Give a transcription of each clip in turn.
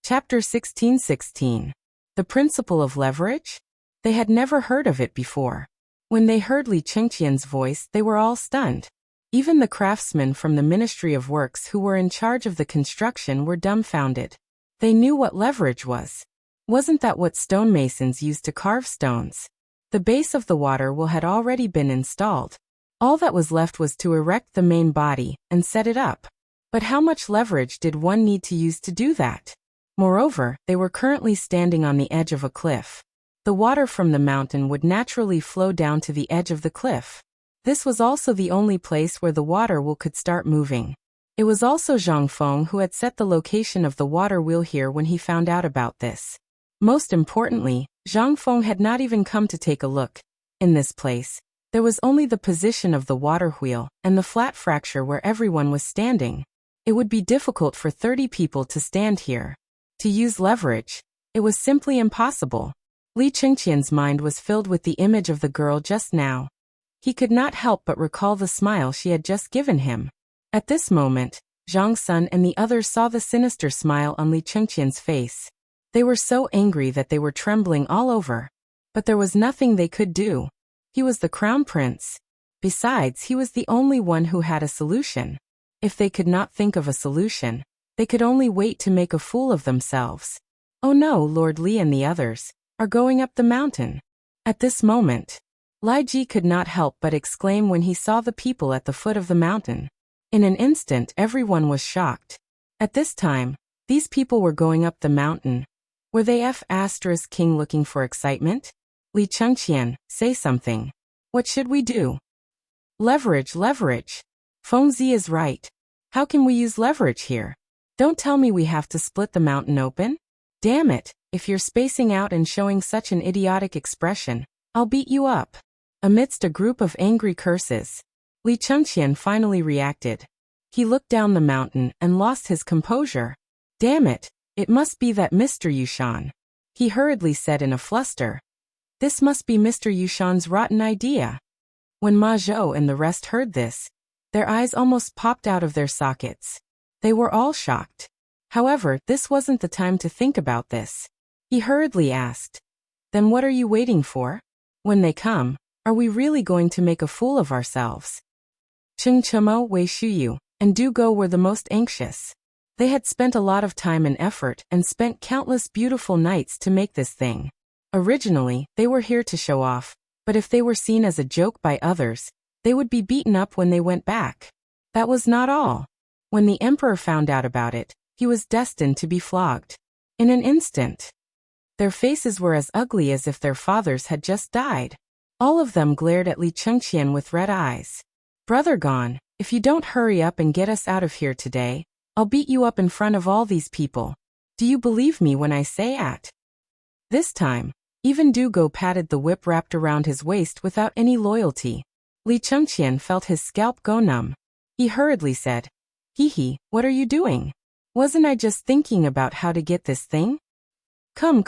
Chapter 16:16. The Principle of Leverage? They had never heard of it before. When they heard Li Chengqian's voice, they were all stunned. Even the craftsmen from the Ministry of Works who were in charge of the construction were dumbfounded. They knew what leverage was. Wasn't that what stonemasons used to carve stones? The base of the water wheel had already been installed. All that was left was to erect the main body and set it up. But how much leverage did one need to use to do that? Moreover, they were currently standing on the edge of a cliff. The water from the mountain would naturally flow down to the edge of the cliff. This was also the only place where the water wheel could start moving. It was also Zhang Feng who had set the location of the water wheel here when he found out about this. Most importantly, Zhang Feng had not even come to take a look. In this place, there was only the position of the water wheel and the flat fracture where everyone was standing. It would be difficult for 30 people to stand here. To use leverage, it was simply impossible. Li Chengqian's mind was filled with the image of the girl just now. He could not help but recall the smile she had just given him. At this moment, Zhang Sun and the others saw the sinister smile on Li Chengqian's face. They were so angry that they were trembling all over. But there was nothing they could do. He was the crown prince. Besides, he was the only one who had a solution. If they could not think of a solution, they could only wait to make a fool of themselves. Oh no, Lord Li and the others are going up the mountain. At this moment, Lai Ji could not help but exclaim when he saw the people at the foot of the mountain. In an instant, everyone was shocked. At this time, these people were going up the mountain. Were they King looking for excitement? Li Chengqian, say something. What should we do? Leverage. Feng Zi is right. How can we use leverage here? Don't tell me we have to split the mountain open? Damn it, if you're spacing out and showing such an idiotic expression, I'll beat you up. Amidst a group of angry curses, Li Chengqian finally reacted. He looked down the mountain and lost his composure. Damn it, it must be that Mr. Yushan. He hurriedly said in a fluster. This must be Mr. Yushan's rotten idea. When Ma Zhou and the rest heard this, their eyes almost popped out of their sockets. They were all shocked. However, this wasn't the time to think about this. He hurriedly asked, then what are you waiting for? When they come, are we really going to make a fool of ourselves? Cheng Chemo, Wei Shuyu, and Du Go were the most anxious. They had spent a lot of time and effort and spent countless beautiful nights to make this thing. Originally, they were here to show off, but if they were seen as a joke by others, they would be beaten up when they went back. That was not all. When the emperor found out about it, he was destined to be flogged. In an instant, their faces were as ugly as if their fathers had just died. All of them glared at Li Chengqian with red eyes. Brother Gon, if you don't hurry up and get us out of here today, I'll beat you up in front of all these people. Do you believe me when I say at? This time, even Du Go patted the whip wrapped around his waist without any loyalty. Li Chengqian felt his scalp go numb. He hurriedly said, Hee, what are you doing? Wasn't I just thinking about how to get this thing? Come,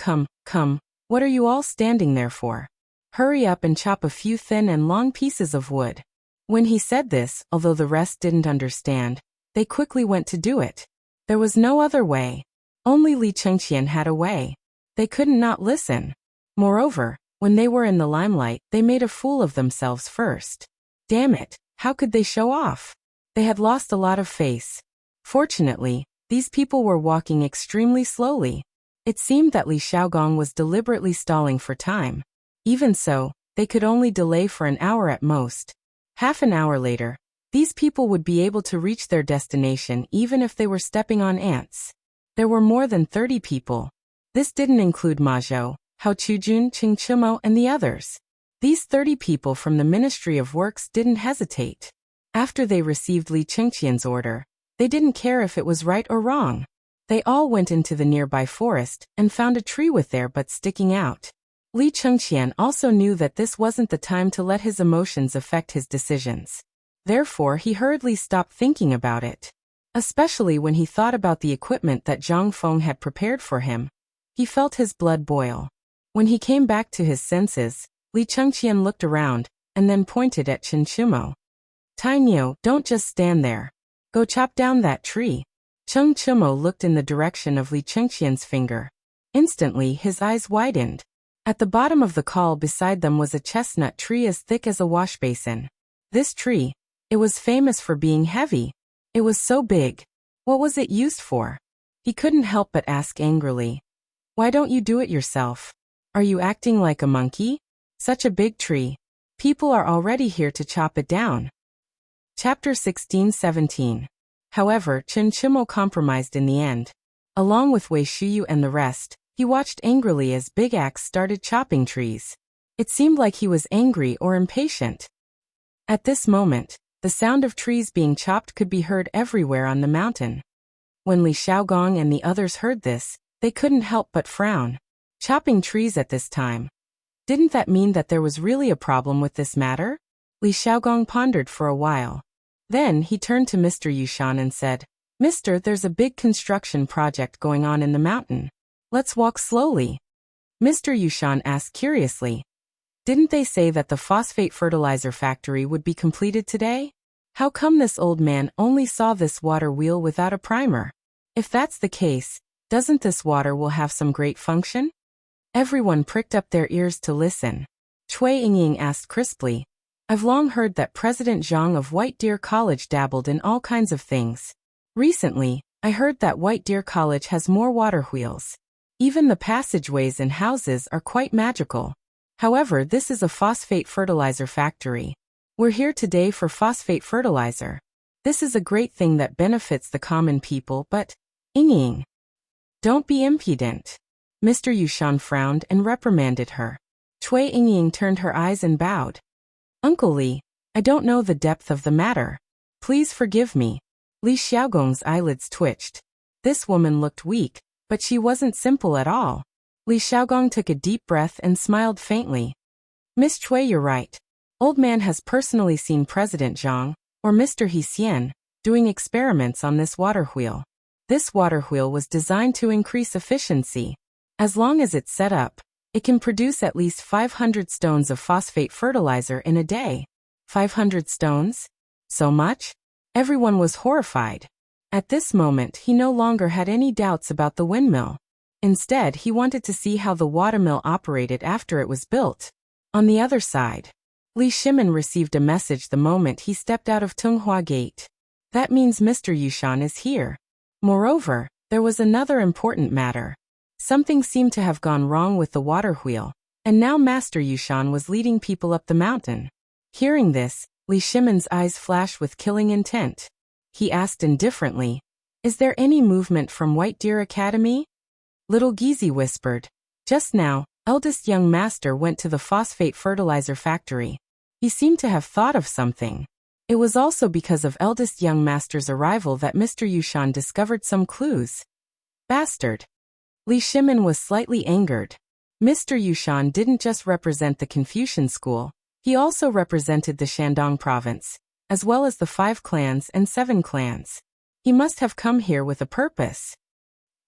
what are you all standing there for? Hurry up and chop a few thin and long pieces of wood. When he said this, although the rest didn't understand, they quickly went to do it. There was no other way. Only Li Chengqian had a way. They couldn't not listen. Moreover, when they were in the limelight, they made a fool of themselves first. Damn it, how could they show off? They had lost a lot of face. Fortunately, these people were walking extremely slowly. It seemed that Li Xiaogong was deliberately stalling for time. Even so, they could only delay for an hour at most. Half an hour later, these people would be able to reach their destination even if they were stepping on ants. There were more than 30 people. This didn't include Ma Zhou, Hao Qujun, Cheng Chimo, and the others. These 30 people from the Ministry of Works didn't hesitate. After they received Li Chengqian's order, they didn't care if it was right or wrong. They all went into the nearby forest and found a tree with their butt sticking out. Li Chengqian also knew that this wasn't the time to let his emotions affect his decisions. Therefore, he hurriedly stopped thinking about it. Especially when he thought about the equipment that Zhang Feng had prepared for him. He felt his blood boil. When he came back to his senses, Li Chengqian looked around and then pointed at Chen Chimo. Tainio, don't just stand there. Go chop down that tree. Cheng Chimo looked in the direction of Li Chengqian's finger. Instantly, his eyes widened. At the bottom of the call beside them was a chestnut tree as thick as a washbasin. This tree, it was famous for being heavy. It was so big. What was it used for? He couldn't help but ask angrily. Why don't you do it yourself? Are you acting like a monkey? Such a big tree. People are already here to chop it down. Chapter 16-17. However, Chen Chimo compromised in the end. Along with Wei Shuyu and the rest, he watched angrily as Big Axe started chopping trees. It seemed like he was angry or impatient. At this moment, the sound of trees being chopped could be heard everywhere on the mountain. When Li Xiaogong and the others heard this, they couldn't help but frown. Chopping trees at this time. Didn't that mean that there was really a problem with this matter? Li Xiaogong pondered for a while. Then he turned to Mr. Yushan and said, Mister, there's a big construction project going on in the mountain. Let's walk slowly. Mr. Yushan asked curiously. Didn't they say that the phosphate fertilizer factory would be completed today? How come this old man only saw this water wheel without a primer? If that's the case, doesn't this water will have some great function? Everyone pricked up their ears to listen. Cui Yingying asked crisply. I've long heard that President Zhang of White Deer College dabbled in all kinds of things. Recently, I heard that White Deer College has more water wheels. Even the passageways in houses are quite magical. However, this is a phosphate fertilizer factory. We're here today for phosphate fertilizer. This is a great thing that benefits the common people, but, Yingying, don't be impudent. Mr. Yushan frowned and reprimanded her. Cui Yingying turned her eyes and bowed. Uncle Li, I don't know the depth of the matter. Please forgive me. Li Xiaogong's eyelids twitched. This woman looked weak, but she wasn't simple at all. Li Xiaogong took a deep breath and smiled faintly. Miss Cui, you're right. Old man has personally seen President Zhang, or Mr. He Xian, doing experiments on this water wheel. This water wheel was designed to increase efficiency. As long as it's set up, it can produce at least 500 stones of phosphate fertilizer in a day. 500 stones? So much? Everyone was horrified. At this moment, he no longer had any doubts about the windmill. Instead, he wanted to see how the watermill operated after it was built. On the other side, Li Shimin received a message the moment he stepped out of Tunghua Gate. That means Mr. Yushan is here. Moreover, there was another important matter. Something seemed to have gone wrong with the water wheel, and now Master Yushan was leading people up the mountain. Hearing this, Li Shimin's eyes flashed with killing intent. He asked indifferently, Is there any movement from White Deer Academy? Little Gizi whispered. Just now, eldest young master went to the phosphate fertilizer factory. He seemed to have thought of something. It was also because of eldest young master's arrival that Mr. Yushan discovered some clues. Bastard. Li Shimin was slightly angered. Mr. Yushan didn't just represent the Confucian school, he also represented the Shandong province, as well as the 5 clans and 7 clans. He must have come here with a purpose.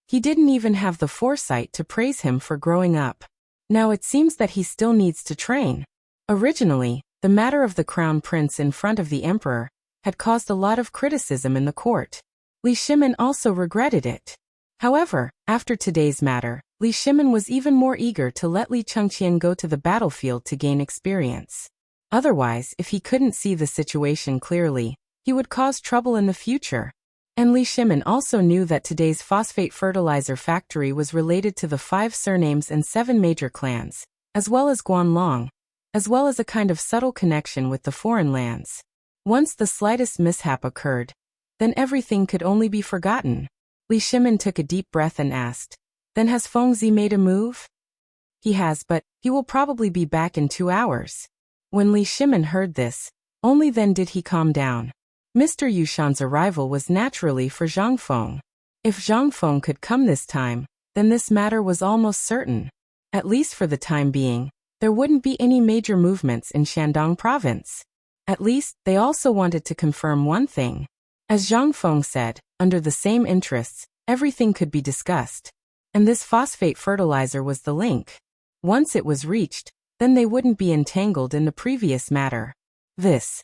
He didn't even have the foresight to praise him for growing up. Now it seems that he still needs to train. Originally, the matter of the crown prince in front of the emperor had caused a lot of criticism in the court. Li Shimin also regretted it. However, after today's matter, Li Shimin was even more eager to let Li Chengqian go to the battlefield to gain experience. Otherwise, if he couldn't see the situation clearly, he would cause trouble in the future. And Li Shimin also knew that today's phosphate fertilizer factory was related to the 5 surnames and 7 major clans, as well as Guanlong, as well as a kind of subtle connection with the foreign lands. Once the slightest mishap occurred, then everything could only be forgotten. Li Shimin took a deep breath and asked, Then has Fengzi made a move? He has, but he will probably be back in 2 hours. When Li Shimin heard this, only then did he calm down. Mr. Yushan's arrival was naturally for Zhang Feng. If Zhang Feng could come this time, then this matter was almost certain. At least for the time being, there wouldn't be any major movements in Shandong province. At least, they also wanted to confirm one thing. As Zhang Feng said, under the same interests, everything could be discussed. And this phosphate fertilizer was the link. Once it was reached, then they wouldn't be entangled in the previous matter. This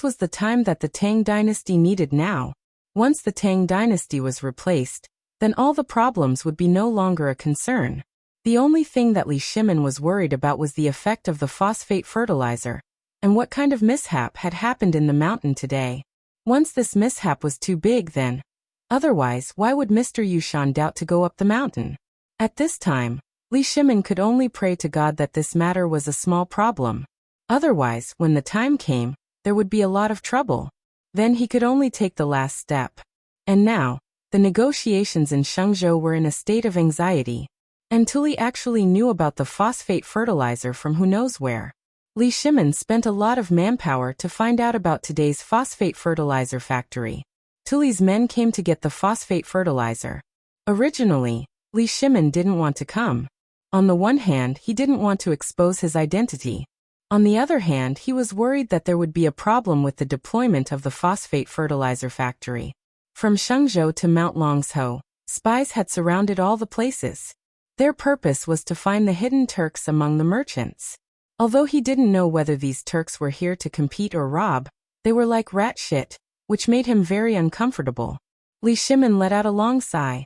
was the time that the Tang dynasty needed now. Once the Tang dynasty was replaced, then all the problems would be no longer a concern. The only thing that Li Shimin was worried about was the effect of the phosphate fertilizer, and what kind of mishap had happened in the mountain today. Once this mishap was too big then. Otherwise, why would Mr. Yushan doubt to go up the mountain? At this time, Li Shimin could only pray to God that this matter was a small problem. Otherwise, when the time came, there would be a lot of trouble. Then he could only take the last step. And now, the negotiations in Shenzhou were in a state of anxiety. Until he actually knew about the phosphate fertilizer from who knows where. Li Shimin spent a lot of manpower to find out about today's phosphate fertilizer factory. Tuli's men came to get the phosphate fertilizer. Originally, Li Shimin didn't want to come. On the one hand, he didn't want to expose his identity. On the other hand, he was worried that there would be a problem with the deployment of the phosphate fertilizer factory. From Shenzhou to Mount Longzhou, spies had surrounded all the places. Their purpose was to find the hidden Turks among the merchants. Although he didn't know whether these Turks were here to compete or rob, they were like rat shit, which made him very uncomfortable. Li Shimin let out a long sigh.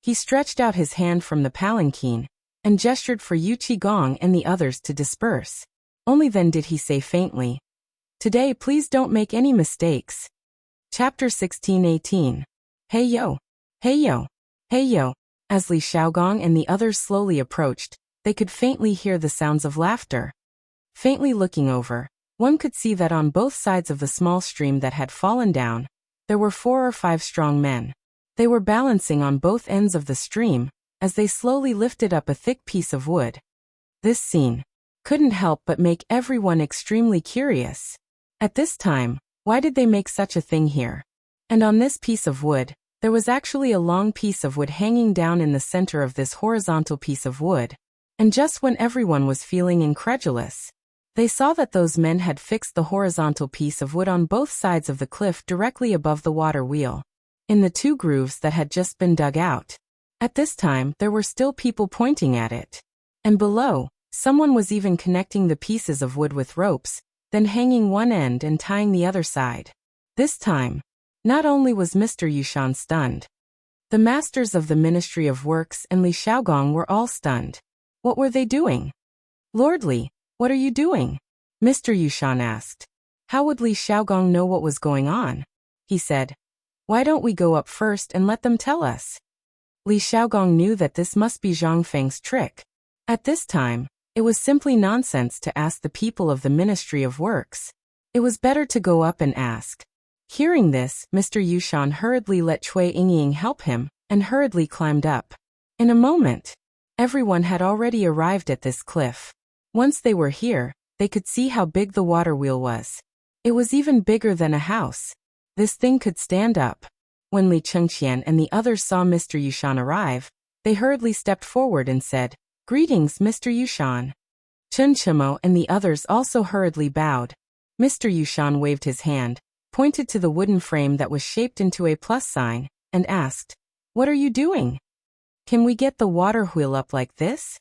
He stretched out his hand from the palanquin, and gestured for Yu Qigong and the others to disperse. Only then did he say faintly, "Today please don't make any mistakes." Chapter 16:18. Hey yo! Hey yo! Hey yo! As Li Xiaogong and the others slowly approached, they could faintly hear the sounds of laughter. Faintly looking over, one could see that on both sides of the small stream that had fallen down, there were 4 or 5 strong men. They were balancing on both ends of the stream, as they slowly lifted up a thick piece of wood. This scene couldn't help but make everyone extremely curious. At this time, why did they make such a thing here? And on this piece of wood, there was actually a long piece of wood hanging down in the center of this horizontal piece of wood. And just when everyone was feeling incredulous, they saw that those men had fixed the horizontal piece of wood on both sides of the cliff directly above the water wheel, in the 2 grooves that had just been dug out. At this time, there were still people pointing at it. And below, someone was even connecting the pieces of wood with ropes, then hanging one end and tying the other side. This time, not only was Mr. Yushan stunned, the masters of the Ministry of Works and Li Xiaogong were all stunned. What were they doing? "Lord Li, what are you doing?" Mr. Yushan asked. How would Li Xiaogong know what was going on? He said, "Why don't we go up first and let them tell us?" Li Xiaogong knew that this must be Zhang Feng's trick. At this time, it was simply nonsense to ask the people of the Ministry of Works. It was better to go up and ask. Hearing this, Mr. Yushan hurriedly let Cui Yingying help him, and hurriedly climbed up. In a moment, everyone had already arrived at this cliff. Once they were here, they could see how big the water wheel was. It was even bigger than a house. This thing could stand up. When Li Chengqian and the others saw Mr. Yushan arrive, they hurriedly stepped forward and said, "Greetings, Mr. Yushan." Chen Chimo and the others also hurriedly bowed. Mr. Yushan waved his hand, pointed to the wooden frame that was shaped into a plus sign, and asked, "What are you doing? Can we get the water wheel up like this?"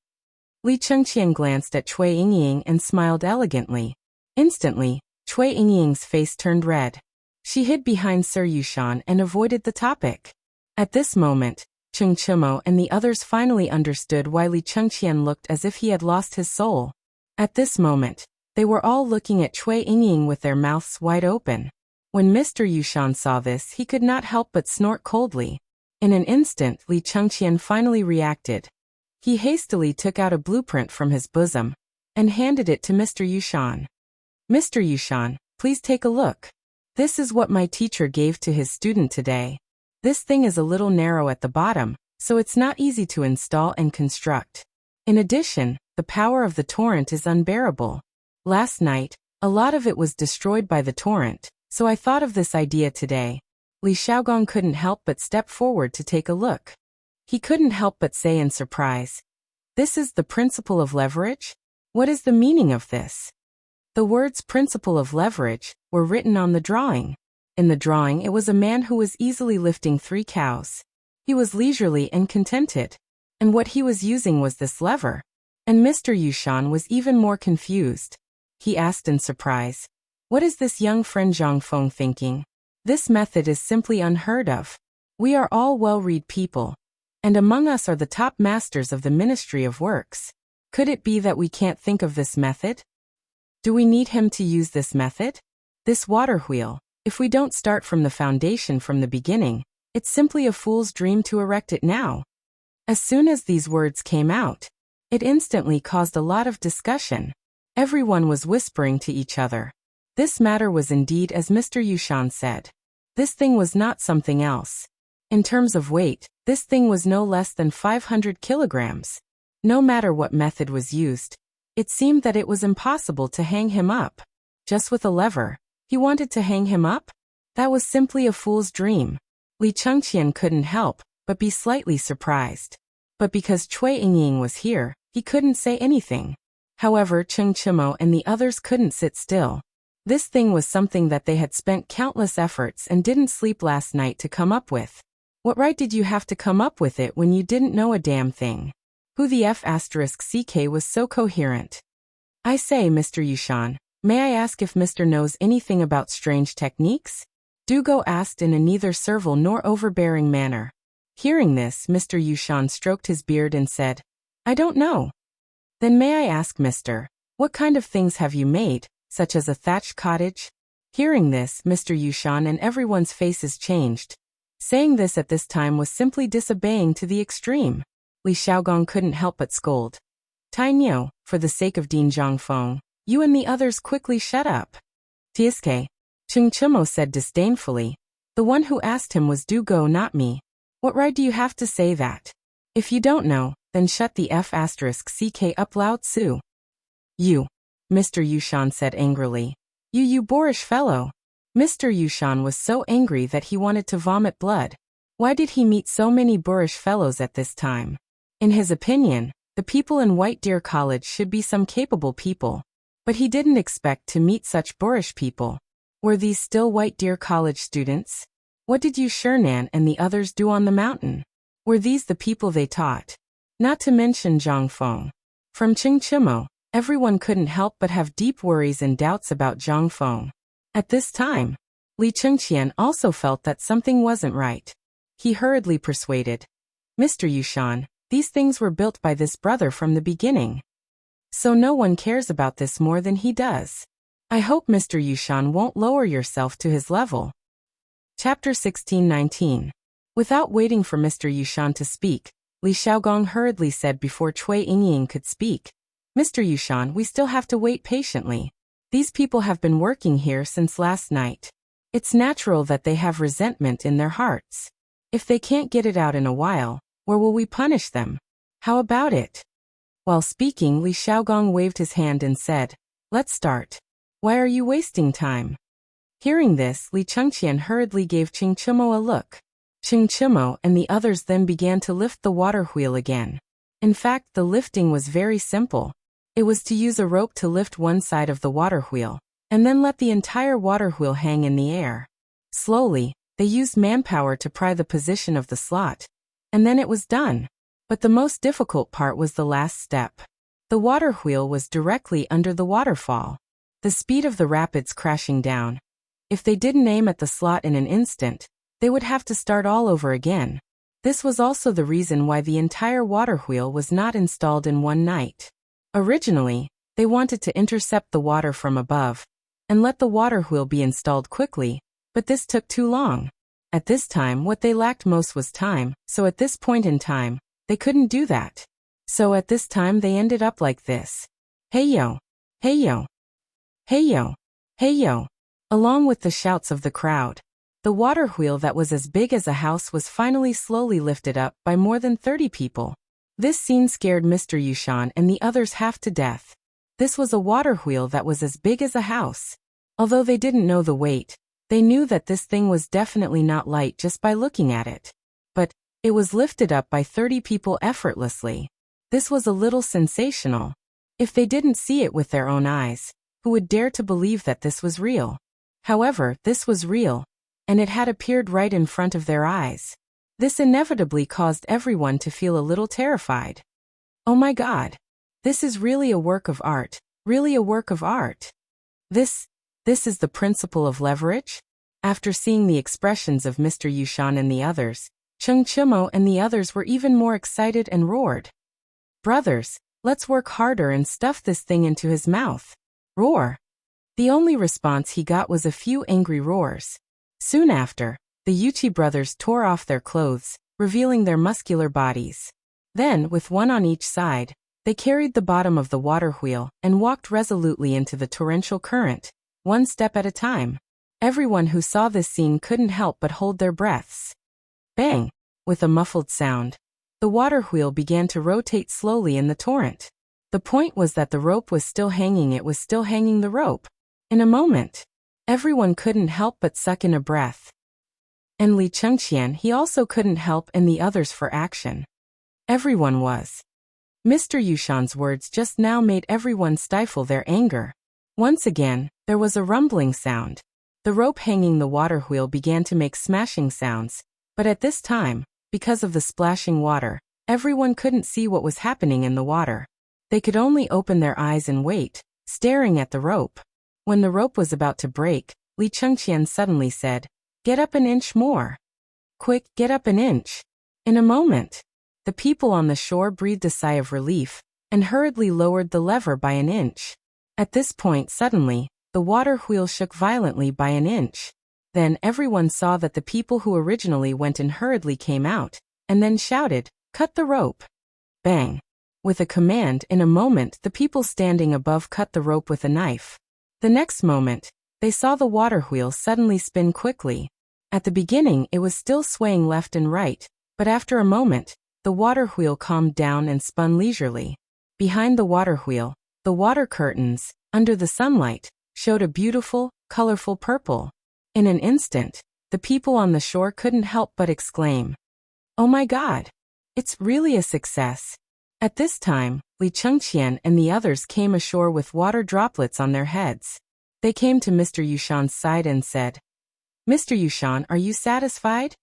Li Chengqian glanced at Cui Yingying and smiled elegantly. Instantly, Cui Yingying's face turned red. She hid behind Sir Yushan and avoided the topic. At this moment, Chen Chimo and the others finally understood why Li Chengqian looked as if he had lost his soul. At this moment, they were all looking at Cui Yingying with their mouths wide open. When Mr. Yushan saw this, he could not help but snort coldly. In an instant, Li Chengqian finally reacted. He hastily took out a blueprint from his bosom and handed it to Mr. Yushan. "Mr. Yushan, please take a look. This is what my teacher gave to his student today. This thing is a little narrow at the bottom, so it's not easy to install and construct. In addition, the power of the torrent is unbearable. Last night, a lot of it was destroyed by the torrent, so I thought of this idea today." Li Xiaogong couldn't help but step forward to take a look. He couldn't help but say in surprise, "This is the principle of leverage? What is the meaning of this?" The words "principle of leverage" were written on the drawing. In the drawing, it was a man who was easily lifting 3 cows. He was leisurely and contented. And what he was using was this lever. And Mr. Yushan was even more confused. He asked in surprise, "What is this young friend Zhang Feng thinking? This method is simply unheard of. We are all well-read people, and among us are the top masters of the Ministry of Works. Could it be that we can't think of this method? Do we need him to use this method? This water wheel, if we don't start from the foundation from the beginning, it's simply a fool's dream to erect it now. As soon as these words came out, it instantly caused a lot of discussion. Everyone was whispering to each other. This matter was indeed as Mr. Yushan said. This thing was not something else. In terms of weight, this thing was no less than 500 kilograms. No matter what method was used, it seemed that it was impossible to hang him up. Just with a lever, he wanted to hang him up? That was simply a fool's dream. Li Chengqian couldn't help but be slightly surprised. But because Cui Yingying was here, he couldn't say anything. However, Cheng Chimo and the others couldn't sit still. This thing was something that they had spent countless efforts and didn't sleep last night to come up with. What right did you have to come up with it when you didn't know a damn thing? Who the F***ck was so coherent? I say, Mr. Yushan, may I ask if Mr. knows anything about strange techniques? Dugo asked in a neither servile nor overbearing manner. Hearing this, Mr. Yushan stroked his beard and said, I don't know. Then may I ask, Mr., what kind of things have you made, such as a thatched cottage? Hearing this, Mr. Yushan and everyone's faces changed. Saying this at this time was simply disobeying to the extreme. Li Xiaogong couldn't help but scold. Tai Niu, for the sake of Din Zhongfeng, you and the others quickly shut up. Tsk. Cheng Chimo said disdainfully. The one who asked him was Du Go, not me. What right do you have to say that? If you don't know, then shut the F***ck up, Lao Tzu. You, Mr. Yushan said angrily. You boorish fellow. Mr. Yushan was so angry that he wanted to vomit blood. Why did he meet so many boorish fellows at this time? In his opinion, the people in White Deer College should be some capable people. But he didn't expect to meet such boorish people. Were these still White Deer College students? What did Yu Shernan and the others do on the mountain? Were these the people they taught? Not to mention Zhang Feng. From Cheng Chimo, everyone couldn't help but have deep worries and doubts about Zhang Feng. At this time, Li Chengqian also felt that something wasn't right. He hurriedly persuaded. Mr. Yushan, these things were built by this brother from the beginning. So no one cares about this more than he does. I hope Mr. Yushan won't lower yourself to his level. Chapter 16-19. Without waiting for Mr. Yushan to speak, Li Xiaogong hurriedly said before Cui Yingying could speak. Mr. Yushan, we still have to wait patiently. These people have been working here since last night. It's natural that they have resentment in their hearts. If they can't get it out in a while, where will we punish them? How about it? While speaking, Li Xiaogong waved his hand and said, Let's start. Why are you wasting time? Hearing this, Li Chengqian hurriedly gave Cheng Chimo a look. Cheng Chimo and the others then began to lift the water wheel again. In fact, the lifting was very simple. It was to use a rope to lift one side of the water wheel, and then let the entire water wheel hang in the air. Slowly, they used manpower to pry the position of the slot, and then it was done. But the most difficult part was the last step. The water wheel was directly under the waterfall. The speed of the rapids crashing down. If they didn't aim at the slot in an instant, they would have to start all over again. This was also the reason why the entire water wheel was not installed in one night. Originally, they wanted to intercept the water from above and let the water wheel be installed quickly, but this took too long. At this time, what they lacked most was time, so at this point in time, they couldn't do that. So at this time they ended up like this. Hey yo! Hey yo! Hey yo! Hey yo! Along with the shouts of the crowd, the water wheel that was as big as a house was finally slowly lifted up by more than 30 people. This scene scared Mr. Yushan and the others half to death. This was a water wheel that was as big as a house. Although they didn't know the weight, they knew that this thing was definitely not light just by looking at it. But it was lifted up by 30 people effortlessly. This was a little sensational. If they didn't see it with their own eyes, who would dare to believe that this was real? However, this was real, and it had appeared right in front of their eyes. This inevitably caused everyone to feel a little terrified. Oh my God! This is really a work of art, really a work of art. This is the principle of leverage? After seeing the expressions of Mr. Yushan and the others, Cheng Chimo and the others were even more excited and roared. "Brothers, let's work harder and stuff this thing into his mouth. Roar." The only response he got was a few angry roars. Soon after, the Yuchi brothers tore off their clothes, revealing their muscular bodies. Then, with one on each side, they carried the bottom of the water wheel and walked resolutely into the torrential current, one step at a time. Everyone who saw this scene couldn't help but hold their breaths. Bang! With a muffled sound, the water wheel began to rotate slowly in the torrent. The point was that the rope was still hanging. It was still hanging the rope. In a moment, everyone couldn't help but suck in a breath. And Li Chengqian, he also couldn't help, and the others for action. Everyone was. Mr. Yushan's words just now made everyone stifle their anger. Once again, there was a rumbling sound. The rope hanging the water wheel began to make smashing sounds, but at this time, because of the splashing water, everyone couldn't see what was happening in the water. They could only open their eyes and wait, staring at the rope. When the rope was about to break, Li Chengqian suddenly said, "Get up an inch more. Quick, get up an inch." In a moment, the people on the shore breathed a sigh of relief and hurriedly lowered the lever by an inch. At this point, suddenly, the water wheel shook violently by an inch. Then everyone saw that the people who originally went in hurriedly came out, and then shouted, "Cut the rope!" Bang! With a command, in a moment the people standing above cut the rope with a knife. The next moment, they saw the water wheel suddenly spin quickly. At the beginning it was still swaying left and right, but after a moment, the water wheel calmed down and spun leisurely. Behind the water wheel, the water curtains, under the sunlight, showed a beautiful, colorful purple. In an instant, the people on the shore couldn't help but exclaim, "Oh my God! It's really a success." At this time, Li Chengqian and the others came ashore with water droplets on their heads. They came to Mr. Yushan's side and said, "Mr. Yushan, are you satisfied?"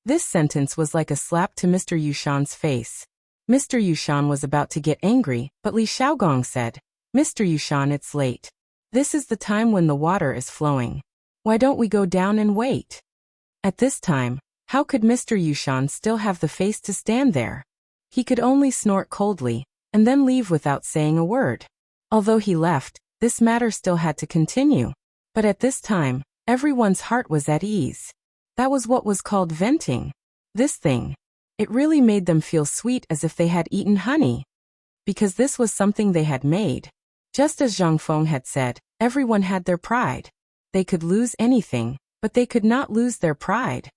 This sentence was like a slap to Mr. Yushan's face. Mr. Yushan was about to get angry, but Li Xiaogong said, "Mr. Yushan, it's late. This is the time when the water is flowing. Why don't we go down and wait?" At this time, how could Mr. Yushan still have the face to stand there? He could only snort coldly, and then leave without saying a word. Although he left, this matter still had to continue. But at this time, everyone's heart was at ease. That was what was called venting. This thing. It really made them feel sweet, as if they had eaten honey. Because this was something they had made. Just as Zhang Feng had said, everyone had their pride. They could lose anything, but they could not lose their pride.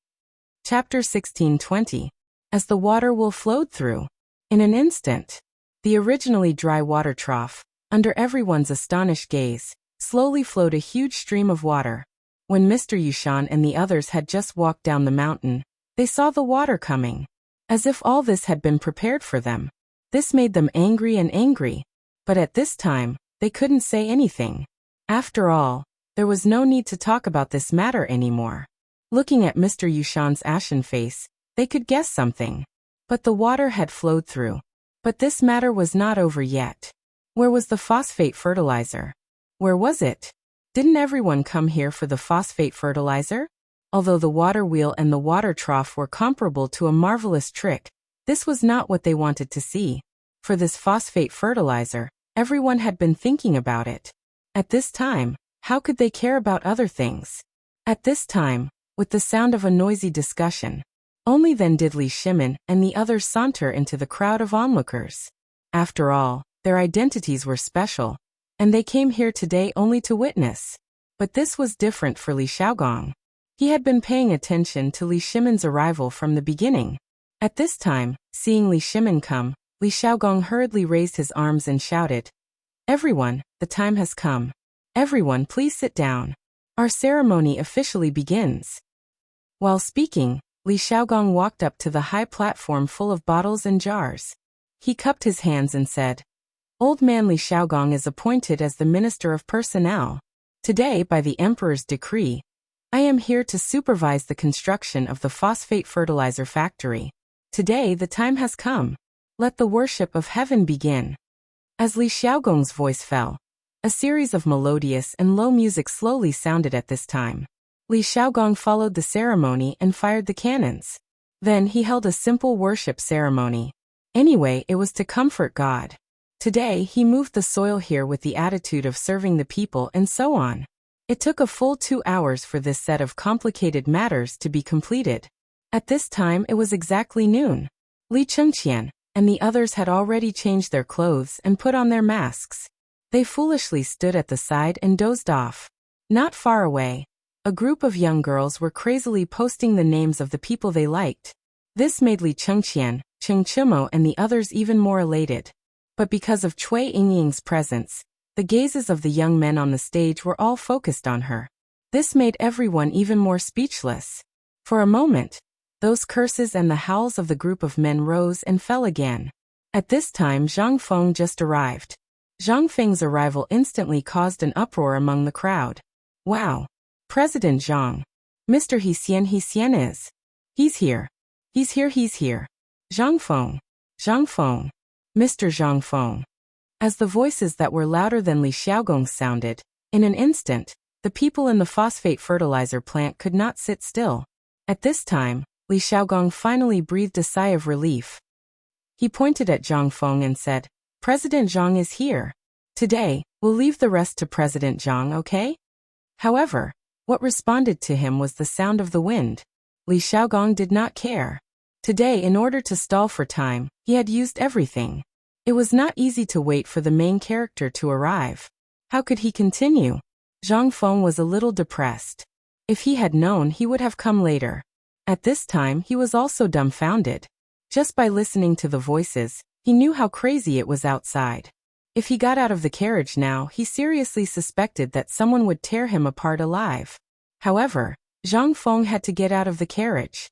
Chapter 16:20. As the water wheel flowed through. In an instant, the originally dry water trough, under everyone's astonished gaze, slowly flowed a huge stream of water. When Mr. Yushan and the others had just walked down the mountain, they saw the water coming. As if all this had been prepared for them. This made them angry and angry. But at this time, they couldn't say anything. After all, there was no need to talk about this matter anymore. Looking at Mr. Yushan's ashen face, they could guess something. But the water had flowed through. But this matter was not over yet. Where was the phosphate fertilizer? Where was it? Didn't everyone come here for the phosphate fertilizer? Although the water wheel and the water trough were comparable to a marvelous trick, this was not what they wanted to see. For this phosphate fertilizer, everyone had been thinking about it. At this time, how could they care about other things? At this time, with the sound of a noisy discussion, only then did Li Shimin and the others saunter into the crowd of onlookers. After all, their identities were special, and they came here today only to witness. But this was different for Li Xiaogong. He had been paying attention to Li Shimin's arrival from the beginning. At this time, seeing Li Shimin come, Li Xiaogong hurriedly raised his arms and shouted, "Everyone, the time has come. Everyone, please sit down. Our ceremony officially begins." While speaking, Li Xiaogong walked up to the high platform full of bottles and jars. He cupped his hands and said, "Old man Li Xiaogong is appointed as the Minister of Personnel. Today, by the Emperor's decree, I am here to supervise the construction of the phosphate fertilizer factory. Today the time has come. Let the worship of heaven begin." As Li Xiaogong's voice fell, a series of melodious and low music slowly sounded at this time. Li Xiaogong followed the ceremony and fired the cannons. Then he held a simple worship ceremony. Anyway, it was to comfort God. Today, he moved the soil here with the attitude of serving the people and so on. It took a full 2 hours for this set of complicated matters to be completed. At this time, it was exactly noon. Li Chengqian and the others had already changed their clothes and put on their masks. They foolishly stood at the side and dozed off. Not far away, a group of young girls were crazily posting the names of the people they liked. This made Li Chengqian, Cheng Chimo and the others even more elated. But because of Cui Yingying's presence, the gazes of the young men on the stage were all focused on her. This made everyone even more speechless. For a moment, those curses and the howls of the group of men rose and fell again. At this time Zhang Feng just arrived. Zhang Feng's arrival instantly caused an uproar among the crowd. Wow! President Zhang! Mr. He Xian is. He's here. He's here. Zhang Feng! Zhang Feng! Mr. Zhang Feng! As the voices that were louder than Li Xiaogong sounded, in an instant, the people in the phosphate fertilizer plant could not sit still. At this time, Li Xiaogong finally breathed a sigh of relief. He pointed at Zhang Feng and said, President Zhang is here. Today, we'll leave the rest to President Zhang, okay? However, what responded to him was the sound of the wind. Li Xiaogong did not care. Today, in order to stall for time, he had used everything. It was not easy to wait for the main character to arrive. How could he continue? Zhang Feng was a little depressed. If he had known, he would have come later. At this time, he was also dumbfounded. Just by listening to the voices, he knew how crazy it was outside. If he got out of the carriage now, he seriously suspected that someone would tear him apart alive. However, Zhang Feng had to get out of the carriage.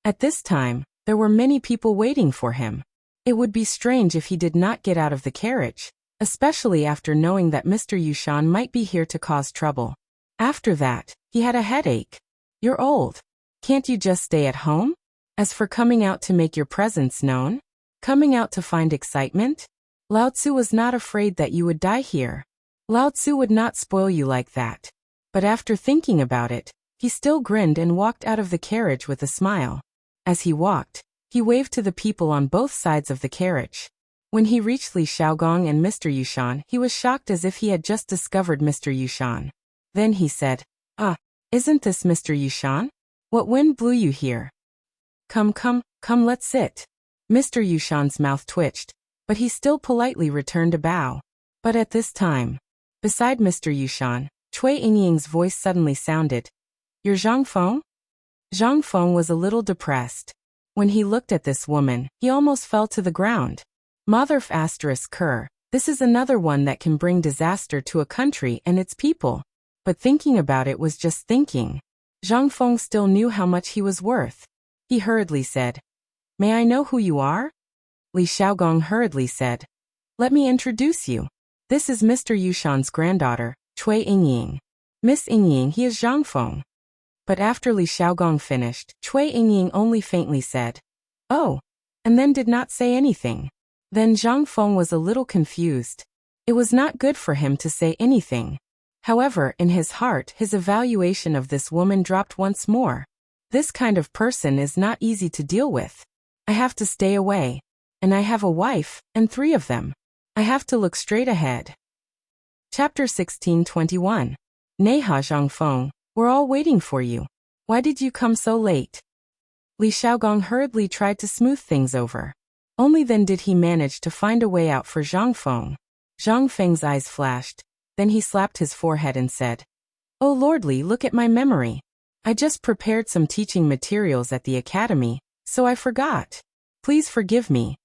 At this time, there were many people waiting for him. It would be strange if he did not get out of the carriage, especially after knowing that Mr. Yushan might be here to cause trouble. After that, he had a headache. You're old. Can't you just stay at home? As for coming out to make your presence known, coming out to find excitement, Lao Tzu was not afraid that you would die here. Lao Tzu would not spoil you like that. But after thinking about it, he still grinned and walked out of the carriage with a smile. As he walked, he waved to the people on both sides of the carriage. When he reached Li Xiaogong and Mr. Yushan, he was shocked as if he had just discovered Mr. Yushan. Then he said, Ah, isn't this Mr. Yushan? What wind blew you here? Come, let's sit. Mr. Yushan's mouth twitched, but he still politely returned a bow. But at this time, beside Mr. Yushan, Cui Yingying's voice suddenly sounded. You're Zhang Feng? Zhang Feng was a little depressed. When he looked at this woman, he almost fell to the ground. Motherf asterisk cur, this is another one that can bring disaster to a country and its people. But thinking about it was just thinking. Zhang Feng still knew how much he was worth. He hurriedly said, May I know who you are? Li Xiaogong hurriedly said, Let me introduce you. This is Mr. Yushan's granddaughter, Cui Yingying. Miss Yingying, he is Zhang Feng. But after Li Xiaogong finished, Cui Yingying only faintly said, Oh, and then did not say anything. Then Zhang Feng was a little confused. It was not good for him to say anything. However, in his heart, his evaluation of this woman dropped once more. This kind of person is not easy to deal with. I have to stay away. And I have a wife, and 3 of them. I have to look straight ahead. Chapter 1621. Neha Zhang Feng, we're all waiting for you. Why did you come so late? Li Xiaogong hurriedly tried to smooth things over. Only then did he manage to find a way out for Zhang Feng. Zhang Feng's eyes flashed. Then he slapped his forehead and said, Oh lordly, look at my memory. I just prepared some teaching materials at the academy, so I forgot. Please forgive me.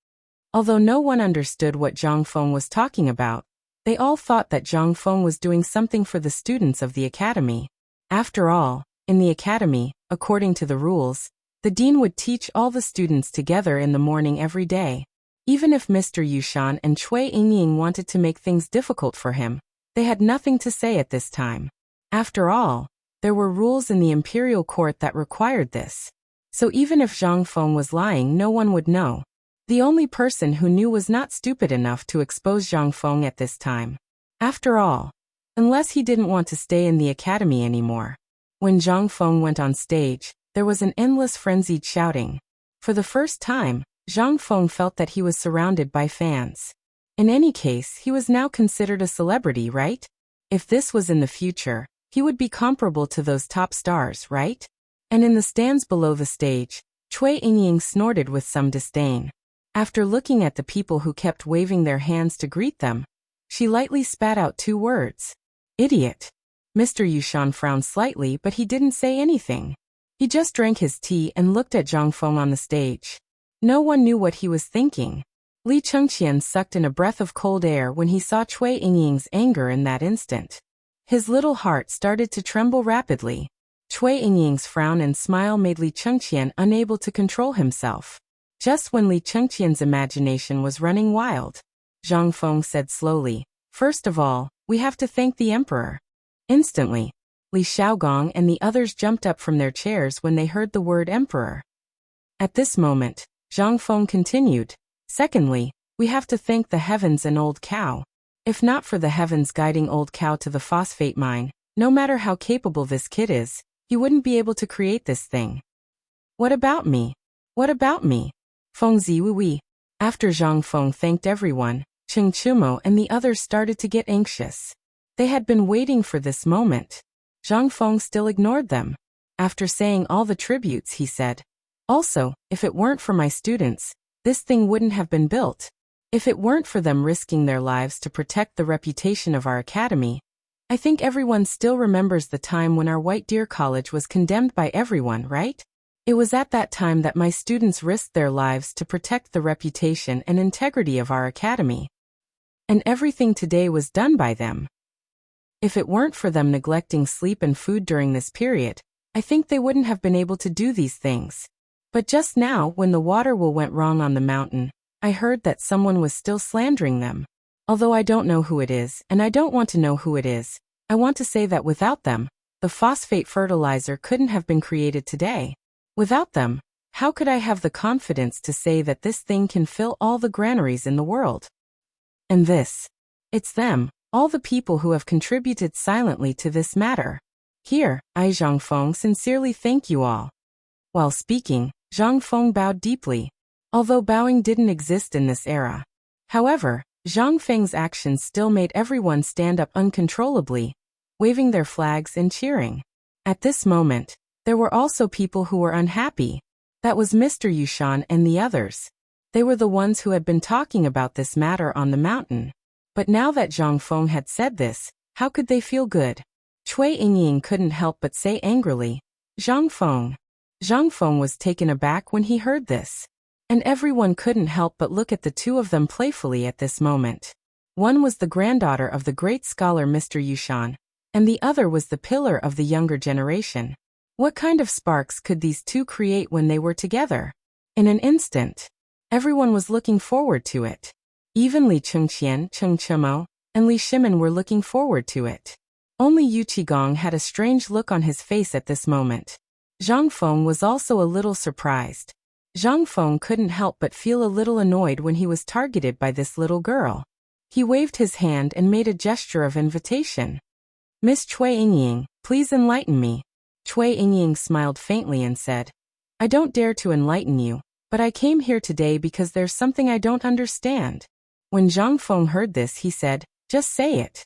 Although no one understood what Zhang Feng was talking about, they all thought that Zhang Feng was doing something for the students of the academy. After all, in the academy, according to the rules, the dean would teach all the students together in the morning every day. Even if Mr. Yushan and Cui Yingying wanted to make things difficult for him, they had nothing to say at this time. After all, there were rules in the imperial court that required this. So even if Zhang Feng was lying, no one would know. The only person who knew was not stupid enough to expose Zhang Feng at this time. After all, unless he didn't want to stay in the academy anymore. When Zhang Feng went on stage, there was an endless frenzied shouting. For the first time, Zhang Feng felt that he was surrounded by fans. In any case, he was now considered a celebrity, right? If this was in the future, he would be comparable to those top stars, right? And in the stands below the stage, Cui Yingying snorted with some disdain. After looking at the people who kept waving their hands to greet them, she lightly spat out 2 words. Idiot. Mr. Yushan frowned slightly, but he didn't say anything. He just drank his tea and looked at Zhang Feng on the stage. No one knew what he was thinking. Li Chengqian sucked in a breath of cold air when he saw Cui Yingying's anger in that instant. His little heart started to tremble rapidly. Cui Yingying's frown and smile made Li Chengqian unable to control himself. Just when Li Chengqian's imagination was running wild, Zhang Feng said slowly, "First of all, we have to thank the emperor." Instantly, Li Xiaogong and the others jumped up from their chairs when they heard the word emperor. At this moment, Zhang Feng continued, "Secondly, we have to thank the heavens and old cow. If not for the heavens guiding old cow to the phosphate mine, no matter how capable this kid is, he wouldn't be able to create this thing." "What about me? What about me?" Feng Ziwui. After Zhang Feng thanked everyone, Cheng Chumo and the others started to get anxious. They had been waiting for this moment. Zhang Feng still ignored them. After saying all the tributes, he said, "Also, if it weren't for my students, this thing wouldn't have been built. If it weren't for them risking their lives to protect the reputation of our academy, I think everyone still remembers the time when our White Deer College was condemned by everyone, right? It was at that time that my students risked their lives to protect the reputation and integrity of our academy. And everything today was done by them. If it weren't for them neglecting sleep and food during this period, I think they wouldn't have been able to do these things. But just now, when the water wheel went wrong on the mountain, I heard that someone was still slandering them. Although I don't know who it is, and I don't want to know who it is, I want to say that without them, the phosphate fertilizer couldn't have been created today. Without them, how could I have the confidence to say that this thing can fill all the granaries in the world? And this. It's them, all the people who have contributed silently to this matter. Here, I Zhang Feng sincerely thank you all." While speaking, Zhang Feng bowed deeply. Although bowing didn't exist in this era. However, Zhang Feng's actions still made everyone stand up uncontrollably, waving their flags and cheering. At this moment, there were also people who were unhappy. That was Mr. Yushan and the others. They were the ones who had been talking about this matter on the mountain. But now that Zhang Feng had said this, how could they feel good? Cui Yingying couldn't help but say angrily, "Zhang Feng." Zhang Feng was taken aback when he heard this. And everyone couldn't help but look at the two of them playfully at this moment. One was the granddaughter of the great scholar Mr. Yushan, and the other was the pillar of the younger generation. What kind of sparks could these two create when they were together? In an instant, everyone was looking forward to it. Even Li Chengqian, Cheng Chemo, and Li Shimin were looking forward to it. Only Yu Qigong had a strange look on his face at this moment. Zhang Feng was also a little surprised. Zhang Feng couldn't help but feel a little annoyed when he was targeted by this little girl. He waved his hand and made a gesture of invitation. "Miss Cui Yingying, please enlighten me." Cui Yingying smiled faintly and said, "I don't dare to enlighten you, but I came here today because there's something I don't understand." When Zhang Feng heard this, he said, "Just say it."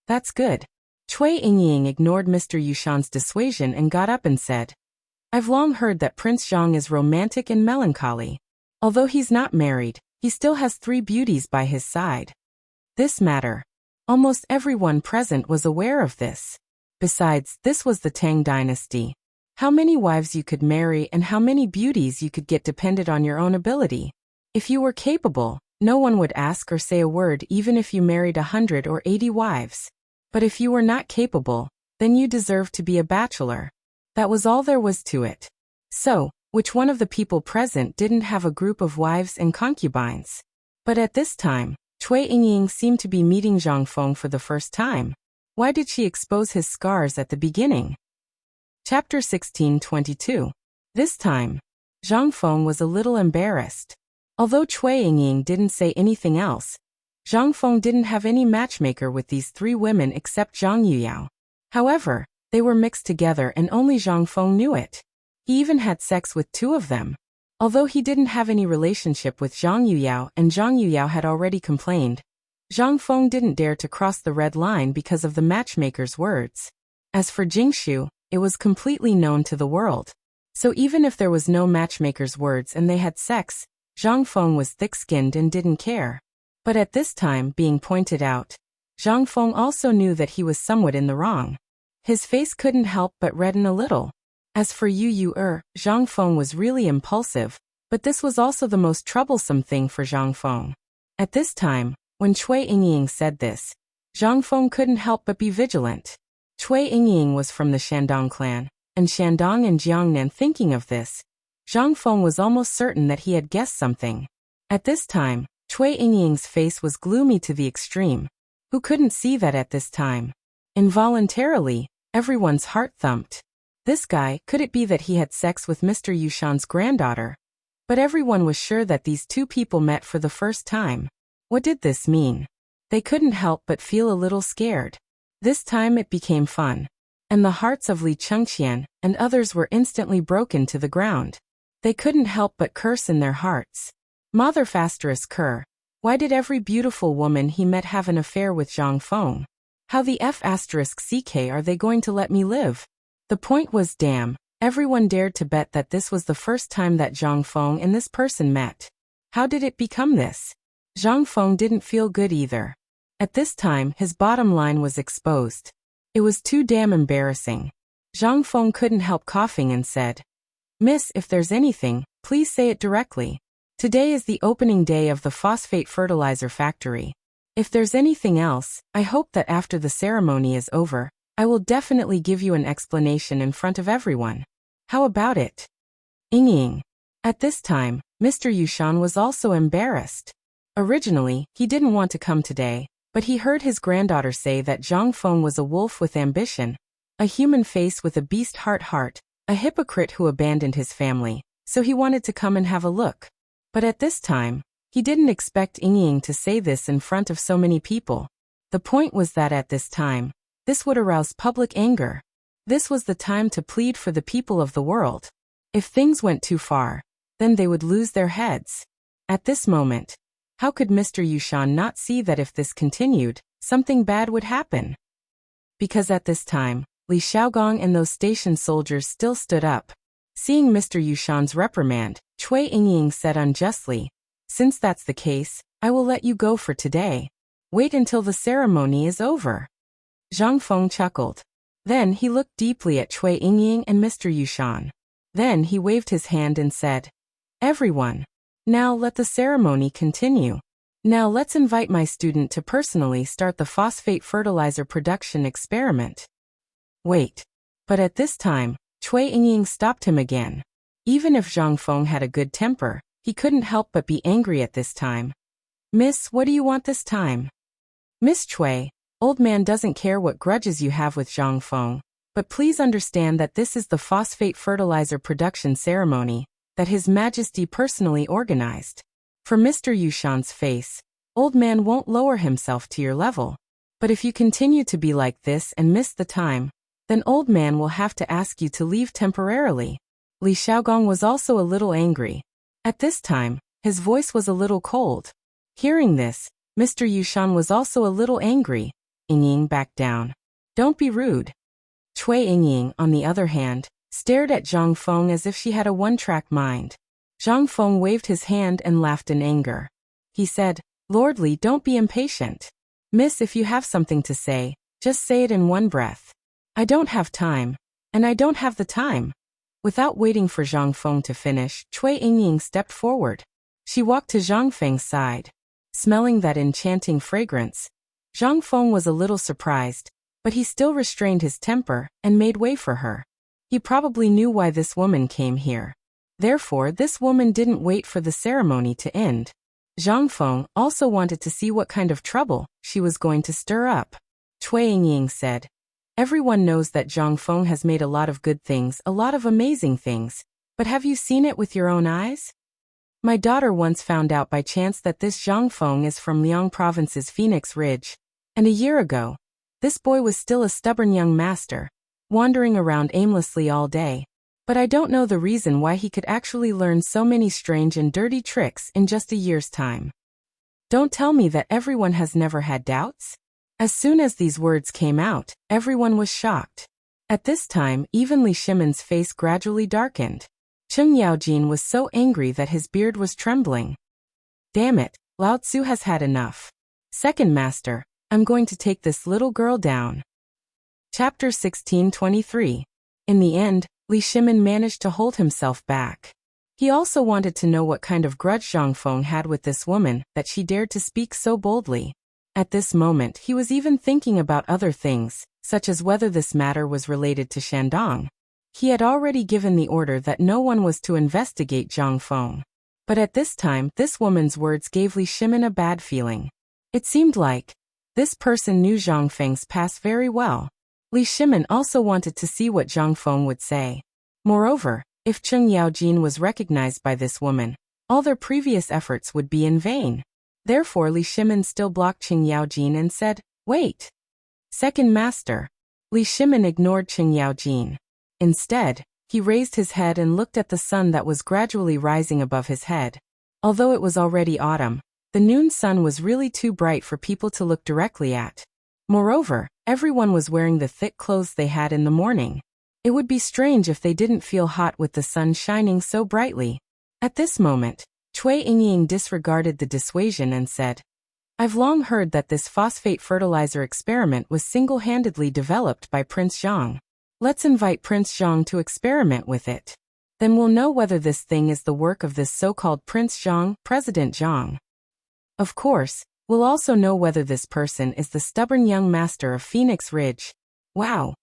"That's good." Cui Yingying ignored Mr. Yushan's dissuasion and got up and said, "I've long heard that Prince Zhang is romantic and melancholy. Although he's not married, he still has 3 beauties by his side." This matter. Almost everyone present was aware of this. Besides, this was the Tang dynasty. How many wives you could marry and how many beauties you could get depended on your own ability. If you were capable, no one would ask or say a word even if you married 100 or 80 wives. But if you were not capable, then you deserved to be a bachelor. That was all there was to it. So, which one of the people present didn't have a group of wives and concubines? But at this time, Cui Yingying seemed to be meeting Zhang Feng for the first time. Why did she expose his scars at the beginning? Chapter 16:22. This time, Zhang Feng was a little embarrassed. Although Cui Yingying didn't say anything else, Zhang Feng didn't have any matchmaker with these 3 women except Zhang Yuyao. However, They were mixed together and only Zhang Feng knew it. He even had sex with two of them. Although he didn't have any relationship with Zhang Yuyao and Zhang Yuyao had already complained, Zhang Feng didn't dare to cross the red line because of the matchmaker's words. As for Jingshu, it was completely known to the world. So even if there was no matchmaker's words and they had sex, Zhang Feng was thick-skinned and didn't care. But at this time being pointed out, Zhang Feng also knew that he was somewhat in the wrong. His face couldn't help but redden a little. As for Yu, Zhang Feng was really impulsive, but this was also the most troublesome thing for Zhang Feng. At this time, when Cui Yingying said this, Zhang Feng couldn't help but be vigilant. Cui Yingying was from the Shandong clan, and Shandong and Jiangnan thinking of this, Zhang Feng was almost certain that he had guessed something. At this time, Cui Yingying's face was gloomy to the extreme. Who couldn't see that at this time? Involuntarily, everyone's heart thumped. This guy, could it be that he had sex with Mr. Yushan's granddaughter? But everyone was sure that these two people met for the first time. What did this mean? They couldn't help but feel a little scared. This time it became fun. And the hearts of Li Chengqian and others were instantly broken to the ground. They couldn't help but curse in their hearts. Mother **Ker. Why did every beautiful woman he met have an affair with Zhang Feng? How the **CK are they going to let me live? The point was damn, everyone dared to bet that this was the first time that Zhang Feng and this person met. How did it become this? Zhang Feng didn't feel good either. At this time his bottom line was exposed. It was too damn embarrassing. Zhang Feng couldn't help coughing and said, "Miss, if there's anything, please say it directly. Today is the opening day of the phosphate fertilizer factory. If there's anything else, I hope that after the ceremony is over, I will definitely give you an explanation in front of everyone. How about it?" Yingying. At this time, Mr. Yushan was also embarrassed. Originally, he didn't want to come today, but he heard his granddaughter say that Zhang Feng was a wolf with ambition, a human face with a beast heart, a hypocrite who abandoned his family, so he wanted to come and have a look. But at this time, he didn't expect Yingying to say this in front of so many people. The point was that at this time, this would arouse public anger. This was the time to plead for the people of the world. If things went too far, then they would lose their heads. At this moment, how could Mr. Yushan not see that if this continued, something bad would happen? Because at this time, Li Xiaogong and those station soldiers still stood up. Seeing Mr. Yushan's reprimand, Cui Yingying said unjustly, "Since that's the case, I will let you go for today. Wait until the ceremony is over." Zhang Feng chuckled. Then he looked deeply at Cui Yingying and Mr. Yushan. Then he waved his hand and said, "Everyone, now let the ceremony continue. Now let's invite my student to personally start the phosphate fertilizer production experiment." Wait. But at this time, Cui Yingying stopped him again. Even if Zhang Feng had a good temper, he couldn't help but be angry at this time. "Miss, what do you want this time?" "Miss Cui, old man doesn't care what grudges you have with Zhang Feng, but please understand that this is the phosphate fertilizer production ceremony that His Majesty personally organized. For Mr. Yushan's face, old man won't lower himself to your level. But if you continue to be like this and miss the time, then old man will have to ask you to leave temporarily." Li Xiaogong was also a little angry. At this time, his voice was a little cold. Hearing this, Mr. Yushan was also a little angry. Yingying backed down. "Don't be rude." Cui Yingying, on the other hand, stared at Zhang Feng as if she had a one-track mind. Zhang Feng waved his hand and laughed in anger. He said, "Lord Li, don't be impatient. Miss, if you have something to say, just say it in one breath. I don't have time, and I don't have the time." Without waiting for Zhang Feng to finish, Cui Yingying stepped forward. She walked to Zhang Feng's side. Smelling that enchanting fragrance, Zhang Feng was a little surprised, but he still restrained his temper and made way for her. He probably knew why this woman came here. Therefore, this woman didn't wait for the ceremony to end. Zhang Feng also wanted to see what kind of trouble she was going to stir up. Cui Yingying said, "Everyone knows that Zhang Feng has made a lot of good things, a lot of amazing things, but have you seen it with your own eyes? My daughter once found out by chance that this Zhang Feng is from Liang Province's Phoenix Ridge, and a year ago, this boy was still a stubborn young master, wandering around aimlessly all day. But I don't know the reason why he could actually learn so many strange and dirty tricks in just a year's time. Don't tell me that everyone has never had doubts? As soon as these words came out, everyone was shocked. At this time, even Li Shimon's face gradually darkened. Cheng Yaojin was so angry that his beard was trembling. Damn it, Lao Tzu has had enough. Second master, I'm going to take this little girl down. Chapter 1623. In the end, Li Shimon managed to hold himself back. He also wanted to know what kind of grudge Zhang Feng had with this woman that she dared to speak so boldly. At this moment he was even thinking about other things, such as whether this matter was related to Shandong. He had already given the order that no one was to investigate Zhang Feng. But at this time this woman's words gave Li Shimon a bad feeling. It seemed like this person knew Zhang Feng's past very well. Li Shimon also wanted to see what Zhang Feng would say. Moreover, if Cheng Yaojin was recognized by this woman, all their previous efforts would be in vain. Therefore Li Shimon still blocked Cheng Yaojin and said, "Wait." Second master. Li Shimon ignored Cheng Yaojin. Instead, he raised his head and looked at the sun that was gradually rising above his head. Although it was already autumn, the noon sun was really too bright for people to look directly at. Moreover, everyone was wearing the thick clothes they had in the morning. It would be strange if they didn't feel hot with the sun shining so brightly. At this moment, Cui Yingying disregarded the dissuasion and said, "I've long heard that this phosphate fertilizer experiment was single-handedly developed by Prince Zhang. Let's invite Prince Zhang to experiment with it. Then we'll know whether this thing is the work of this so-called Prince Zhang, President Zhang. Of course, we'll also know whether this person is the stubborn young master of Phoenix Ridge." Wow!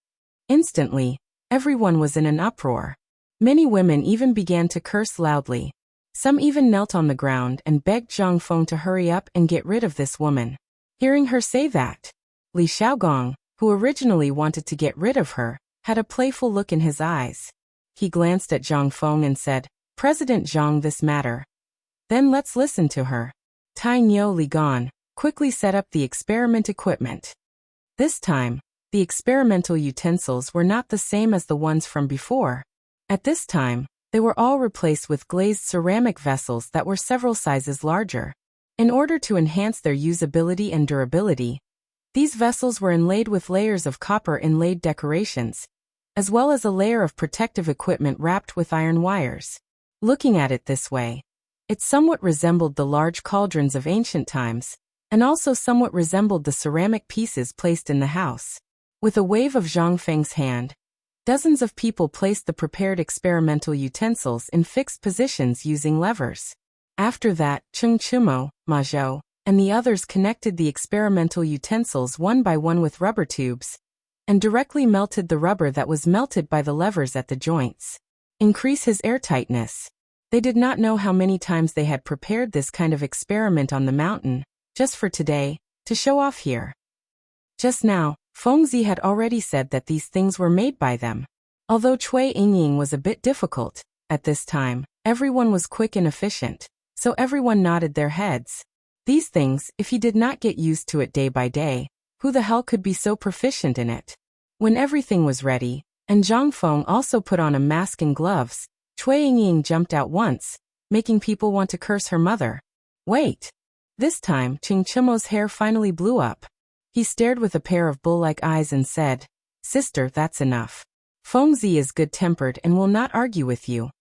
Instantly, everyone was in an uproar. Many women even began to curse loudly. Some even knelt on the ground and begged Zhang Feng to hurry up and get rid of this woman. Hearing her say that, Li Xiaogong, who originally wanted to get rid of her, had a playful look in his eyes. He glanced at Zhang Feng and said, "President Zhang, this matter. Then let's listen to her." Tai Niu Li Gan quickly set up the experiment equipment. This time, the experimental utensils were not the same as the ones from before. At this time, they were all replaced with glazed ceramic vessels that were several sizes larger. In order to enhance their usability and durability, these vessels were inlaid with layers of copper inlaid decorations, as well as a layer of protective equipment wrapped with iron wires. Looking at it this way, it somewhat resembled the large cauldrons of ancient times, and also somewhat resembled the ceramic pieces placed in the house. With a wave of Zhang Feng's hand, dozens of people placed the prepared experimental utensils in fixed positions using levers. After that, Cheng Chumo, Ma Zhou, and the others connected the experimental utensils one by one with rubber tubes, and directly melted the rubber that was melted by the levers at the joints. Increase his airtightness. They did not know how many times they had prepared this kind of experiment on the mountain, just for today, to show off here. Just now, Fengzi had already said that these things were made by them. Although Cui Yingying was a bit difficult, at this time, everyone was quick and efficient, so everyone nodded their heads. These things, if he did not get used to it day by day, who the hell could be so proficient in it? When everything was ready, and Zhang Feng also put on a mask and gloves, Cui Yingying jumped out once, making people want to curse her mother. Wait! This time, Cheng Chimo's hair finally blew up. He stared with a pair of bull-like eyes and said, "Sister, that's enough. Fengzi is good-tempered and will not argue with you.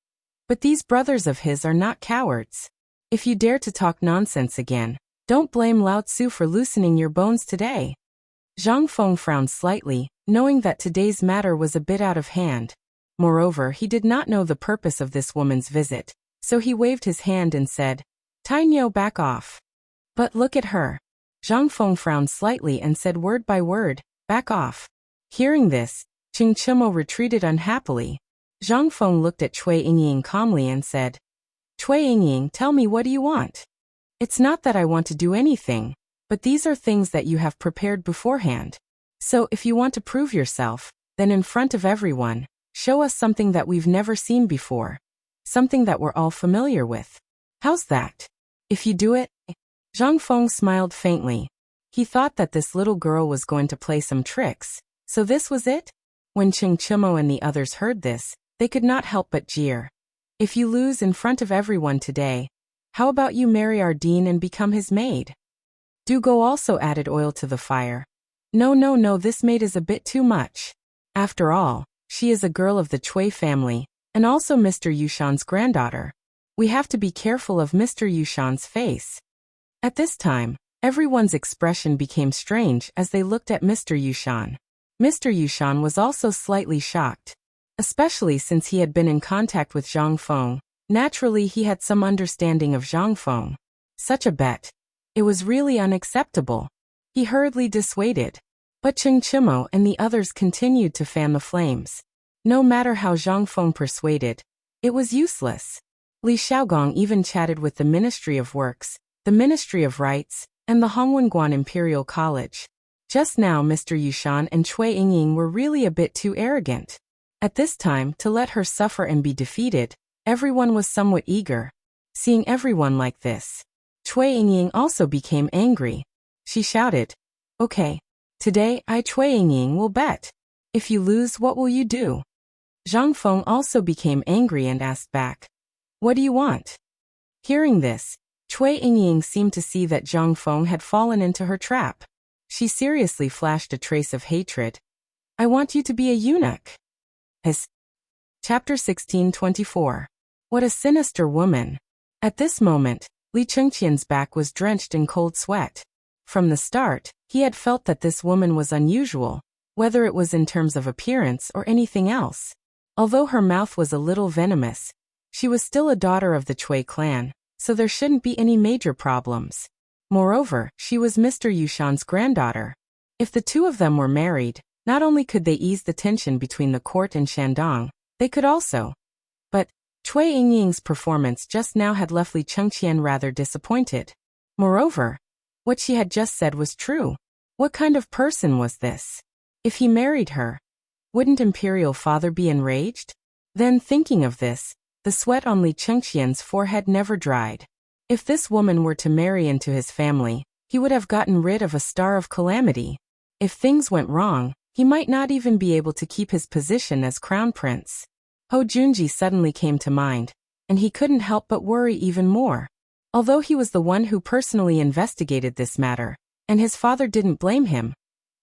But these brothers of his are not cowards. If you dare to talk nonsense again, don't blame Lao Tzu for loosening your bones today." Zhang Feng frowned slightly, knowing that today's matter was a bit out of hand. Moreover, he did not know the purpose of this woman's visit, so he waved his hand and said, "Tai Niu, back off." But look at her. Zhang Feng frowned slightly and said word by word, "Back off." Hearing this, Cheng Chimo retreated unhappily. Zhang Feng looked at Cui Yingying calmly and said, "Cui Yingying, tell me, what do you want? It's not that I want to do anything, but these are things that you have prepared beforehand. So if you want to prove yourself, then in front of everyone, show us something that we've never seen before. Something that we're all familiar with. How's that? If you do it..." Zhang Feng smiled faintly. He thought that this little girl was going to play some tricks. So this was it? When Ching Chimo and the others heard this, they could not help but jeer. If you lose in front of everyone today, how about you marry our dean and become his maid? Dugo also added oil to the fire. No, this maid is a bit too much. After all, she is a girl of the Chui family, and also Mr. Yushan's granddaughter. We have to be careful of Mr. Yushan's face. At this time, everyone's expression became strange as they looked at Mr. Yushan. Mr. Yushan was also slightly shocked, especially since he had been in contact with Zhang Feng. Naturally, he had some understanding of Zhang Feng. Such a bet. It was really unacceptable. He hurriedly dissuaded. But Ching Chimo and the others continued to fan the flames. No matter how Zhang Feng persuaded, it was useless. Li Xiaogong even chatted with the Ministry of Works, the Ministry of Rights, and the Hongwenguan Imperial College. Just now Mr. Yushan and Cui Yingying were really a bit too arrogant. At this time, to let her suffer and be defeated, everyone was somewhat eager. Seeing everyone like this, Cui Yingying also became angry. She shouted, "Okay. Today, Cui Yingying will bet. If you lose, what will you do?" Zhang Feng also became angry and asked back, "What do you want?" Hearing this, Cui Yingying seemed to see that Zhang Feng had fallen into her trap. She seriously flashed a trace of hatred. "I want you to be a eunuch." Chapter 16:24. What a sinister woman. At this moment, Li Chengqian's back was drenched in cold sweat. From the start, he had felt that this woman was unusual, whether it was in terms of appearance or anything else. Although her mouth was a little venomous, she was still a daughter of the Cui clan, so there shouldn't be any major problems. Moreover, she was Mr. Yushan's granddaughter. If the two of them were married, not only could they ease the tension between the court and Shandong, they could also. But Cui Yingying's performance just now had left Li Chengqian rather disappointed. Moreover, what she had just said was true. What kind of person was this? If he married her, wouldn't Imperial Father be enraged? Then, thinking of this, the sweat on Li Chengqian's forehead never dried. If this woman were to marry into his family, he would have gotten rid of a star of calamity. If things went wrong, he might not even be able to keep his position as crown prince. Ho Junji suddenly came to mind, and he couldn't help but worry even more. Although he was the one who personally investigated this matter, and his father didn't blame him,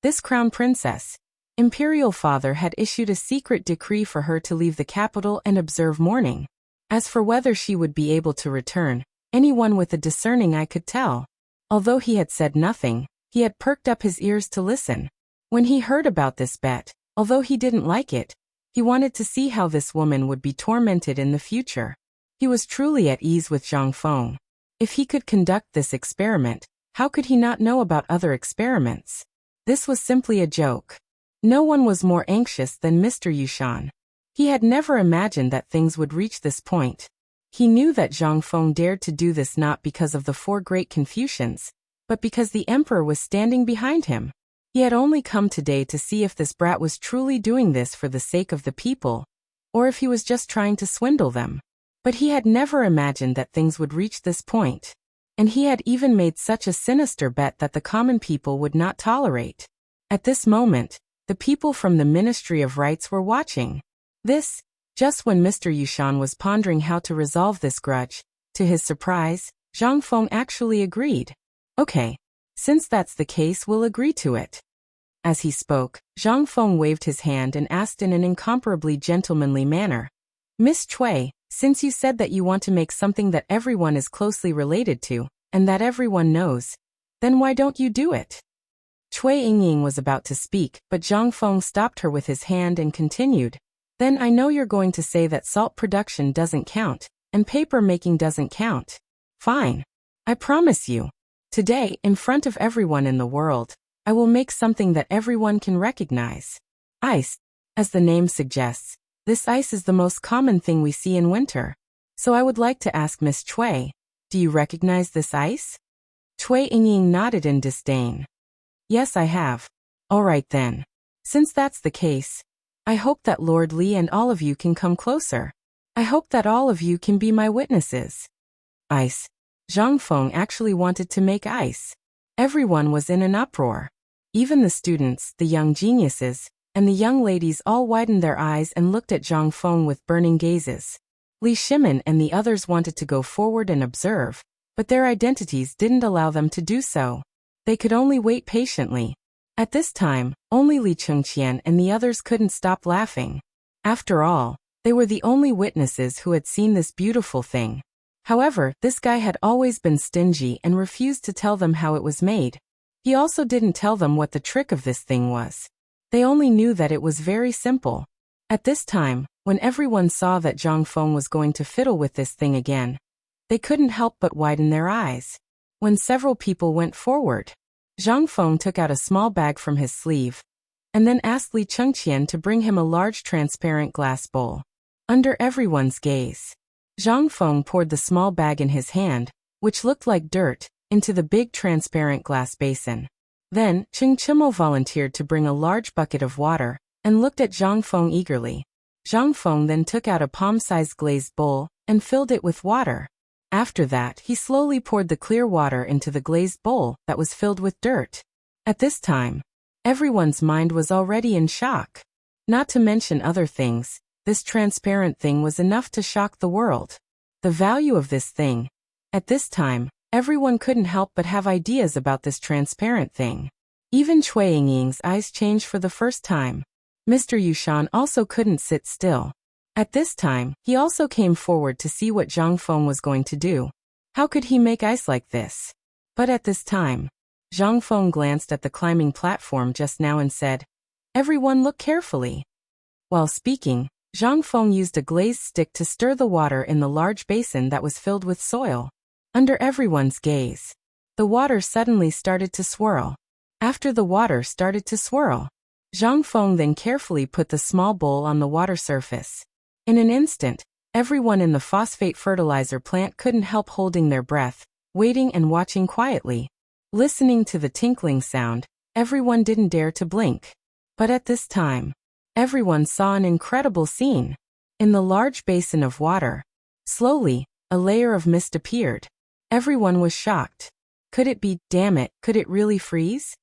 this crown princess, Imperial Father had issued a secret decree for her to leave the capital and observe mourning. As for whether she would be able to return, anyone with a discerning eye could tell. Although he had said nothing, he had perked up his ears to listen. When he heard about this bet, although he didn't like it, he wanted to see how this woman would be tormented in the future. He was truly at ease with Zhang Feng. If he could conduct this experiment, how could he not know about other experiments? This was simply a joke. No one was more anxious than Mr. Yushan. He had never imagined that things would reach this point. He knew that Zhang Feng dared to do this not because of the four great Confucians, but because the emperor was standing behind him. He had only come today to see if this brat was truly doing this for the sake of the people, or if he was just trying to swindle them. But he had never imagined that things would reach this point. And he had even made such a sinister bet that the common people would not tolerate. At this moment, the people from the Ministry of Rights were watching. This, just when Mr. Yushan was pondering how to resolve this grudge. To his surprise, Zhang Feng actually agreed. "Okay. Since that's the case, we'll agree to it." As he spoke, Zhang Feng waved his hand and asked in an incomparably gentlemanly manner, "Miss Cui, since you said that you want to make something that everyone is closely related to, and that everyone knows, then why don't you do it?" Cui Yingying was about to speak, but Zhang Feng stopped her with his hand and continued, "Then I know you're going to say that salt production doesn't count, and paper making doesn't count. Fine. I promise you. Today, in front of everyone in the world, I will make something that everyone can recognize. Ice. As the name suggests, this ice is the most common thing we see in winter. So I would like to ask Miss Cui, do you recognize this ice?" Cui Yingying nodded in disdain. "Yes, I have. All right then. Since that's the case, I hope that Lord Li and all of you can come closer. I hope that all of you can be my witnesses." Ice. Zhang Feng actually wanted to make ice. Everyone was in an uproar. Even the students, the young geniuses, and the young ladies all widened their eyes and looked at Zhang Feng with burning gazes. Li Shimin and the others wanted to go forward and observe, but their identities didn't allow them to do so. They could only wait patiently. At this time, only Li Chengqian and the others couldn't stop laughing. After all, they were the only witnesses who had seen this beautiful thing. However, this guy had always been stingy and refused to tell them how it was made. He also didn't tell them what the trick of this thing was. They only knew that it was very simple. At this time, when everyone saw that Zhang Feng was going to fiddle with this thing again, they couldn't help but widen their eyes. When several people went forward, Zhang Feng took out a small bag from his sleeve, and then asked Li Chengqian to bring him a large transparent glass bowl. Under everyone's gaze, Zhang Feng poured the small bag in his hand, which looked like dirt, into the big transparent glass basin. Then, Cheng Chimo volunteered to bring a large bucket of water, and looked at Zhang Feng eagerly. Zhang Feng then took out a palm-sized glazed bowl, and filled it with water. After that, he slowly poured the clear water into the glazed bowl that was filled with dirt. At this time, everyone's mind was already in shock. Not to mention other things, this transparent thing was enough to shock the world. The value of this thing. At this time, everyone couldn't help but have ideas about this transparent thing. Even Cui Yingying's eyes changed for the first time. Mr. Yushan also couldn't sit still. At this time, he also came forward to see what Zhang Feng was going to do. How could he make ice like this? But at this time, Zhang Feng glanced at the climbing platform just now and said, "Everyone look carefully." While speaking, Zhang Feng used a glazed stick to stir the water in the large basin that was filled with soil. Under everyone's gaze, the water suddenly started to swirl. After the water started to swirl, Zhang Feng then carefully put the small bowl on the water surface. In an instant, everyone in the phosphate fertilizer plant couldn't help holding their breath, waiting and watching quietly. Listening to the tinkling sound, everyone didn't dare to blink. But at this time, everyone saw an incredible scene. In the large basin of water, slowly, a layer of mist appeared. Everyone was shocked. Could it be, damn it, could it really freeze?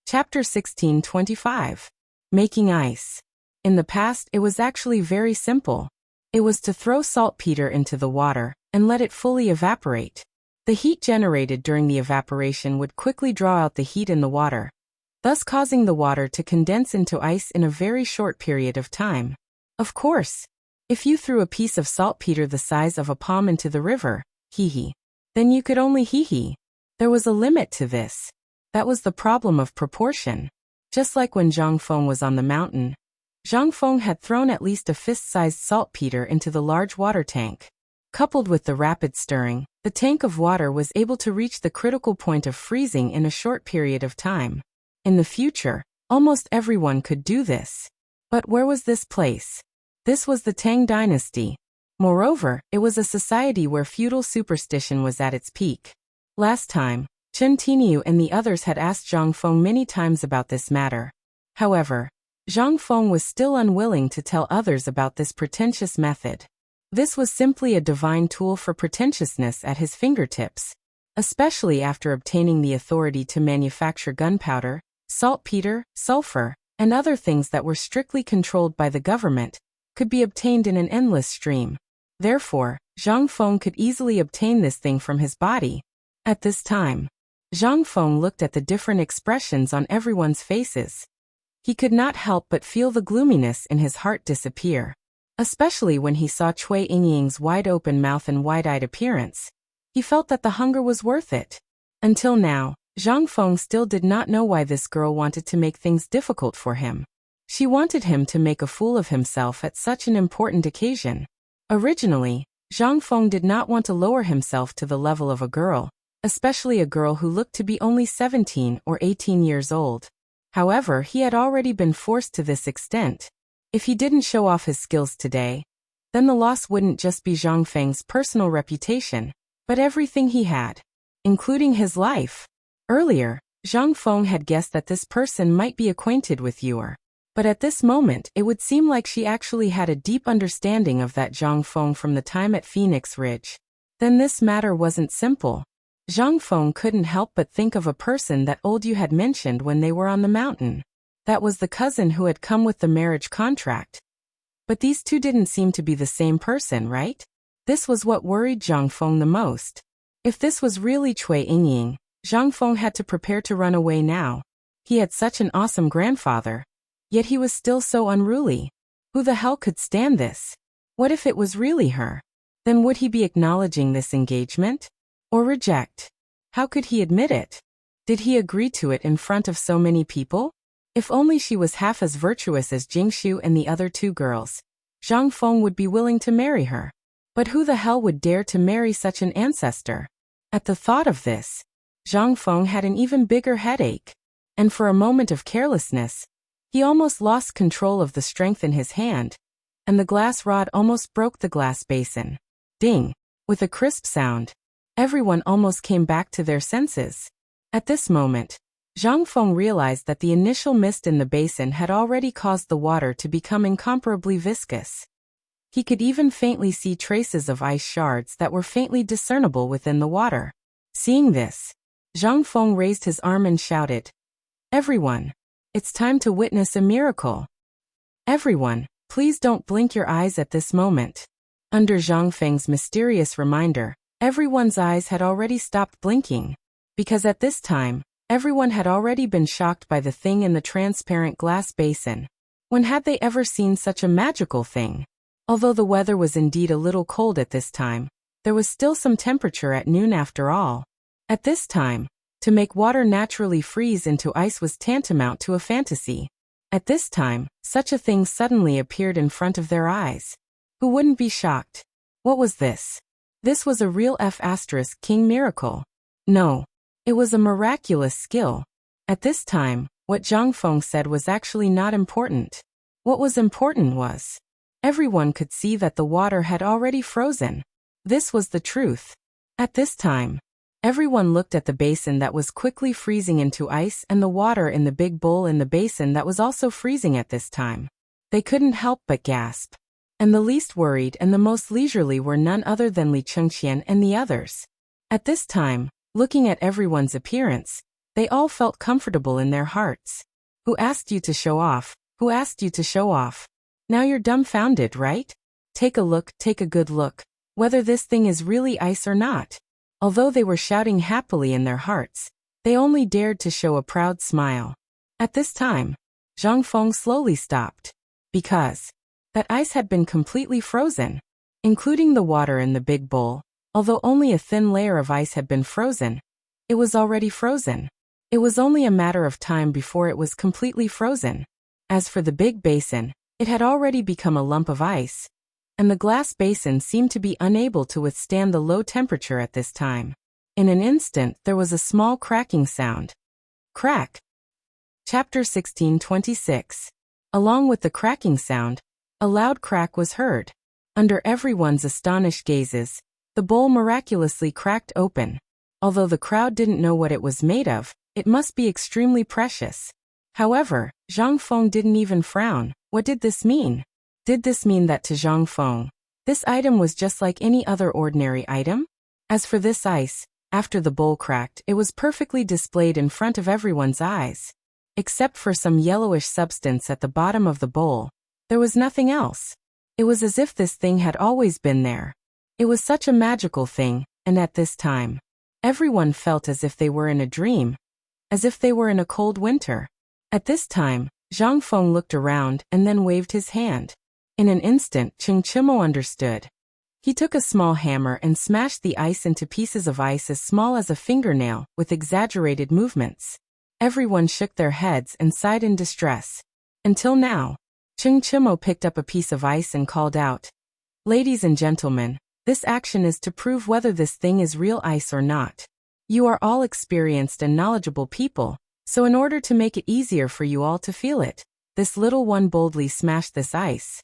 Chapter 16:25. Making ice. In the past, it was actually very simple. It was to throw saltpeter into the water and let it fully evaporate. The heat generated during the evaporation would quickly draw out the heat in the water, thus causing the water to condense into ice in a very short period of time. Of course, if you threw a piece of saltpeter the size of a palm into the river, then you could only There was a limit to this. That was the problem of proportion. Just like when Zhang Feng was on the mountain, Zhang Feng had thrown at least a fist-sized saltpeter into the large water tank. Coupled with the rapid stirring, the tank of water was able to reach the critical point of freezing in a short period of time. In the future, almost everyone could do this. But where was this place? This was the Tang dynasty. Moreover, it was a society where feudal superstition was at its peak. Last time, Chen Tiniu and the others had asked Zhang Feng many times about this matter. However, Zhang Feng was still unwilling to tell others about this pretentious method. This was simply a divine tool for pretentiousness at his fingertips. Especially after obtaining the authority to manufacture gunpowder, saltpeter, sulfur, and other things that were strictly controlled by the government, could be obtained in an endless stream. Therefore, Zhang Feng could easily obtain this thing from his body. At this time, Zhang Feng looked at the different expressions on everyone's faces. He could not help but feel the gloominess in his heart disappear. Especially when he saw Cui Yingying's wide-open mouth and wide-eyed appearance. He felt that the hunger was worth it. Until now, Zhang Feng still did not know why this girl wanted to make things difficult for him. She wanted him to make a fool of himself at such an important occasion. Originally, Zhang Feng did not want to lower himself to the level of a girl, especially a girl who looked to be only 17 or 18 years old. However, he had already been forced to this extent. If he didn't show off his skills today, then the loss wouldn't just be Zhang Feng's personal reputation, but everything he had, including his life. Earlier, Zhang Feng had guessed that this person might be acquainted with Yuer. But at this moment, it would seem like she actually had a deep understanding of that Zhang Feng from the time at Phoenix Ridge. Then this matter wasn't simple. Zhang Feng couldn't help but think of a person that Old Yu had mentioned when they were on the mountain. That was the cousin who had come with the marriage contract. But these two didn't seem to be the same person, right? This was what worried Zhang Feng the most. If this was really Cui Yingying, Zhang Feng had to prepare to run away now. He had such an awesome grandfather. Yet he was still so unruly. Who the hell could stand this? What if it was really her? Then would he be acknowledging this engagement? Or reject? How could he admit it? Did he agree to it in front of so many people? If only she was half as virtuous as Jingshu and the other two girls, Zhang Feng would be willing to marry her. But who the hell would dare to marry such an ancestor? At the thought of this, Zhang Feng had an even bigger headache. And for a moment of carelessness, he almost lost control of the strength in his hand, and the glass rod almost broke the glass basin. Ding! With a crisp sound, everyone almost came back to their senses. At this moment, Zhang Feng realized that the initial mist in the basin had already caused the water to become incomparably viscous. He could even faintly see traces of ice shards that were faintly discernible within the water. Seeing this, Zhang Feng raised his arm and shouted, "Everyone, it's time to witness a miracle. Everyone, please don't blink your eyes at this moment." Under Zhang Feng's mysterious reminder, everyone's eyes had already stopped blinking. Because at this time, everyone had already been shocked by the thing in the transparent glass basin. When had they ever seen such a magical thing? Although the weather was indeed a little cold at this time, there was still some temperature at noon after all. At this time, to make water naturally freeze into ice was tantamount to a fantasy. At this time, such a thing suddenly appeared in front of their eyes. Who wouldn't be shocked? What was this? This was a real F***king miracle. No. It was a miraculous skill. At this time, what Zhang Feng said was actually not important. What was important was, everyone could see that the water had already frozen. This was the truth. At this time, everyone looked at the basin that was quickly freezing into ice and the water in the big bowl in the basin that was also freezing at this time. They couldn't help but gasp. And the least worried and the most leisurely were none other than Li Chengqian and the others. At this time, looking at everyone's appearance, they all felt comfortable in their hearts. Who asked you to show off? Who asked you to show off? Now you're dumbfounded, right? Take a look, take a good look, whether this thing is really ice or not. Although they were shouting happily in their hearts, they only dared to show a proud smile. At this time, Zhang Feng slowly stopped. Because that ice had been completely frozen, including the water in the big bowl. Although only a thin layer of ice had been frozen, it was already frozen. It was only a matter of time before it was completely frozen. As for the big basin, it had already become a lump of ice, and the glass basin seemed to be unable to withstand the low temperature at this time. In an instant there was a small cracking sound. Crack. Chapter 16:26. Along with the cracking sound, a loud crack was heard. Under everyone's astonished gazes, the bowl miraculously cracked open. Although the crowd didn't know what it was made of, it must be extremely precious. However, Zhang Feng didn't even frown. What did this mean? Did this mean that to Zhang Feng, this item was just like any other ordinary item? As for this ice, after the bowl cracked, it was perfectly displayed in front of everyone's eyes. Except for some yellowish substance at the bottom of the bowl, there was nothing else. It was as if this thing had always been there. It was such a magical thing, and at this time, everyone felt as if they were in a dream, as if they were in a cold winter. At this time, Zhang Feng looked around and then waved his hand. In an instant, Cheng Chimo understood. He took a small hammer and smashed the ice into pieces of ice as small as a fingernail, with exaggerated movements. Everyone shook their heads and sighed in distress. Until now, Cheng Chimo picked up a piece of ice and called out, "Ladies and gentlemen, this action is to prove whether this thing is real ice or not. You are all experienced and knowledgeable people, so in order to make it easier for you all to feel it, this little one boldly smashed this ice.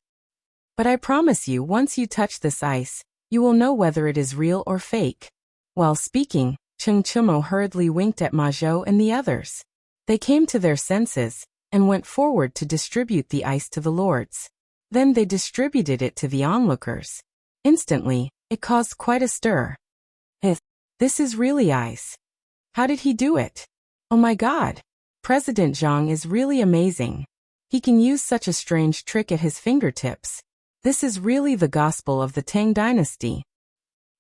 But I promise you, once you touch this ice, you will know whether it is real or fake." While speaking, Cheng Chimo hurriedly winked at Ma Zhou and the others. They came to their senses and went forward to distribute the ice to the lords. Then they distributed it to the onlookers. Instantly, it caused quite a stir. This is really ice. How did he do it? Oh my God! President Zhang is really amazing. He can use such a strange trick at his fingertips. This is really the gospel of the Tang dynasty.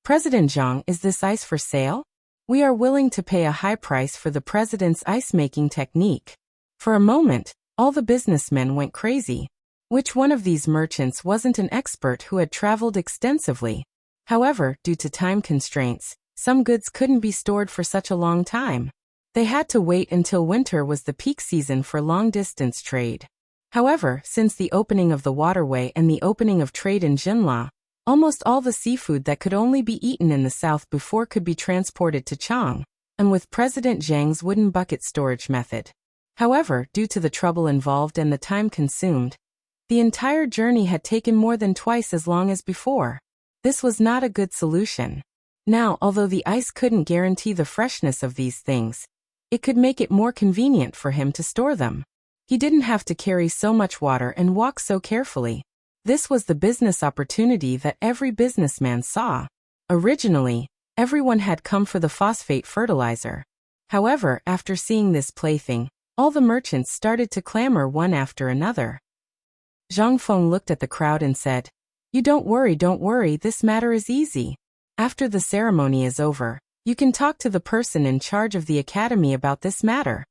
President Zhang, is this ice for sale? We are willing to pay a high price for the president's ice-making technique. For a moment, all the businessmen went crazy. Which one of these merchants wasn't an expert who had traveled extensively? However, due to time constraints, some goods couldn't be stored for such a long time. They had to wait until winter was the peak season for long-distance trade. However, since the opening of the waterway and the opening of trade in Jinla, almost all the seafood that could only be eaten in the south before could be transported to Chang, and with President Zhang's wooden bucket storage method. However, due to the trouble involved and the time consumed, the entire journey had taken more than twice as long as before. This was not a good solution. Now, although the ice couldn't guarantee the freshness of these things, it could make it more convenient for him to store them. He didn't have to carry so much water and walk so carefully. This was the business opportunity that every businessman saw. Originally, everyone had come for the phosphate fertilizer. However, after seeing this plaything, all the merchants started to clamor one after another. Zhang Feng looked at the crowd and said, "You don't worry, this matter is easy. After the ceremony is over, you can talk to the person in charge of the academy about this matter."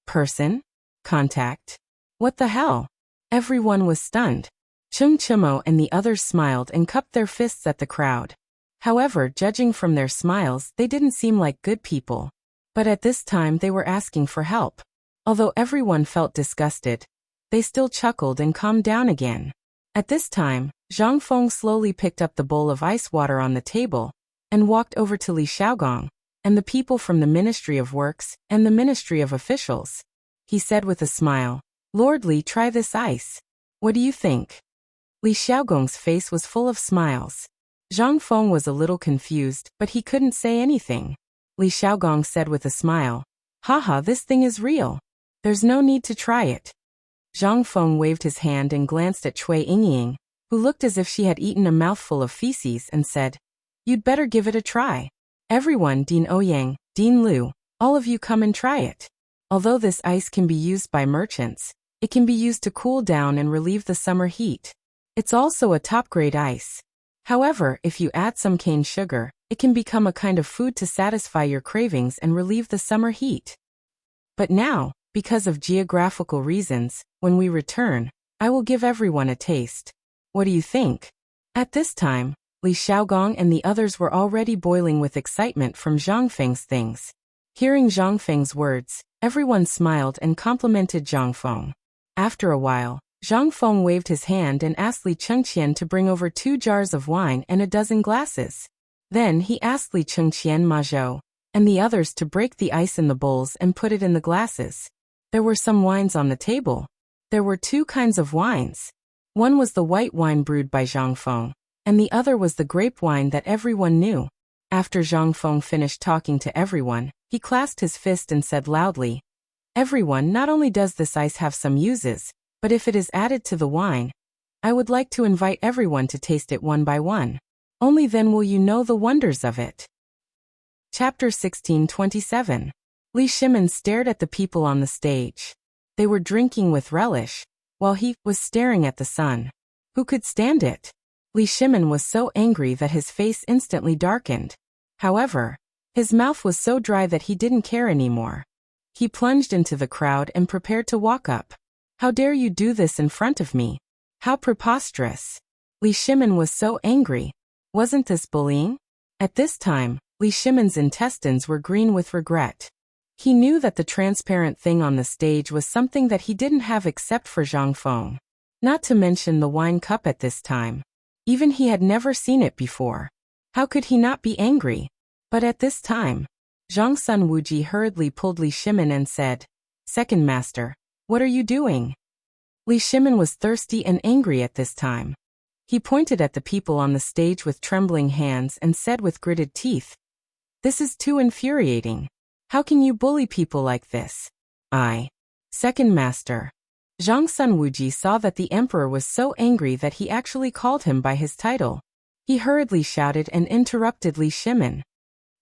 Person? Contact? What the hell? Everyone was stunned. Chung Chimo and the others smiled and cupped their fists at the crowd. However, judging from their smiles, they didn't seem like good people. But at this time they were asking for help. Although everyone felt disgusted, they still chuckled and calmed down again. At this time, Zhang Feng slowly picked up the bowl of ice water on the table and walked over to Li Xiaogong and the people from the Ministry of Works and the Ministry of Officials. He said with a smile, "Lord Li, try this ice. What do you think?" Li Xiaogong's face was full of smiles. Zhang Feng was a little confused, but he couldn't say anything. Li Xiaogong said with a smile, "Haha, this thing is real. There's no need to try it." Zhang Feng waved his hand and glanced at Cui Yingying, who looked as if she had eaten a mouthful of feces, and said, "You'd better give it a try. Everyone, Dean Ouyang, Dean Liu, all of you come and try it." Although this ice can be used by merchants, it can be used to cool down and relieve the summer heat. It's also a top-grade ice. However, if you add some cane sugar, it can become a kind of food to satisfy your cravings and relieve the summer heat. But now, because of geographical reasons, when we return, I will give everyone a taste. What do you think? At this time, Li Xiaogong and the others were already boiling with excitement from Zhang Feng's things. Hearing Zhang Feng's words, everyone smiled and complimented Zhang Feng. After a while, Zhang Feng waved his hand and asked Li Chengqian to bring over 2 jars of wine and a dozen glasses. Then he asked Li Chengqian, Ma Zhou, and the others to break the ice in the bowls and put it in the glasses. There were some wines on the table. There were 2 kinds of wines. One was the white wine brewed by Zhang Feng, and the other was the grape wine that everyone knew. After Zhang Feng finished talking to everyone, he clasped his fist and said loudly, "Everyone, not only does this ice have some uses, but if it is added to the wine, I would like to invite everyone to taste it one by one. Only then will you know the wonders of it." Chapter 16:27. Li Shimin stared at the people on the stage. They were drinking with relish, while he was staring at the sun. Who could stand it? Li Shimin was so angry that his face instantly darkened. However, his mouth was so dry that he didn't care anymore. He plunged into the crowd and prepared to walk up. "How dare you do this in front of me? How preposterous!" Li Shimin was so angry. Wasn't this bullying? At this time, Li Shimin's intestines were green with regret. He knew that the transparent thing on the stage was something that he didn't have except for Zhang Feng. Not to mention the wine cup at this time. Even he had never seen it before. How could he not be angry? But at this time, Zhang Sun Wuji hurriedly pulled Li Shimin and said, "Second master, what are you doing?" Li Shimin was thirsty and angry at this time. He pointed at the people on the stage with trembling hands and said with gritted teeth, "This is too infuriating. How can you bully people like this?" Second master. Zhang Sun Wuji saw that the emperor was so angry that he actually called him by his title. He hurriedly shouted and interrupted Li Shimin.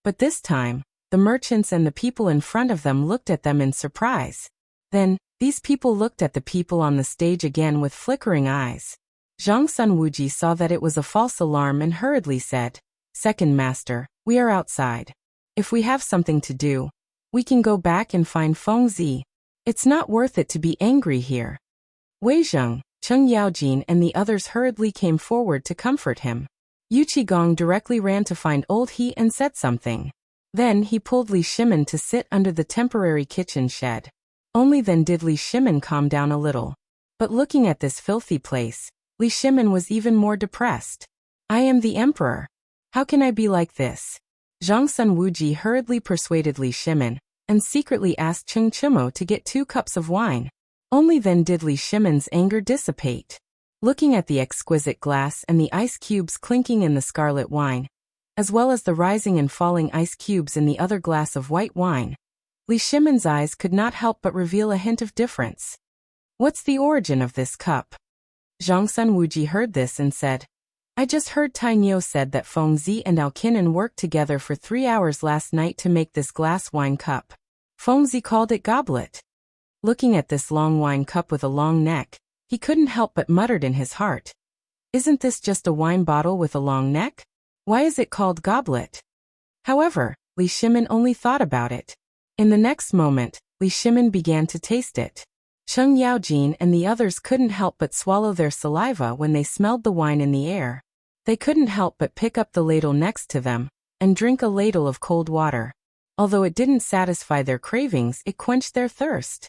But this time, The merchants and the people in front of them looked at them in surprise. Then, these people looked at the people on the stage again with flickering eyes. Zhang Sunwuji saw that it was a false alarm and hurriedly said, "Second master, we are outside. If we have something to do, we can go back and find Feng Zi. It's not worth it to be angry here." Wei Zheng, Cheng Yaojin and the others hurriedly came forward to comfort him. Yu Qigong directly ran to find old He and said something. Then he pulled Li Shimin to sit under the temporary kitchen shed. Only then did Li Shimin calm down a little. But looking at this filthy place, Li Shimin was even more depressed. "I am the emperor. How can I be like this?" Zhang Sunwuji hurriedly persuaded Li Shimin, and secretly asked Cheng Chimo to get 2 cups of wine. Only then did Li Shimin's anger dissipate. Looking at the exquisite glass and the ice cubes clinking in the scarlet wine, as well as the rising and falling ice cubes in the other glass of white wine, Li Shimin's eyes could not help but reveal a hint of difference. "What's the origin of this cup?" Zhang Sunwuji heard this and said, "I just heard Tai Niu said that Feng Zi and Alkinan worked together for 3 hours last night to make this glass wine cup. Feng Zi called it goblet." Looking at this long wine cup with a long neck, he couldn't help but muttered in his heart, "Isn't this just a wine bottle with a long neck? Why is it called goblet?" However, Li Shimin only thought about it. In the next moment, Li Shimin began to taste it. Cheng Yaojin and the others couldn't help but swallow their saliva when they smelled the wine in the air. They couldn't help but pick up the ladle next to them and drink a ladle of cold water. Although it didn't satisfy their cravings, it quenched their thirst.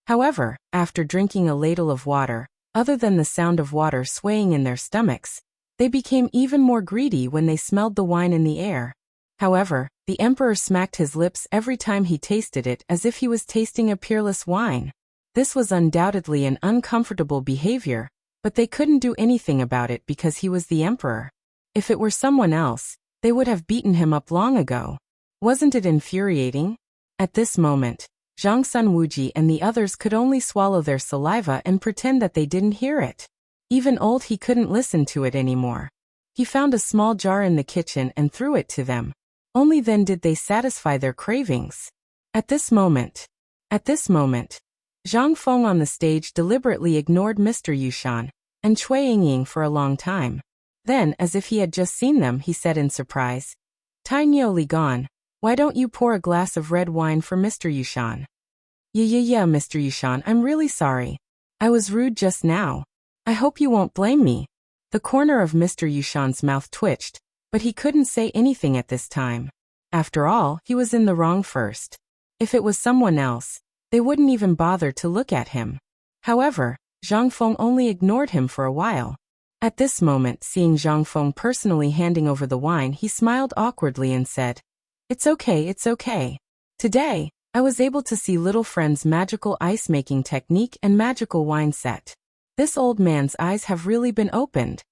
However, after drinking a ladle of water, other than the sound of water swaying in their stomachs, they became even more greedy when they smelled the wine in the air. However, the emperor smacked his lips every time he tasted it as if he was tasting a peerless wine. This was undoubtedly an uncomfortable behavior, but they couldn't do anything about it because he was the emperor. If it were someone else, they would have beaten him up long ago. Wasn't it infuriating? At this moment, Zhang Sunwuji and the others could only swallow their saliva and pretend that they didn't hear it. Even old He couldn't listen to it anymore. He found a small jar in the kitchen and threw it to them. Only then did they satisfy their cravings. At this moment, Zhang Feng on the stage deliberately ignored Mr. Yushan and Cui Yingying for a long time. Then, as if he had just seen them, he said in surprise, "Tai Niu Li Gan, why don't you pour a glass of red wine for Mr. Yushan?" Yeah, Mr. Yushan, I'm really sorry. I was rude just now. I hope you won't blame me." The corner of Mr. Yushan's mouth twitched, but he couldn't say anything at this time. After all, he was in the wrong first. If it was someone else, they wouldn't even bother to look at him. However, Zhang Feng only ignored him for a while. At this moment, seeing Zhang Feng personally handing over the wine, he smiled awkwardly and said, It's okay. Today, I was able to see little friend's magical ice-making technique and magical wine set. This old man's eyes have really been opened.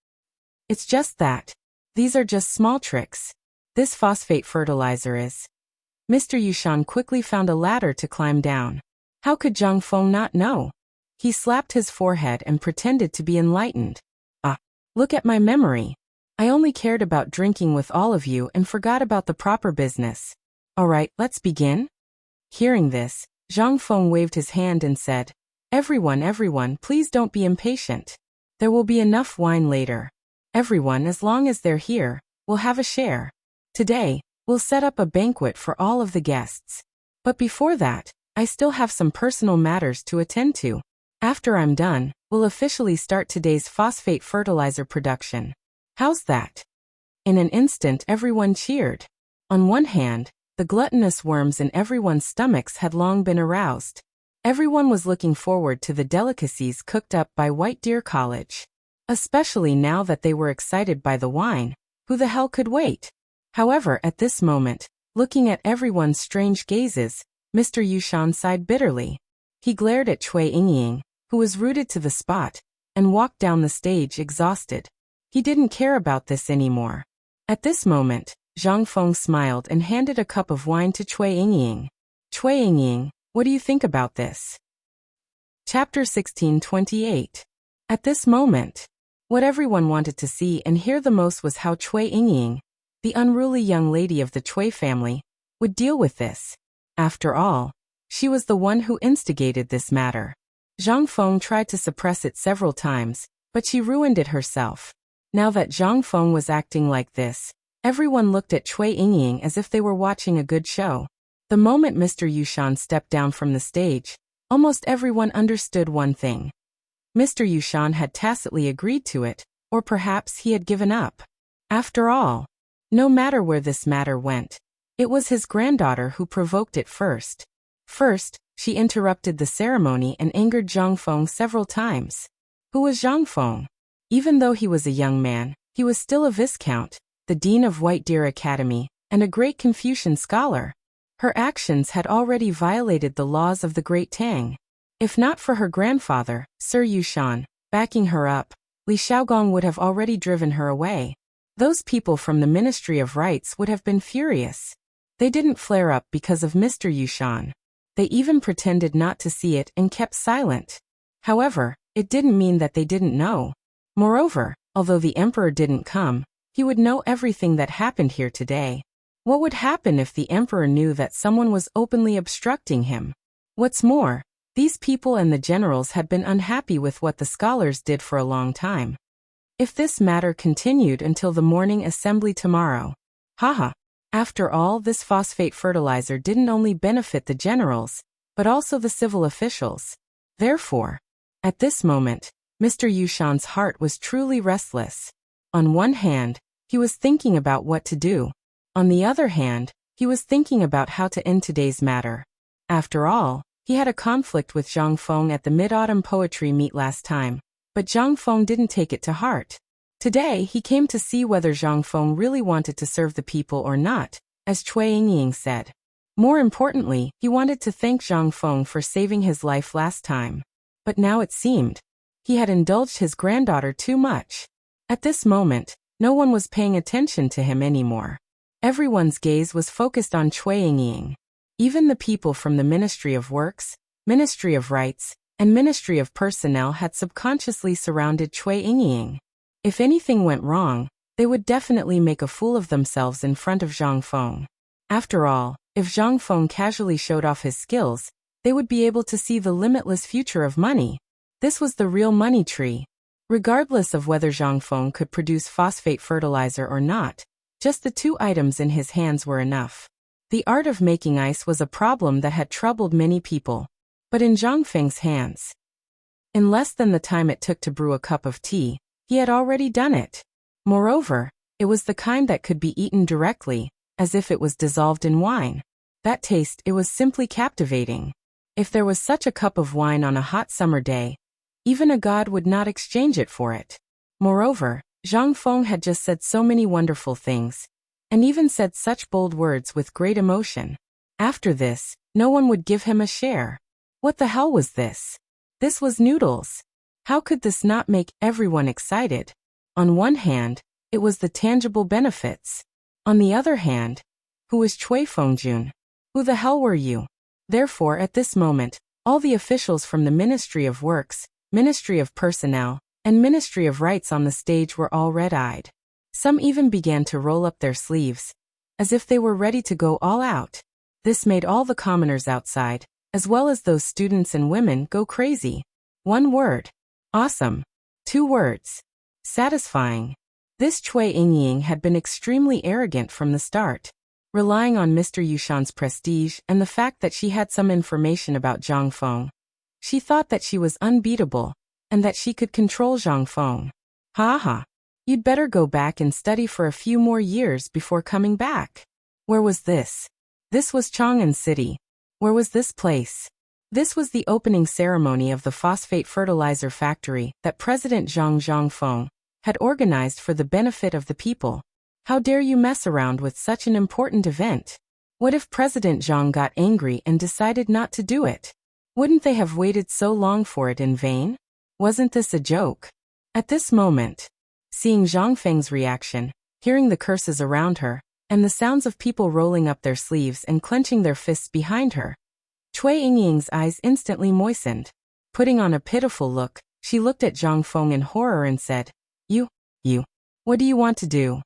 It's just that. These are just small tricks. This phosphate fertilizer is. Mr. Yushan quickly found a ladder to climb down. How could Zhang Feng not know? He slapped his forehead and pretended to be enlightened. Look at my memory. I only cared about drinking with all of you and forgot about the proper business. Alright, let's begin. Hearing this, Zhang Feng waved his hand and said, Everyone, please don't be impatient. There will be enough wine later. Everyone, as long as they're here, will have a share. Today, we'll set up a banquet for all of the guests. But before that, I still have some personal matters to attend to. After I'm done, we'll officially start today's phosphate fertilizer production. How's that? In an instant, everyone cheered. On one hand, the gluttonous worms in everyone's stomachs had long been aroused. Everyone was looking forward to the delicacies cooked up by White Deer College. Especially now that they were excited by the wine. Who the hell could wait? However, at this moment, looking at everyone's strange gazes, Mr. Yushan sighed bitterly. He glared at Cui Yingying, who was rooted to the spot, and walked down the stage exhausted. He didn't care about this anymore. At this moment, Zhang Feng smiled and handed a cup of wine to Cui Yingying. Cui Yingying, what do you think about this? Chapter 16:28. At this moment, what everyone wanted to see and hear the most was how Cui Yingying, the unruly young lady of the Cui family, would deal with this. After all, she was the one who instigated this matter. Zhang Feng tried to suppress it several times, but she ruined it herself. Now that Zhang Feng was acting like this, everyone looked at Cui Yingying as if they were watching a good show. The moment Mr. Yushan stepped down from the stage, almost everyone understood one thing. Mr. Yushan had tacitly agreed to it, or perhaps he had given up. After all, no matter where this matter went, it was his granddaughter who provoked it first. First, she interrupted the ceremony and angered Zhang Feng several times. Who was Zhang Feng? Even though he was a young man, he was still a viscount, the dean of White Deer Academy, and a great Confucian scholar. Her actions had already violated the laws of the great Tang. If not for her grandfather, Sir Yushan, backing her up, Li Xiaogong would have already driven her away. Those people from the Ministry of Rites would have been furious. They didn't flare up because of Mr. Yushan. They even pretended not to see it and kept silent. However, it didn't mean that they didn't know. Moreover, although the emperor didn't come, he would know everything that happened here today. What would happen if the emperor knew that someone was openly obstructing him? What's more, these people and the generals had been unhappy with what the scholars did for a long time. If this matter continued until the morning assembly tomorrow. Haha. After all, this phosphate fertilizer didn't only benefit the generals, but also the civil officials. Therefore, at this moment, Mr. Yushan's heart was truly restless. On one hand, he was thinking about what to do. On the other hand, he was thinking about how to end today's matter. After all, he had a conflict with Zhang Feng at the Mid-Autumn Poetry Meet last time, but Zhang Feng didn't take it to heart. Today, he came to see whether Zhang Feng really wanted to serve the people or not, as Cui Yingying said. More importantly, he wanted to thank Zhang Feng for saving his life last time. But now it seemed he had indulged his granddaughter too much. At this moment, no one was paying attention to him anymore. Everyone's gaze was focused on Cui Yingying. Even the people from the Ministry of Works, Ministry of Rites, and Ministry of Personnel had subconsciously surrounded Cui Yingying. If anything went wrong, they would definitely make a fool of themselves in front of Zhang Feng. After all, if Zhang Feng casually showed off his skills, they would be able to see the limitless future of money. This was the real money tree. Regardless of whether Zhang Feng could produce phosphate fertilizer or not, just the two items in his hands were enough. The art of making ice was a problem that had troubled many people. But in Zhang Feng's hands, in less than the time it took to brew a cup of tea, he had already done it. Moreover, it was the kind that could be eaten directly, as if it was dissolved in wine. That taste, it was simply captivating. If there was such a cup of wine on a hot summer day, even a god would not exchange it for it. Moreover, Zhang Feng had just said so many wonderful things, and even said such bold words with great emotion. After this, no one would give him a share. What the hell was this? This was noodles. How could this not make everyone excited? On one hand, it was the tangible benefits. On the other hand, who was Cui Fengjun? Who the hell were you? Therefore, at this moment, all the officials from the Ministry of Works, Ministry of Personnel, and Ministry of Rites on the stage were all red-eyed. Some even began to roll up their sleeves, as if they were ready to go all out. This made all the commoners outside, as well as those students and women, go crazy. One word. Awesome. 2 words. Satisfying. This Cui Yingying had been extremely arrogant from the start, relying on Mr. Yushan's prestige and the fact that she had some information about Zhang Feng. She thought that she was unbeatable, and that she could control Zhang Feng. Ha ha. You'd better go back and study for a few more years before coming back. Where was this? This was Chang'an City. Where was this place? This was the opening ceremony of the phosphate fertilizer factory that President Zhang Feng had organized for the benefit of the people. How dare you mess around with such an important event? What if President Zhang got angry and decided not to do it? Wouldn't they have waited so long for it in vain? Wasn't this a joke? At this moment, seeing Zhang Feng's reaction, hearing the curses around her, and the sounds of people rolling up their sleeves and clenching their fists behind her, Cui Yingying's eyes instantly moistened. Putting on a pitiful look, she looked at Zhang Feng in horror and said, You, what do you want to do?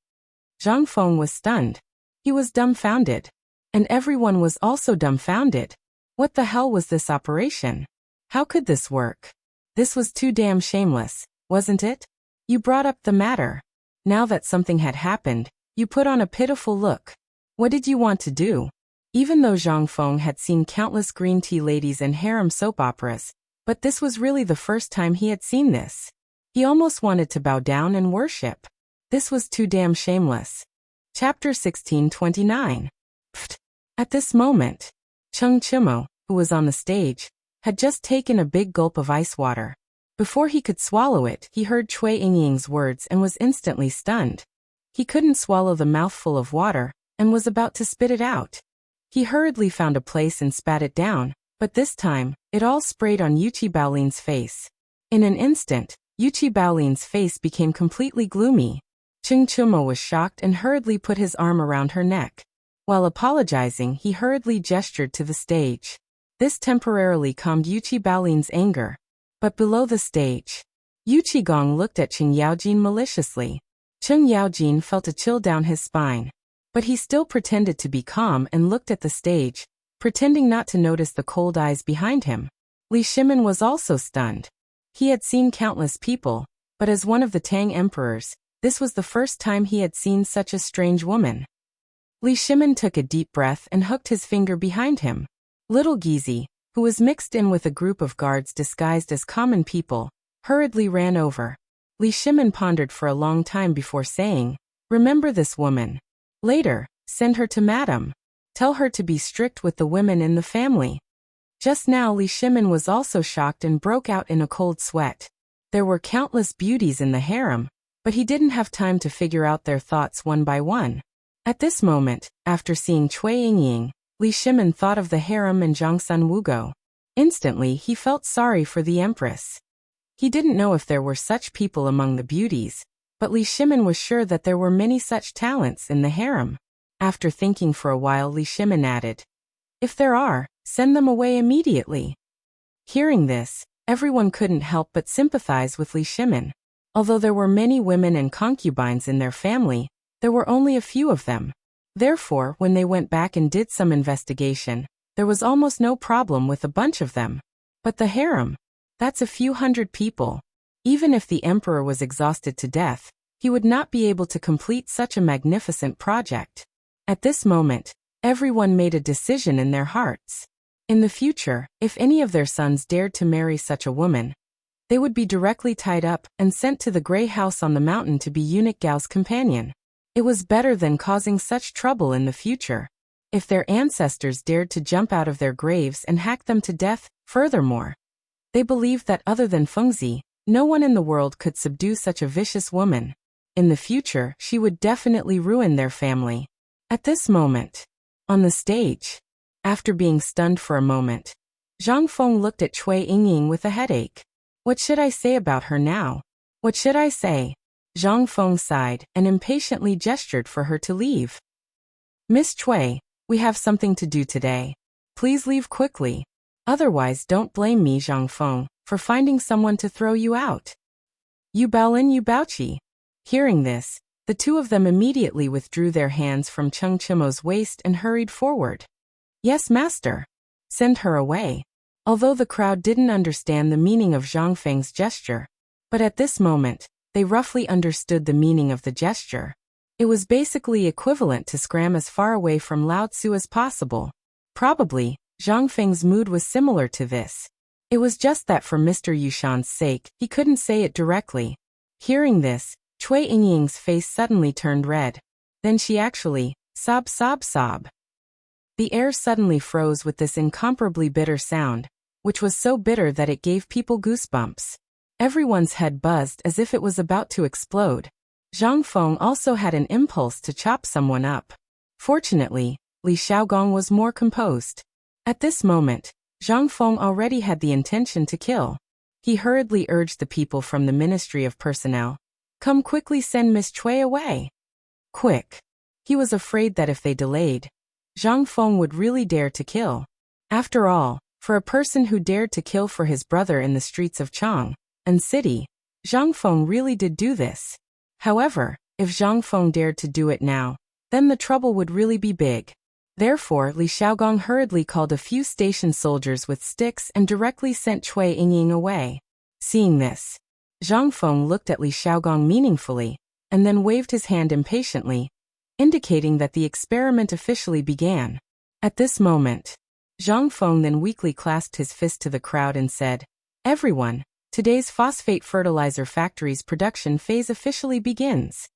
Zhang Feng was stunned. He was dumbfounded. And everyone was also dumbfounded. What the hell was this operation? How could this work? This was too damn shameless, wasn't it? You brought up the matter. Now that something had happened, you put on a pitiful look. What did you want to do? Even though Zhang Feng had seen countless green tea ladies and harem soap operas, but this was really the first time he had seen this. He almost wanted to bow down and worship. This was too damn shameless. Chapter 1629. Pfft. At this moment, Cheng Chimo, who was on the stage, had just taken a big gulp of ice water. Before he could swallow it, he heard Cui Yingying's words and was instantly stunned. He couldn't swallow the mouthful of water and was about to spit it out. He hurriedly found a place and spat it down, but this time, it all sprayed on Yuchi Baolin's face. In an instant, Yuchi Baolin's face became completely gloomy. Cheng Chimo was shocked and hurriedly put his arm around her neck. While apologizing, he hurriedly gestured to the stage. This temporarily calmed Yuchi Baolin's anger. But below the stage, Yu Qigong looked at Cheng Yaojin maliciously. Cheng Yaojin felt a chill down his spine. But he still pretended to be calm and looked at the stage, pretending not to notice the cold eyes behind him. Li Shimin was also stunned. He had seen countless people, but as one of the Tang emperors, this was the first time he had seen such a strange woman. Li Shimin took a deep breath and hooked his finger behind him. Little Gizi, who was mixed in with a group of guards disguised as common people, hurriedly ran over. Li Shimin pondered for a long time before saying, "Remember this woman. Later, send her to Madame. Tell her to be strict with the women in the family." Just now Li Shimin was also shocked and broke out in a cold sweat. There were countless beauties in the harem, but he didn't have time to figure out their thoughts one by one. At this moment, after seeing Cui Yingying, Li Shimin thought of the harem and Zhangsun Wugo. Instantly, he felt sorry for the empress. He didn't know if there were such people among the beauties, but Li Shimin was sure that there were many such talents in the harem. After thinking for a while, Li Shimin added, "If there are, send them away immediately." Hearing this, everyone couldn't help but sympathize with Li Shimin. Although there were many women and concubines in their family, there were only a few of them. Therefore, when they went back and did some investigation, there was almost no problem with a bunch of them. But the harem, that's a few hundred people. Even if the emperor was exhausted to death, he would not be able to complete such a magnificent project. At this moment, everyone made a decision in their hearts. In the future, if any of their sons dared to marry such a woman, they would be directly tied up and sent to the Grey House on the mountain to be eunuch Gao's companion. It was better than causing such trouble in the future. If their ancestors dared to jump out of their graves and hack them to death, furthermore, they believed that other than Fengzi, no one in the world could subdue such a vicious woman. In the future, she would definitely ruin their family. At this moment, on the stage, after being stunned for a moment, Zhang Feng looked at Cui Yingying with a headache. What should I say about her now? What should I say? Zhang Feng sighed and impatiently gestured for her to leave. "Miss Cui, we have something to do today. Please leave quickly. Otherwise don't blame me, Zhang Feng, for finding someone to throw you out." "You Baolin, you Baoqi." Hearing this, the two of them immediately withdrew their hands from Cheng Chimo's waist and hurried forward. "Yes, master. Send her away." Although the crowd didn't understand the meaning of Zhang Feng's gesture, but at this moment, they roughly understood the meaning of the gesture. It was basically equivalent to scram as far away from Lao Tzu as possible. Probably, Zhang Feng's mood was similar to this. It was just that for Mr. Yushan's sake, he couldn't say it directly. Hearing this, Cui Yingying's face suddenly turned red. Then she actually, sob. The air suddenly froze with this incomparably bitter sound, which was so bitter that it gave people goosebumps. Everyone's head buzzed as if it was about to explode. Zhang Feng also had an impulse to chop someone up. Fortunately, Li Xiaogong was more composed. At this moment, Zhang Feng already had the intention to kill. He hurriedly urged the people from the Ministry of Personnel, "Come quickly, send Miss Cui away. Quick." He was afraid that if they delayed, Zhang Feng would really dare to kill. After all, for a person who dared to kill for his brother in the streets of Chang and city, Zhang Feng really did do this. However, if Zhang Feng dared to do it now, then the trouble would really be big. Therefore, Li Xiaogong hurriedly called a few station soldiers with sticks and directly sent Cui Yingying away. Seeing this, Zhang Feng looked at Li Xiaogong meaningfully, and then waved his hand impatiently, indicating that the experiment officially began. At this moment, Zhang Feng then weakly clasped his fist to the crowd and said, "Everyone, today's phosphate fertilizer factory's production phase officially begins.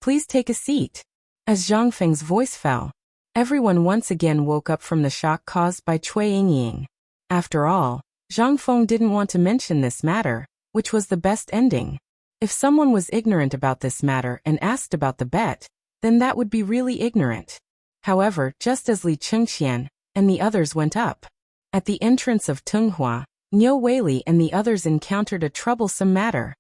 Please take a seat." As Zhang Feng's voice fell, everyone once again woke up from the shock caused by Cui Yingying. After all, Zhang Feng didn't want to mention this matter, which was the best ending. If someone was ignorant about this matter and asked about the bet, then that would be really ignorant. However, just as Li Chengqian and the others went up, at the entrance of Tunghua, Niu Weili and the others encountered a troublesome matter.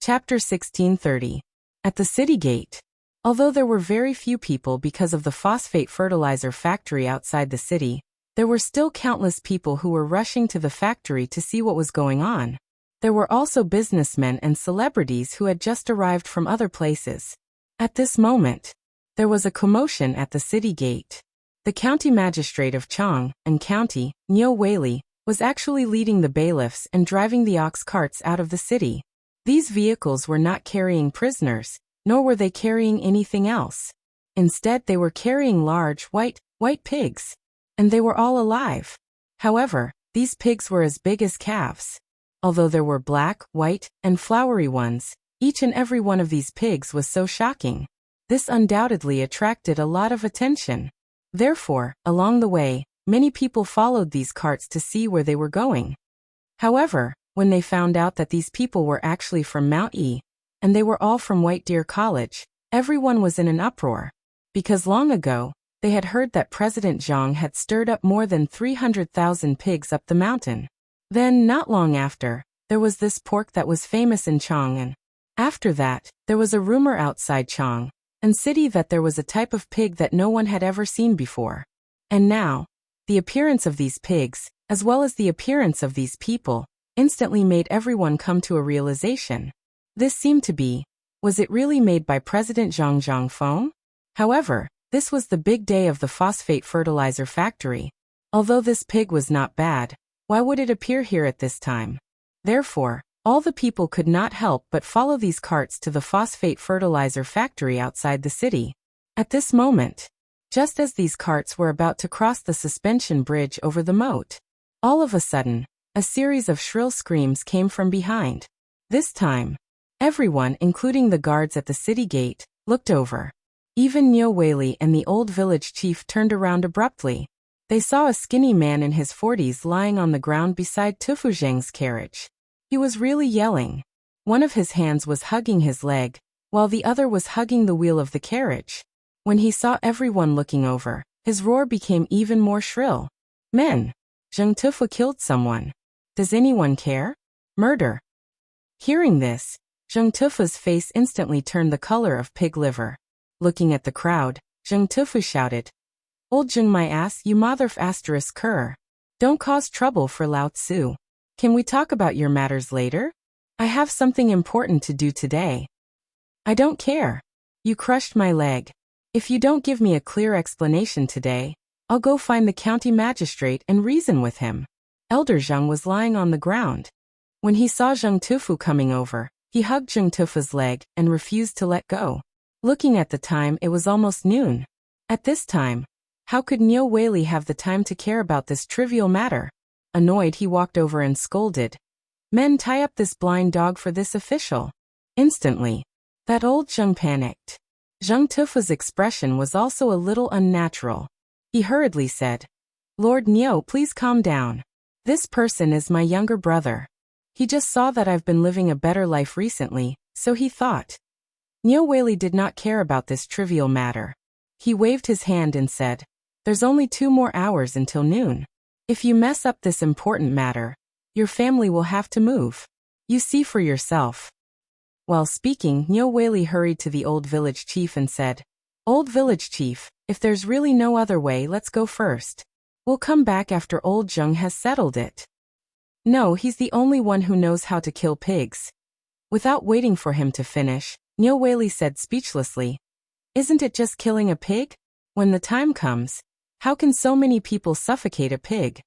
Chapter 1630. At the city gate. Although there were very few people because of the phosphate fertilizer factory outside the city, there were still countless people who were rushing to the factory to see what was going on. There were also businessmen and celebrities who had just arrived from other places. At this moment, there was a commotion at the city gate. The county magistrate of Chang and County, Niu Weili, was actually leading the bailiffs and driving the ox carts out of the city. These vehicles were not carrying prisoners, nor were they carrying anything else. Instead, they were carrying large, white pigs. And they were all alive. However, these pigs were as big as calves. Although there were black, white, and flowery ones, each and every one of these pigs was so shocking. This undoubtedly attracted a lot of attention. Therefore, along the way, many people followed these carts to see where they were going. However, when they found out that these people were actually from Mount E, and they were all from White Deer College, everyone was in an uproar. Because long ago, they had heard that President Zhang had stirred up more than 300,000 pigs up the mountain. Then, not long after, there was this pork that was famous in Chang'an. After that, there was a rumor outside Chang and city that there was a type of pig that no one had ever seen before. And now, the appearance of these pigs, as well as the appearance of these people, instantly made everyone come to a realization. This seemed to be, was it really made by President Zhang Zhangfeng? However, this was the big day of the phosphate fertilizer factory. Although this pig was not bad, why would it appear here at this time? Therefore, all the people could not help but follow these carts to the phosphate fertilizer factory outside the city. At this moment, just as these carts were about to cross the suspension bridge over the moat, all of a sudden, a series of shrill screams came from behind. This time, everyone, including the guards at the city gate, looked over. Even Niu Weili and the old village chief turned around abruptly. They saw a skinny man in his 40s lying on the ground beside Tufu Zheng's carriage. He was really yelling. One of his hands was hugging his leg, while the other was hugging the wheel of the carriage. When he saw everyone looking over, his roar became even more shrill. "Men! Zheng Tufu killed someone. Does anyone care? Murder!" Hearing this, Zheng Tufu's face instantly turned the color of pig liver. Looking at the crowd, Zheng Tufu shouted, "Old Zheng my ass, you motherf asterisk cur. Don't cause trouble for Lao Tzu. Can we talk about your matters later? I have something important to do today." "I don't care. You crushed my leg. If you don't give me a clear explanation today, I'll go find the county magistrate and reason with him." Elder Zheng was lying on the ground. When he saw Zheng Tufu coming over, he hugged Zheng Tufu's leg and refused to let go. Looking at the time, it was almost noon. At this time, how could Niu Weili have the time to care about this trivial matter? Annoyed, he walked over and scolded, "Men, tie up this blind dog for this official." Instantly, that old Zheng panicked. Zheng Tufu's expression was also a little unnatural. He hurriedly said, "Lord Niu, please calm down. This person is my younger brother. He just saw that I've been living a better life recently, so he thought." Niu Weili did not care about this trivial matter. He waved his hand and said, "There's only 2 more hours until noon. If you mess up this important matter, your family will have to move. You see for yourself." While speaking, Niu Weili hurried to the old village chief and said, "Old village chief, if there's really no other way, let's go first. We'll come back after old Zheng has settled it." "No, he's the only one who knows how to kill pigs." Without waiting for him to finish, Niu Weili said speechlessly, "Isn't it just killing a pig? When the time comes, How can so many people suffocate a pig?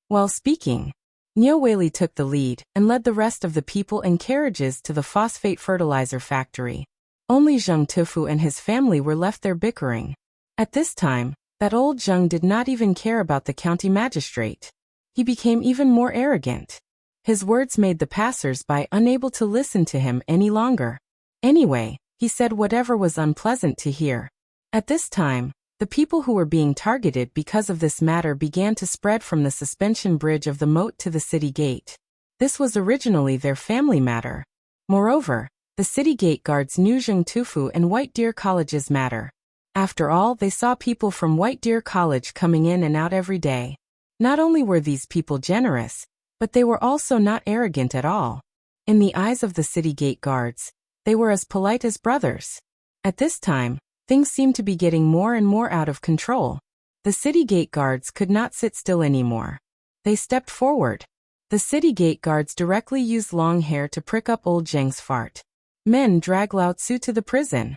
While speaking, Niuwei took the lead and led the rest of the people and carriages to the phosphate fertilizer factory. Only Zheng Tufu and his family were left there bickering. At this time, that old Zheng did not even care about the county magistrate. He became even more arrogant. His words made the passers-by unable to listen to him any longer. Anyway, he said whatever was unpleasant to hear. At this time, the people who were being targeted because of this matter began to spread from the suspension bridge of the moat to the city gate. This was originally their family matter. Moreover, the city gate guards knew Zheng Tufu and White Deer College's matter. After all, they saw people from White Deer College coming in and out every day. Not only were these people generous, but they were also not arrogant at all. In the eyes of the city gate guards, they were as polite as brothers. At this time, things seemed to be getting more and more out of control. The city gate guards could not sit still anymore. They stepped forward. The city gate guards directly used long hair to prick up old Zheng's fart. Men dragged Lao Tzu to the prison.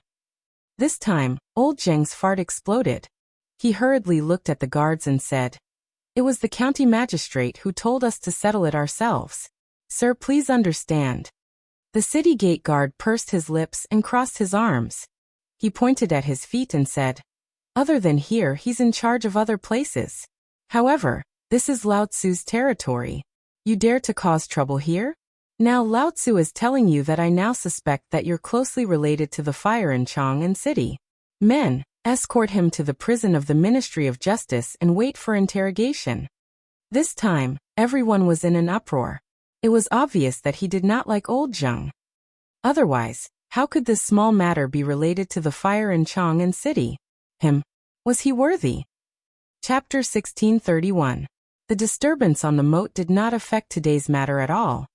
This time, old Zheng's fart exploded. He hurriedly looked at the guards and said, "It was the county magistrate who told us to settle it ourselves. Sir, please understand." The city gate guard pursed his lips and crossed his arms. He pointed at his feet and said, "Other than here, he's in charge of other places. However, this is Lao Tzu's territory. You dare to cause trouble here? Now Lao Tzu is telling you that I now suspect that you're closely related to the fire in Chang'an City. Men, escort him to the prison of the Ministry of Justice and wait for interrogation." This time, everyone was in an uproar. It was obvious that he did not like old Zheng. Otherwise, how could this small matter be related to the fire in Chang'an City? Was he worthy? Chapter 1631. The disturbance on the moat did not affect today's matter at all.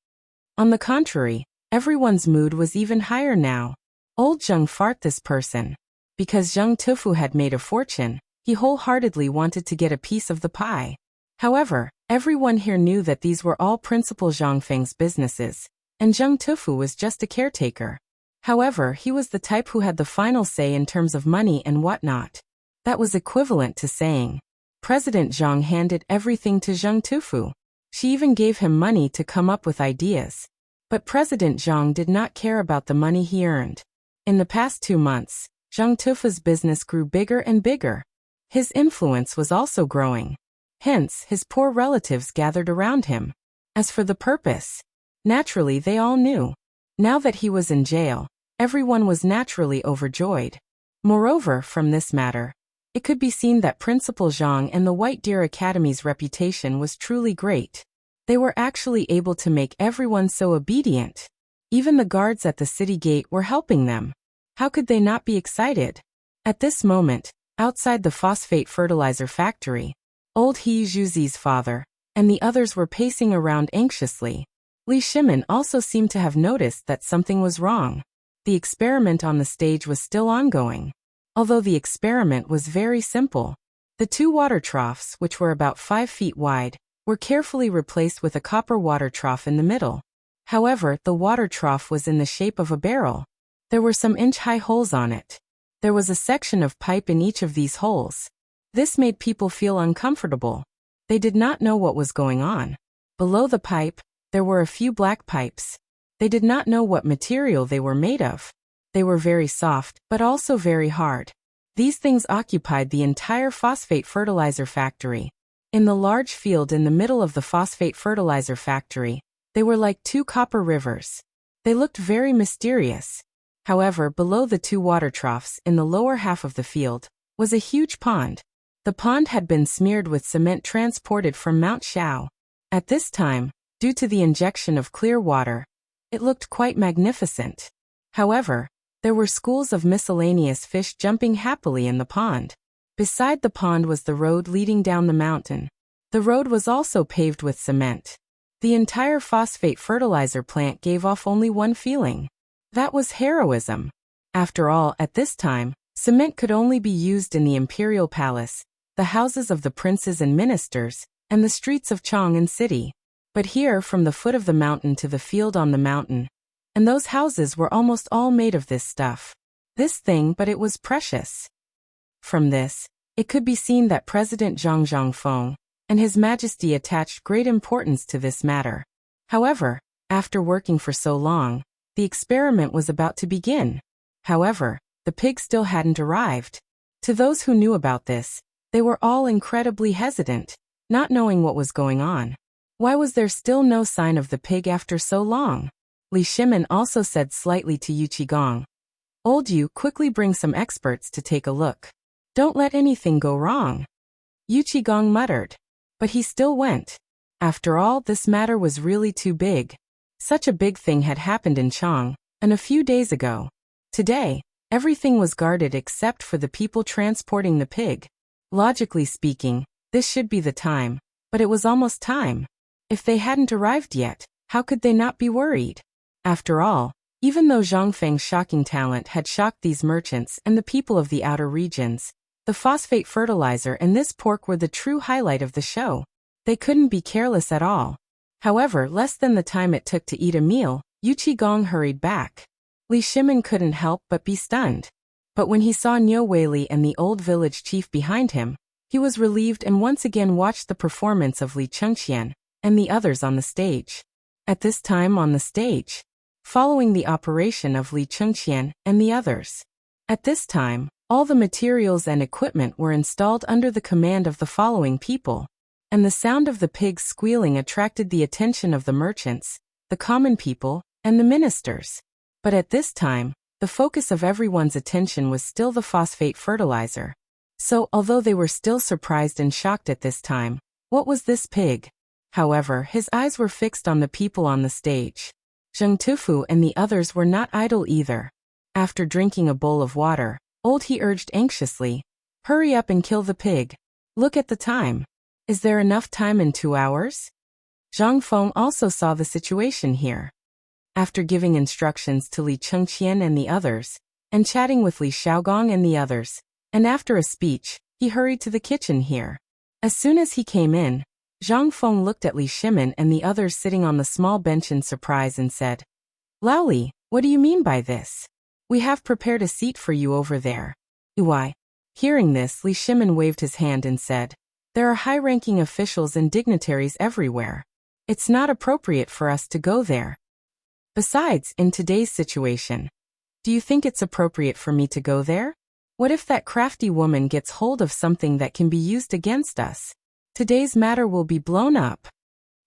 On the contrary, everyone's mood was even higher now. Old Zheng fart this person. Because Zheng Tufu had made a fortune, he wholeheartedly wanted to get a piece of the pie. However, everyone here knew that these were all Principal Zhang Feng's businesses, and Zheng Tufu was just a caretaker. However, he was the type who had the final say in terms of money and whatnot. That was equivalent to saying, President Zhang handed everything to Zheng Tufu. She even gave him money to come up with ideas. But President Zhang did not care about the money he earned. In the past 2 months, Zheng Tufu's business grew bigger and bigger. His influence was also growing. Hence, his poor relatives gathered around him. As for the purpose, naturally they all knew. Now that he was in jail, everyone was naturally overjoyed. Moreover, from this matter, it could be seen that Principal Zhang and the White Deer Academy's reputation was truly great. They were actually able to make everyone so obedient. Even the guards at the city gate were helping them. How could they not be excited? At this moment, outside the phosphate fertilizer factory, old He Zhuzi's father and the others were pacing around anxiously. Li Shimin also seemed to have noticed that something was wrong. The experiment on the stage was still ongoing. Although the experiment was very simple, the 2 water troughs, which were about 5 feet wide, were carefully replaced with a copper water trough in the middle. However, the water trough was in the shape of a barrel. There were some inch-high holes on it. There was a section of pipe in each of these holes. This made people feel uncomfortable. They did not know what was going on. Below the pipe, there were a few black pipes. They did not know what material they were made of. They were very soft, but also very hard. These things occupied the entire phosphate fertilizer factory. In the large field in the middle of the phosphate fertilizer factory, they were like 2 copper rivers. They looked very mysterious. However, below the 2 water troughs in the lower half of the field was a huge pond. The pond had been smeared with cement transported from Mount Shao. At this time, due to the injection of clear water, it looked quite magnificent. However, there were schools of miscellaneous fish jumping happily in the pond. Beside the pond was the road leading down the mountain. The road was also paved with cement. The entire phosphate fertilizer plant gave off only one feeling. That was heroism. After all, at this time, cement could only be used in the imperial palace, the houses of the princes and ministers, and the streets of Chang'an City. But here, from the foot of the mountain to the field on the mountain, and those houses were almost all made of this stuff. This thing, but it was precious. From this, It could be seen that President Zhang Zhangfeng and His Majesty attached great importance to this matter. However, after working for so long, the experiment was about to begin. However, the pig still hadn't arrived. To those who knew about this, they were all incredibly hesitant, not knowing what was going on. Why was there still no sign of the pig after so long? Li Shimin also said slightly to Yu Qigong. Old Yu, quickly bring some experts to take a look. Don't let anything go wrong. Yu Qigong muttered. But he still went. After all, this matter was really too big. Such a big thing had happened in Chang, and a few days ago. Today, everything was guarded except for the people transporting the pig. Logically speaking, this should be the time, but it was almost time. If they hadn't arrived yet, how could they not be worried? After all, even though Zhang Feng's shocking talent had shocked these merchants and the people of the outer regions, the phosphate fertilizer and this pork were the true highlight of the show. They couldn't be careless at all. However, less than the time it took to eat a meal, Yu Qigong hurried back. Li Shimin couldn't help but be stunned. But when he saw Niu Weili and the old village chief behind him, he was relieved and once again watched the performance of Li Chengqian and the others on the stage. At this time on the stage, following the operation of Li Chengqian and the others. At this time, all the materials and equipment were installed under the command of the following people, and the sound of the pigs squealing attracted the attention of the merchants, the common people, and the ministers. But at this time, the focus of everyone's attention was still the phosphate fertilizer. So, although they were still surprised and shocked at this time, what was this pig? However, his eyes were fixed on the people on the stage. Zheng Tufu and the others were not idle either. After drinking a bowl of water, Old He urged anxiously, "Hurry up and kill the pig. Look at the time. Is there enough time in 2 hours?" Zhang Feng also saw the situation here. After giving instructions to Li Chengqian and the others, and chatting with Li Xiaogong and the others, and after a speech, he hurried to the kitchen here. As soon as he came in, Zhang Feng looked at Li Shimin and the others sitting on the small bench in surprise and said, "Lao Li, what do you mean by this? We have prepared a seat for you over there." Why? Hearing this, Li Shimin waved his hand and said, "There are high-ranking officials and dignitaries everywhere. It's not appropriate for us to go there. Besides, in today's situation, do you think it's appropriate for me to go there? What if that crafty woman gets hold of something that can be used against us? Today's matter will be blown up."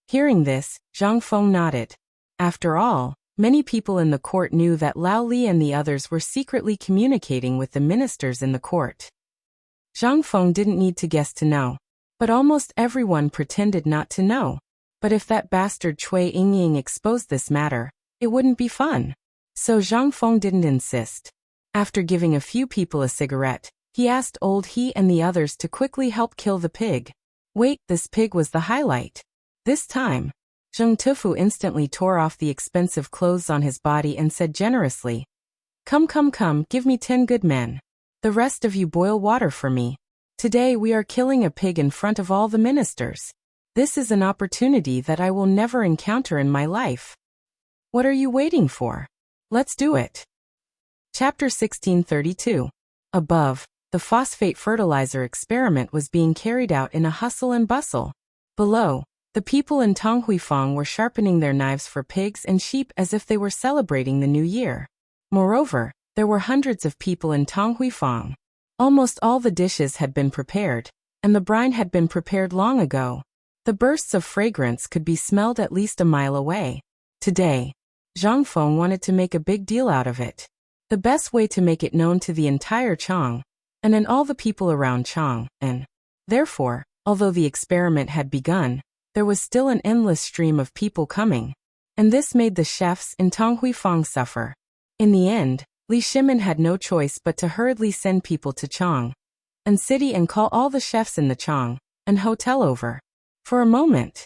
Hearing this, Zhang Feng nodded. After all, many people in the court knew that Lao Li and the others were secretly communicating with the ministers in the court. Zhang Feng didn't need to guess to know, but almost everyone pretended not to know. But if that bastard Cui Yingying exposed this matter, it wouldn't be fun. So Zhang Feng didn't insist. After giving a few people a cigarette, he asked Old He and the others to quickly help kill the pig. Wait, this pig was the highlight. This time, Zheng Tufu instantly tore off the expensive clothes on his body and said generously, Come, give me 10 good men. The rest of you boil water for me. Today we are killing a pig in front of all the ministers. This is an opportunity that I will never encounter in my life. What are you waiting for? Let's do it." Chapter 1632. Above, the phosphate fertilizer experiment was being carried out in a hustle and bustle. Below, the people in Tonghuifang were sharpening their knives for pigs and sheep as if they were celebrating the new year. Moreover, there were hundreds of people in Tonghuifang. Almost all the dishes had been prepared, and the brine had been prepared long ago. The bursts of fragrance could be smelled at least a mile away. Today, Zhang Feng wanted to make a big deal out of it. The best way to make it known to the entire Chang, and in all the people around Chang, and therefore, although the experiment had begun, there was still an endless stream of people coming. And this made the chefs in Tonghuifang suffer. In the end, Li Shimin had no choice but to hurriedly send people to Chang and city and call all the chefs in the Chang and hotel over. For a moment,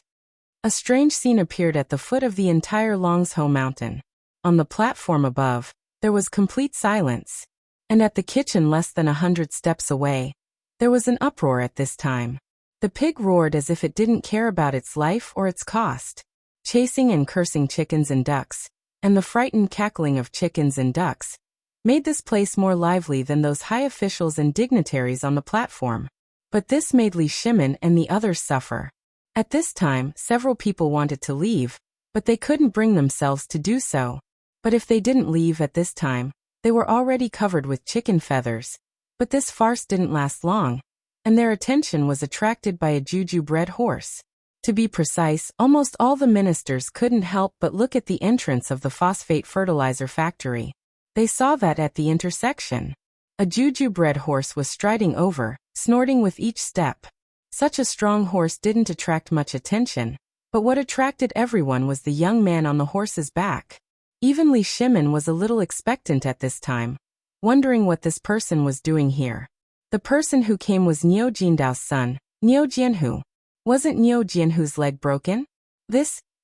a strange scene appeared at the foot of the entire Longzhou mountain. On the platform above, there was complete silence, and at the kitchen less than 100 steps away, there was an uproar at this time. The pig roared as if it didn't care about its life or its cost, chasing and cursing chickens and ducks, and the frightened cackling of chickens and ducks made this place more lively than those high officials and dignitaries on the platform. But this made Li Shimin and the others suffer. At this time, several people wanted to leave, but they couldn't bring themselves to do so. But if they didn't leave at this time, they were already covered with chicken feathers. But this farce didn't last long, and their attention was attracted by a juju-bred horse. To be precise, almost all the ministers couldn't help but look at the entrance of the phosphate fertilizer factory. They saw that at the intersection, a juju-bred horse was striding over, snorting with each step. Such a strong horse didn't attract much attention, but what attracted everyone was the young man on the horse's back. Even Li Shimin was a little expectant at this time, wondering what this person was doing here. The person who came was Niu Jindao's son, Niu Jianhu. Wasn't Niu Jianhu's leg broken?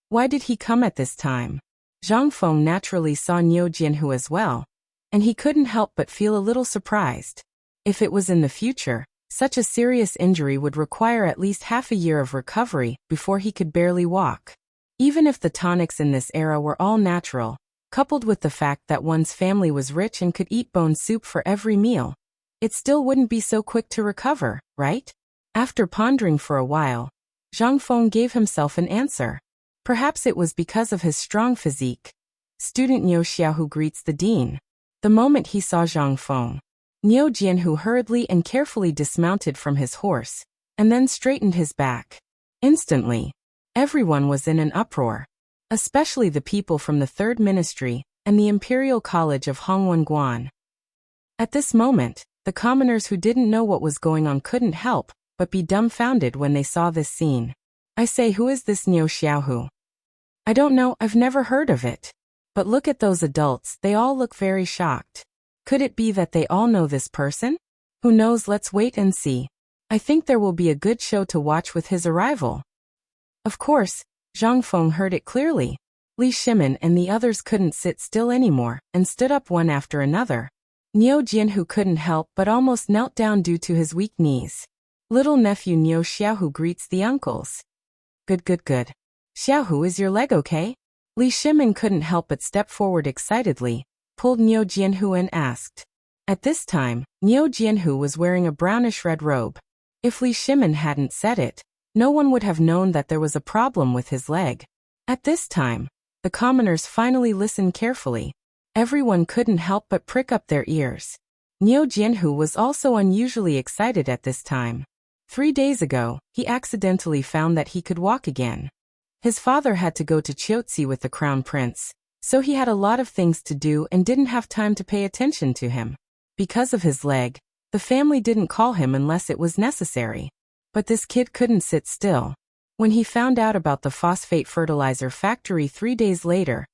Why did he come at this time? Zhang Feng naturally saw Niu Jianhu as well, and he couldn't help but feel a little surprised. If it was in the future, such a serious injury would require at least half a year of recovery before he could barely walk. Even if the tonics in this era were all natural, coupled with the fact that one's family was rich and could eat bone soup for every meal, it still wouldn't be so quick to recover, right? After pondering for a while, Zhang Feng gave himself an answer. Perhaps it was because of his strong physique. Student Niu Xiaohu greets the dean. The moment he saw Zhang Feng, Niu Jianhu hurriedly and carefully dismounted from his horse, and then straightened his back. Instantly, everyone was in an uproar, especially the people from the Third Ministry and the Imperial College of Hongwen-Guan. At this moment, the commoners who didn't know what was going on couldn't help but be dumbfounded when they saw this scene. I say, who is this Niu Xiaohu? I don't know, I've never heard of it. But look at those adults, they all look very shocked. Could it be that they all know this person? Who knows, let's wait and see. I think there will be a good show to watch with his arrival. Of course, Zhang Feng heard it clearly. Li Shimin and the others couldn't sit still anymore, and stood up one after another. Niu Jianhu couldn't help but almost knelt down due to his weak knees. Little nephew Niu Xiaohu greets the uncles. Good. Xiaohu, is your leg okay? Li Shimin couldn't help but step forward excitedly, pulled Niu Jianhu and asked. At this time, Niu Jianhu was wearing a brownish-red robe. If Li Shimin hadn't said it, no one would have known that there was a problem with his leg. At this time, the commoners finally listened carefully. Everyone couldn't help but prick up their ears. Niu Jianhu was also unusually excited at this time. 3 days ago, he accidentally found that he could walk again. His father had to go to Chiotzi with the crown prince, so he had a lot of things to do and didn't have time to pay attention to him. Because of his leg, the family didn't call him unless it was necessary. But this kid couldn't sit still. When he found out about the phosphate fertilizer factory 3 days later,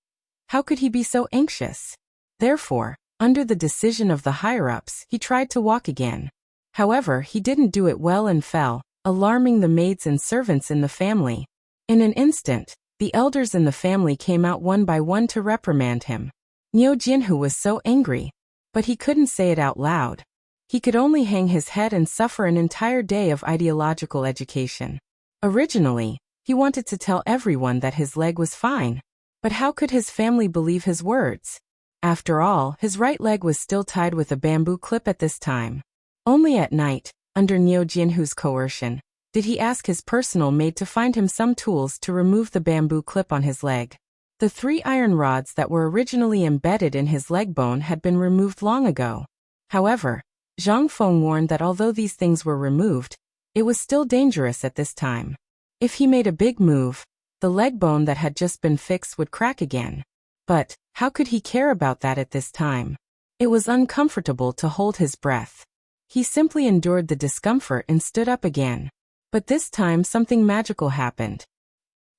how could he be so anxious? Therefore, under the decision of the higher-ups, he tried to walk again. However, he didn't do it well and fell, alarming the maids and servants in the family. In an instant, the elders in the family came out one by one to reprimand him. Niu Jianhu was so angry, but he couldn't say it out loud. He could only hang his head and suffer an entire day of ideological education. Originally, he wanted to tell everyone that his leg was fine. But how could his family believe his words? After all, his right leg was still tied with a bamboo clip at this time. Only at night, under Niu Jianhu's coercion, did he ask his personal maid to find him some tools to remove the bamboo clip on his leg. The 3 iron rods that were originally embedded in his leg bone had been removed long ago. However, Zhang Feng warned that although these things were removed, it was still dangerous at this time. If he made a big move, the leg bone that had just been fixed would crack again. But how could he care about that at this time? It was uncomfortable to hold his breath. He simply endured the discomfort and stood up again. But this time something magical happened.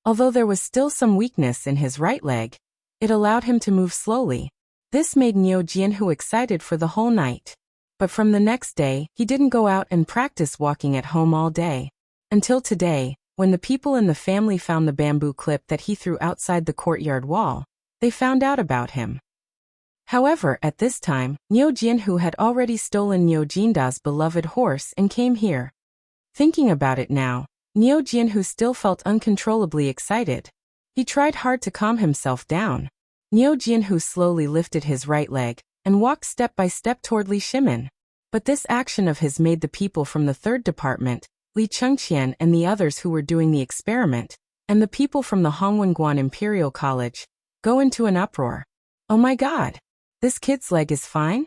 Although there was still some weakness in his right leg, it allowed him to move slowly. This made Niu Jianhu excited for the whole night. But from the next day, he didn't go out and practice walking at home all day. Until today, when the people in the family found the bamboo clip that he threw outside the courtyard wall, they found out about him. However, at this time, Niu Jianhu had already stolen Niu Jinda's beloved horse and came here. Thinking about it now, Niu Jianhu still felt uncontrollably excited. He tried hard to calm himself down. Niu Jianhu slowly lifted his right leg, and walked step by step toward Li Shimin. But this action of his made the people from the third department, Li Chengqian and the others who were doing the experiment, and the people from the Hongwenguan Imperial College, go into an uproar. Oh my God! This kid's leg is fine?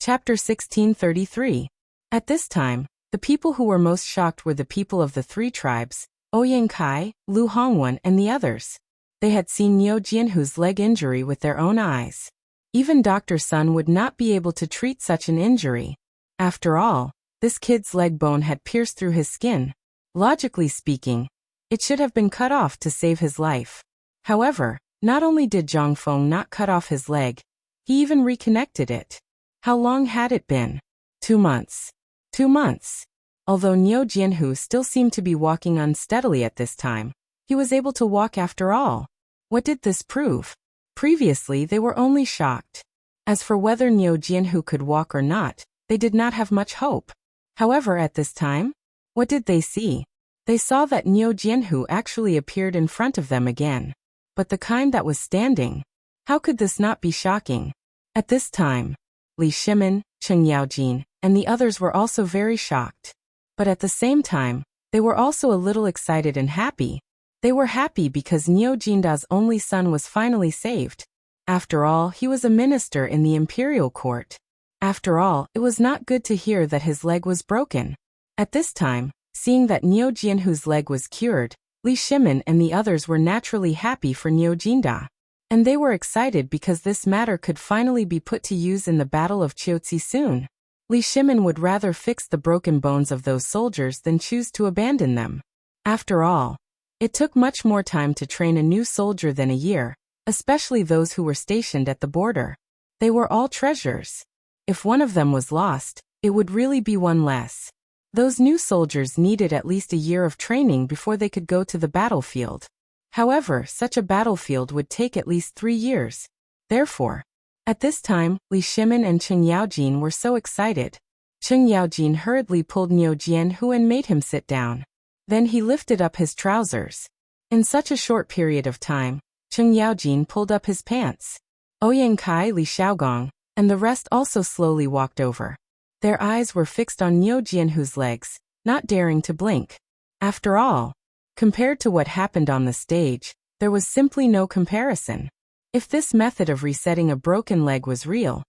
Chapter 1633. At this time, the people who were most shocked were the people of the three tribes, Ouyang Kai, Lu Hongwen and the others. They had seen Niu Jianhu's leg injury with their own eyes. Even Dr. Sun would not be able to treat such an injury. After all, this kid's leg bone had pierced through his skin. Logically speaking, it should have been cut off to save his life. However, not only did Zhang Feng not cut off his leg, he even reconnected it. How long had it been? 2 months. 2 months. Although Niu Jianhu still seemed to be walking unsteadily at this time, he was able to walk after all. What did this prove? Previously they were only shocked. As for whether Niu Jianhu could walk or not, they did not have much hope. However, at this time, what did they see? They saw that Niu Jianhu actually appeared in front of them again. But the kind that was standing. How could this not be shocking? At this time, Li Shimin, Cheng Yaojin, and the others were also very shocked. But at the same time, they were also a little excited and happy. They were happy because Niu Jinda's only son was finally saved. After all, he was a minister in the imperial court. After all, it was not good to hear that his leg was broken. At this time, seeing that Niu Jianhu's leg was cured, Li Shimin and the others were naturally happy for Niu Jinda. And they were excited because this matter could finally be put to use in the Battle of Qiuzi soon. Li Shimin would rather fix the broken bones of those soldiers than choose to abandon them. After all, it took much more time to train a new soldier than a year, especially those who were stationed at the border. They were all treasures. If one of them was lost, it would really be one less. Those new soldiers needed at least a year of training before they could go to the battlefield. However, such a battlefield would take at least 3 years. Therefore, at this time, Li Shimin and Cheng Yaojin were so excited. Cheng Yaojin hurriedly pulled Niu Jianhu and made him sit down. Then he lifted up his trousers. In such a short period of time, Cheng Yaojin pulled up his pants. Ouyang Kai, Li Xiaogong, and the rest also slowly walked over. Their eyes were fixed on Niu Jianhu's legs, not daring to blink. After all, compared to what happened on the stage, there was simply no comparison. If this method of resetting a broken leg was real,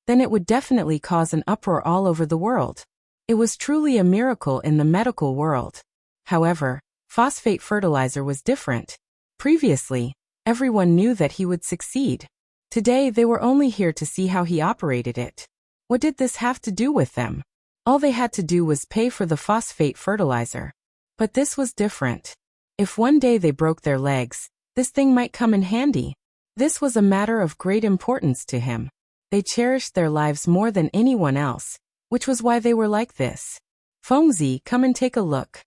then it would definitely cause an uproar all over the world. It was truly a miracle in the medical world. However, phosphate fertilizer was different. Previously, everyone knew that he would succeed. Today they were only here to see how he operated it. What did this have to do with them? All they had to do was pay for the phosphate fertilizer. But this was different. If one day they broke their legs, this thing might come in handy. This was a matter of great importance to him. They cherished their lives more than anyone else, which was why they were like this. Fengzi, come and take a look.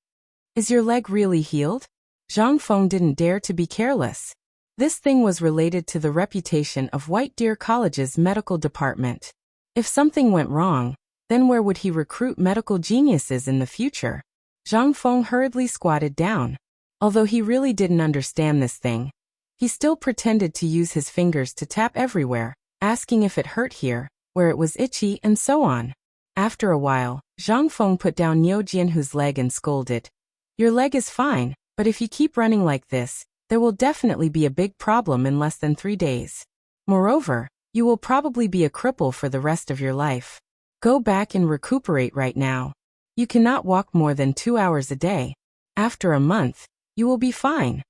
Is your leg really healed? Zhang Feng didn't dare to be careless. This thing was related to the reputation of White Deer College's medical department. If something went wrong, then where would he recruit medical geniuses in the future? Zhang Feng hurriedly squatted down. Although he really didn't understand this thing, he still pretended to use his fingers to tap everywhere, asking if it hurt here, where it was itchy, and so on. After a while, Zhang Feng put down Niu Jianhu's leg and scolded. Your leg is fine, but if you keep running like this, there will definitely be a big problem in less than 3 days. Moreover, you will probably be a cripple for the rest of your life. Go back and recuperate right now. You cannot walk more than 2 hours a day. After a month, you will be fine.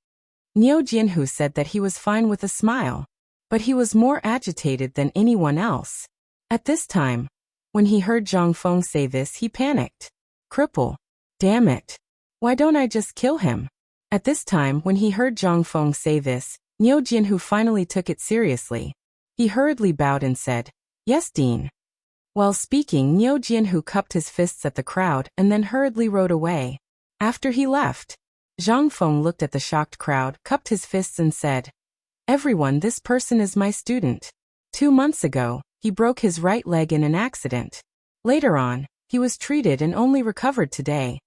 Niu Jianhu said that he was fine with a smile, but he was more agitated than anyone else. At this time, when he heard Zhang Feng say this, he panicked. Cripple. Damn it. Why don't I just kill him? At this time, when he heard Zhang Feng say this, Niu Jianhu finally took it seriously. He hurriedly bowed and said, Yes, Dean. While speaking, Niu Jianhu cupped his fists at the crowd and then hurriedly rode away. After he left, Zhang Feng looked at the shocked crowd, cupped his fists and said, Everyone, this person is my student. 2 months ago, he broke his right leg in an accident. Later on, he was treated and only recovered today.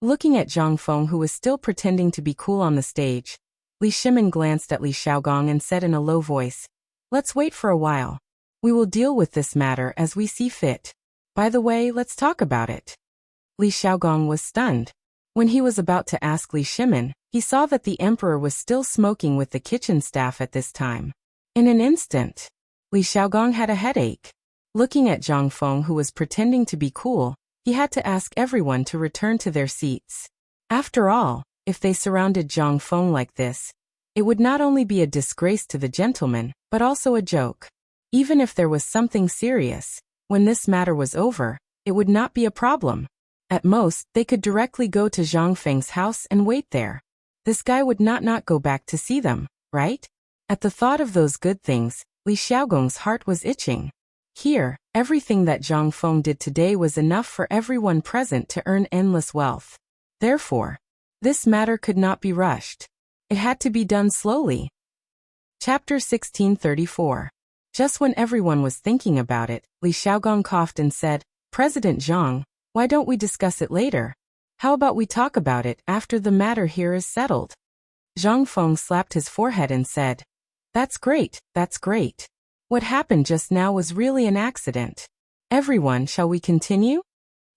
Looking at Zhang Feng, who was still pretending to be cool on the stage, Li Shimin glanced at Li Xiaogong and said in a low voice, Let's wait for a while. We will deal with this matter as we see fit. By the way, let's talk about it. Li Xiaogong was stunned. When he was about to ask Li Shimin, he saw that the emperor was still smoking with the kitchen staff at this time. In an instant, Li Xiaogong had a headache. Looking at Zhang Feng, who was pretending to be cool, he had to ask everyone to return to their seats. After all, if they surrounded Zhang Feng like this, it would not only be a disgrace to the gentleman, but also a joke. Even if there was something serious, when this matter was over, it would not be a problem. At most, they could directly go to Zhang Feng's house and wait there. This guy would not go back to see them, right? At the thought of those good things, Li Xiaogong's heart was itching. Here, everything that Zhang Feng did today was enough for everyone present to earn endless wealth. Therefore, this matter could not be rushed. It had to be done slowly. Chapter 1634. Just when everyone was thinking about it, Li Xiaogong coughed and said, "President Zhang, why don't we discuss it later? How about we talk about it after the matter here is settled?" Zhang Feng slapped his forehead and said, "That's great, that's great. What happened just now was really an accident. Everyone, shall we continue?"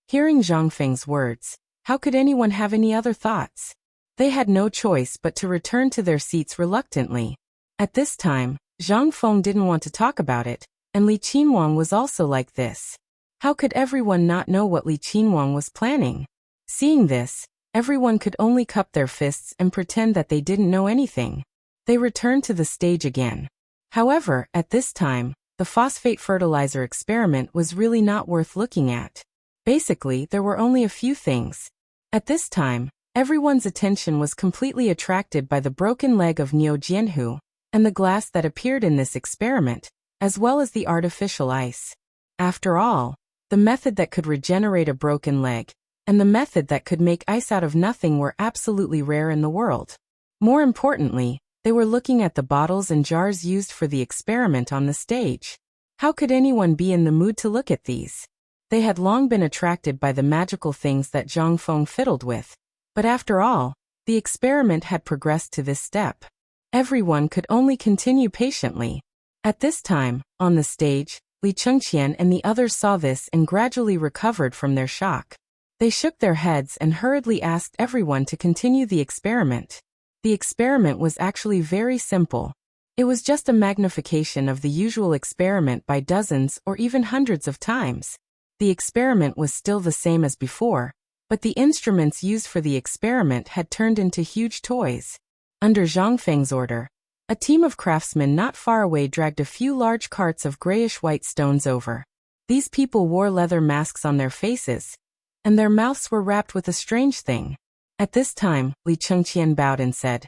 Hearing Zhang Feng's words, how could anyone have any other thoughts? They had no choice but to return to their seats reluctantly. At this time, Zhang Feng didn't want to talk about it, and Li Qinhuang was also like this. How could everyone not know what Li Qinhuang was planning? Seeing this, everyone could only cup their fists and pretend that they didn't know anything. They returned to the stage again. However, at this time, the phosphate fertilizer experiment was really not worth looking at. Basically, there were only a few things. At this time, everyone's attention was completely attracted by the broken leg of Niu Jianhu and the glass that appeared in this experiment, as well as the artificial ice. After all, the method that could regenerate a broken leg and the method that could make ice out of nothing were absolutely rare in the world. More importantly, they were looking at the bottles and jars used for the experiment on the stage. How could anyone be in the mood to look at these? They had long been attracted by the magical things that Zhang Feng fiddled with. But after all, the experiment had progressed to this step. Everyone could only continue patiently. At this time, on the stage, Li Chengqian and the others saw this and gradually recovered from their shock. They shook their heads and hurriedly asked everyone to continue the experiment. The experiment was actually very simple. It was just a magnification of the usual experiment by dozens or even hundreds of times. The experiment was still the same as before, but the instruments used for the experiment had turned into huge toys. Under Zhang Feng's order, a team of craftsmen not far away dragged a few large carts of grayish-white stones over. These people wore leather masks on their faces, and their mouths were wrapped with a strange thing. At this time, Li Chengqian bowed and said,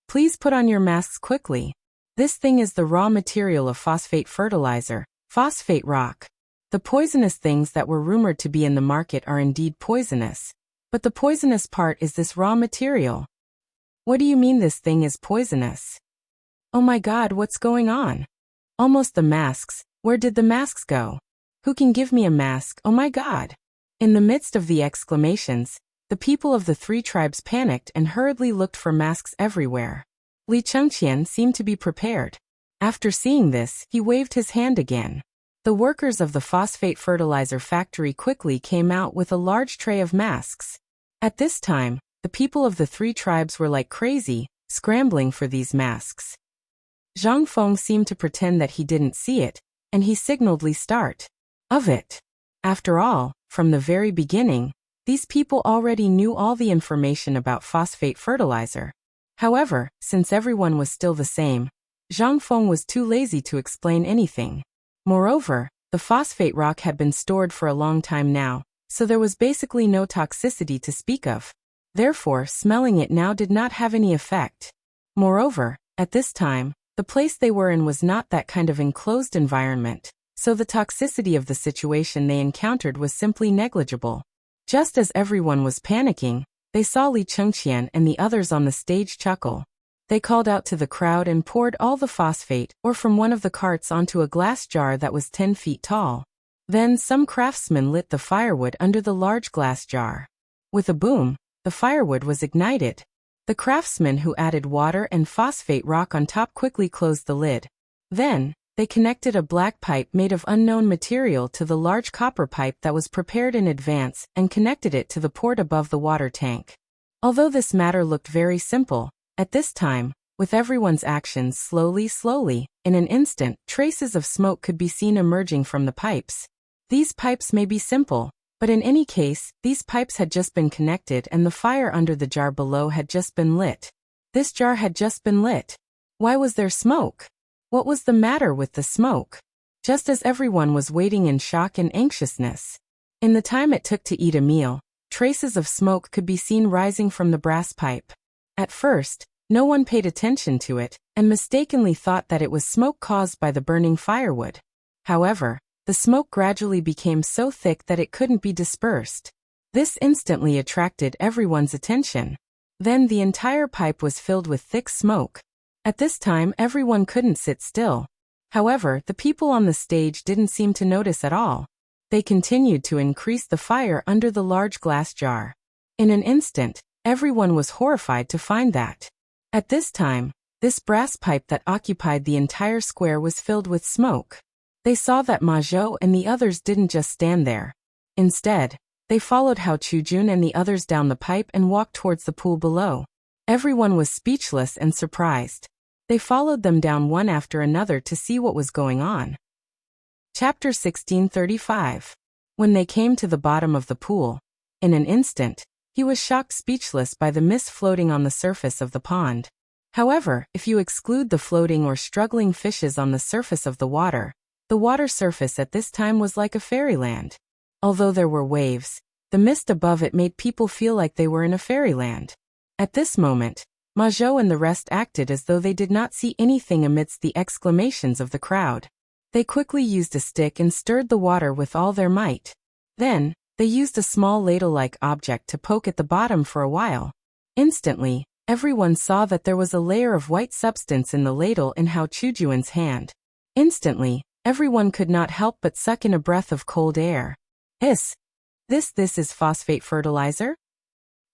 "Please put on your masks quickly. This thing is the raw material of phosphate fertilizer, phosphate rock. The poisonous things that were rumored to be in the market are indeed poisonous, but the poisonous part is this raw material." "What do you mean this thing is poisonous? Oh my God, what's going on? Almost the masks, where did the masks go? Who can give me a mask, oh my God?" In the midst of the exclamations, the people of the three tribes panicked and hurriedly looked for masks everywhere. Li Chengqian seemed to be prepared. After seeing this, he waved his hand again. The workers of the phosphate fertilizer factory quickly came out with a large tray of masks. At this time, the people of the three tribes were like crazy, scrambling for these masks. Zhang Feng seemed to pretend that he didn't see it, and he signaled Li start of it. After all, from the very beginning, these people already knew all the information about phosphate fertilizer. However, since everyone was still the same, Zhang Feng was too lazy to explain anything. Moreover, the phosphate rock had been stored for a long time now, so there was basically no toxicity to speak of. Therefore, smelling it now did not have any effect. Moreover, at this time, the place they were in was not that kind of enclosed environment, so the toxicity of the situation they encountered was simply negligible. Just as everyone was panicking, they saw Li Chengqian and the others on the stage chuckle. They called out to the crowd and poured all the phosphate ore from one of the carts onto a glass jar that was 10 feet tall. Then some craftsmen lit the firewood under the large glass jar. With a boom, the firewood was ignited. The craftsman who added water and phosphate rock on top quickly closed the lid. Then, They connected a black pipe made of unknown material to the large copper pipe that was prepared in advance and connected it to the port above the water tank. Although this matter looked very simple, at this time, with everyone's actions slowly, in an instant, traces of smoke could be seen emerging from the pipes. These pipes may be simple, but in any case, these pipes had just been connected and the fire under the jar below had just been lit. This jar had just been lit. Why was there smoke? What was the matter with the smoke? Just as everyone was waiting in shock and anxiousness. In the time it took to eat a meal, traces of smoke could be seen rising from the brass pipe. At first, no one paid attention to it, and mistakenly thought that it was smoke caused by the burning firewood. However, the smoke gradually became so thick that it couldn't be dispersed. This instantly attracted everyone's attention. Then the entire pipe was filled with thick smoke. At this time, everyone couldn't sit still. However, the people on the stage didn't seem to notice at all. They continued to increase the fire under the large glass jar. In an instant, everyone was horrified to find that at this time, this brass pipe that occupied the entire square was filled with smoke. They saw that Ma Zhou and the others didn't just stand there. Instead, they followed Hao Chujun and the others down the pipe and walked towards the pool below. Everyone was speechless and surprised. They followed them down one after another to see what was going on. Chapter 1635. When they came to the bottom of the pool, in an instant, he was shocked speechless by the mist floating on the surface of the pond. However, if you exclude the floating or struggling fishes on the surface of the water surface at this time was like a fairyland. Although there were waves, the mist above it made people feel like they were in a fairyland. At this moment, Ma Zhou and the rest acted as though they did not see anything amidst the exclamations of the crowd. They quickly used a stick and stirred the water with all their might. Then, they used a small ladle-like object to poke at the bottom for a while. Instantly, everyone saw that there was a layer of white substance in the ladle in Hao Chujuan's hand. Instantly, everyone could not help but suck in a breath of cold air. This is phosphate fertilizer?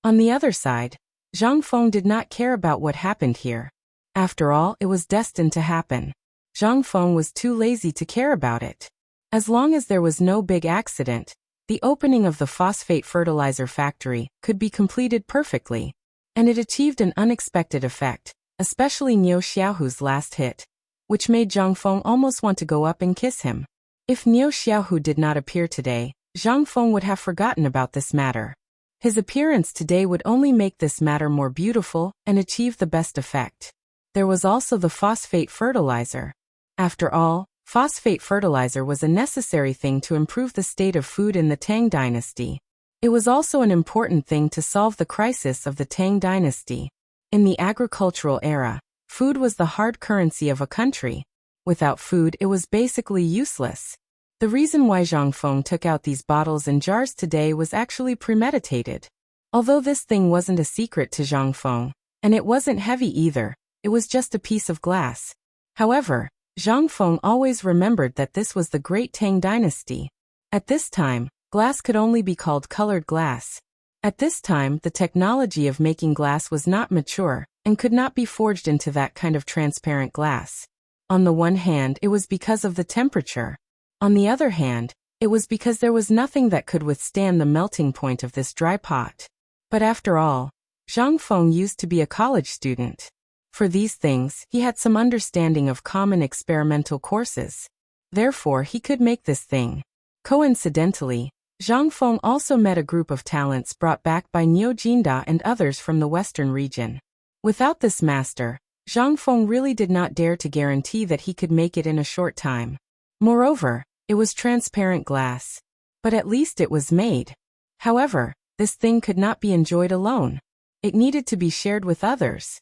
On the other side, Zhang Feng did not care about what happened here. After all, it was destined to happen. Zhang Feng was too lazy to care about it. As long as there was no big accident, the opening of the phosphate fertilizer factory could be completed perfectly. And it achieved an unexpected effect, especially Niu Xiaohu's last hit, which made Zhang Feng almost want to go up and kiss him. If Niu Xiaohu did not appear today, Zhang Feng would have forgotten about this matter. His appearance today would only make this matter more beautiful and achieve the best effect. There was also the phosphate fertilizer. After all, phosphate fertilizer was a necessary thing to improve the state of food in the Tang dynasty. It was also an important thing to solve the crisis of the Tang dynasty. In the agricultural era, food was the hard currency of a country. Without food, it was basically useless. The reason why Zhang Feng took out these bottles and jars today was actually premeditated. Although this thing wasn't a secret to Zhang Feng, and it wasn't heavy either, it was just a piece of glass. However, Zhang Feng always remembered that this was the great Tang dynasty. At this time, glass could only be called colored glass. At this time, the technology of making glass was not mature, and could not be forged into that kind of transparent glass. On the one hand, it was because of the temperature. On the other hand, it was because there was nothing that could withstand the melting point of this dry pot. But after all, Zhang Feng used to be a college student. For these things, he had some understanding of common experimental courses. Therefore, he could make this thing. Coincidentally, Zhang Feng also met a group of talents brought back by Niu Jinda and others from the western region. Without this master, Zhang Feng really did not dare to guarantee that he could make it in a short time. Moreover, it was transparent glass. But at least it was made. However, this thing could not be enjoyed alone. It needed to be shared with others.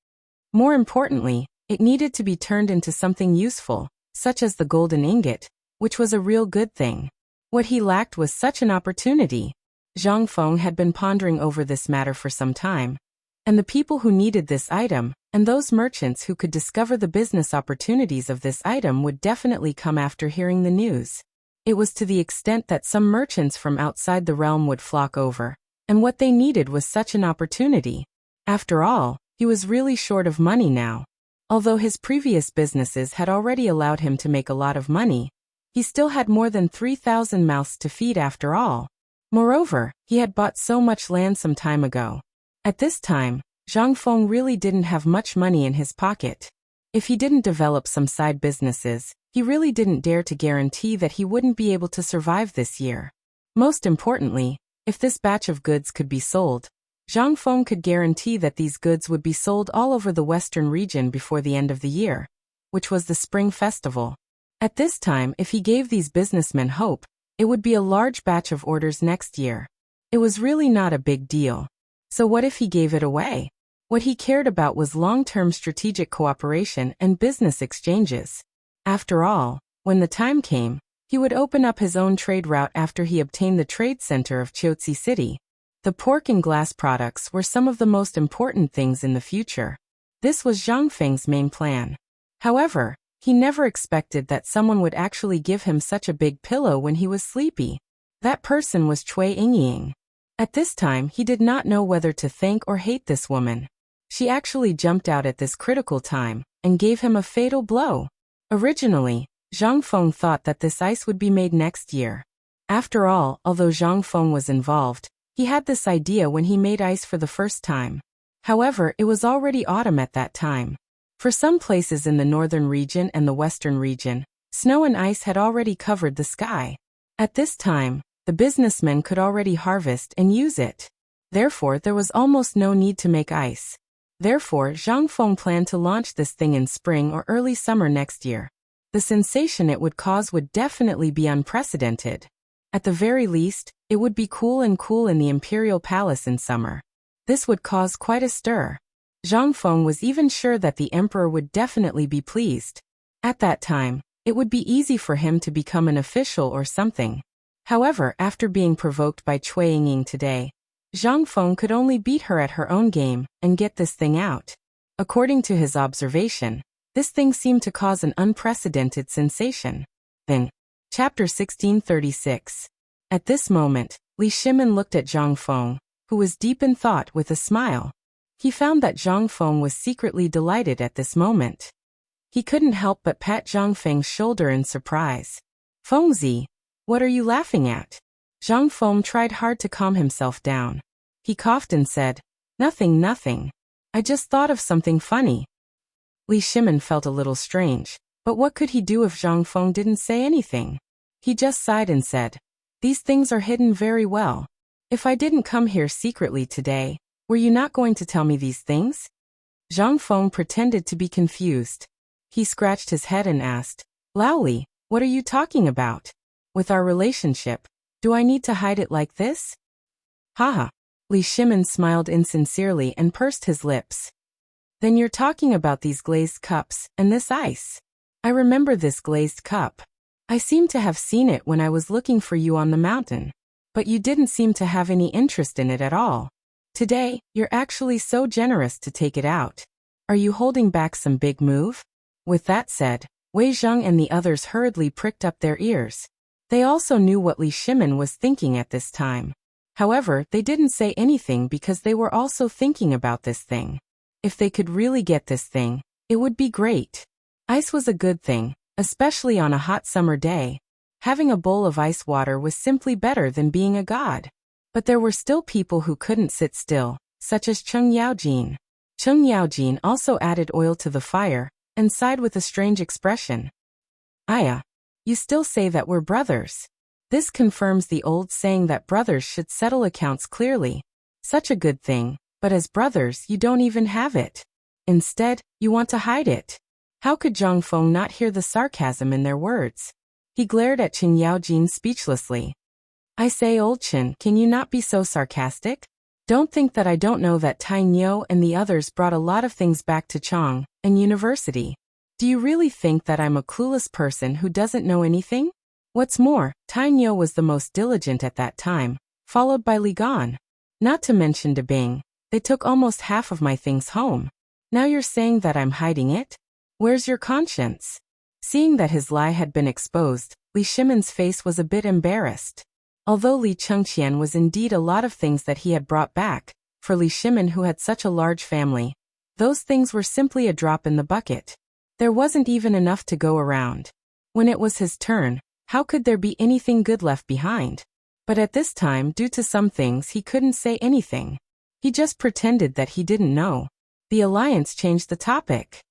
More importantly, it needed to be turned into something useful, such as the golden ingot, which was a real good thing. What he lacked was such an opportunity. Zhang Feng had been pondering over this matter for some time. And the people who needed this item, and those merchants who could discover the business opportunities of this item would definitely come after hearing the news. It was to the extent that some merchants from outside the realm would flock over, and what they needed was such an opportunity. After all, he was really short of money now. Although his previous businesses had already allowed him to make a lot of money, he still had more than 3,000 mouths to feed after all. Moreover, he had bought so much land some time ago. At this time, Zhang Feng really didn't have much money in his pocket. If he didn't develop some side businesses, he really didn't dare to guarantee that he wouldn't be able to survive this year. Most importantly, if this batch of goods could be sold, Zhang Feng could guarantee that these goods would be sold all over the western region before the end of the year, which was the Spring Festival. At this time, if he gave these businessmen hope, it would be a large batch of orders next year. It was really not a big deal. So what if he gave it away? What he cared about was long-term strategic cooperation and business exchanges. After all, when the time came, he would open up his own trade route after he obtained the trade center of Chiotsi City. The pork and glass products were some of the most important things in the future. This was Zhang Feng's main plan. However, he never expected that someone would actually give him such a big pillow when he was sleepy. That person was Cui Yingying. At this time, he did not know whether to thank or hate this woman. She actually jumped out at this critical time and gave him a fatal blow. Originally, Zhang Feng thought that this ice would be made next year. After all, although Zhang Feng was involved, he had this idea when he made ice for the first time. However, it was already autumn at that time. For some places in the northern region and the western region, snow and ice had already covered the sky. At this time, the businessmen could already harvest and use it. Therefore, there was almost no need to make ice. Therefore, Zhang Feng planned to launch this thing in spring or early summer next year. The sensation it would cause would definitely be unprecedented. At the very least, it would be cool in the Imperial Palace in summer. This would cause quite a stir. Zhang Feng was even sure that the emperor would definitely be pleased. At that time, it would be easy for him to become an official or something. However, after being provoked by Cui Yingying today, Zhang Feng could only beat her at her own game and get this thing out. According to his observation, this thing seemed to cause an unprecedented sensation. Then, Chapter 1636. At this moment, Li Shimin looked at Zhang Feng, who was deep in thought with a smile. He found that Zhang Feng was secretly delighted at this moment. He couldn't help but pat Zhang Feng's shoulder in surprise. "Fengzi, what are you laughing at?" Zhang Feng tried hard to calm himself down. He coughed and said, Nothing. I just thought of something funny." Li Shimin felt a little strange, but what could he do if Zhang Feng didn't say anything? He just sighed and said, "These things are hidden very well. If I didn't come here secretly today, were you not going to tell me these things?" Zhang Feng pretended to be confused. He scratched his head and asked, "Laoli, what are you talking about? With our relationship, do I need to hide it like this?" "Haha." Li Shimin smiled insincerely and pursed his lips. "Then you're talking about these glazed cups and this ice. I remember this glazed cup. I seem to have seen it when I was looking for you on the mountain. But you didn't seem to have any interest in it at all. Today, you're actually so generous to take it out. Are you holding back some big move?" With that said, Wei Zheng and the others hurriedly pricked up their ears. They also knew what Li Shimin was thinking at this time. However, they didn't say anything because they were also thinking about this thing. If they could really get this thing, it would be great. Ice was a good thing, especially on a hot summer day. Having a bowl of ice water was simply better than being a god. But there were still people who couldn't sit still, such as Cheng Yaojin. Cheng Yaojin also added oil to the fire and sighed with a strange expression. "Aya, you still say that we're brothers. This confirms the old saying that brothers should settle accounts clearly. Such a good thing, but as brothers you don't even have it. Instead, you want to hide it." How could Zhang Feng not hear the sarcasm in their words? He glared at Chen Yaojin speechlessly. "I say, old Chen, can you not be so sarcastic? Don't think that I don't know that Tai Nyo and the others brought a lot of things back to Chang and university. Do you really think that I'm a clueless person who doesn't know anything? What's more, Tai Nyo was the most diligent at that time, followed by Li Gan. Not to mention De Bing. They took almost half of my things home. Now you're saying that I'm hiding it? Where's your conscience?" Seeing that his lie had been exposed, Li Shimin's face was a bit embarrassed. Although Li Chengqian was indeed a lot of things that he had brought back, for Li Shimin who had such a large family, Those things were simply a drop in the bucket. There wasn't even enough to go around. When it was his turn, how could there be anything good left behind? But at this time, due to some things, he couldn't say anything. He just pretended that he didn't know. The alliance changed the topic.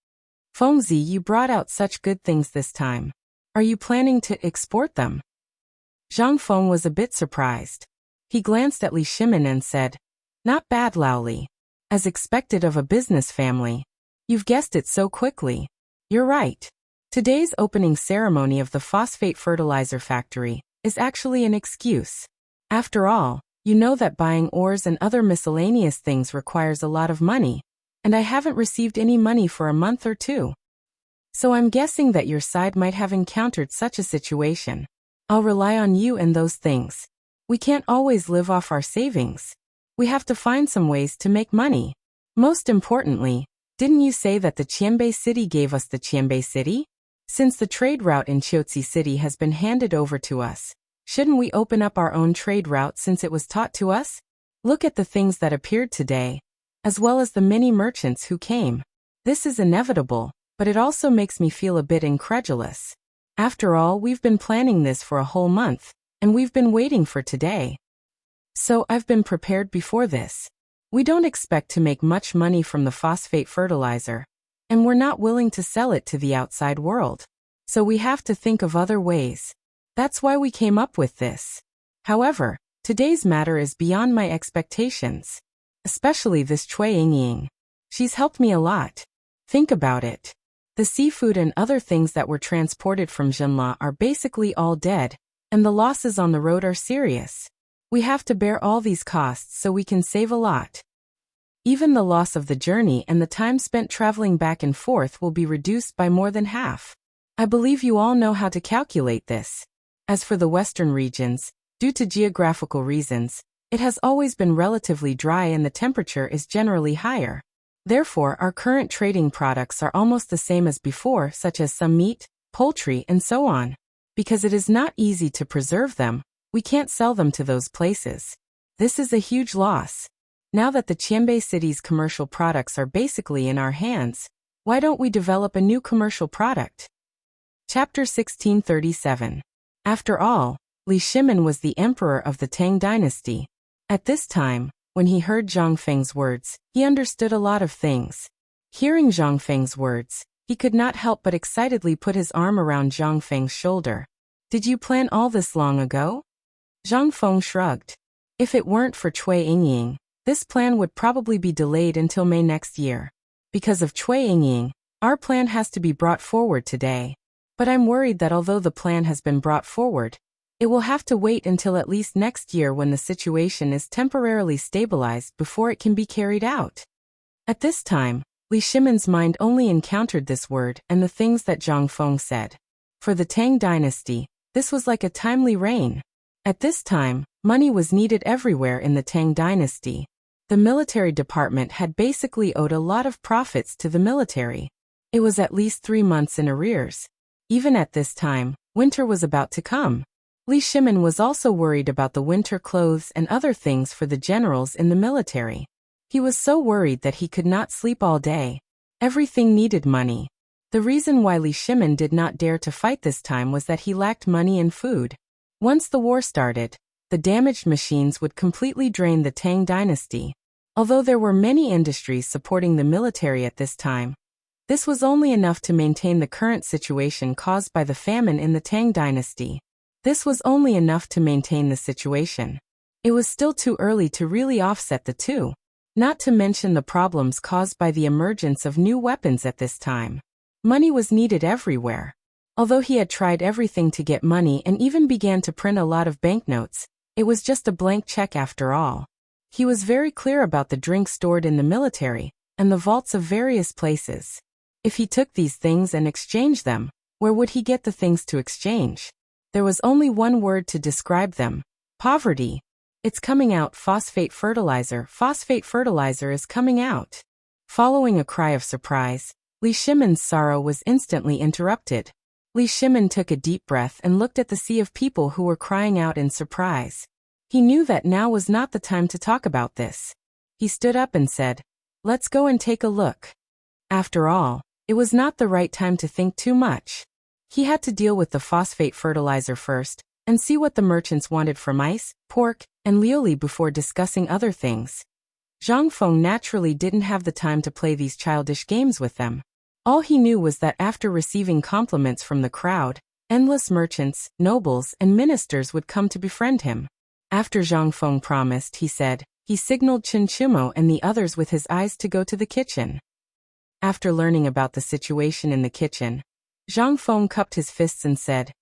Fengzi, you brought out such good things this time. Are you planning to export them? Zhang Feng was a bit surprised. He glanced at Li Shimin and said, Not bad, Lao Li. As expected of a business family. You've guessed it so quickly. You're right. Today's opening ceremony of the phosphate fertilizer factory is actually an excuse. After all, you know that buying ores and other miscellaneous things requires a lot of money, and I haven't received any money for a month or two. So I'm guessing that your side might have encountered such a situation. I'll rely on you and those things. We can't always live off our savings. We have to find some ways to make money. Most importantly, didn't you say that the Qianbei City gave us the Qianbei City? Since the trade route in Qiuzi City has been handed over to us, shouldn't we open up our own trade route since it was taught to us? Look at the things that appeared today, as well as the many merchants who came. This is inevitable, but it also makes me feel a bit incredulous. After all, we've been planning this for a whole month, and we've been waiting for today. So I've been prepared before this. We don't expect to make much money from the phosphate fertilizer, and we're not willing to sell it to the outside world. So we have to think of other ways. That's why we came up with this. However, today's matter is beyond my expectations. Especially this Cui Yingying. She's helped me a lot. Think about it. The seafood and other things that were transported from Jinla are basically all dead, and the losses on the road are serious. We have to bear all these costs so we can save a lot. Even the loss of the journey and the time spent traveling back and forth will be reduced by more than half. I believe you all know how to calculate this. As for the western regions, due to geographical reasons, it has always been relatively dry and the temperature is generally higher. Therefore, our current trading products are almost the same as before, such as some meat, poultry, and so on. Because it is not easy to preserve them, we can't sell them to those places. This is a huge loss. Now that the Qianbei City's commercial products are basically in our hands, why don't we develop a new commercial product? Chapter 1637. After all, Li Shimin was the emperor of the Tang dynasty. At this time, when he heard Zhang Feng's words, he understood a lot of things. Hearing Zhang Feng's words, he could not help but excitedly put his arm around Zhang Feng's shoulder. Did you plan all this long ago? Zhang Feng shrugged. If it weren't for Cui Yingying, this plan would probably be delayed until May next year. Because of Cui Yingying, our plan has to be brought forward today. But I'm worried that although the plan has been brought forward, it will have to wait until at least next year when the situation is temporarily stabilized before it can be carried out. At this time, Li Shimin's mind only encountered this word and the things that Zhang Feng said. For the Tang dynasty, this was like a timely rain. At this time, money was needed everywhere in the Tang dynasty. The military department had basically owed a lot of profits to the military. It was at least 3 months in arrears. Even at this time, winter was about to come. Li Shimin was also worried about the winter clothes and other things for the generals in the military. He was so worried that he could not sleep all day. Everything needed money. The reason why Li Shimin did not dare to fight this time was that he lacked money and food. Once the war started, the damaged machines would completely drain the Tang dynasty. Although there were many industries supporting the military at this time, this was only enough to maintain the current situation caused by the famine in the Tang dynasty. This was only enough to maintain the situation. It was still too early to really offset the two. Not to mention the problems caused by the emergence of new weapons at this time. Money was needed everywhere. Although he had tried everything to get money and even began to print a lot of banknotes, it was just a blank check after all. He was very clear about the drinks stored in the military and the vaults of various places. If he took these things and exchanged them, where would he get the things to exchange? There was only one word to describe them: poverty. It's coming out, phosphate fertilizer is coming out. Following a cry of surprise, Li Shimin's sorrow was instantly interrupted. Li Shimin took a deep breath and looked at the sea of people who were crying out in surprise. He knew that now was not the time to talk about this. He stood up and said, Let's go and take a look. After all, it was not the right time to think too much. He had to deal with the phosphate fertilizer first, and see what the merchants wanted for mice, pork, and lioli before discussing other things. Zhang Feng naturally didn't have the time to play these childish games with them. All he knew was that after receiving compliments from the crowd, endless merchants, nobles, and ministers would come to befriend him. After Zhang Feng promised, he signaled Chen Chimo and the others with his eyes to go to the kitchen. After learning about the situation in the kitchen, Zhang Feng cupped his fists and said,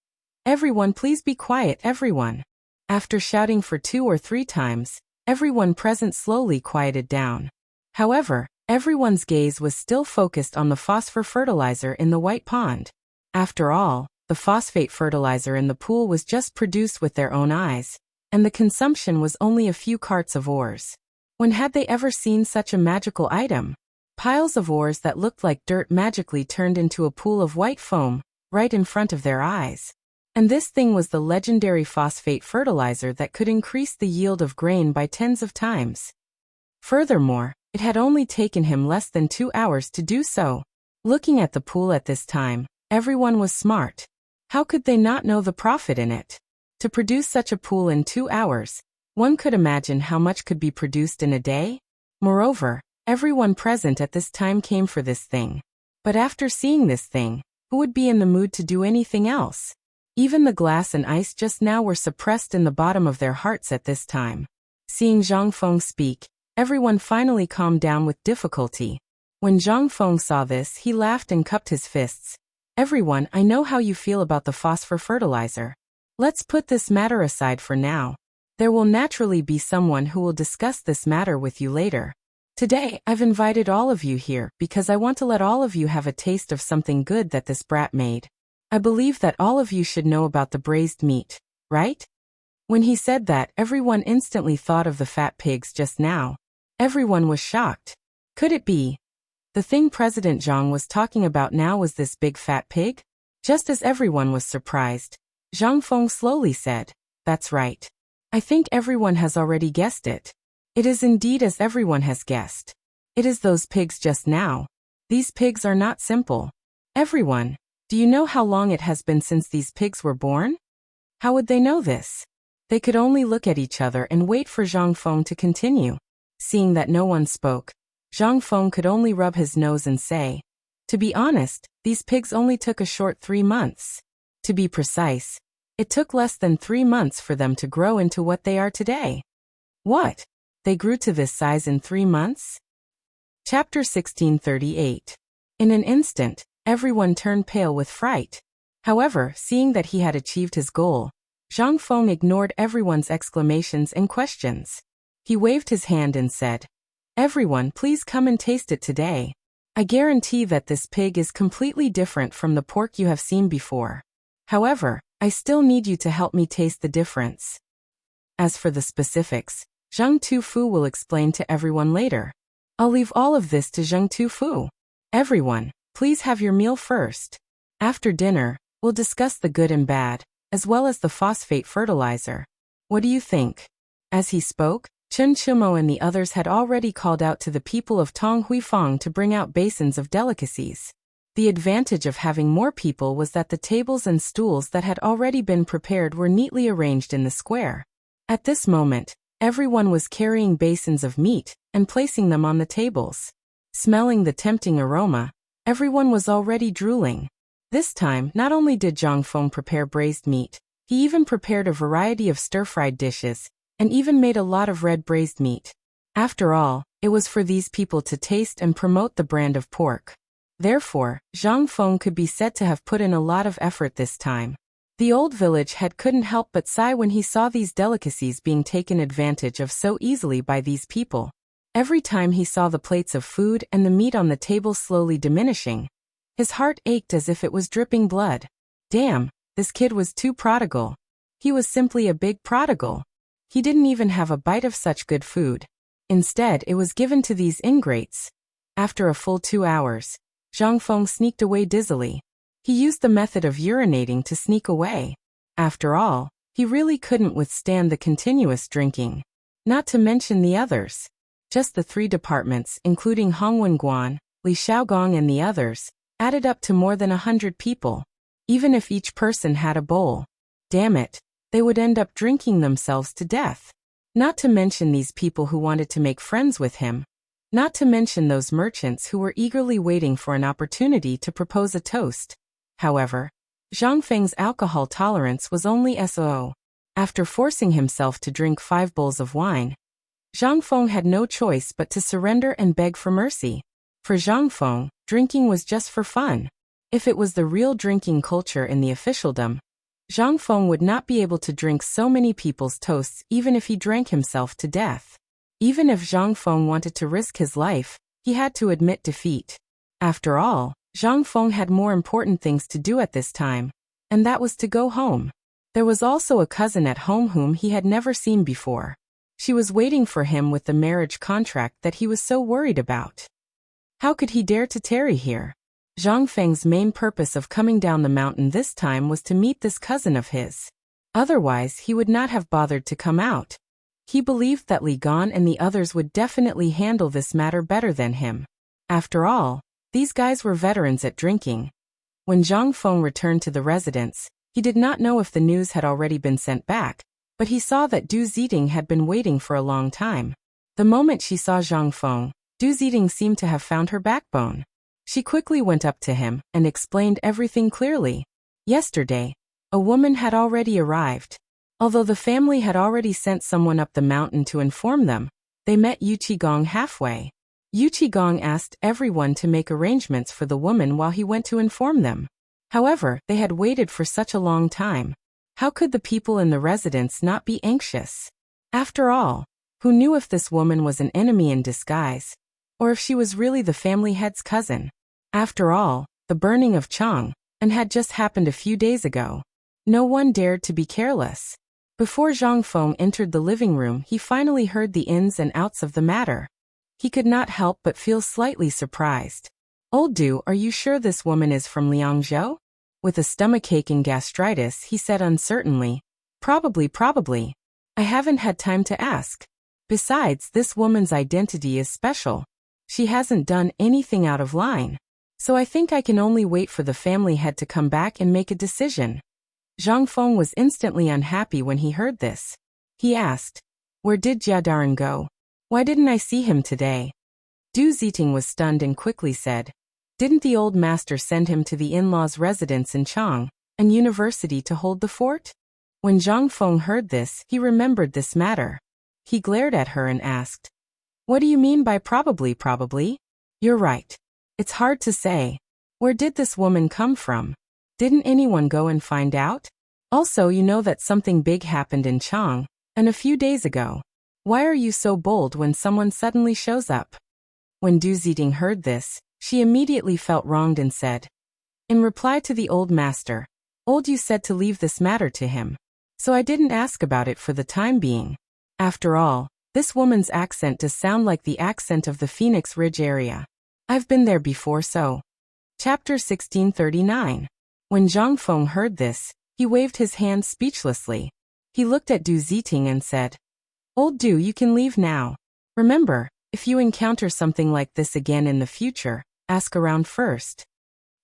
"Everyone, please be quiet, everyone." After shouting for 2 or 3 times, everyone present slowly quieted down. However, everyone's gaze was still focused on the phosphor fertilizer in the white pond. After all, the phosphate fertilizer in the pool was just produced with their own eyes, and the consumption was only a few carts of ores. When had they ever seen such a magical item? Piles of ores that looked like dirt magically turned into a pool of white foam, right in front of their eyes. And this thing was the legendary phosphate fertilizer that could increase the yield of grain by tens of times. Furthermore, it had only taken him less than 2 hours to do so. Looking at the pool at this time, everyone was smart. How could they not know the profit in it? To produce such a pool in 2 hours, one could imagine how much could be produced in a day. Moreover, everyone present at this time came for this thing. But after seeing this thing, who would be in the mood to do anything else? Even the glass and ice just now were suppressed in the bottom of their hearts at this time. Seeing Zhang Feng speak, everyone finally calmed down with difficulty. When Zhang Feng saw this, he laughed and cupped his fists. "Everyone, I know how you feel about the phosphor fertilizer. Let's put this matter aside for now. There will naturally be someone who will discuss this matter with you later. Today, I've invited all of you here because I want to let all of you have a taste of something good that this brat made. I believe that all of you should know about the braised meat, right?" When he said that, everyone instantly thought of the fat pigs just now. Everyone was shocked. Could it be? The thing President Zhang was talking about now was this big fat pig? Just as everyone was surprised, Zhang Feng slowly said, "That's right. I think everyone has already guessed it. It is indeed as everyone has guessed. It is those pigs just now. These pigs are not simple. Everyone, do you know how long it has been since these pigs were born?" How would they know this? They could only look at each other and wait for Zhang Feng to continue. Seeing that no one spoke, Zhang Feng could only rub his nose and say, "To be honest, these pigs only took a short 3 months. To be precise, it took less than 3 months for them to grow into what they are today." What? They grew to this size in 3 months? Chapter 1638. In an instant, everyone turned pale with fright. However, seeing that he had achieved his goal, Zhang Feng ignored everyone's exclamations and questions. He waved his hand and said, "Everyone, please come and taste it today. I guarantee that this pig is completely different from the pork you have seen before. However, I still need you to help me taste the difference." As for the specifics, Zhang Tufu will explain to everyone later. I'll leave all of this to Zhang Tufu. Everyone, please have your meal first. After dinner, we'll discuss the good and bad, as well as the phosphate fertilizer. What do you think? As he spoke, Chen Chimo and the others had already called out to the people of Tong Huifang to bring out basins of delicacies. The advantage of having more people was that the tables and stools that had already been prepared were neatly arranged in the square. At this moment, everyone was carrying basins of meat and placing them on the tables. Smelling the tempting aroma, everyone was already drooling. This time, not only did Zhang Feng prepare braised meat, he even prepared a variety of stir-fried dishes, and even made a lot of red braised meat. After all, it was for these people to taste and promote the brand of pork. Therefore, Zhang Feng could be said to have put in a lot of effort this time. The old village head couldn't help but sigh when he saw these delicacies being taken advantage of so easily by these people. Every time he saw the plates of food and the meat on the table slowly diminishing, his heart ached as if it was dripping blood. Damn, this kid was too prodigal. He was simply a big prodigal. He didn't even have a bite of such good food. Instead, it was given to these ingrates. After a full 2 hours, Zhang Feng sneaked away dizzily. He used the method of urinating to sneak away. After all, he really couldn't withstand the continuous drinking. Not to mention the others. Just the three departments, including Hongwen Guan, Li Xiaogong and the others, added up to more than 100 people. Even if each person had a bowl, damn it, they would end up drinking themselves to death. Not to mention these people who wanted to make friends with him. Not to mention those merchants who were eagerly waiting for an opportunity to propose a toast. However, Zhang Feng's alcohol tolerance was only so. After forcing himself to drink 5 bowls of wine, Zhang Feng had no choice but to surrender and beg for mercy. For Zhang Feng, drinking was just for fun. If it was the real drinking culture in the officialdom, Zhang Feng would not be able to drink so many people's toasts even if he drank himself to death. Even if Zhang Feng wanted to risk his life, he had to admit defeat. After all, Zhang Feng had more important things to do at this time, and that was to go home. There was also a cousin at home whom he had never seen before. She was waiting for him with the marriage contract that he was so worried about. How could he dare to tarry here? Zhang Feng's main purpose of coming down the mountain this time was to meet this cousin of his. Otherwise, he would not have bothered to come out. He believed that Li Gan and the others would definitely handle this matter better than him. After all, these guys were veterans at drinking. When Zhang Feng returned to the residence, he did not know if the news had already been sent back, but he saw that Du Ziting had been waiting for a long time. The moment she saw Zhang Feng, Du Ziting seemed to have found her backbone. She quickly went up to him and explained everything clearly. Yesterday, a woman had already arrived. Although the family had already sent someone up the mountain to inform them, they met Yu Qigong halfway. Yu Qigong asked everyone to make arrangements for the woman while he went to inform them. However, they had waited for such a long time. How could the people in the residence not be anxious? After all, who knew if this woman was an enemy in disguise, or if she was really the family head's cousin? After all, the burning of Chang had just happened a few days ago. No one dared to be careless. Before Zhang Feng entered the living room, he finally heard the ins and outs of the matter. He could not help but feel slightly surprised. "Old Du, are you sure this woman is from Liangzhou?" With a stomachache and gastritis, he said uncertainly, Probably. I haven't had time to ask. Besides, this woman's identity is special. She hasn't done anything out of line. So I think I can only wait for the family head to come back and make a decision." Zhang Feng was instantly unhappy when he heard this. He asked, "Where did Jiadaran go? Why didn't I see him today?" Du Ziting was stunned and quickly said, "Didn't the old master send him to the in-laws' residence in Chang, and university to hold the fort?" When Zhang Feng heard this, he remembered this matter. He glared at her and asked, "What do you mean by probably? You're right. It's hard to say. Where did this woman come from? Didn't anyone go and find out? Also, you know that something big happened in Chang, and a few days ago. Why are you so bold when someone suddenly shows up?" When Du Ziting heard this, she immediately felt wronged and said, in reply to the old master, "Old you said to leave this matter to him. So I didn't ask about it for the time being. After all, this woman's accent does sound like the accent of the Phoenix Ridge area. I've been there before so." Chapter 1639. When Zhang Feng heard this, he waved his hand speechlessly. He looked at Du Ziting and said, "Old Du, you can leave now. Remember, if you encounter something like this again in the future, ask around first."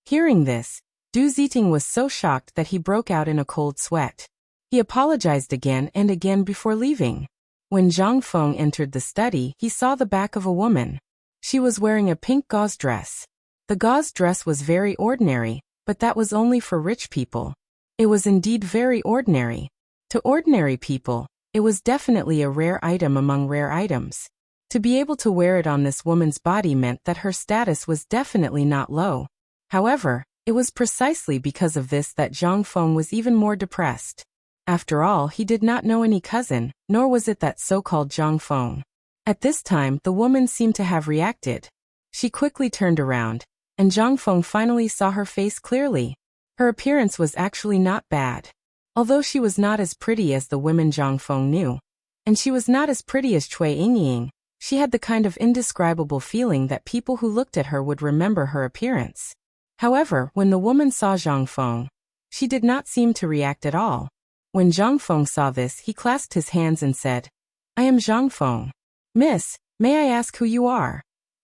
Hearing this, Du Ziting was so shocked that he broke out in a cold sweat. He apologized again and again before leaving. When Zhang Feng entered the study, he saw the back of a woman. She was wearing a pink gauze dress. The gauze dress was very ordinary, but that was only for rich people. It was indeed very ordinary. To ordinary people, it was definitely a rare item among rare items. To be able to wear it on this woman's body meant that her status was definitely not low. However, it was precisely because of this that Zhang Feng was even more depressed. After all, he did not know any cousin, nor was it that so-called Zhang Feng. At this time, the woman seemed to have reacted. She quickly turned around, and Zhang Feng finally saw her face clearly. Her appearance was actually not bad. Although she was not as pretty as the women Zhang Feng knew, and she was not as pretty as Cui Yingying, she had the kind of indescribable feeling that people who looked at her would remember her appearance. However, when the woman saw Zhang Feng, she did not seem to react at all. When Zhang Feng saw this, he clasped his hands and said, "I am Zhang Feng. Miss, May I ask who you are?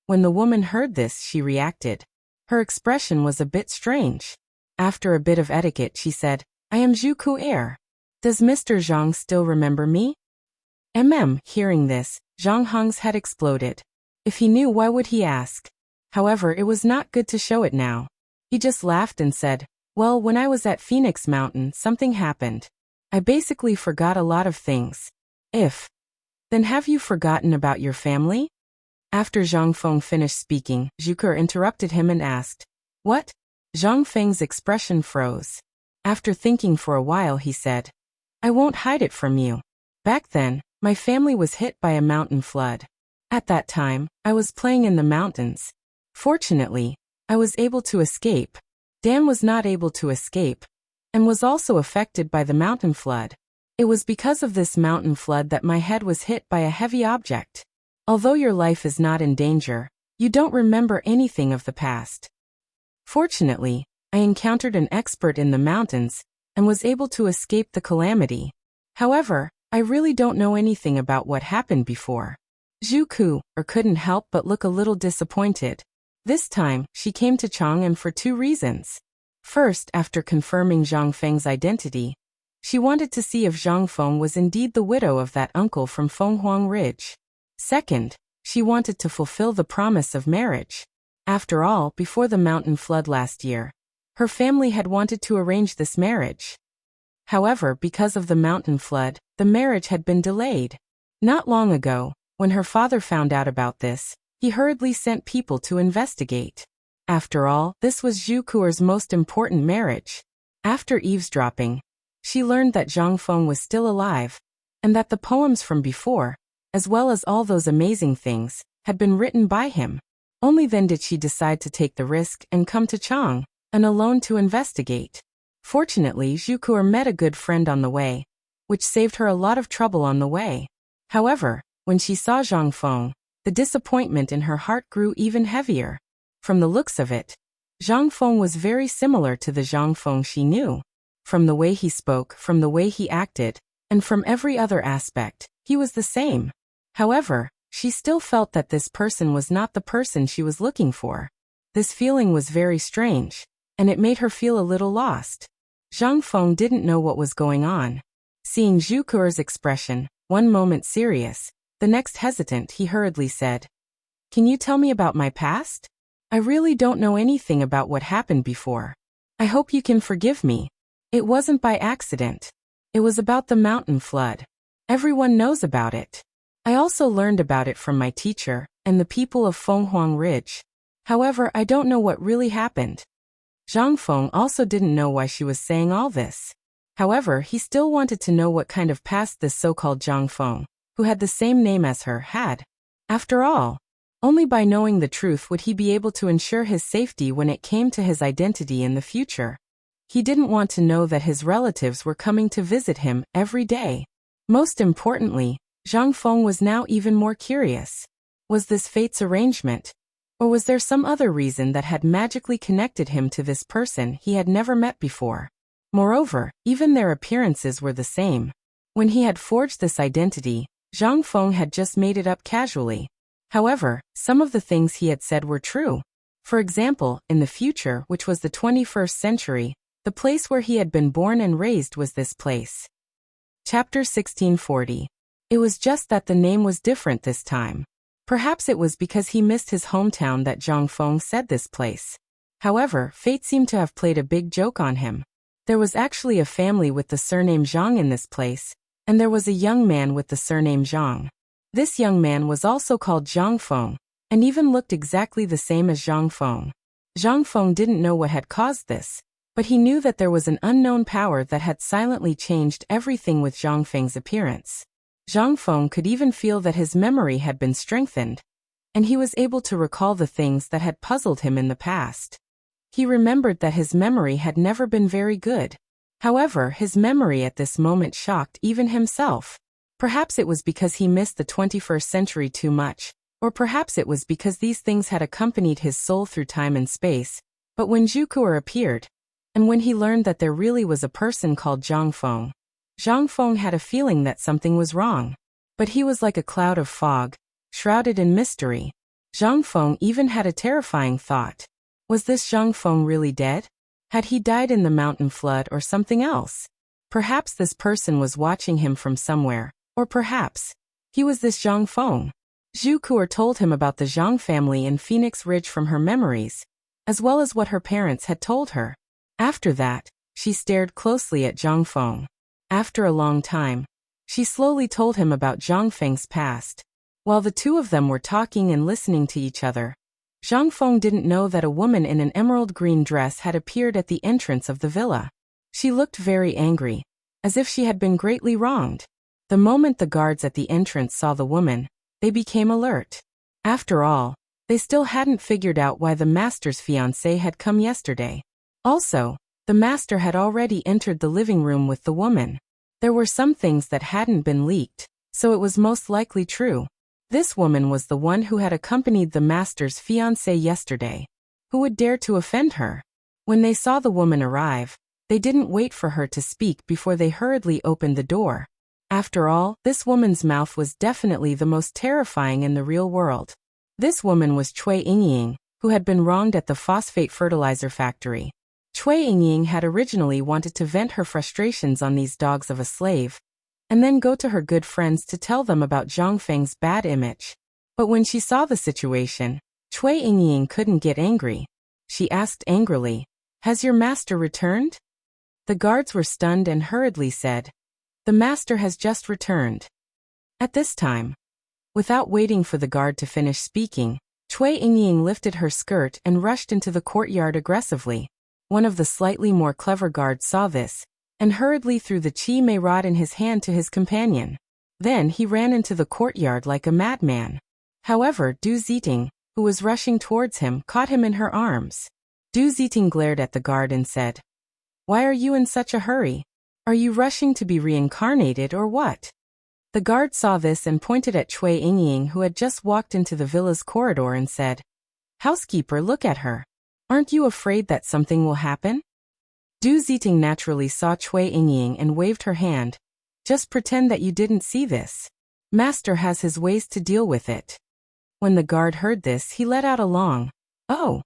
When the woman heard this, she reacted. Her expression was a bit strange. After a bit of etiquette, she said, I am Zhuku heir. Does Mr. Zhang still remember me? Hearing this, Zhang Hong's head exploded. If he knew, why would he ask? However, it was not good to show it now. He just laughed and said, well, when I was at Phoenix Mountain, something happened. I basically forgot a lot of things. Then have you forgotten about your family? After Zhang Feng finished speaking, Zhuker interrupted him and asked, what? Zhang Feng's expression froze. After thinking for a while, he said, I won't hide it from you. Back then, my family was hit by a mountain flood. At that time, I was playing in the mountains. Fortunately, I was able to escape. Dan was not able to escape, and was also affected by the mountain flood. It was because of this mountain flood that my head was hit by a heavy object. Although your life is not in danger, you don't remember anything of the past. Fortunately, I encountered an expert in the mountains, and was able to escape the calamity. However, I really don't know anything about what happened before. Zhu couldn't help but look a little disappointed. This time, she came to Chang'an for two reasons. First, after confirming Zhang Feng's identity, she wanted to see if Zhang Feng was indeed the widow of that uncle from Fenghuang Ridge. Second, she wanted to fulfill the promise of marriage. After all, before the mountain flood last year, her family had wanted to arrange this marriage. However, because of the mountain flood, the marriage had been delayed. Not long ago, when her father found out about this, he hurriedly sent people to investigate. After all, this was Zhu Kuer's most important marriage. After eavesdropping, she learned that Zhang Feng was still alive, and that the poems from before, as well as all those amazing things, had been written by him. Only then did she decide to take the risk and come to Chang'an alone to investigate. Fortunately, Zhu Kuer met a good friend on the way, which saved her a lot of trouble on the way. However, when she saw Zhang Feng, the disappointment in her heart grew even heavier. From the looks of it, Zhang Feng was very similar to the Zhang Feng she knew. From the way he spoke, from the way he acted, and from every other aspect, he was the same. However, she still felt that this person was not the person she was looking for. This feeling was very strange, and it made her feel a little lost. Zhang Feng didn't know what was going on. Seeing Zhu Kuer's expression, one moment serious, the next hesitant, he hurriedly said, Can you tell me about my past? I really don't know anything about what happened before. I hope you can forgive me. It wasn't by accident. It was about the mountain flood. Everyone knows about it. I also learned about it from my teacher and the people of Fenghuang Ridge. However, I don't know what really happened. Zhang Feng also didn't know why she was saying all this. However, he still wanted to know what kind of past this so-called Zhang Feng, who had the same name as her, had. After all, only by knowing the truth would he be able to ensure his safety when it came to his identity in the future. He didn't want to know that his relatives were coming to visit him every day. Most importantly, Zhang Feng was now even more curious. Was this fate's arrangement? Or was there some other reason that had magically connected him to this person he had never met before? Moreover, even their appearances were the same. When he had forged this identity, Zhang Feng had just made it up casually. However, some of the things he had said were true. For example, in the future, which was the 21st century, the place where he had been born and raised was this place. Chapter 1640. It was just that the name was different this time. Perhaps it was because he missed his hometown that Zhang Feng said this place. However, fate seemed to have played a big joke on him. There was actually a family with the surname Zhang in this place, and there was a young man with the surname Zhang. This young man was also called Zhang Feng, and even looked exactly the same as Zhang Feng. Zhang Feng didn't know what had caused this, but he knew that there was an unknown power that had silently changed everything with Zhang Feng's appearance. Zhang Feng could even feel that his memory had been strengthened, and he was able to recall the things that had puzzled him in the past. He remembered that his memory had never been very good. However, his memory at this moment shocked even himself. Perhaps it was because he missed the 21st century too much, or perhaps it was because these things had accompanied his soul through time and space. But when Zhu Kuer appeared, and when he learned that there really was a person called Zhang Feng had a feeling that something was wrong. But he was like a cloud of fog, shrouded in mystery. Zhang Feng even had a terrifying thought. Was this Zhang Feng really dead? Had he died in the mountain flood or something else? Perhaps this person was watching him from somewhere, or perhaps he was this Zhang Feng. Zhu Kuo told him about the Zhang family in Phoenix Ridge from her memories, as well as what her parents had told her. After that, she stared closely at Zhang Feng. After a long time, she slowly told him about Zhang Feng's past. While the two of them were talking and listening to each other, Zhang Feng didn't know that a woman in an emerald green dress had appeared at the entrance of the villa. She looked very angry, as if she had been greatly wronged. The moment the guards at the entrance saw the woman, they became alert. After all, they still hadn't figured out why the master's fiancé had come yesterday. Also, the master had already entered the living room with the woman. There were some things that hadn't been leaked, so it was most likely true. This woman was the one who had accompanied the master's fiancé yesterday. Who would dare to offend her? When they saw the woman arrive, they didn't wait for her to speak before they hurriedly opened the door. After all, this woman's mouth was definitely the most terrifying in the real world. This woman was Cui Yingying, who had been wronged at the phosphate fertilizer factory. Cui Yingying had originally wanted to vent her frustrations on these dogs of a slave, and then go to her good friends to tell them about Zhang Feng's bad image. But when she saw the situation, Cui Yingying couldn't get angry. She asked angrily, "Has your master returned?" The guards were stunned and hurriedly said, "The master has just returned." At this time, without waiting for the guard to finish speaking, Cui Yingying lifted her skirt and rushed into the courtyard aggressively. One of the slightly more clever guards saw this, and hurriedly threw the chi mei rod in his hand to his companion. Then he ran into the courtyard like a madman. However, Du Ziting, who was rushing towards him, caught him in her arms. Du Ziting glared at the guard and said, "Why are you in such a hurry? Are you rushing to be reincarnated or what?" The guard saw this and pointed at Cui Yingying, who had just walked into the villa's corridor, and said, "Housekeeper, look at her. Aren't you afraid that something will happen?" Du Ziting naturally saw Cui Yingying and waved her hand. "Just pretend that you didn't see this. Master has his ways to deal with it." When the guard heard this, he let out a long, "Oh."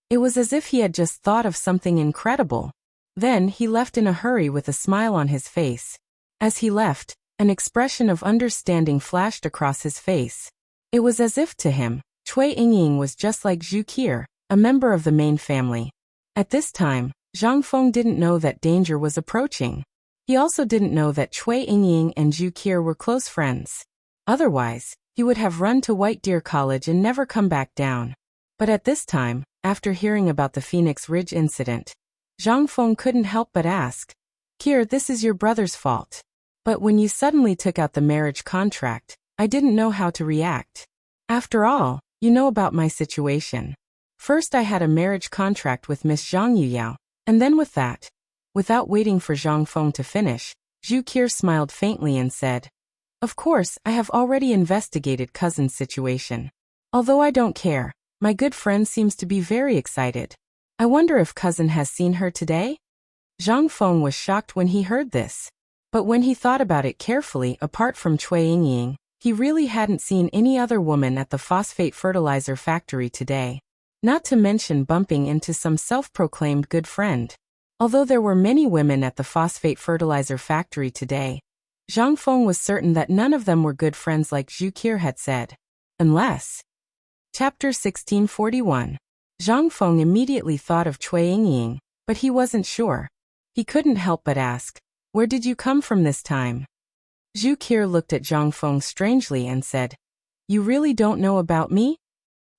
It was as if he had just thought of something incredible. Then he left in a hurry with a smile on his face. As he left, an expression of understanding flashed across his face. It was as if to him, Cui Yingying was just like Zhu Qier, a member of the main family. At this time, Zhang Feng didn't know that danger was approaching. He also didn't know that Cui Yingying and Zhu Qier were close friends. Otherwise, he would have run to White Deer College and never come back down. But at this time, after hearing about the Phoenix Ridge incident, Zhang Feng couldn't help but ask, "Qier, this is your brother's fault. But when you suddenly took out the marriage contract, I didn't know how to react. After all, you know about my situation. First I had a marriage contract with Miss Zhang Yuyao, and then with that." Without waiting for Zhang Feng to finish, Zhu Qier smiled faintly and said, "Of course, I have already investigated cousin's situation. Although I don't care, my good friend seems to be very excited. I wonder if cousin has seen her today?" Zhang Feng was shocked when he heard this. But when he thought about it carefully, apart from Cui Yingying, he really hadn't seen any other woman at the phosphate fertilizer factory today. Not to mention bumping into some self-proclaimed good friend. Although there were many women at the phosphate fertilizer factory today, Zhang Feng was certain that none of them were good friends like Zhu Qier had said. Unless... Chapter 1641. Zhang Feng immediately thought of Cui Yingying, but he wasn't sure. He couldn't help but ask, "Where did you come from this time?" Zhu Qier looked at Zhang Feng strangely and said, "You really don't know about me?"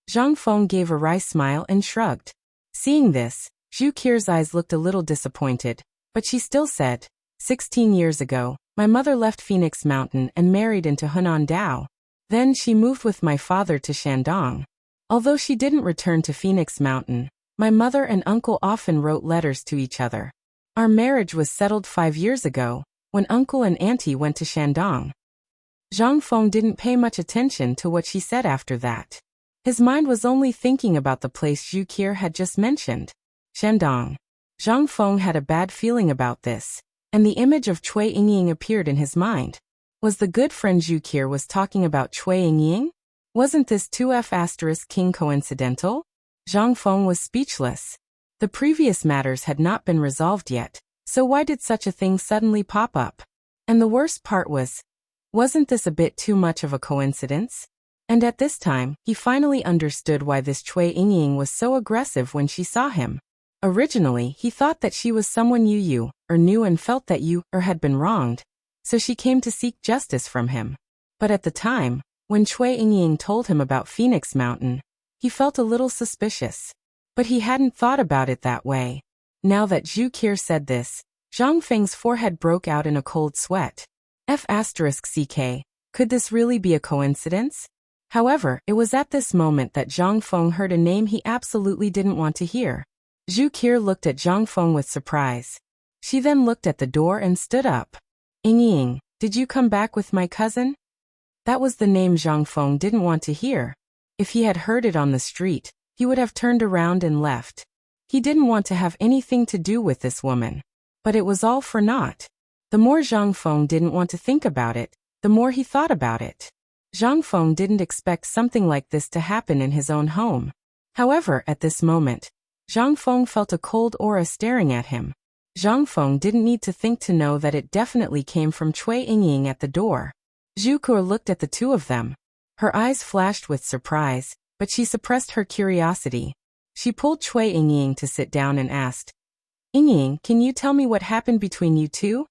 Zhang Feng gave a wry smile and shrugged. Seeing this, Zhu Qier's eyes looked a little disappointed, but she still said, 16 years ago, my mother left Phoenix Mountain and married into Hunan Dao. Then she moved with my father to Shandong. Although she didn't return to Phoenix Mountain, my mother and uncle often wrote letters to each other. Our marriage was settled 5 years ago, when uncle and auntie went to Shandong." Zhang Feng didn't pay much attention to what she said after that. His mind was only thinking about the place Zhu Qier had just mentioned. Shandong. Zhang Feng had a bad feeling about this, and the image of Cui Yingying appeared in his mind. Was the good friend Zhu Qier was talking about Cui Yingying? Wasn't this 2F** king coincidental? Zhang Feng was speechless. The previous matters had not been resolved yet, so why did such a thing suddenly pop up? And the worst part wasn't this a bit too much of a coincidence? And at this time, he finally understood why this Cui Yingying was so aggressive when she saw him. Originally, he thought that she was someone knew and felt that had been wronged, so she came to seek justice from him. But at the time, when Cui Yingying told him about Phoenix Mountain, he felt a little suspicious. But he hadn't thought about it that way. Now that Zhu Qi said this, Zhang Feng's forehead broke out in a cold sweat. F***ck, could this really be a coincidence? However, it was at this moment that Zhang Feng heard a name he absolutely didn't want to hear. Zhu Qi looked at Zhang Feng with surprise. She then looked at the door and stood up. Yingying, did you come back with my cousin? That was the name Zhang Feng didn't want to hear. If he had heard it on the street, he would have turned around and left. He didn't want to have anything to do with this woman. But it was all for naught. The more Zhang Feng didn't want to think about it, the more he thought about it. Zhang Feng didn't expect something like this to happen in his own home. However, at this moment, Zhang Feng felt a cold aura staring at him. Zhang Feng didn't need to think to know that it definitely came from Cui Yingying at the door. Zhu Qi looked at the two of them. Her eyes flashed with surprise, but she suppressed her curiosity. She pulled Cui Yingying to sit down and asked, Yingying, can you tell me what happened between you two?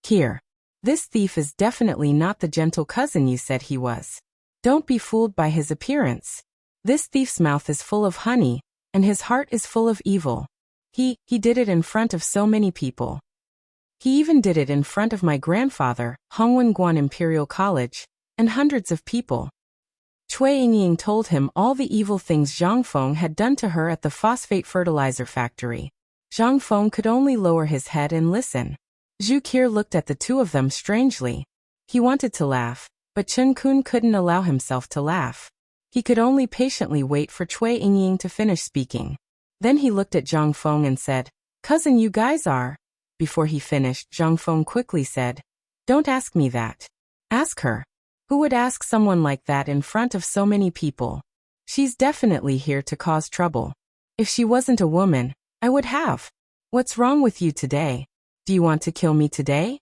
Here. This thief is definitely not the gentle cousin you said he was. Don't be fooled by his appearance. This thief's mouth is full of honey, and his heart is full of evil. He did it in front of so many people. He even did it in front of my grandfather, Hongwen Imperial College, and hundreds of people. Cui Yingying told him all the evil things Zhang Feng had done to her at the phosphate fertilizer factory. Zhang Feng could only lower his head and listen. Zhu Qi looked at the two of them strangely. He wanted to laugh, but Chen Kun couldn't allow himself to laugh. He could only patiently wait for Cui Yingying to finish speaking. Then he looked at Zhang Feng and said, Cousin, you guys are. Before he finished, Zhang Feng quickly said, Don't ask me that. Ask her. Who would ask someone like that in front of so many people? She's definitely here to cause trouble. If she wasn't a woman, I would have. What's wrong with you today? Do you want to kill me today?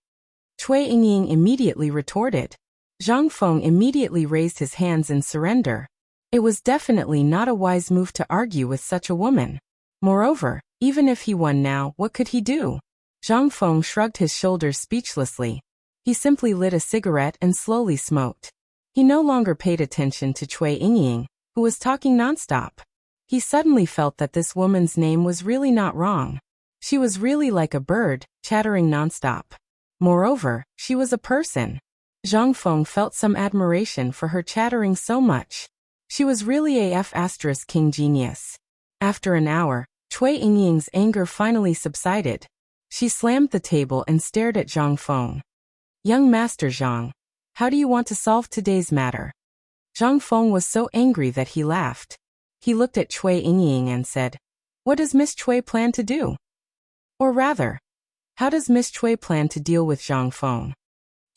Cui Yingying immediately retorted. Zhang Feng immediately raised his hands in surrender. It was definitely not a wise move to argue with such a woman. Moreover, even if he won now, what could he do? Zhang Feng shrugged his shoulders speechlessly. He simply lit a cigarette and slowly smoked. He no longer paid attention to Cui Yingying, who was talking nonstop. He suddenly felt that this woman's name was really not wrong. She was really like a bird, chattering nonstop. Moreover, she was a person. Zhang Feng felt some admiration for her chattering so much. She was really a F***king genius. After an hour, Cui Yingying's anger finally subsided. She slammed the table and stared at Zhang Feng. Young Master Zhang, how do you want to solve today's matter? Zhang Feng was so angry that he laughed. He looked at Cui Yingying and said, What does Miss Cui plan to do? Or rather, how does Miss Cui plan to deal with Zhang Feng?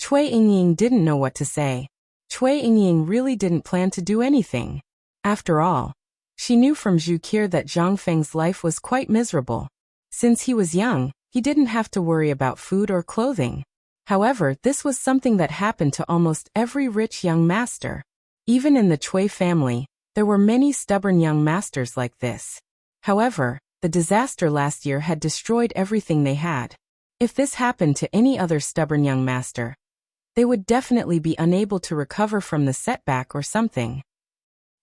Cui Yingying didn't know what to say. Cui Yingying really didn't plan to do anything. After all, she knew from Zhu Qi that Zhang Feng's life was quite miserable. Since he was young, he didn't have to worry about food or clothing. However, this was something that happened to almost every rich young master. Even in the Cui family, there were many stubborn young masters like this. However, the disaster last year had destroyed everything they had. If this happened to any other stubborn young master, they would definitely be unable to recover from the setback or something.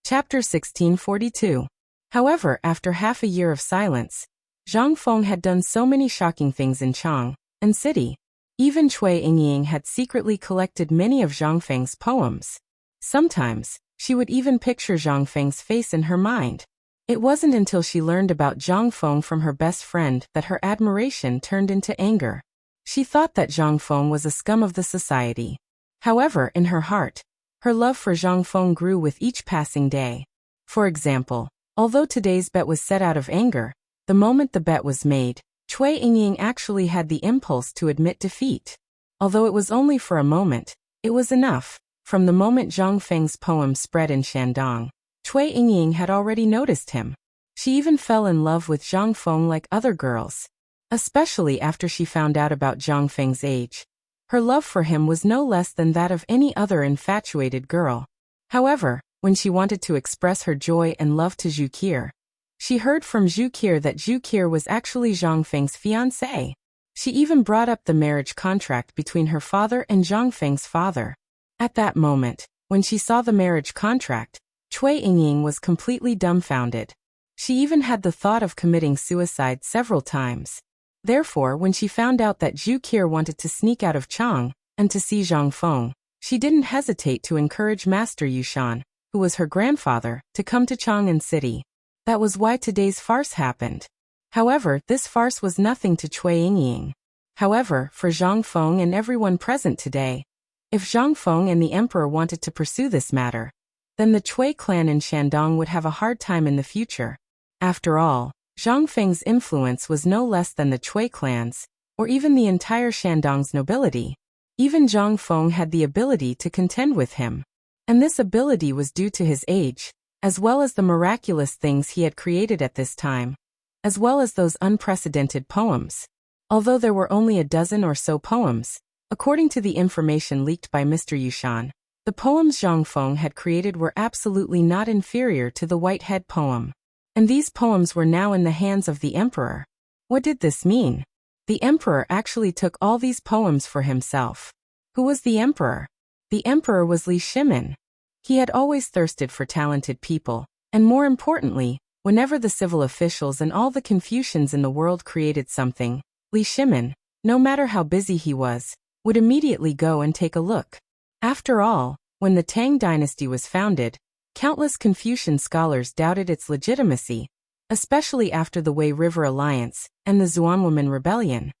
Chapter 1642. However, after half a year of silence, Zhang Feng had done so many shocking things in Chang and city. Even Cui Yingying had secretly collected many of Zhang Feng's poems. Sometimes, she would even picture Zhang Feng's face in her mind. It wasn't until she learned about Zhang Feng from her best friend that her admiration turned into anger. She thought that Zhang Feng was a scum of the society. However, in her heart, her love for Zhang Feng grew with each passing day. For example, although today's bet was set out of anger, the moment the bet was made, Cui Yingying actually had the impulse to admit defeat. Although it was only for a moment, it was enough. From the moment Zhang Feng's poem spread in Shandong, Cui Yingying had already noticed him. She even fell in love with Zhang Feng like other girls. Especially after she found out about Zhang Feng's age. Her love for him was no less than that of any other infatuated girl. However, when she wanted to express her joy and love to Zhu Qier, she heard from Zhu Qier that Zhu Qier was actually Zhang Feng's fiancé. She even brought up the marriage contract between her father and Zhang Feng's father. At that moment, when she saw the marriage contract, Cui Yingying was completely dumbfounded. She even had the thought of committing suicide several times. Therefore, when she found out that Zhu Qier wanted to sneak out of Chang and to see Zhang Feng, she didn't hesitate to encourage Master Yushan, who was her grandfather, to come to Chang'an City. That was why today's farce happened. However, this farce was nothing to Cui Yingying. However, for Zhang Feng and everyone present today, if Zhang Feng and the emperor wanted to pursue this matter, then the Cui clan in Shandong would have a hard time in the future. After all, Zhang Feng's influence was no less than the Cui clans, or even the entire Shandong's nobility. Even Zhang Feng had the ability to contend with him. And this ability was due to his age, as well as the miraculous things he had created at this time, as well as those unprecedented poems. Although there were only a dozen or so poems, according to the information leaked by Mr. Yushan, the poems Zhang Feng had created were absolutely not inferior to the Whitehead poem. And these poems were now in the hands of the emperor. What did this mean? The emperor actually took all these poems for himself. Who was the emperor? The emperor was Li Shimin. He had always thirsted for talented people, and more importantly, whenever the civil officials and all the Confucians in the world created something, Li Shimin, no matter how busy he was, would immediately go and take a look. After all, when the Tang dynasty was founded, countless Confucian scholars doubted its legitimacy, especially after the Wei River Alliance and the Xuanwoman Rebellion.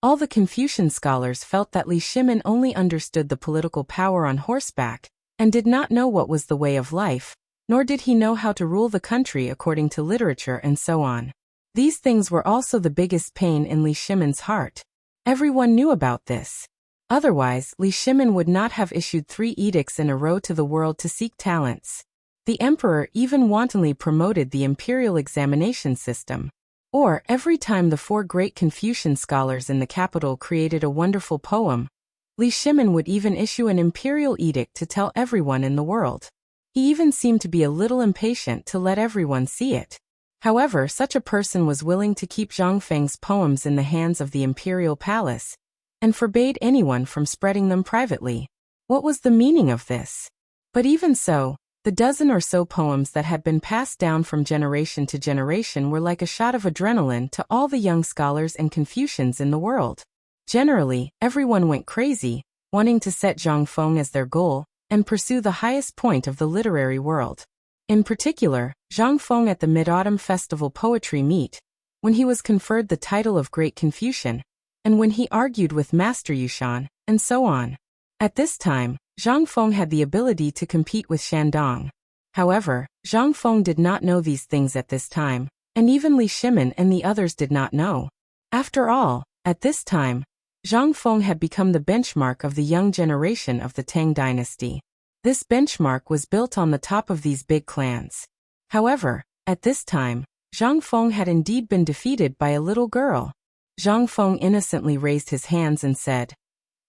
All the Confucian scholars felt that Li Shimin only understood the political power on horseback and did not know what was the way of life, nor did he know how to rule the country according to literature and so on. These things were also the biggest pain in Li Shimin's heart. Everyone knew about this. Otherwise, Li Shimin would not have issued 3 edicts in a row to the world to seek talents. The emperor even wantonly promoted the imperial examination system. Or, every time the 4 great Confucian scholars in the capital created a wonderful poem, Li Shimin would even issue an imperial edict to tell everyone in the world. He even seemed to be a little impatient to let everyone see it. However, such a person was willing to keep Zhang Feng's poems in the hands of the imperial palace, and forbade anyone from spreading them privately. What was the meaning of this? But even so, the dozen or so poems that had been passed down from generation to generation were like a shot of adrenaline to all the young scholars and Confucians in the world. Generally, everyone went crazy, wanting to set Zhang Feng as their goal, and pursue the highest point of the literary world. In particular, Zhang Feng at the Mid-Autumn Festival Poetry Meet, when he was conferred the title of Great Confucian, and when he argued with Master Yushan, and so on. At this time, Zhang Feng had the ability to compete with Shandong. However, Zhang Feng did not know these things at this time, and even Li Shimin and the others did not know. After all, at this time, Zhang Feng had become the benchmark of the young generation of the Tang dynasty. This benchmark was built on the top of these big clans. However, at this time, Zhang Feng had indeed been defeated by a little girl. Zhang Feng innocently raised his hands and said,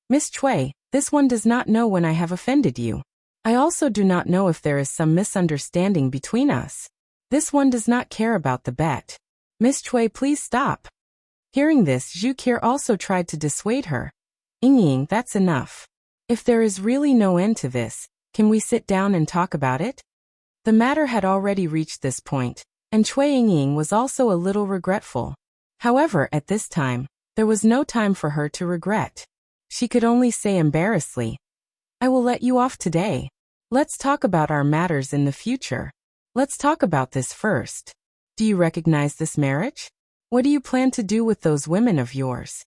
"Miss Cui, this one does not know when I have offended you. I also do not know if there is some misunderstanding between us. This one does not care about the bet. Miss Cui, please stop." Hearing this, Zhu Qier also tried to dissuade her. "Yingying, that's enough. If there is really no end to this, can we sit down and talk about it?" The matter had already reached this point, and Cui Yingying was also a little regretful. However, at this time, there was no time for her to regret. She could only say embarrassedly, "I will let you off today. Let's talk about our matters in the future. Let's talk about this first. Do you recognize this marriage? What do you plan to do with those women of yours?"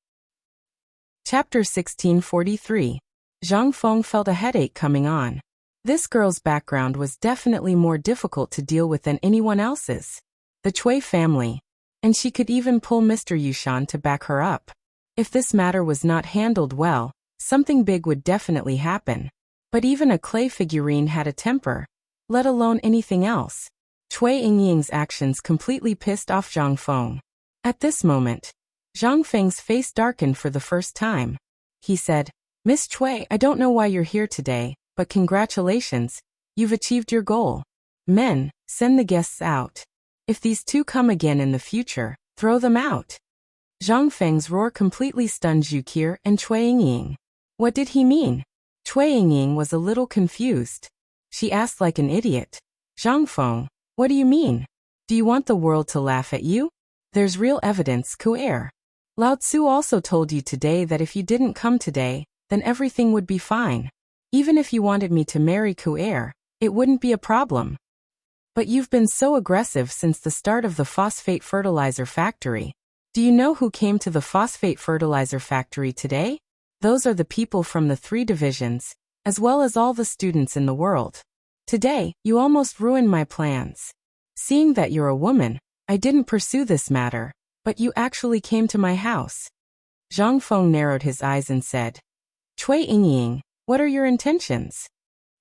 Chapter 1643. Zhang Feng felt a headache coming on. This girl's background was definitely more difficult to deal with than anyone else's. The Cui family. And she could even pull Mr. Yushan to back her up. If this matter was not handled well, something big would definitely happen. But even a clay figurine had a temper, let alone anything else. Cui Yingying's actions completely pissed off Zhang Feng. At this moment, Zhang Feng's face darkened for the first time. He said, "Miss Cui, I don't know why you're here today, but congratulations, you've achieved your goal. Men, send the guests out. If these two come again in the future, throw them out." Zhang Feng's roar completely stunned Zhu Qi and Cui Yingying. What did he mean? Cui Yingying was a little confused. She asked like an idiot, "Zhang Feng, what do you mean? Do you want the world to laugh at you? There's real evidence, Ku'er. Lao Tzu also told you today that if you didn't come today, then everything would be fine. Even if you wanted me to marry Ku'er, it wouldn't be a problem. But you've been so aggressive since the start of the phosphate fertilizer factory. Do you know who came to the phosphate fertilizer factory today? Those are the people from the 3 divisions, as well as all the students in the world. Today, you almost ruined my plans. Seeing that you're a woman, I didn't pursue this matter, but you actually came to my house." Zhang Feng narrowed his eyes and said, "Cui Yingying, what are your intentions?"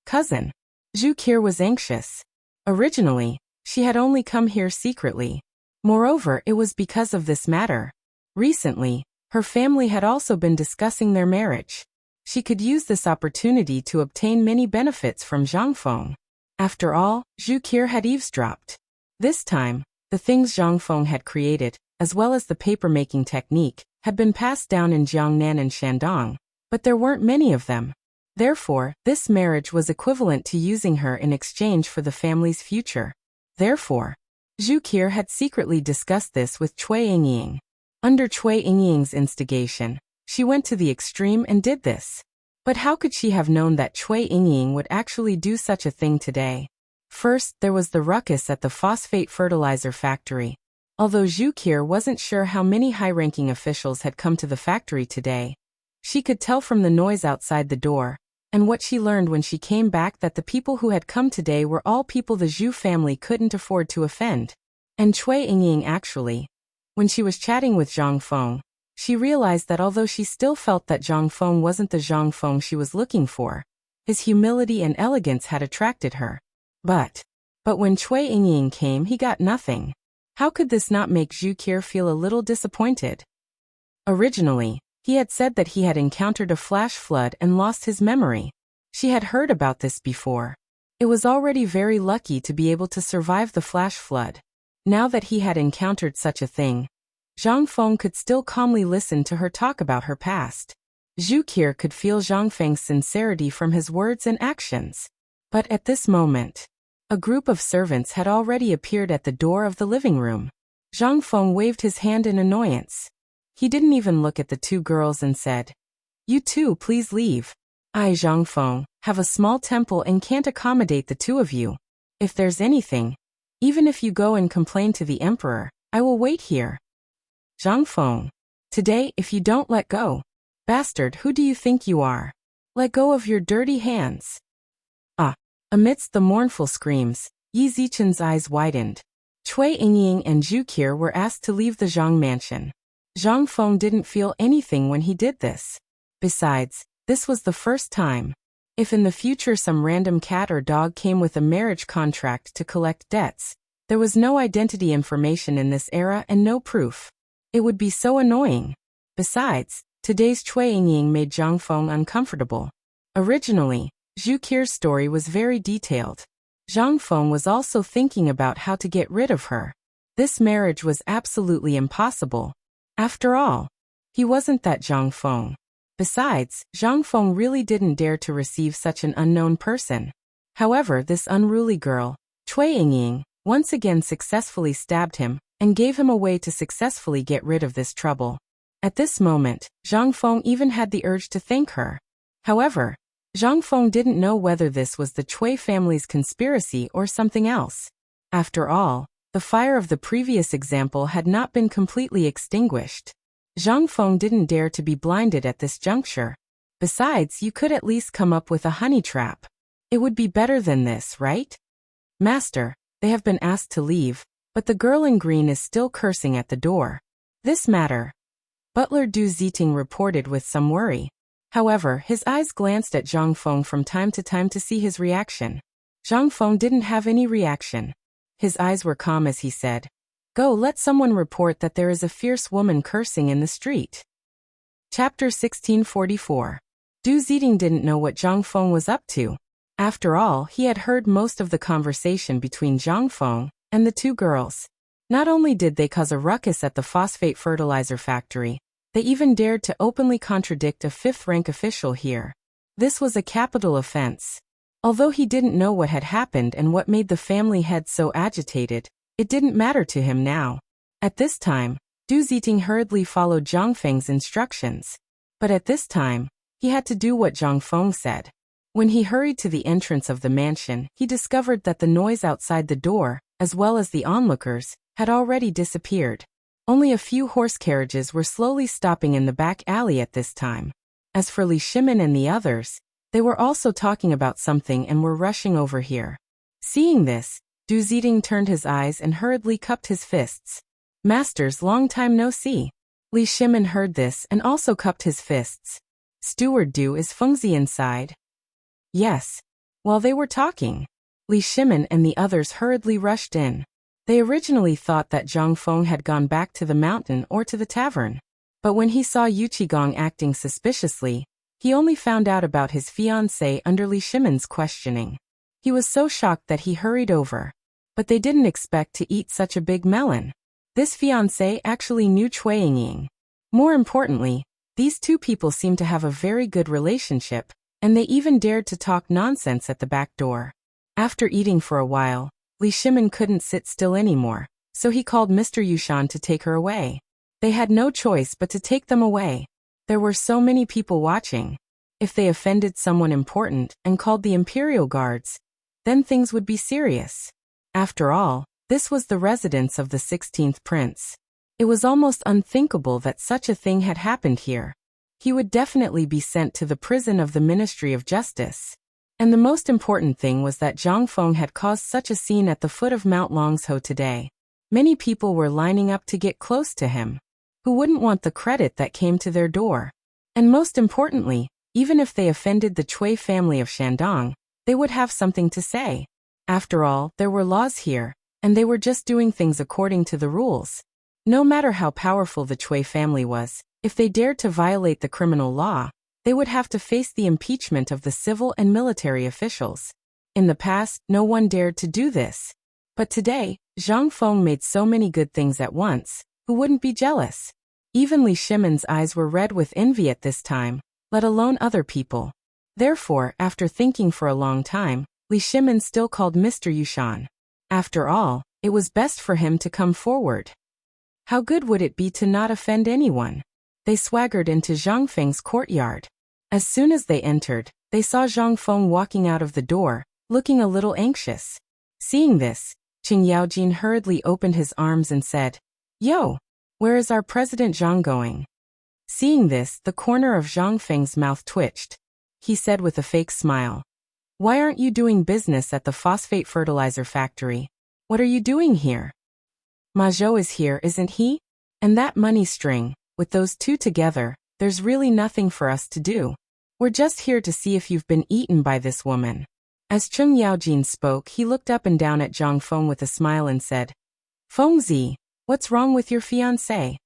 "Cousin." Zhu Qi was anxious. Originally, she had only come here secretly. Moreover, it was because of this matter. Recently, her family had also been discussing their marriage. She could use this opportunity to obtain many benefits from Zhang Feng. After all, Zhu Qi had eavesdropped. This time, the things Zhang Feng had created, as well as the paper-making technique, had been passed down in Jiangnan and Shandong, but there weren't many of them. Therefore, this marriage was equivalent to using her in exchange for the family's future. Therefore, Zhu Qi had secretly discussed this with Cui Yingying. Under Cui Yingying's instigation, she went to the extreme and did this. But how could she have known that Cui Yingying would actually do such a thing today? First, there was the ruckus at the phosphate fertilizer factory. Although Zhu Qi wasn't sure how many high-ranking officials had come to the factory today, she could tell from the noise outside the door, and what she learned when she came back, that the people who had come today were all people the Zhu family couldn't afford to offend. And Cui Yingying actually, when she was chatting with Zhang Feng, she realized that although she still felt that Zhang Feng wasn't the Zhang Feng she was looking for, his humility and elegance had attracted her. But when Cui Yingying came, he got nothing. How could this not make Zhu Qi feel a little disappointed? Originally, he had said that he had encountered a flash flood and lost his memory. She had heard about this before. It was already very lucky to be able to survive the flash flood. Now that he had encountered such a thing, Zhang Feng could still calmly listen to her talk about her past. Zhu Qi could feel Zhang Feng's sincerity from his words and actions. But at this moment, a group of servants had already appeared at the door of the living room. Zhang Feng waved his hand in annoyance. He didn't even look at the 2 girls and said, "You two, please leave. I, Zhang Feng, have a small temple and can't accommodate the 2 of you. If there's anything, even if you go and complain to the emperor, I will wait here." Zhang Feng, today, if you don't let go, bastard, who do you think you are? Let go of your dirty hands. Amidst the mournful screams, Yi Zichen's eyes widened. Cui Yingying and Zhu Qi were asked to leave the Zhang mansion. Zhang Feng didn't feel anything when he did this. Besides, this was the first time. If in the future some random cat or dog came with a marriage contract to collect debts, there was no identity information in this era and no proof. It would be so annoying. Besides, today's Cui Yingying made Zhang Feng uncomfortable. Originally, Zhu Qi's story was very detailed. Zhang Feng was also thinking about how to get rid of her. This marriage was absolutely impossible. After all, he wasn't that Zhang Feng. Besides, Zhang Feng really didn't dare to receive such an unknown person. However, this unruly girl, Cui Yingying, once again successfully stabbed him and gave him a way to successfully get rid of this trouble. At this moment, Zhang Feng even had the urge to thank her. However, Zhang Feng didn't know whether this was the Cui family's conspiracy or something else. After all, the fire of the previous example had not been completely extinguished. Zhang Feng didn't dare to be blinded at this juncture. Besides, you could at least come up with a honey trap. It would be better than this, right? Master, they have been asked to leave, but the girl in green is still cursing at the door. This matter. Butler Du Ziting reported with some worry. However, his eyes glanced at Zhang Feng from time to time to see his reaction. Zhang Feng didn't have any reaction. His eyes were calm as he said, "Go, let someone report that there is a fierce woman cursing in the street." Chapter 1644. Du Ziding didn't know what Zhang Feng was up to. After all, he had heard most of the conversation between Zhang Feng and the two girls. Not only did they cause a ruckus at the phosphate fertilizer factory, they even dared to openly contradict a fifth-rank official here. This was a capital offense. Although he didn't know what had happened and what made the family head so agitated, it didn't matter to him now. At this time, Du Ziding hurriedly followed Zhang Feng's instructions. But at this time, he had to do what Zhang Feng said. When he hurried to the entrance of the mansion, he discovered that the noise outside the door, as well as the onlookers, had already disappeared. Only a few horse carriages were slowly stopping in the back alley at this time. As for Li Shimin and the others, they were also talking about something and were rushing over here. Seeing this, Du Ziding turned his eyes and hurriedly cupped his fists. "Masters, long time no see." Li Shimin heard this and also cupped his fists. "Steward Du, is Fengzi inside?" "Yes." While they were talking, Li Shimin and the others hurriedly rushed in. They originally thought that Zhang Feng had gone back to the mountain or to the tavern. But when he saw Yu Qigong acting suspiciously, he only found out about his fiancée under Li Shimin's questioning. He was so shocked that he hurried over. But they didn't expect to eat such a big melon. This fiancé actually knew Cui Yingying. More importantly, these two people seemed to have a very good relationship, and they even dared to talk nonsense at the back door. After eating for a while, Li Shimin couldn't sit still anymore, so he called Mr. Yushan to take her away. They had no choice but to take them away. There were so many people watching. If they offended someone important and called the Imperial Guards, then things would be serious. After all, this was the residence of the 16th prince. It was almost unthinkable that such a thing had happened here. He would definitely be sent to the prison of the Ministry of Justice. And the most important thing was that Zhang Feng had caused such a scene at the foot of Mount Longsho today. Many people were lining up to get close to him. Who wouldn't want the credit that came to their door? And most importantly, even if they offended the Cui family of Shandong, they would have something to say. After all, there were laws here, and they were just doing things according to the rules. No matter how powerful the Cui family was, if they dared to violate the criminal law, they would have to face the impeachment of the civil and military officials. In the past, no one dared to do this. But today, Zhang Feng made so many good things at once, who wouldn't be jealous? Even Li Shimin's eyes were red with envy at this time, let alone other people. Therefore, after thinking for a long time, Li Shimin still called Mr. Yushan. After all, it was best for him to come forward. How good would it be to not offend anyone? They swaggered into Zhang Feng's courtyard. As soon as they entered, they saw Zhang Feng walking out of the door, looking a little anxious. Seeing this, Qing Yaojin hurriedly opened his arms and said, "Yo, where is our President Zhang going?" Seeing this, the corner of Zhang Feng's mouth twitched. He said with a fake smile, "Why aren't you doing business at the phosphate fertilizer factory? What are you doing here?" "Ma Zhou is here, isn't he? And that money string, with those two together, there's really nothing for us to do. We're just here to see if you've been eaten by this woman." As Chung Yaojin spoke, he looked up and down at Zhang Feng with a smile and said, "Fengzi, what's wrong with your fiancé?"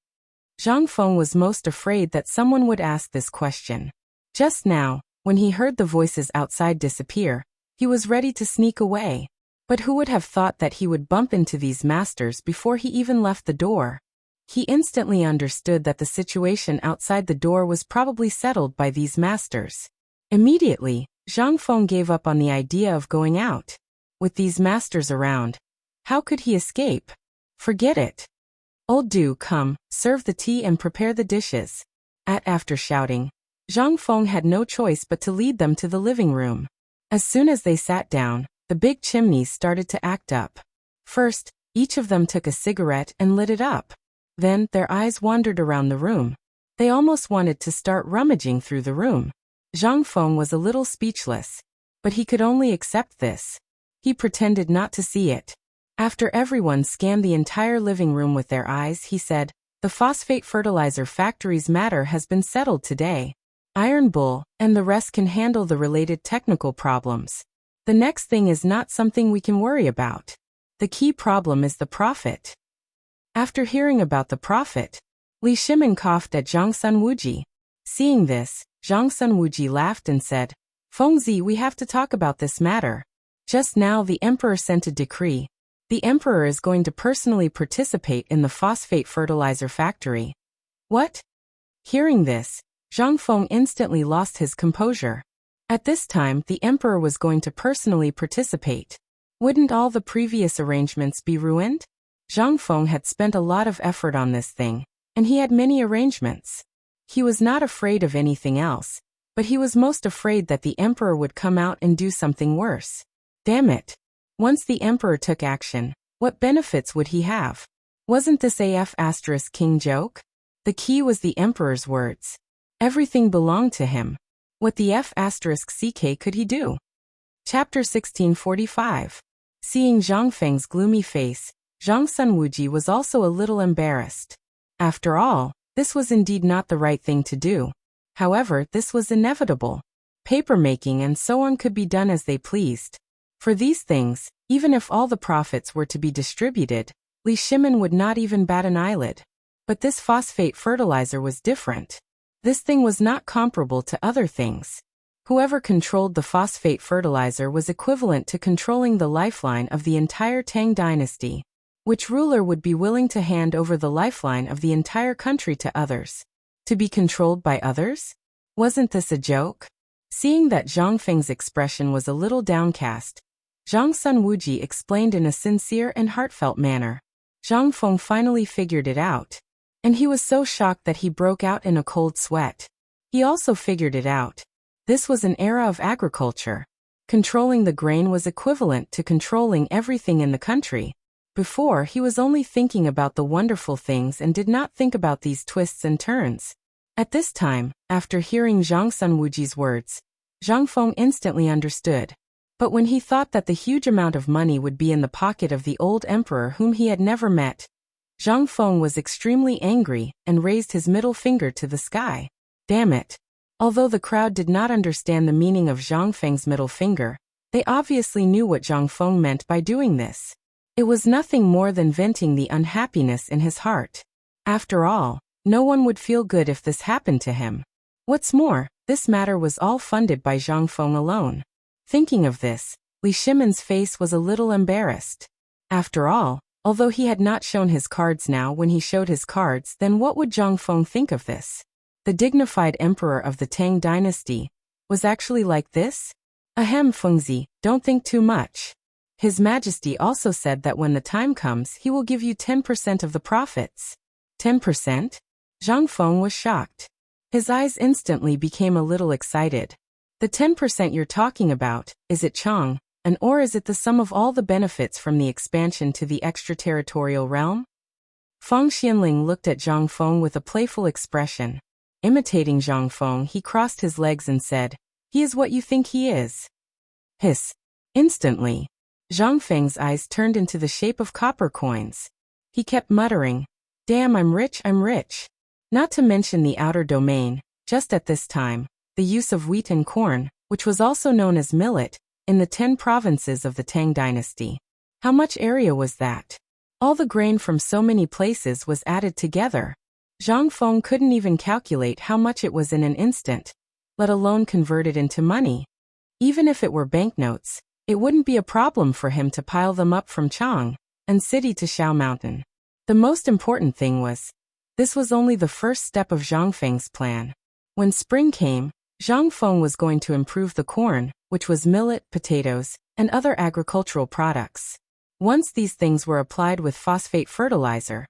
Zhang Feng was most afraid that someone would ask this question. Just now, when he heard the voices outside disappear, he was ready to sneak away. But who would have thought that he would bump into these masters before he even left the door? He instantly understood that the situation outside the door was probably settled by these masters. Immediately, Zhang Feng gave up on the idea of going out. With these masters around, how could he escape? Forget it. "Old Du, come, serve the tea and prepare the dishes." After shouting, Zhang Feng had no choice but to lead them to the living room. As soon as they sat down, the big chimneys started to act up. First, each of them took a cigarette and lit it up. Then, their eyes wandered around the room. They almost wanted to start rummaging through the room. Zhang Feng was a little speechless. But he could only accept this. He pretended not to see it. After everyone scanned the entire living room with their eyes, he said, "The phosphate fertilizer factory's matter has been settled today. Iron Bull, and the rest can handle the related technical problems. The next thing is not something we can worry about. The key problem is the profit. After hearing about the profit, Li Shimin coughed at Zhang Sunwuji. Seeing this, Zhang Sunwuji laughed and said, Fengzi, we have to talk about this matter. Just now the emperor sent a decree. The emperor is going to personally participate in the phosphate fertilizer factory. What? Hearing this, Zhang Feng instantly lost his composure. At this time, the emperor was going to personally participate. Wouldn't all the previous arrangements be ruined? Zhang Feng had spent a lot of effort on this thing, and he had many arrangements. He was not afraid of anything else, but he was most afraid that the emperor would come out and do something worse. Damn it. Once the emperor took action, what benefits would he have? Wasn't this king joke? The key was the emperor's words. Everything belonged to him. What the *ck could he do? Chapter 1645. Seeing Zhang Feng's gloomy face, Zhang Sunwuji was also a little embarrassed. After all, this was indeed not the right thing to do. However, this was inevitable. Papermaking and so on could be done as they pleased. For these things, even if all the profits were to be distributed, Li Shimin would not even bat an eyelid. But this phosphate fertilizer was different. This thing was not comparable to other things. Whoever controlled the phosphate fertilizer was equivalent to controlling the lifeline of the entire Tang dynasty. Which ruler would be willing to hand over the lifeline of the entire country to others? To be controlled by others? Wasn't this a joke? Seeing that Zhang Feng's expression was a little downcast, Zhang Sunwuji explained in a sincere and heartfelt manner. Zhang Feng finally figured it out. And he was so shocked that he broke out in a cold sweat. He also figured it out. This was an era of agriculture. Controlling the grain was equivalent to controlling everything in the country. Before, he was only thinking about the wonderful things and did not think about these twists and turns. At this time, after hearing Zhang Sunwuji's words, Zhang Feng instantly understood. But when he thought that the huge amount of money would be in the pocket of the old emperor whom he had never met, Zhang Feng was extremely angry and raised his middle finger to the sky. Damn it. Although the crowd did not understand the meaning of Zhang Feng's middle finger, they obviously knew what Zhang Feng meant by doing this. It was nothing more than venting the unhappiness in his heart. After all, no one would feel good if this happened to him. What's more, this matter was all funded by Zhang Feng alone. Thinking of this, Li Shimin's face was a little embarrassed. After all, although he had not shown his cards now when he showed his cards, then what would Zhang Feng think of this? The dignified emperor of the Tang dynasty was actually like this? Ahem, Fengzi, don't think too much. His Majesty also said that when the time comes he will give you 10% of the profits. 10%? Zhang Feng was shocked. His eyes instantly became a little excited. The 10% you're talking about, is it Chang, or is it the sum of all the benefits from the expansion to the extraterritorial realm? Feng Xianling looked at Zhang Feng with a playful expression. Imitating Zhang Feng, he crossed his legs and said, "He is what you think he is." Hiss. Instantly, Zhang Feng's eyes turned into the shape of copper coins. He kept muttering, "Damn, I'm rich, I'm rich." Not to mention the outer domain, just at this time, the use of wheat and corn, which was also known as millet, in the 10 provinces of the Tang dynasty. How much area was that? All the grain from so many places was added together. Zhang Feng couldn't even calculate how much it was in an instant, let alone convert it into money. Even if it were banknotes, it wouldn't be a problem for him to pile them up from Chang and City to Shao Mountain. The most important thing was, this was only the first step of Zhang Feng's plan. When spring came, Zhang Feng was going to improve the corn, which was millet, potatoes, and other agricultural products. Once these things were applied with phosphate fertilizer,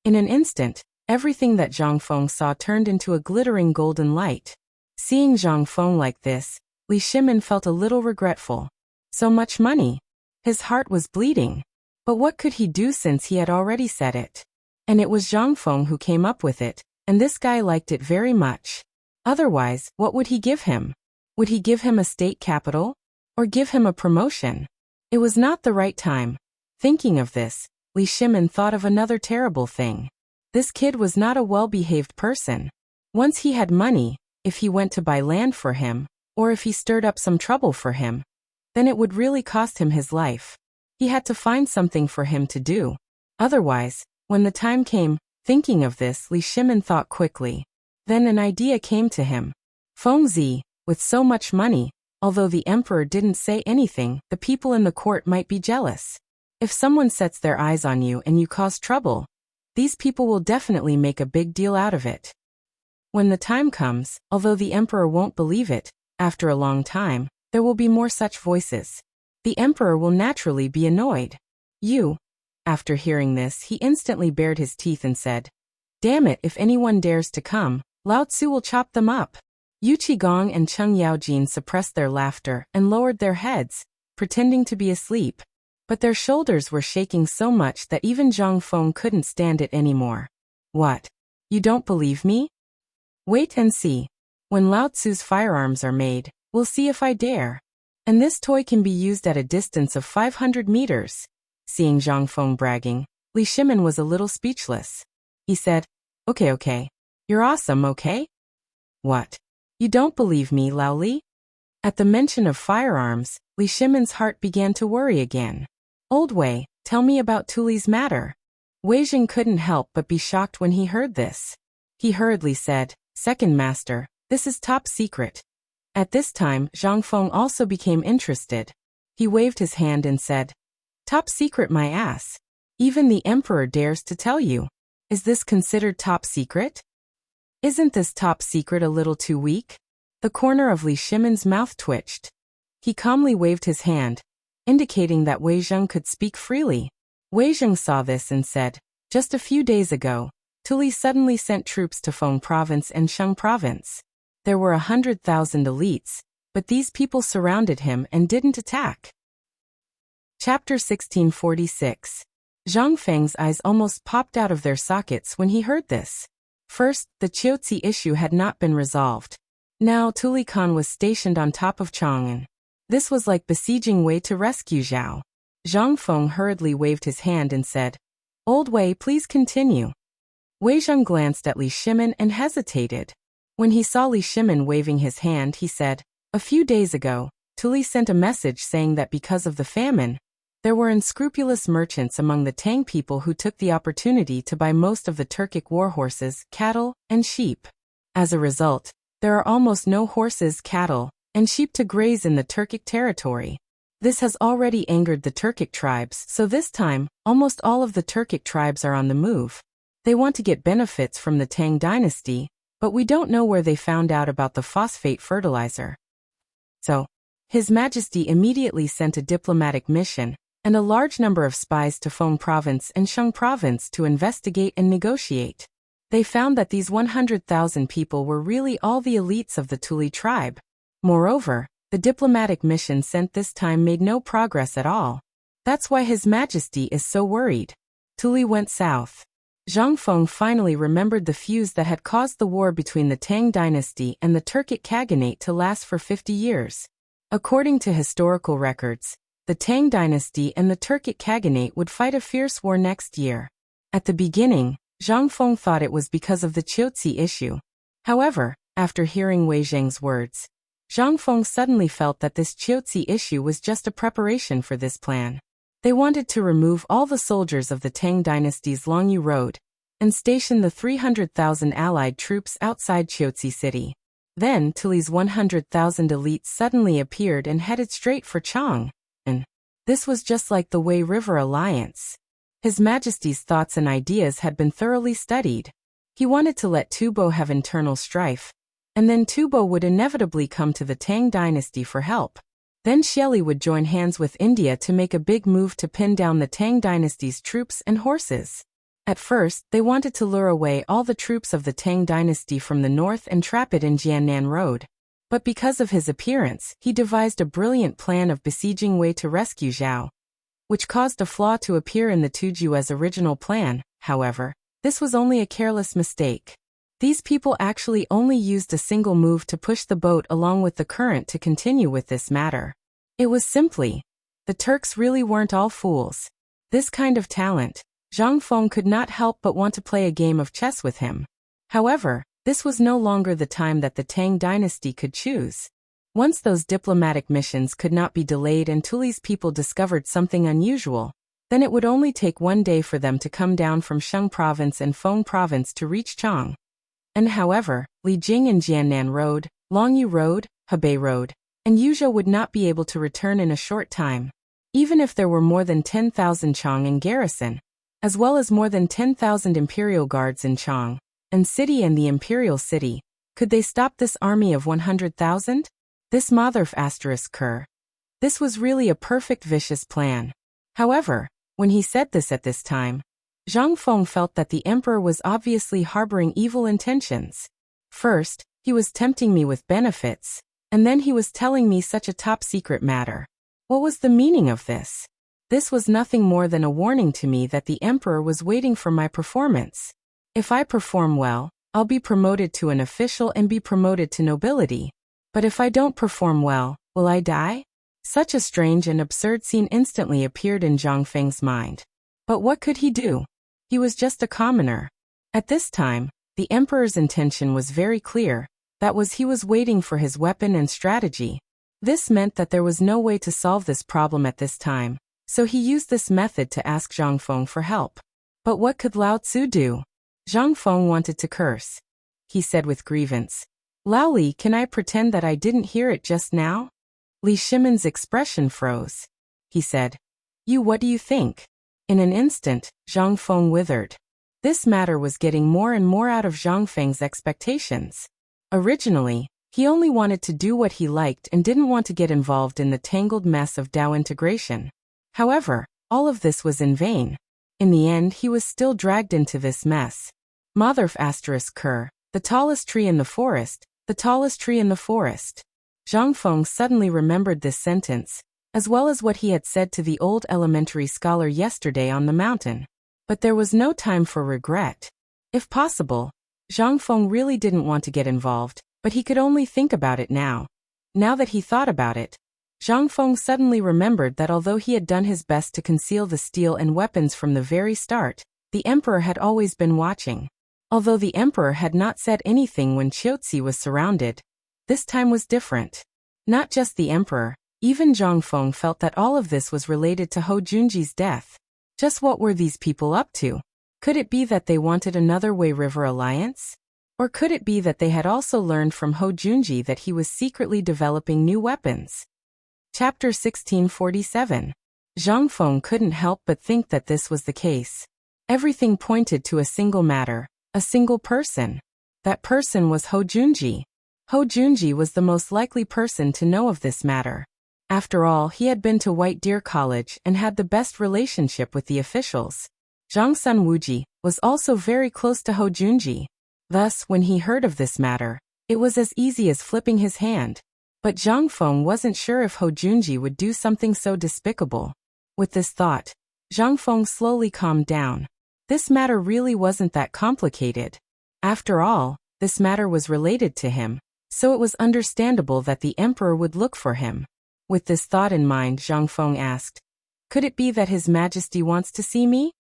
in an instant, everything that Zhang Feng saw turned into a glittering golden light. Seeing Zhang Feng like this, Li Shimin felt a little regretful. So much money. His heart was bleeding. But what could he do since he had already said it? And it was Zhang Feng who came up with it, and this guy liked it very much. Otherwise, what would he give him? Would he give him a state capital? Or give him a promotion? It was not the right time. Thinking of this, Li Shimin thought of another terrible thing. This kid was not a well-behaved person. Once he had money, if he went to buy land for him, or if he stirred up some trouble for him, then it would really cost him his life. He had to find something for him to do. Otherwise, when the time came, thinking of this, Li Shimin thought quickly. Then an idea came to him. Fengzi, with so much money, although the emperor didn't say anything, the people in the court might be jealous. If someone sets their eyes on you and you cause trouble, these people will definitely make a big deal out of it. When the time comes, although the emperor won't believe it, after a long time, there will be more such voices. The emperor will naturally be annoyed. After hearing this, he instantly bared his teeth and said, "Damn it, if anyone dares to come, Lao Tzu will chop them up." Yu Qigong and Cheng Yaojin suppressed their laughter and lowered their heads, pretending to be asleep. But their shoulders were shaking so much that even Zhang Feng couldn't stand it anymore. "What? You don't believe me? Wait and see. When Lao Tzu's firearms are made, we'll see if I dare. And this toy can be used at a distance of 500 meters. Seeing Zhang Feng bragging, Li Shimin was a little speechless. He said, Okay. You're awesome, okay? What? You don't believe me, Lao Li?" At the mention of firearms, Li Shimin's heart began to worry again. "Old Wei, tell me about Tuli's matter." Wei Jing couldn't help but be shocked when he heard this. He hurriedly said, "Second master, this is top secret." At this time, Zhang Feng also became interested. He waved his hand and said, "Top secret my ass. Even the emperor dares to tell you. Is this considered top secret? Isn't this top secret a little too weak?" The corner of Li Shimin's mouth twitched. He calmly waved his hand, indicating that Wei Zheng could speak freely. Wei Zheng saw this and said, "Just a few days ago, Tuli suddenly sent troops to Feng Province and Sheng Province. There were 100,000 elites, but these people surrounded him and didn't attack." Chapter 1646. Zhang Feng's eyes almost popped out of their sockets when he heard this. First, the Qiuzi issue had not been resolved. Now Tuli Khan was stationed on top of Chang'an. This was like besieging Wei to rescue Zhao. Zhang Feng hurriedly waved his hand and said, "Old Wei, please continue." Wei Zheng glanced at Li Shimin and hesitated. When he saw Li Shimin waving his hand, he said, "A few days ago, Tuli sent a message saying that because of the famine, there were unscrupulous merchants among the Tang people who took the opportunity to buy most of the Turkic war horses, cattle, and sheep. As a result, there are almost no horses, cattle, and sheep to graze in the Turkic territory. This has already angered the Turkic tribes, so this time, almost all of the Turkic tribes are on the move. They want to get benefits from the Tang dynasty, but we don't know where they found out about the phosphate fertilizer. So, His Majesty immediately sent a diplomatic mission and a large number of spies to Feng Province and Sheng Province to investigate and negotiate. They found that these 100,000 people were really all the elites of the Tuli tribe. Moreover, the diplomatic mission sent this time made no progress at all. That's why His Majesty is so worried. Tuli went south. Zhang Feng finally remembered the fuse that had caused the war between the Tang dynasty and the Turkic Khaganate to last for 50 years. According to historical records, the Tang dynasty and the Turkic Khaganate would fight a fierce war next year. At the beginning, Zhang Feng thought it was because of the Qiuzi issue. However, after hearing Wei Zheng's words, Zhang Feng suddenly felt that this Qiuzi issue was just a preparation for this plan. They wanted to remove all the soldiers of the Tang dynasty's Longyu Road and station the 300,000 allied troops outside Qiuzi city. Then Tuli's 100,000 elites suddenly appeared and headed straight for Chang'an. This was just like the Wei River Alliance. His Majesty's thoughts and ideas had been thoroughly studied. He wanted to let Tubo have internal strife, and then Tubo would inevitably come to the Tang dynasty for help. Then Xieli would join hands with India to make a big move to pin down the Tang dynasty's troops and horses. At first, they wanted to lure away all the troops of the Tang dynasty from the north and trap it in Jiannan Road. But because of his appearance, he devised a brilliant plan of besieging Wei to rescue Zhao, which caused a flaw to appear in the Tuju's original plan. However, this was only a careless mistake. These people actually only used a single move to push the boat along with the current to continue with this matter. It was simply, the Turks really weren't all fools. This kind of talent, Zhang Feng could not help but want to play a game of chess with him. However, This was no longer the time that the Tang dynasty could choose. Once those diplomatic missions could not be delayed until these people discovered something unusual, then it would only take one day for them to come down from Shang province and Feng province to reach Chang. And however, Li Jing and Jiannan Road, Longyu Road, Hebei Road, and Yuzhou would not be able to return in a short time. Even if there were more than 10,000 Chang in garrison, as well as more than 10,000 imperial guards in Chang and city and the imperial city, could they stop this army of 100,000? This Motherf *Ker. This was really a perfect vicious plan. However, when he said this at this time, Zhang Feng felt that the emperor was obviously harboring evil intentions. First, he was tempting me with benefits, and then he was telling me such a top-secret matter. What was the meaning of this? This was nothing more than a warning to me that the emperor was waiting for my performance. If I perform well, I'll be promoted to an official and be promoted to nobility. But if I don't perform well, will I die? Such a strange and absurd scene instantly appeared in Zhang Feng's mind. But what could he do? He was just a commoner. At this time, the emperor's intention was very clear. That was, he was waiting for his weapon and strategy. This meant that there was no way to solve this problem at this time, so he used this method to ask Zhang Feng for help. But what could Lao Tzu do? Zhang Feng wanted to curse. He said with grievance, "Lao Li, can I pretend that I didn't hear it just now?" Li Shimon's expression froze. He said, What do you think?" In an instant, Zhang Feng withered. This matter was getting more and more out of Zhang Feng's expectations. Originally, he only wanted to do what he liked and didn't want to get involved in the tangled mess of Dao integration. However, all of this was in vain. In the end, he was still dragged into this mess. Motherf *Ker, the tallest tree in the forest, the tallest tree in the forest. Zhang Feng suddenly remembered this sentence, as well as what he had said to the old elementary scholar yesterday on the mountain. But there was no time for regret. If possible, Zhang Feng really didn't want to get involved, but he could only think about it now. Now that he thought about it, Zhang Feng suddenly remembered that although he had done his best to conceal the steel and weapons from the very start, the emperor had always been watching. Although the emperor had not said anything when Qiuzi was surrounded, this time was different. Not just the emperor, even Zhang Feng felt that all of this was related to Hou Junji's death. Just what were these people up to? Could it be that they wanted another Wei River alliance? Or could it be that they had also learned from Hou Junji that he was secretly developing new weapons? Chapter 1647. Zhang Feng couldn't help but think that this was the case. Everything pointed to a single matter, a single person. That person was Hou Junji. Hou Junji was the most likely person to know of this matter. After all, he had been to White Deer College and had the best relationship with the officials. Zhang Sun Wuji was also very close to Hou Junji. Thus, when he heard of this matter, it was as easy as flipping his hand. But Zhang Feng wasn't sure if Hou Junji would do something so despicable. With this thought, Zhang Feng slowly calmed down. This matter really wasn't that complicated. After all, this matter was related to him, so it was understandable that the emperor would look for him. With this thought in mind, Zhang Feng asked, "Could it be that His Majesty wants to see me?"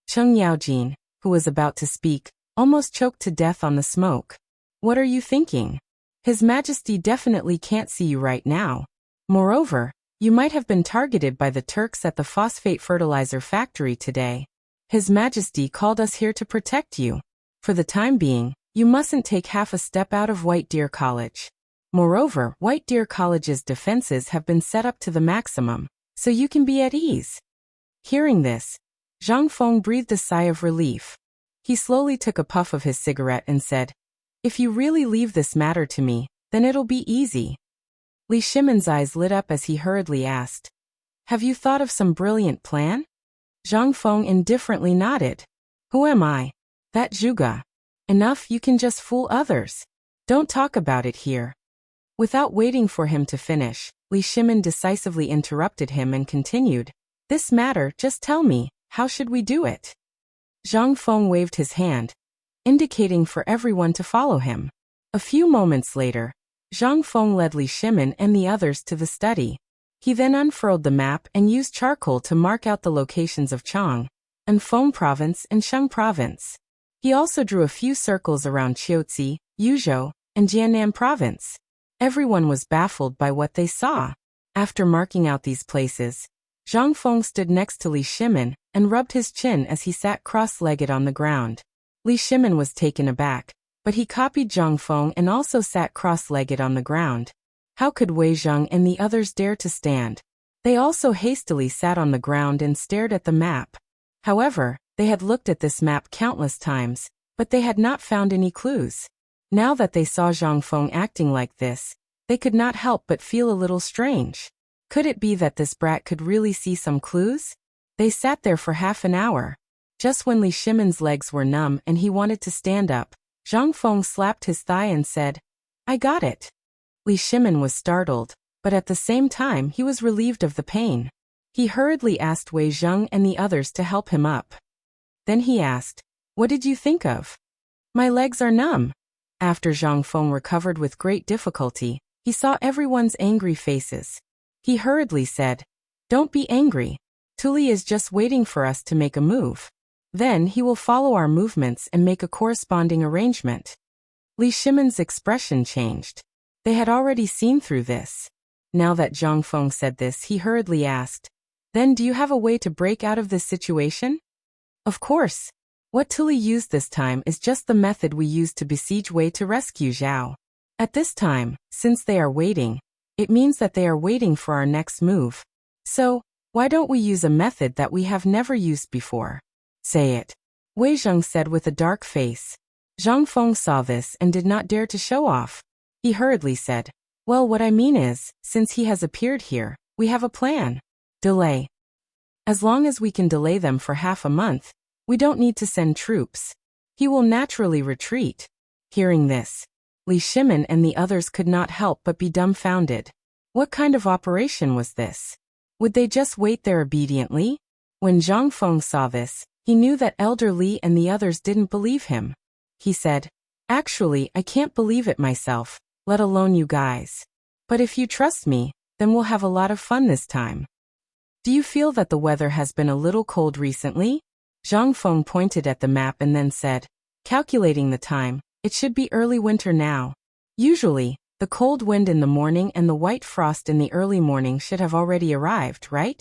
Cheng Yaojin, who was about to speak, almost choked to death on the smoke. "What are you thinking? His Majesty definitely can't see you right now. Moreover, you might have been targeted by the Turks at the phosphate fertilizer factory today. His Majesty called us here to protect you. For the time being, you mustn't take half a step out of White Deer College. Moreover, White Deer College's defenses have been set up to the maximum, so you can be at ease." Hearing this, Zhang Feng breathed a sigh of relief. He slowly took a puff of his cigarette and said, "If you really leave this matter to me, then it'll be easy." Li Shimon's eyes lit up as he hurriedly asked, "Have you thought of some brilliant plan?" Zhang Feng indifferently nodded. "Who am I? That Zhuge. Enough, you can just fool others. Don't talk about it here." Without waiting for him to finish, Li Shimon decisively interrupted him and continued, "This matter, just tell me, how should we do it?" Zhang Feng waved his hand, indicating for everyone to follow him. A few moments later, Zhang Feng led Li Shimon and the others to the study. He then unfurled the map and used charcoal to mark out the locations of Chang and Feng province and Shang province. He also drew a few circles around Chiaotzi, Yuzhou, and Jiannan province. Everyone was baffled by what they saw. After marking out these places, Zhang Feng stood next to Li Shimin and rubbed his chin as he sat cross-legged on the ground. Li Shimin was taken aback, but he copied Zhang Feng and also sat cross-legged on the ground. How could Wei Zheng and the others dare to stand? They also hastily sat on the ground and stared at the map. However, they had looked at this map countless times, but they had not found any clues. Now that they saw Zhang Feng acting like this, they could not help but feel a little strange. Could it be that this brat could really see some clues? They sat there for half an hour. Just when Li Shimin's legs were numb and he wanted to stand up, Zhang Feng slapped his thigh and said, "I got it." Li Shimin was startled, but at the same time he was relieved of the pain. He hurriedly asked Wei Zheng and the others to help him up. Then he asked, "What did you think of?" "My legs are numb." After Zhang Feng recovered with great difficulty, he saw everyone's angry faces. He hurriedly said, "Don't be angry. Tuli is just waiting for us to make a move. Then he will follow our movements and make a corresponding arrangement." Li Shimin's expression changed. They had already seen through this. Now that Zhang Feng said this, he hurriedly asked, "Then do you have a way to break out of this situation?" "Of course. What Tuli used this time is just the method we used to besiege Wei to rescue Zhao. At this time, since they are waiting, it means that they are waiting for our next move. So, why don't we use a method that we have never used before?" "Say it," Wei Zheng said with a dark face. Zhang Feng saw this and did not dare to show off. He hurriedly said, "Well, what I mean is, since he has appeared here, we have a plan. Delay. As long as we can delay them for half a month, we don't need to send troops. He will naturally retreat." Hearing this, Li Shimin and the others could not help but be dumbfounded. What kind of operation was this? Would they just wait there obediently? When Zhang Feng saw this, he knew that Elder Li and the others didn't believe him. He said, "Actually, I can't believe it myself, let alone you guys. But if you trust me, then we'll have a lot of fun this time." "Do you feel that the weather has been a little cold recently?" Zhang Feng pointed at the map and then said, "Calculating the time, it should be early winter now. Usually, the cold wind in the morning and the white frost in the early morning should have already arrived, right?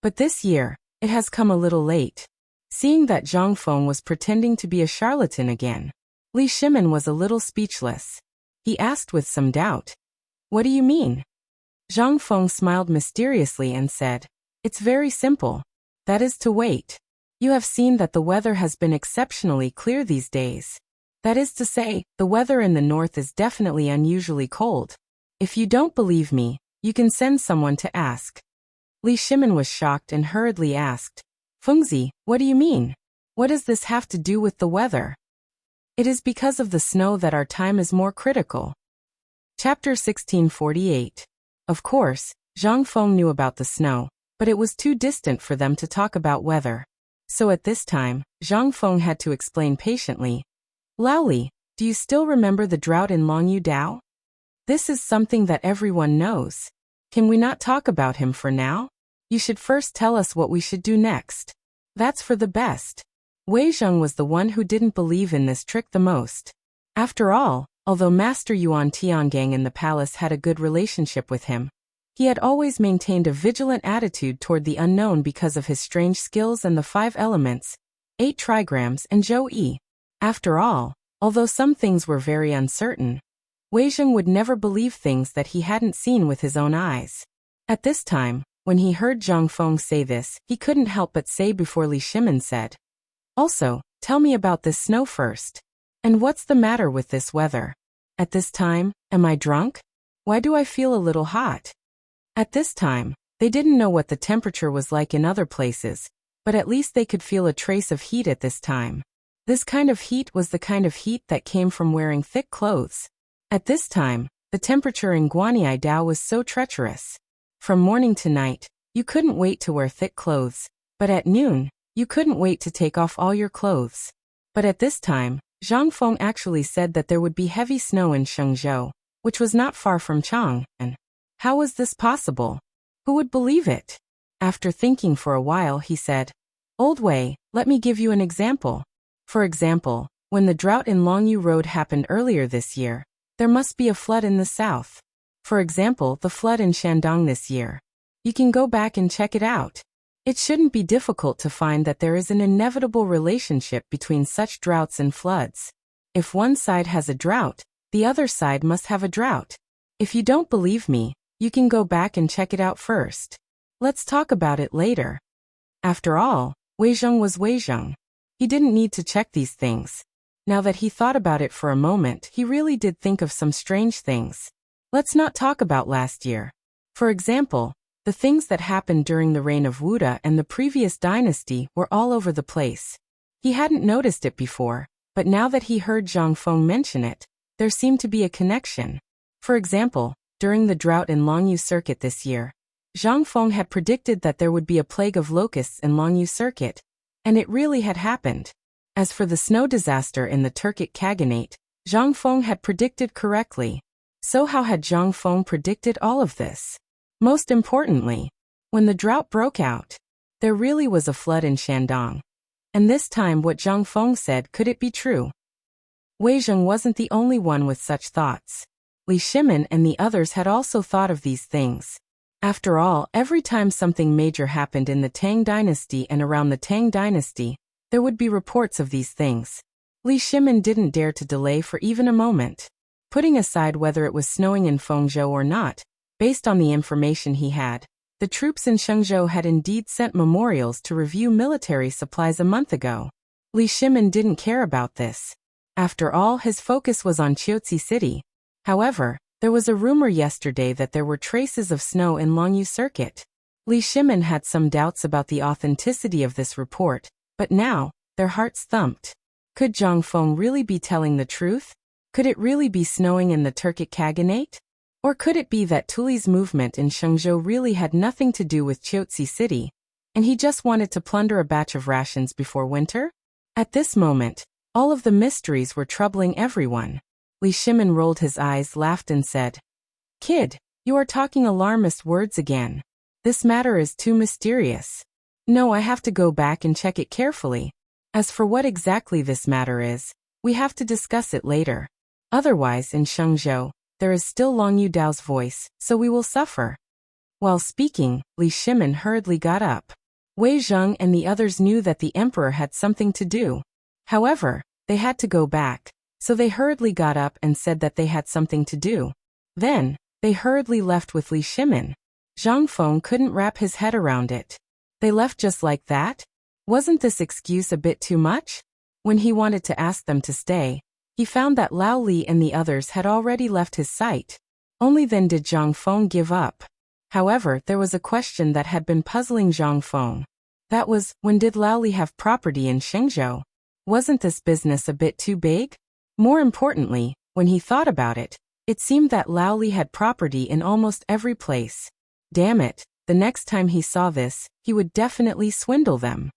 But this year, it has come a little late." Seeing that Zhang Feng was pretending to be a charlatan again, Li Shimin was a little speechless. He asked with some doubt, "What do you mean?" Zhang Feng smiled mysteriously and said, "It's very simple. That is to wait. You have seen that the weather has been exceptionally clear these days. That is to say, the weather in the north is definitely unusually cold. If you don't believe me, you can send someone to ask." Li Shimin was shocked and hurriedly asked, "Fengzi, what do you mean? What does this have to do with the weather?" "It is because of the snow that our time is more critical." Chapter 1648. Of course, Zhang Feng knew about the snow, but it was too distant for them to talk about weather. So at this time, Zhang Feng had to explain patiently, "Laoli, do you still remember the drought in Longyu Dao? This is something that everyone knows. Can we not talk about him for now? You should first tell us what we should do next. That's for the best." Wei Zheng was the one who didn't believe in this trick the most. After all, although Master Yuan Tiangang in the palace had a good relationship with him, he had always maintained a vigilant attitude toward the unknown because of his strange skills and the 5 elements, 8 trigrams and Zhou Yi. After all, although some things were very uncertain, Wei Zheng would never believe things that he hadn't seen with his own eyes. At this time, when he heard Zhang Feng say this, he couldn't help but say before Li Shimin said, "Also, tell me about this snow first. And what's the matter with this weather? At this time, am I drunk? Why do I feel a little hot?" At this time, they didn't know what the temperature was like in other places, but at least they could feel a trace of heat at this time. This kind of heat was the kind of heat that came from wearing thick clothes. At this time, the temperature in Guanyi Dao was so treacherous. From morning to night, you couldn't wait to wear thick clothes, but at noon, you couldn't wait to take off all your clothes. But at this time, Zhang Feng actually said that there would be heavy snow in Shengzhou, which was not far from Chang'an. How was this possible? Who would believe it? After thinking for a while, he said, "Old Wei, let me give you an example. For example, when the drought in Longyu Road happened earlier this year, there must be a flood in the south. For example, the flood in Shandong this year. You can go back and check it out. It shouldn't be difficult to find that there is an inevitable relationship between such droughts and floods. If one side has a drought, the other side must have a drought. If you don't believe me, you can go back and check it out first. Let's talk about it later. After all, Weizheng was Weizheng. He didn't need to check these things. Now that he thought about it for a moment, he really did think of some strange things. Let's not talk about last year. For example, the things that happened during the reign of Wuda and the previous dynasty were all over the place. He hadn't noticed it before, but now that he heard Zhang Feng mention it, there seemed to be a connection. For example, during the drought in Longyu Circuit this year, Zhang Feng had predicted that there would be a plague of locusts in Longyu Circuit, and it really had happened. As for the snow disaster in the Turkic Khaganate, Zhang Feng had predicted correctly. So how had Zhang Feng predicted all of this? Most importantly, when the drought broke out, there really was a flood in Shandong. And this time what Zhang Feng said, could it be true? Weizheng wasn't the only one with such thoughts. Li Shimin and the others had also thought of these things. After all, every time something major happened in the Tang dynasty and around the Tang dynasty, there would be reports of these things. Li Shimin didn't dare to delay for even a moment. Putting aside whether it was snowing in Fengzhou or not, based on the information he had, the troops in Shenzhou had indeed sent memorials to review military supplies a month ago. Li Shimin didn't care about this. After all, his focus was on Chiaotzi City. However, there was a rumor yesterday that there were traces of snow in Longyu Circuit. Li Shimin had some doubts about the authenticity of this report, but now, their hearts thumped. Could Zhang Feng really be telling the truth? Could it really be snowing in the Turkic Khaganate? Or could it be that Tuli's movement in Shenzhou really had nothing to do with Chiaotzi City, and he just wanted to plunder a batch of rations before winter? At this moment, all of the mysteries were troubling everyone. Li Shimin rolled his eyes, laughed and said, "Kid, you are talking alarmist words again. This matter is too mysterious. No, I have to go back and check it carefully. As for what exactly this matter is, we have to discuss it later. Otherwise, in Shenzhou, there is still Longyu Dao's voice, so we will suffer." While speaking, Li Shimin hurriedly got up. Wei Zheng and the others knew that the emperor had something to do. However, they had to go back, so they hurriedly got up and said that they had something to do. Then, they hurriedly left with Li Shimin. Zhang Feng couldn't wrap his head around it. They left just like that? Wasn't this excuse a bit too much? When he wanted to ask them to stay, he found that Lao Li and the others had already left his sight. Only then did Zhang Feng give up. However, there was a question that had been puzzling Zhang Feng. That was, when did Lao Li have property in Shenzhou? Wasn't this business a bit too big? More importantly, when he thought about it, it seemed that Lao Li had property in almost every place. Damn it, the next time he saw this, he would definitely swindle them.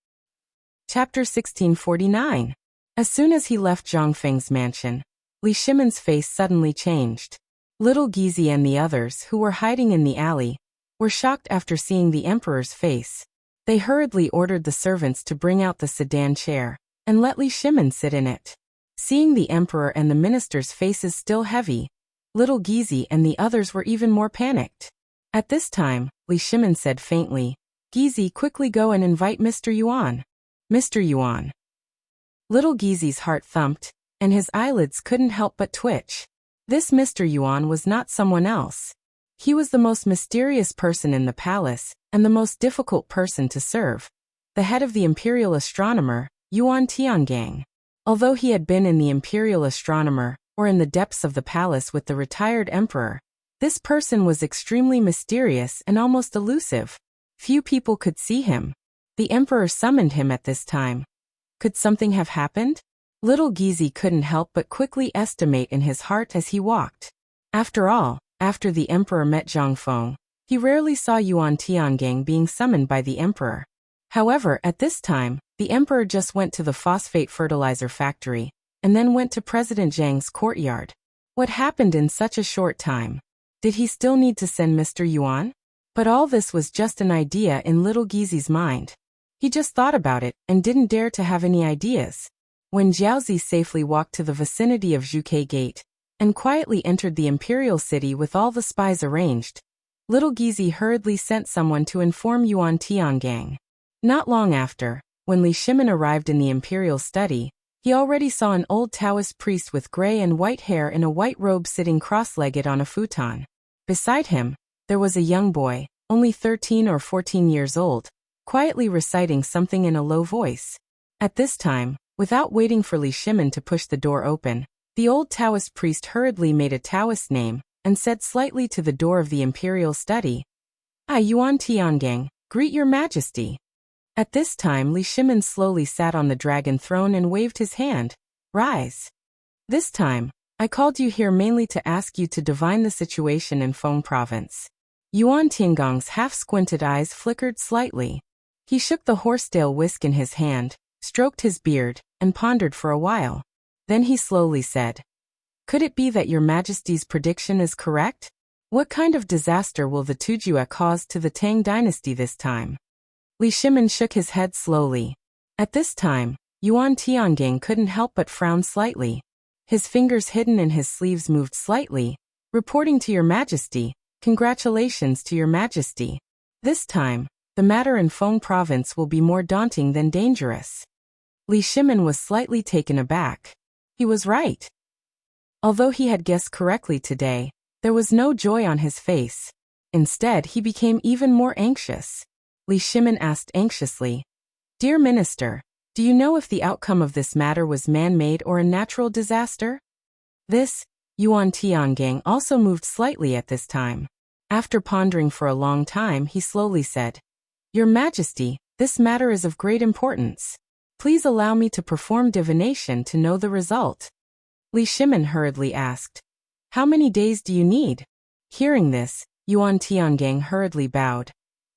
Chapter 1649. As soon as he left Zhang Feng's mansion, Li Shimin's face suddenly changed. Little Gizi and the others, who were hiding in the alley, were shocked after seeing the emperor's face. They hurriedly ordered the servants to bring out the sedan chair and let Li Shimin sit in it. Seeing the emperor and the minister's faces still heavy, little Gizi and the others were even more panicked. At this time, Li Shimin said faintly, "Gizi, quickly go and invite Mr. Yuan." Mr. Yuan. Little Gizi's heart thumped, and his eyelids couldn't help but twitch. This Mr. Yuan was not someone else. He was the most mysterious person in the palace, and the most difficult person to serve. The head of the imperial astronomer, Yuan Tiangang. Although he had been in the imperial astronomer, or in the depths of the palace with the retired emperor, this person was extremely mysterious and almost elusive. Few people could see him. The emperor summoned him at this time. Could something have happened? Little Gizi couldn't help but quickly estimate in his heart as he walked. After all, after the emperor met Zhang Feng, he rarely saw Yuan Tiangang being summoned by the emperor. However, at this time, the emperor just went to the phosphate fertilizer factory, and then went to President Zhang's courtyard. What happened in such a short time? Did he still need to send Mr. Yuan? But all this was just an idea in little Gizi's mind. He just thought about it and didn't dare to have any ideas. When Jiaozi safely walked to the vicinity of Zhuke Gate and quietly entered the imperial city with all the spies arranged, little Gizi hurriedly sent someone to inform Yuan Tiangang. Not long after, when Li Shimin arrived in the imperial study, he already saw an old Taoist priest with gray and white hair in a white robe sitting cross-legged on a futon. Beside him, there was a young boy, only 13 or 14 years old, quietly reciting something in a low voice. At this time, without waiting for Li Shimin to push the door open, the old Taoist priest hurriedly made a Taoist name and said slightly to the door of the imperial study, "I, Yuan Tiangang, greet your majesty." At this time Li Shimin slowly sat on the dragon throne and waved his hand. "Rise. This time, I called you here mainly to ask you to divine the situation in Feng province." Yuan Tiangang's half-squinted eyes flickered slightly. He shook the horsetail whisk in his hand, stroked his beard, and pondered for a while. Then he slowly said, "Could it be that your majesty's prediction is correct? What kind of disaster will the Tujue cause to the Tang dynasty this time?" Li Shimin shook his head slowly. At this time, Yuan Tiangang couldn't help but frown slightly. His fingers hidden in his sleeves moved slightly. "Reporting to your majesty, congratulations to your majesty. This time, the matter in Feng province will be more daunting than dangerous." Li Shimin was slightly taken aback. He was right. Although he had guessed correctly today, there was no joy on his face. Instead, he became even more anxious. Li Shimin asked anxiously, "Dear Minister, do you know if the outcome of this matter was man-made or a natural disaster?" This, Yuan Tiangang also moved slightly at this time. After pondering for a long time, he slowly said, "Your Majesty, this matter is of great importance. Please allow me to perform divination to know the result." Li Shimin hurriedly asked, "How many days do you need?" Hearing this, Yuan Tiangang hurriedly bowed.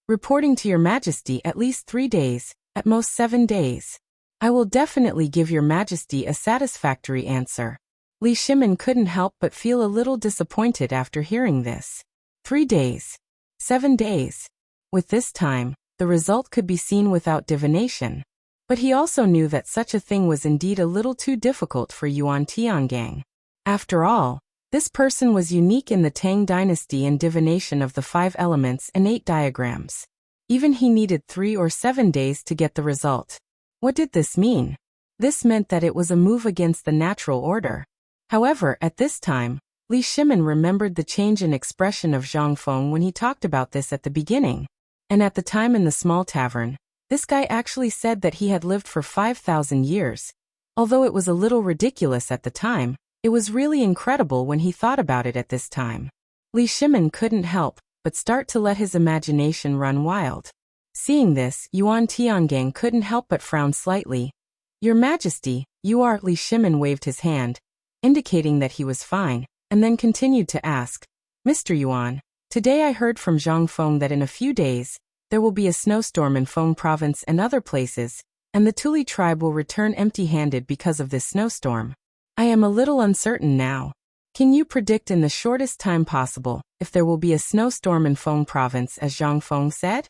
"Reporting to your majesty, at least 3 days, at most 7 days. I will definitely give your majesty a satisfactory answer." Li Shimin couldn't help but feel a little disappointed after hearing this. 3 days. 7 days. With this time, the result could be seen without divination. But he also knew that such a thing was indeed a little too difficult for Yuan Tiangang. After all, this person was unique in the Tang dynasty in divination of the 5 elements and 8 diagrams. Even he needed 3 or 7 days to get the result. What did this mean? This meant that it was a move against the natural order. However, at this time, Li Shimin remembered the change in expression of Zhang Feng when he talked about this at the beginning. And at the time in the small tavern, this guy actually said that he had lived for 5,000 years. Although it was a little ridiculous at the time, it was really incredible when he thought about it at this time. Li Shimin couldn't help but start to let his imagination run wild. Seeing this, Yuan Tiangang couldn't help but frown slightly. "Your Majesty, you are..." Li Shimin waved his hand, indicating that he was fine, and then continued to ask, "Mr. Yuan, today I heard from Zhang Feng that in a few days, there will be a snowstorm in Feng province and other places, and the Tuli tribe will return empty-handed because of this snowstorm. I am a little uncertain now. Can you predict in the shortest time possible if there will be a snowstorm in Feng province as Zhang Feng said?"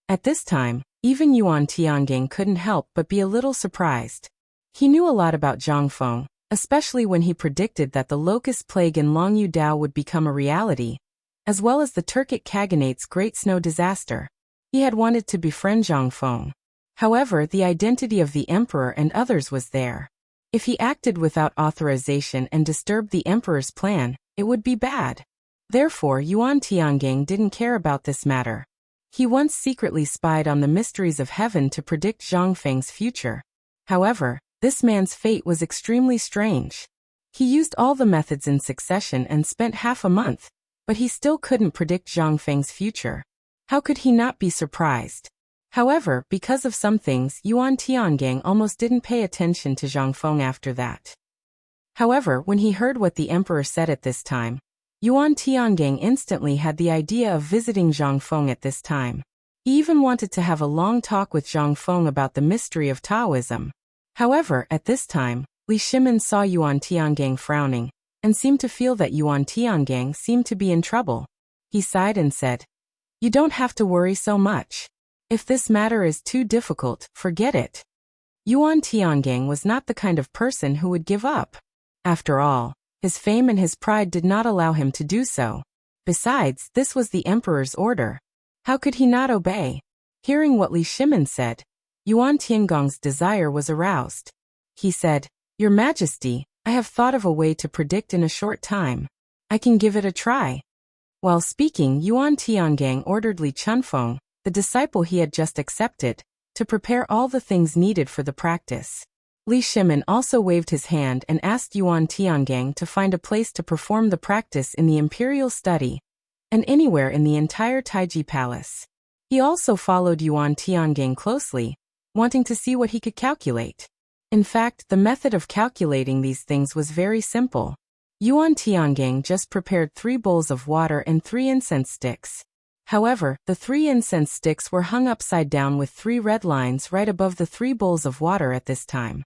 At this time, even Yuan Tiangang couldn't help but be a little surprised. He knew a lot about Zhang Feng, especially when he predicted that the locust plague in Longyu Dao would become a reality, as well as the Turkic Khaganate's great snow disaster. He had wanted to befriend Zhang Feng. However, the identity of the emperor and others was there. If he acted without authorization and disturbed the emperor's plan, it would be bad. Therefore, Yuan Tiangang didn't care about this matter. He once secretly spied on the mysteries of heaven to predict Zhang Feng's future. However, this man's fate was extremely strange. He used all the methods in succession and spent half a month, but he still couldn't predict Zhang Feng's future. How could he not be surprised? However, because of some things, Yuan Tiangang almost didn't pay attention to Zhang Feng after that. However, when he heard what the emperor said at this time, Yuan Tiangang instantly had the idea of visiting Zhang Feng at this time. He even wanted to have a long talk with Zhang Feng about the mystery of Taoism. However, at this time, Li Shimin saw Yuan Tiangang frowning, and seemed to feel that Yuan Tiangang seemed to be in trouble. He sighed and said, "You don't have to worry so much. If this matter is too difficult, forget it." Yuan Tiangang was not the kind of person who would give up. After all, his fame and his pride did not allow him to do so. Besides, this was the emperor's order. How could he not obey? Hearing what Li Shimin said, Yuan Tiangong's desire was aroused. He said, "Your Majesty, I have thought of a way to predict in a short time. I can give it a try." While speaking, Yuan Tiangang ordered Li Chunfeng, the disciple he had just accepted, to prepare all the things needed for the practice. Li Shimin also waved his hand and asked Yuan Tiangang to find a place to perform the practice in the imperial study, and anywhere in the entire Taiji Palace. He also followed Yuan Tiangang closely, wanting to see what he could calculate. In fact, the method of calculating these things was very simple. Yuan Tiangang just prepared 3 bowls of water and 3 incense sticks. However, the 3 incense sticks were hung upside down with 3 red lines right above the 3 bowls of water at this time.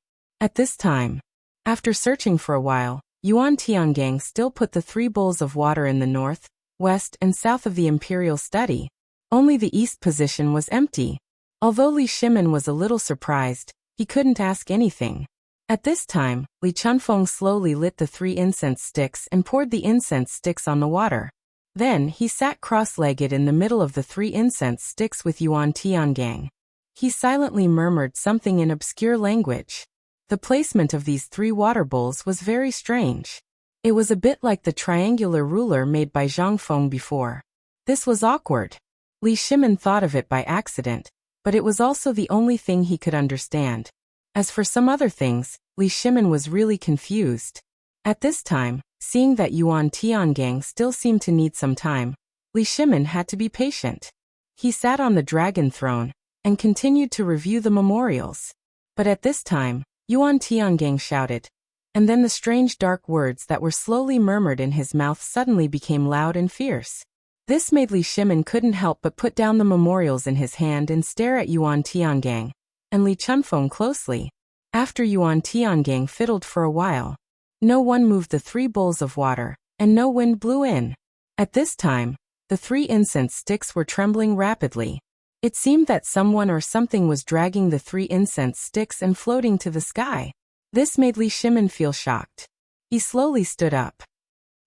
After searching for a while, Yuan Tiangang still put the 3 bowls of water in the north, west, and south of the imperial study. Only the east position was empty. Although Li Shimin was a little surprised, he couldn't ask anything. At this time, Li Chunfeng slowly lit the 3 incense sticks and poured the incense sticks on the water. Then, he sat cross-legged in the middle of the 3 incense sticks with Yuan Tiangang. He silently murmured something in obscure language. The placement of these 3 water bowls was very strange. It was a bit like the triangular ruler made by Zhang Feng before. This was awkward. Li Shimin thought of it by accident, but it was also the only thing he could understand. As for some other things, Li Shimin was really confused. At this time, seeing that Yuan Tiangang still seemed to need some time, Li Shimin had to be patient. He sat on the dragon throne and continued to review the memorials. But at this time, Yuan Tiangang shouted, and then the strange dark words that were slowly murmured in his mouth suddenly became loud and fierce. This made Li Shimin couldn't help but put down the memorials in his hand and stare at Yuan Tiangang and Li Chunfeng closely. After Yuan Tiangang fiddled for a while, no one moved the 3 bowls of water, and no wind blew in. At this time, the 3 incense sticks were trembling rapidly. It seemed that someone or something was dragging the 3 incense sticks and floating to the sky. This made Li Shimin feel shocked. He slowly stood up.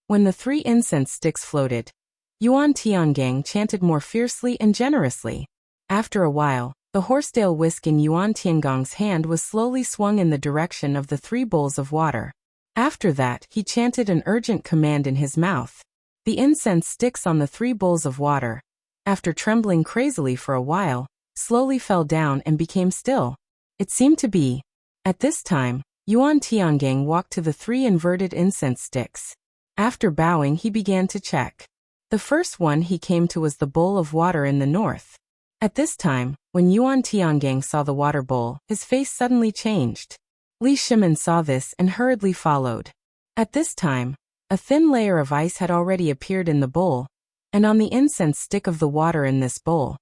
When the 3 incense sticks floated, Yuan Tiangang chanted more fiercely and generously. After a while, the horsetail whisk in Yuan Tiangang's hand was slowly swung in the direction of the 3 bowls of water. After that, he chanted an urgent command in his mouth. The incense sticks on the 3 bowls of water, after trembling crazily for a while, slowly fell down and became still. It seemed to be. At this time, Yuan Tiangang walked to the 3 inverted incense sticks. After bowing, he began to check. The first one he came to was the bowl of water in the north. At this time, when Yuan Tiangang saw the water bowl, his face suddenly changed. Li Shimin saw this and hurriedly followed. At this time, a thin layer of ice had already appeared in the bowl, and on the incense stick of the water in this bowl,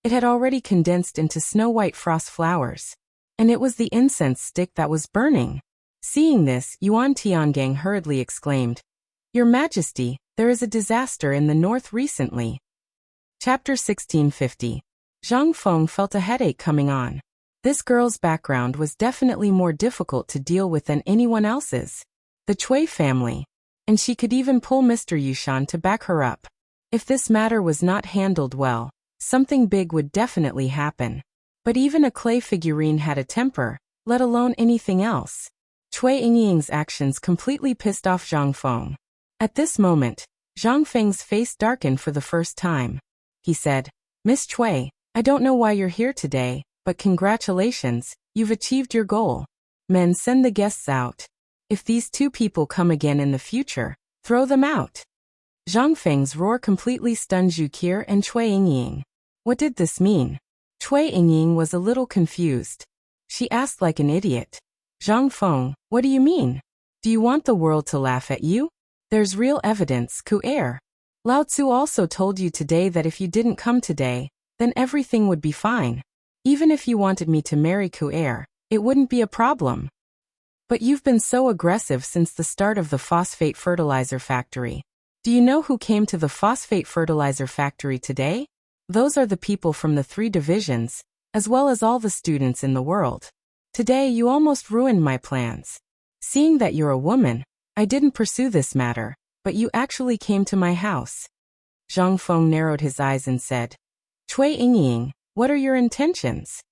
it had already condensed into snow-white frost flowers, and it was the incense stick that was burning. Seeing this, Yuan Tiangang hurriedly exclaimed, "Your Majesty, there is a disaster in the north recently." Chapter 1650. Zhang Feng felt a headache coming on. This girl's background was definitely more difficult to deal with than anyone else's. The Cui family. And she could even pull Mr. Yushan to back her up. If this matter was not handled well, something big would definitely happen. But even a clay figurine had a temper, let alone anything else. Cui Yingying's actions completely pissed off Zhang Feng. At this moment, Zhang Feng's face darkened for the first time. He said, "Miss Cui, I don't know why you're here today, but congratulations, you've achieved your goal. Men, send the guests out. If these 2 people come again in the future, throw them out." Zhang Feng's roar completely stunned Zhu Qir and Cui Yingying. What did this mean? Cui Yingying was a little confused. She asked like an idiot, "Zhang Feng, what do you mean? Do you want the world to laugh at you? There's real evidence, Ku-er. Lao Tzu also told you today that if you didn't come today, then everything would be fine. Even if you wanted me to marry Ku-er, it wouldn't be a problem. But you've been so aggressive since the start of the phosphate fertilizer factory. Do you know who came to the phosphate fertilizer factory today? Those are the people from the 3 divisions, as well as all the students in the world. Today you almost ruined my plans. Seeing that you're a woman, I didn't pursue this matter, but you actually came to my house. Zhang Feng narrowed his eyes and said, Cui Yingying, what are your intentions?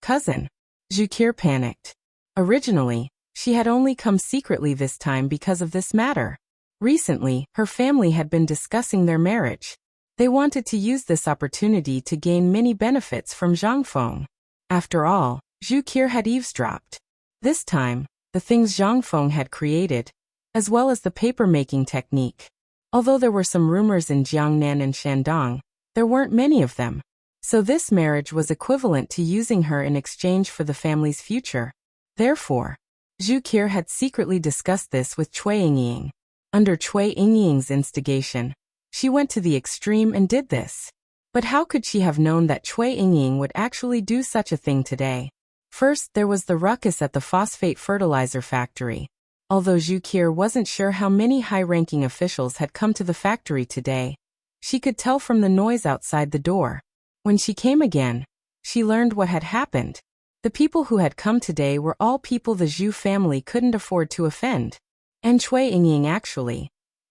Cousin. Zhu Qi panicked. Originally, she had only come secretly this time because of this matter. Recently, her family had been discussing their marriage. They wanted to use this opportunity to gain many benefits from Zhang Feng. After all, Zhu Qi had eavesdropped. This time, the things Zhang Feng had created, as well as the paper-making technique. Although there were some rumors in Jiangnan and Shandong, there weren't many of them. So this marriage was equivalent to using her in exchange for the family's future. Therefore, Zhu Qi had secretly discussed this with Cui Yingying. Under Cui Yingying's instigation, she went to the extreme and did this. But how could she have known that Cui Yingying would actually do such a thing today? First, there was the ruckus at the phosphate fertilizer factory. Although Zhu Qi wasn't sure how many high-ranking officials had come to the factory today, she could tell from the noise outside the door. When she came again, she learned what had happened. The people who had come today were all people the Zhu family couldn't afford to offend. And Cui Yingying actually.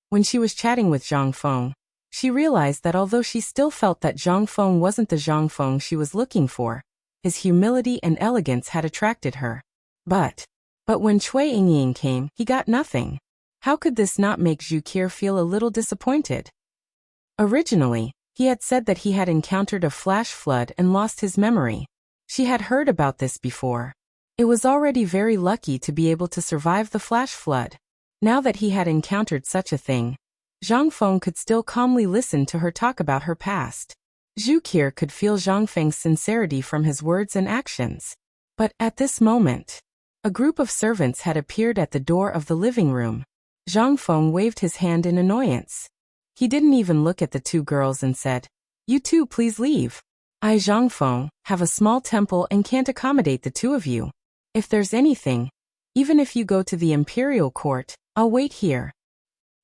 When she was chatting with Zhang Feng, she realized that although she still felt that Zhang Feng wasn't the Zhang Feng she was looking for, his humility and elegance had attracted her. But when Cui Yingying came, he got nothing. How could this not make Zhu Qi feel a little disappointed? Originally, he had said that he had encountered a flash flood and lost his memory. She had heard about this before. It was already very lucky to be able to survive the flash flood. Now that he had encountered such a thing, Zhang Feng could still calmly listen to her talk about her past. Zhu Qi could feel Zhang Feng's sincerity from his words and actions. But at this moment, a group of servants had appeared at the door of the living room. Zhang Feng waved his hand in annoyance. He didn't even look at the two girls and said, You two please leave. I, Zhang Feng, have a small temple and can't accommodate the two of you. If there's anything, even if you go to the imperial court, I'll wait here.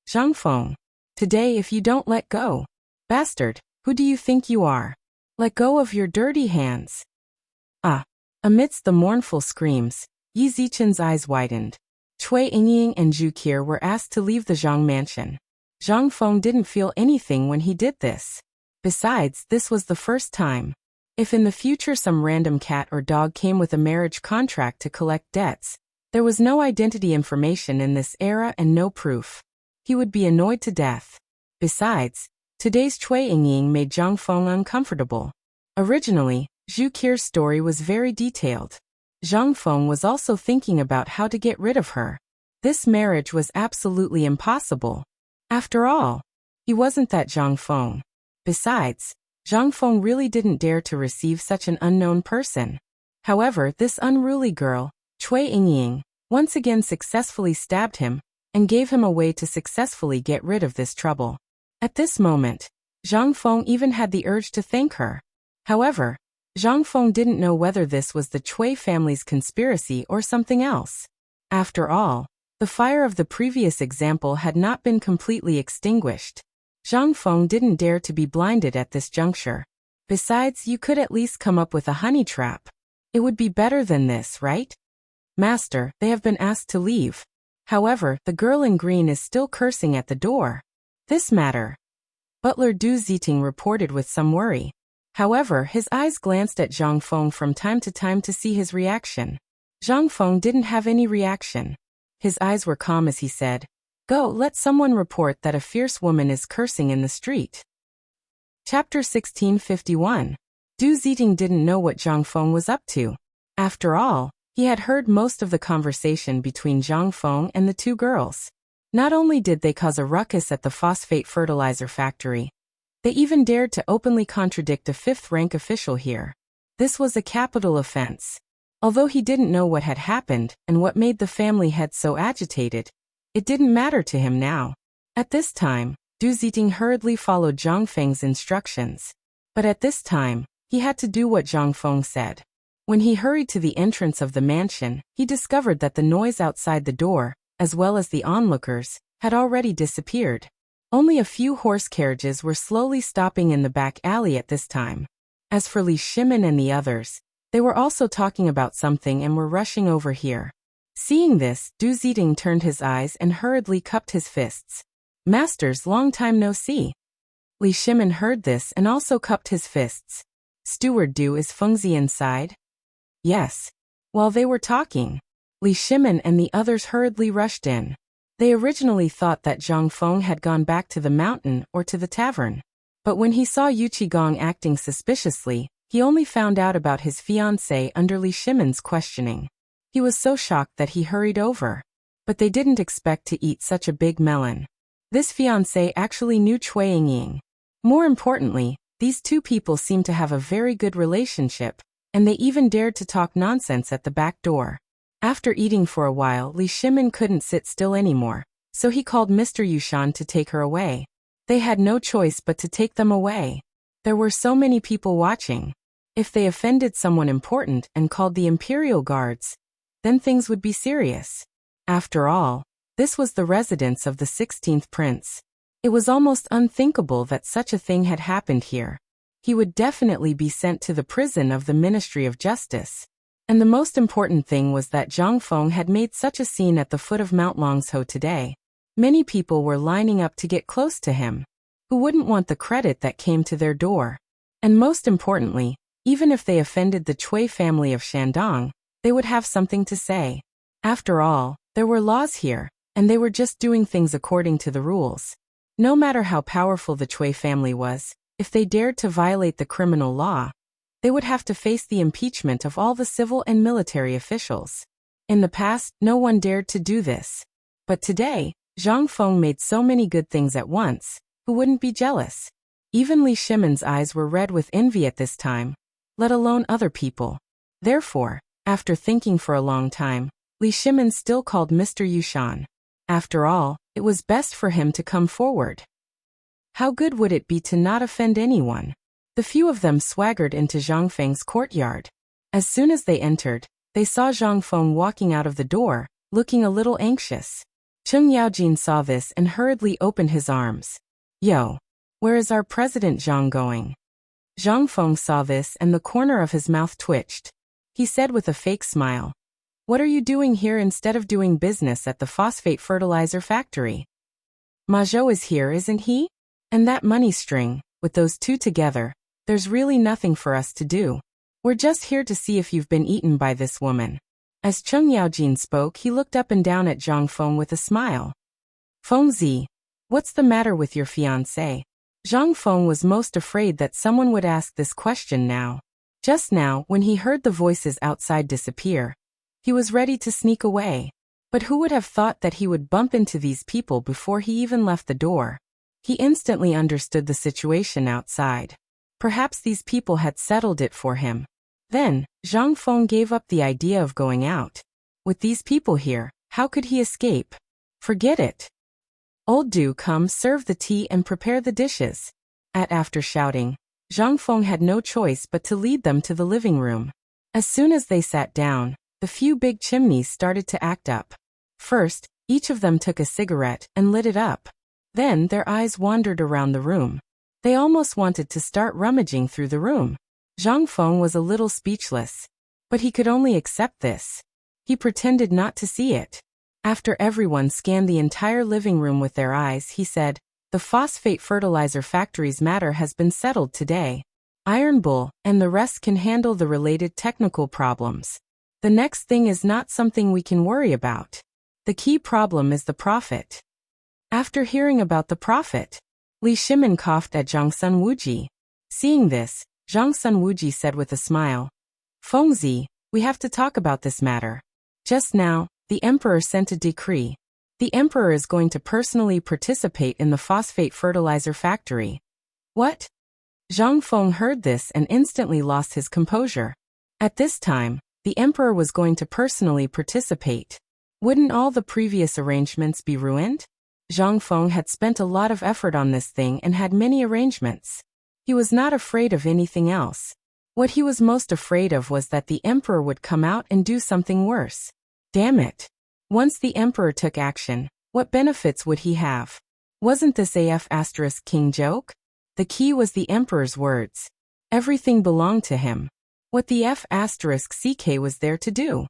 Zhang Feng. Today if you don't let go. Bastard, who do you think you are? Let go of your dirty hands. Ah. Amidst the mournful screams, Yi Zichen's eyes widened. Cui Yingying and Zhu Qi were asked to leave the Zhang mansion. Zhang Feng didn't feel anything when he did this. Besides, this was the first time. If in the future some random cat or dog came with a marriage contract to collect debts, there was no identity information in this era and no proof. He would be annoyed to death. Besides, today's Cui Yingying made Zhang Feng uncomfortable. Originally, Zhu Qi's story was very detailed. Zhang Feng was also thinking about how to get rid of her. This marriage was absolutely impossible. After all, he wasn't that Zhang Feng. Besides, Zhang Feng really didn't dare to receive such an unknown person. However, this unruly girl, Cui Yingying, once again successfully stabbed him and gave him a way to successfully get rid of this trouble. At this moment, Zhang Feng even had the urge to thank her. However, Zhang Feng didn't know whether this was the Cui family's conspiracy or something else. After all, the fire of the previous example had not been completely extinguished. Zhang Feng didn't dare to be blinded at this juncture. Besides, you could at least come up with a honey trap. It would be better than this, right? Master, they have been asked to leave. However, the girl in green is still cursing at the door. This matter. Butler Du Ziting reported with some worry. However, his eyes glanced at Zhang Feng from time to time to see his reaction. Zhang Feng didn't have any reaction. His eyes were calm as he said, Go, let someone report that a fierce woman is cursing in the street. Chapter 1651. Du Ziting didn't know what Zhang Feng was up to. After all, he had heard most of the conversation between Zhang Feng and the two girls. Not only did they cause a ruckus at the phosphate fertilizer factory, they even dared to openly contradict a fifth-rank official here. This was a capital offense. Although he didn't know what had happened and what made the family head so agitated, it didn't matter to him now. At this time, Du Ziting hurriedly followed Zhang Feng's instructions. But at this time, he had to do what Zhang Feng said. When he hurried to the entrance of the mansion, he discovered that the noise outside the door, as well as the onlookers, had already disappeared. Only a few horse carriages were slowly stopping in the back alley at this time. As for Li Shimin and the others, They were also talking about something and were rushing over here. Seeing this, Du Ziding turned his eyes and hurriedly cupped his fists. Masters, long time no see. Li Shimin heard this and also cupped his fists. Steward Du, is Fengzi inside? Yes. While they were talking, Li Shimin and the others hurriedly rushed in. They originally thought that Zhang Feng had gone back to the mountain or to the tavern. But when he saw Yu Qigong acting suspiciously, he only found out about his fiancée under Li Shimin's questioning. He was so shocked that he hurried over. But they didn't expect to eat such a big melon. This fiancé actually knew Cui Yingying. More importantly, these two people seemed to have a very good relationship, and they even dared to talk nonsense at the back door. After eating for a while, Li Shimin couldn't sit still anymore, so he called Mr. Yushan to take her away. They had no choice but to take them away. There were so many people watching. If they offended someone important and called the Imperial Guards, then things would be serious. After all, this was the residence of the 16th prince. It was almost unthinkable that such a thing had happened here. He would definitely be sent to the prison of the Ministry of Justice. And the most important thing was that Zhang Feng had made such a scene at the foot of Mount Longsho today. Many people were lining up to get close to him. Who wouldn't want the credit that came to their door? And most importantly, even if they offended the Cui family of Shandong, they would have something to say. After all, there were laws here, and they were just doing things according to the rules. No matter how powerful the Cui family was, if they dared to violate the criminal law, they would have to face the impeachment of all the civil and military officials. In the past, no one dared to do this. But today, Zhang Feng made so many good things at once, who wouldn't be jealous? Even Li Shimin's eyes were red with envy at this time, let alone other people. Therefore, after thinking for a long time, Li Shimin still called Mr. Yushan. After all, it was best for him to come forward. How good would it be to not offend anyone? The few of them swaggered into Zhang Feng's courtyard. As soon as they entered, they saw Zhang Feng walking out of the door, looking a little anxious. Cheng Yaojin saw this and hurriedly opened his arms. Yo, where is our President Zhang going? Zhang Feng saw this and the corner of his mouth twitched. He said with a fake smile, "What are you doing here instead of doing business at the phosphate fertilizer factory? Ma Zhou is here, isn't he? And that money string, with those two together, there's really nothing for us to do. We're just here to see if you've been eaten by this woman." As Cheng Yaojin spoke, he looked up and down at Zhang Feng with a smile. "Fengzi, what's the matter with your fiancé?" Zhang Feng was most afraid that someone would ask this question now. Just now, when he heard the voices outside disappear, he was ready to sneak away. But who would have thought that he would bump into these people before he even left the door? He instantly understood the situation outside. Perhaps these people had settled it for him. Then, Zhang Feng gave up the idea of going out. With these people here, how could he escape? Forget it. Old Du, come serve the tea and prepare the dishes. After shouting, Zhang Feng had no choice but to lead them to the living room. As soon as they sat down, the few big chimneys started to act up. First, each of them took a cigarette and lit it up. Then their eyes wandered around the room. They almost wanted to start rummaging through the room. Zhang Feng was a little speechless. But he could only accept this. He pretended not to see it. After everyone scanned the entire living room with their eyes, he said, "The phosphate fertilizer factory's matter has been settled today. Iron Bull and the rest can handle the related technical problems. The next thing is not something we can worry about. The key problem is the profit." After hearing about the profit, Li Shimin coughed at Zhang Sun Wuji. Seeing this, Zhang Sun Wuji said with a smile, "Fengzi, we have to talk about this matter. Just now, the emperor sent a decree. The emperor is going to personally participate in the phosphate fertilizer factory." What? Zhang Feng heard this and instantly lost his composure. At this time, the emperor was going to personally participate. Wouldn't all the previous arrangements be ruined? Zhang Feng had spent a lot of effort on this thing and had many arrangements. He was not afraid of anything else. What he was most afraid of was that the emperor would come out and do something worse. Damn it. Once the emperor took action, what benefits would he have? Wasn't this **king joke? The key was the emperor's words. Everything belonged to him. What the F***ck was there to do?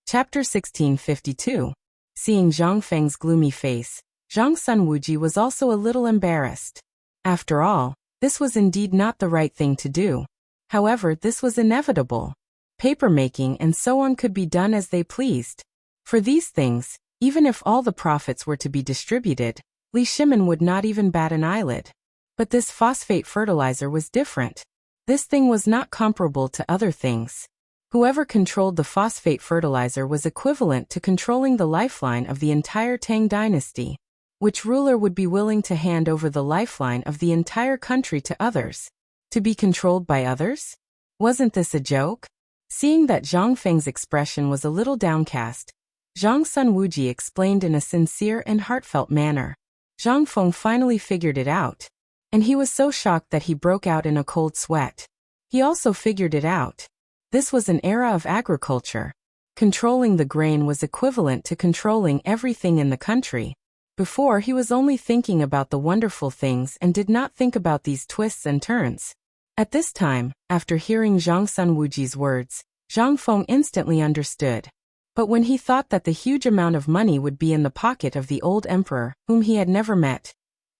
Chapter 1652. Seeing Zhang Feng's gloomy face, Zhang Sunwuji was also a little embarrassed. After all, this was indeed not the right thing to do. However, this was inevitable. Papermaking and so on could be done as they pleased. For these things, even if all the profits were to be distributed, Li Shimin would not even bat an eyelid. But this phosphate fertilizer was different. This thing was not comparable to other things. Whoever controlled the phosphate fertilizer was equivalent to controlling the lifeline of the entire Tang dynasty. Which ruler would be willing to hand over the lifeline of the entire country to others? To be controlled by others? Wasn't this a joke? Seeing that Zhang Feng's expression was a little downcast, Zhang Sunwuji explained in a sincere and heartfelt manner. Zhang Feng finally figured it out. And he was so shocked that he broke out in a cold sweat. He also figured it out. This was an era of agriculture. Controlling the grain was equivalent to controlling everything in the country. Before, he was only thinking about the wonderful things and did not think about these twists and turns. At this time, after hearing Zhang Sunwuji's words, Zhang Feng instantly understood. But when he thought that the huge amount of money would be in the pocket of the old emperor, whom he had never met,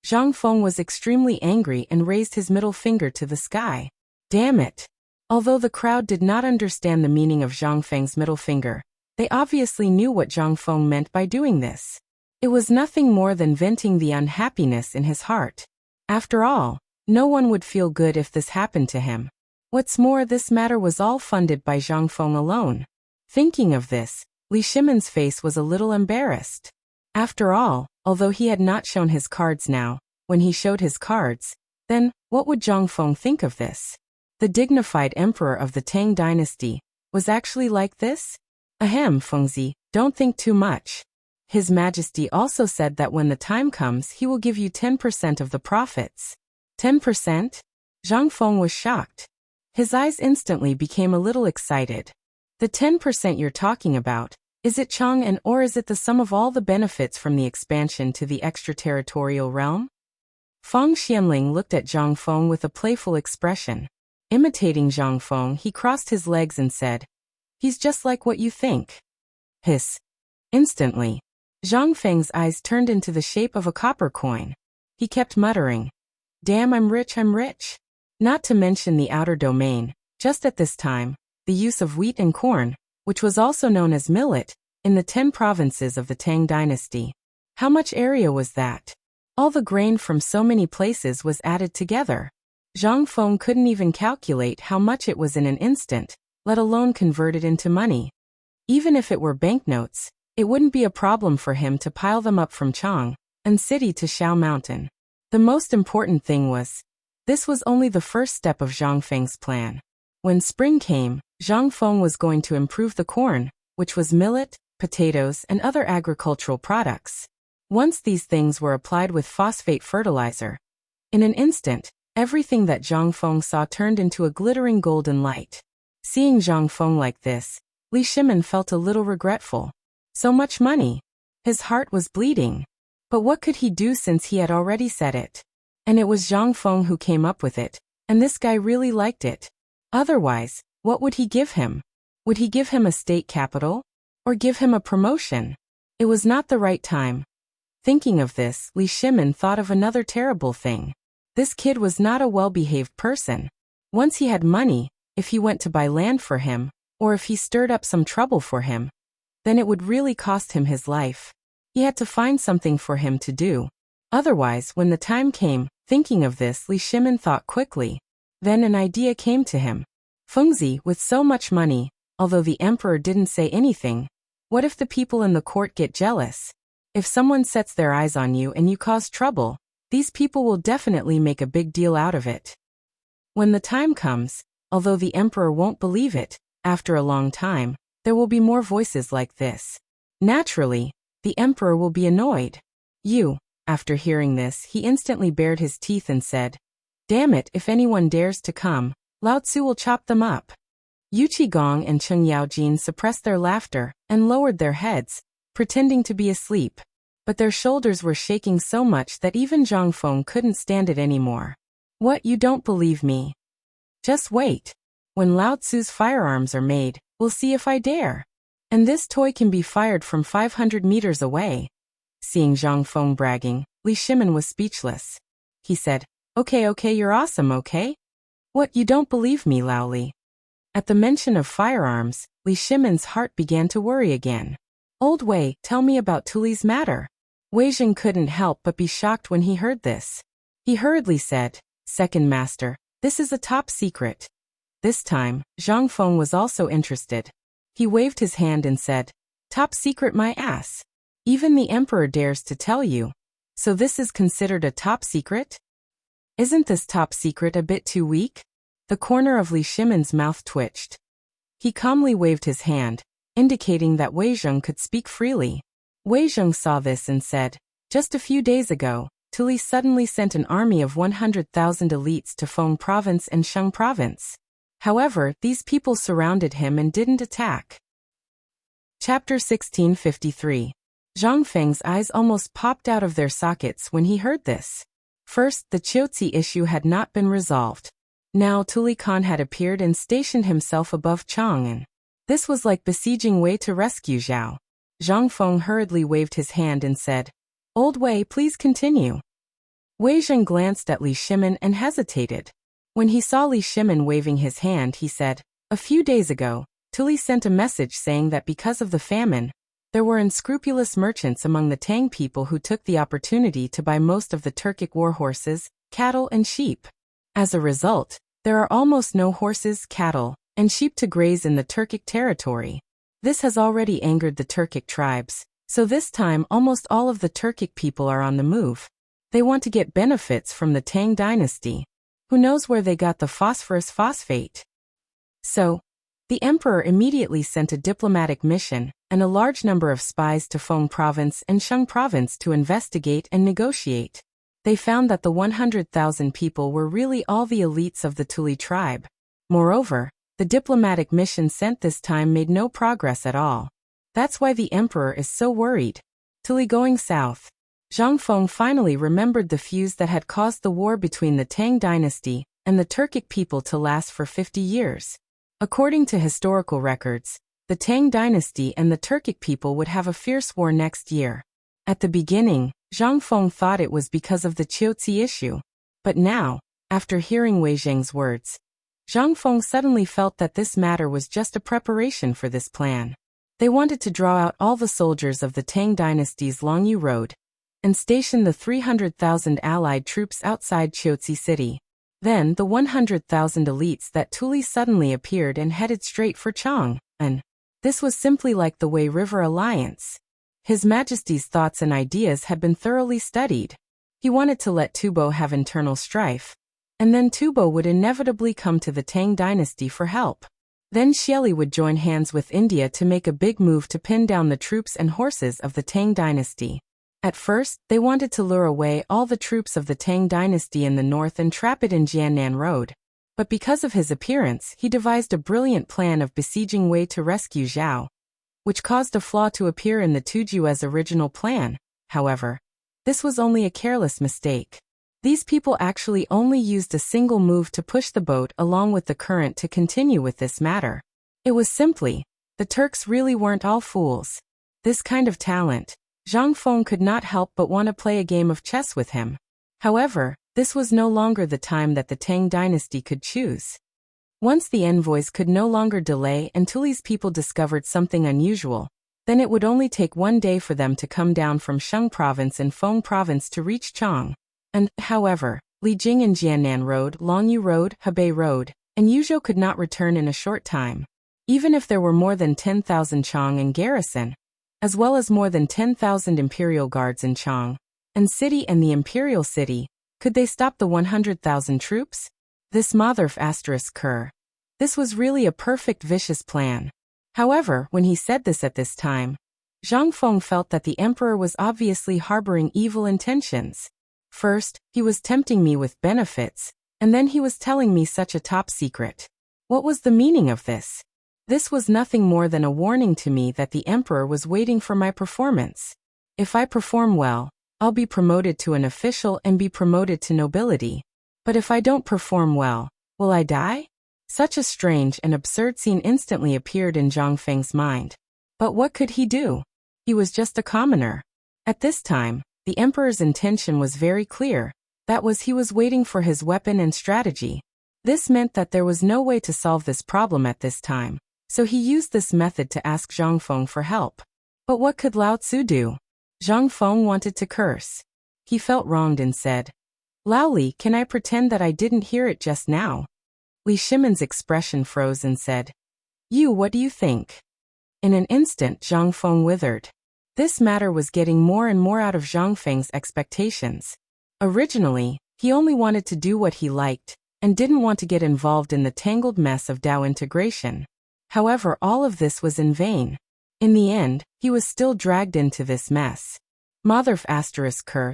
Zhang Feng was extremely angry and raised his middle finger to the sky. Damn it! Although the crowd did not understand the meaning of Zhang Feng's middle finger, they obviously knew what Zhang Feng meant by doing this. It was nothing more than venting the unhappiness in his heart. After all, no one would feel good if this happened to him. What's more, this matter was all funded by Zhang Feng alone. Thinking of this, Li Shimin's face was a little embarrassed. After all, although he had not shown his cards now, when he showed his cards, then, what would Zhang Feng think of this? The dignified emperor of the Tang dynasty was actually like this? Ahem, Fengzi, don't think too much. His Majesty also said that when the time comes he will give you 10% of the profits. 10%? Zhang Feng was shocked. His eyes instantly became a little excited. The 10% you're talking about, is it Chang'an or is it the sum of all the benefits from the expansion to the extraterritorial realm? Feng Xianling looked at Zhang Feng with a playful expression. Imitating Zhang Feng, he crossed his legs and said, "He's just like what you think." Hiss. Instantly, Zhang Feng's eyes turned into the shape of a copper coin. He kept muttering, "Damn, I'm rich, I'm rich." Not to mention the outer domain, just at this time, the use of wheat and corn, which was also known as millet, in the 10 provinces of the Tang dynasty. How much area was that? All the grain from so many places was added together. Zhang Feng couldn't even calculate how much it was in an instant, let alone convert it into money. Even if it were banknotes, it wouldn't be a problem for him to pile them up from Chang'an City to Shao Mountain. The most important thing was, this was only the first step of Zhang Feng's plan. When spring came, Zhang Feng was going to improve the corn, which was millet, potatoes, and other agricultural products. Once these things were applied with phosphate fertilizer, in an instant, everything that Zhang Feng saw turned into a glittering golden light. Seeing Zhang Feng like this, Li Shimin felt a little regretful. So much money. His heart was bleeding. But what could he do since he had already said it? And it was Zhang Feng who came up with it, and this guy really liked it. Otherwise, what would he give him? Would he give him a state capital? Or give him a promotion? It was not the right time. Thinking of this, Li Shimin thought of another terrible thing. This kid was not a well-behaved person. Once he had money, if he went to buy land for him, or if he stirred up some trouble for him, then it would really cost him his life. He had to find something for him to do. Otherwise, when the time came, thinking of this, Li Shimin thought quickly. Then an idea came to him. Fengzi, with so much money, although the emperor didn't say anything, what if the people in the court get jealous? If someone sets their eyes on you and you cause trouble, these people will definitely make a big deal out of it. When the time comes, although the emperor won't believe it, after a long time, there will be more voices like this. Naturally, the emperor will be annoyed. After hearing this, he instantly bared his teeth and said, "Damn it, if anyone dares to come, Lao Tzu will chop them up." Yu Qigong and Cheng Yaojin suppressed their laughter and lowered their heads, pretending to be asleep. But their shoulders were shaking so much that even Zhang Feng couldn't stand it anymore. "What, you don't believe me? Just wait. When Lao Tzu's firearms are made, we'll see if I dare. And this toy can be fired from 500 meters away. Seeing Zhang Feng bragging, Li Shimin was speechless. He said, Okay, you're awesome, okay? What, you don't believe me, Lao Li? At the mention of firearms, Li Shimin's heart began to worry again. Old Wei, tell me about Tuli's matter. Wei Jing couldn't help but be shocked when he heard this. He hurriedly said, Second Master, this is a top secret. This time, Zhang Feng was also interested. He waved his hand and said, Top secret my ass. Even the Emperor dares to tell you. So this is considered a top secret? Isn't this top secret a bit too weak? The corner of Li Shimin's mouth twitched. He calmly waved his hand, indicating that Wei Jing could speak freely. Wei Jing saw this and said, Just a few days ago, Tuli suddenly sent an army of 100,000 elites to Feng Province and Shang Province. However, these people surrounded him and didn't attack. Chapter 1653. Zhang Feng's eyes almost popped out of their sockets when he heard this. First, the Qiuzi issue had not been resolved. Now Tuli Khan had appeared and stationed himself above Chang'an. This was like besieging Wei to rescue Zhao. Zhang Feng hurriedly waved his hand and said, Old Wei, please continue. Wei Jing glanced at Li Shimin and hesitated. When he saw Li Shimin waving his hand, he said, A few days ago, Tuli sent a message saying that because of the famine, there were unscrupulous merchants among the Tang people who took the opportunity to buy most of the Turkic war horses, cattle and sheep. As a result, there are almost no horses, cattle, and sheep to graze in the Turkic territory. This has already angered the Turkic tribes, so this time almost all of the Turkic people are on the move. They want to get benefits from the Tang dynasty. Who knows where they got the phosphorus phosphate? So, the emperor immediately sent a diplomatic mission and a large number of spies to Feng Province and Shang Province to investigate and negotiate. They found that the 100,000 people were really all the elites of the Tuli tribe. Moreover, the diplomatic mission sent this time made no progress at all. That's why the emperor is so worried. Tuli going south. Zhang Feng finally remembered the fuse that had caused the war between the Tang dynasty and the Turkic people to last for 50 years. According to historical records, the Tang dynasty and the Turkic people would have a fierce war next year. At the beginning, Zhang Feng thought it was because of the Qiuzi issue. But now, after hearing Wei Jing's words, Zhang Feng suddenly felt that this matter was just a preparation for this plan. They wanted to draw out all the soldiers of the Tang dynasty's Longyu Road and station the 300,000 allied troops outside Qiuzi city. Then the 100,000 elites that Tuli suddenly appeared and headed straight for Chang'an. This was simply like the Wei River Alliance. His Majesty's thoughts and ideas had been thoroughly studied. He wanted to let Tubo have internal strife, and then Tubo would inevitably come to the Tang dynasty for help. Then Xieli would join hands with India to make a big move to pin down the troops and horses of the Tang dynasty. At first, they wanted to lure away all the troops of the Tang dynasty in the north and trap it in Jiannan Road. But because of his appearance, he devised a brilliant plan of besieging Wei to rescue Zhao, which caused a flaw to appear in the Tujue's original plan. However, this was only a careless mistake. These people actually only used a single move to push the boat along with the current to continue with this matter. It was simply, the Turks really weren't all fools. This kind of talent, Zhang Feng could not help but want to play a game of chess with him. However, this was no longer the time that the Tang dynasty could choose. Once the envoys could no longer delay and Tuli's people discovered something unusual, then it would only take one day for them to come down from Shang Province and Feng Province to reach Chang. And, however, Li Jing and Jiannan Road, Longyu Road, Hebei Road, and Yuzhou could not return in a short time. Even if there were more than 10,000 Chang in garrison, as well as more than 10,000 imperial guards in Chang and city and the imperial city, could they stop the 100,000 troops? This Motherf asterisk Kerr. This was really a perfect vicious plan. However, when he said this at this time, Zhang Feng felt that the emperor was obviously harboring evil intentions. First, he was tempting me with benefits, and then he was telling me such a top secret. What was the meaning of this? This was nothing more than a warning to me that the emperor was waiting for my performance. If I perform well, I'll be promoted to an official and be promoted to nobility. But if I don't perform well, will I die? Such a strange and absurd scene instantly appeared in Zhang Feng's mind. But what could he do? He was just a commoner. At this time, the emperor's intention was very clear. That was, he was waiting for his weapon and strategy. This meant that there was no way to solve this problem at this time, so he used this method to ask Zhang Feng for help. But what could Lao Tzu do? Zhang Feng wanted to curse. He felt wronged and said, "Lao Li, can I pretend that I didn't hear it just now?" Li Shimon's expression froze and said, "You, what do you think?" In an instant, Zhang Feng withered. This matter was getting more and more out of Zhang Feng's expectations. Originally, he only wanted to do what he liked, and didn't want to get involved in the tangled mess of Dao integration. However, all of this was in vain. In the end, he was still dragged into this mess. Motherf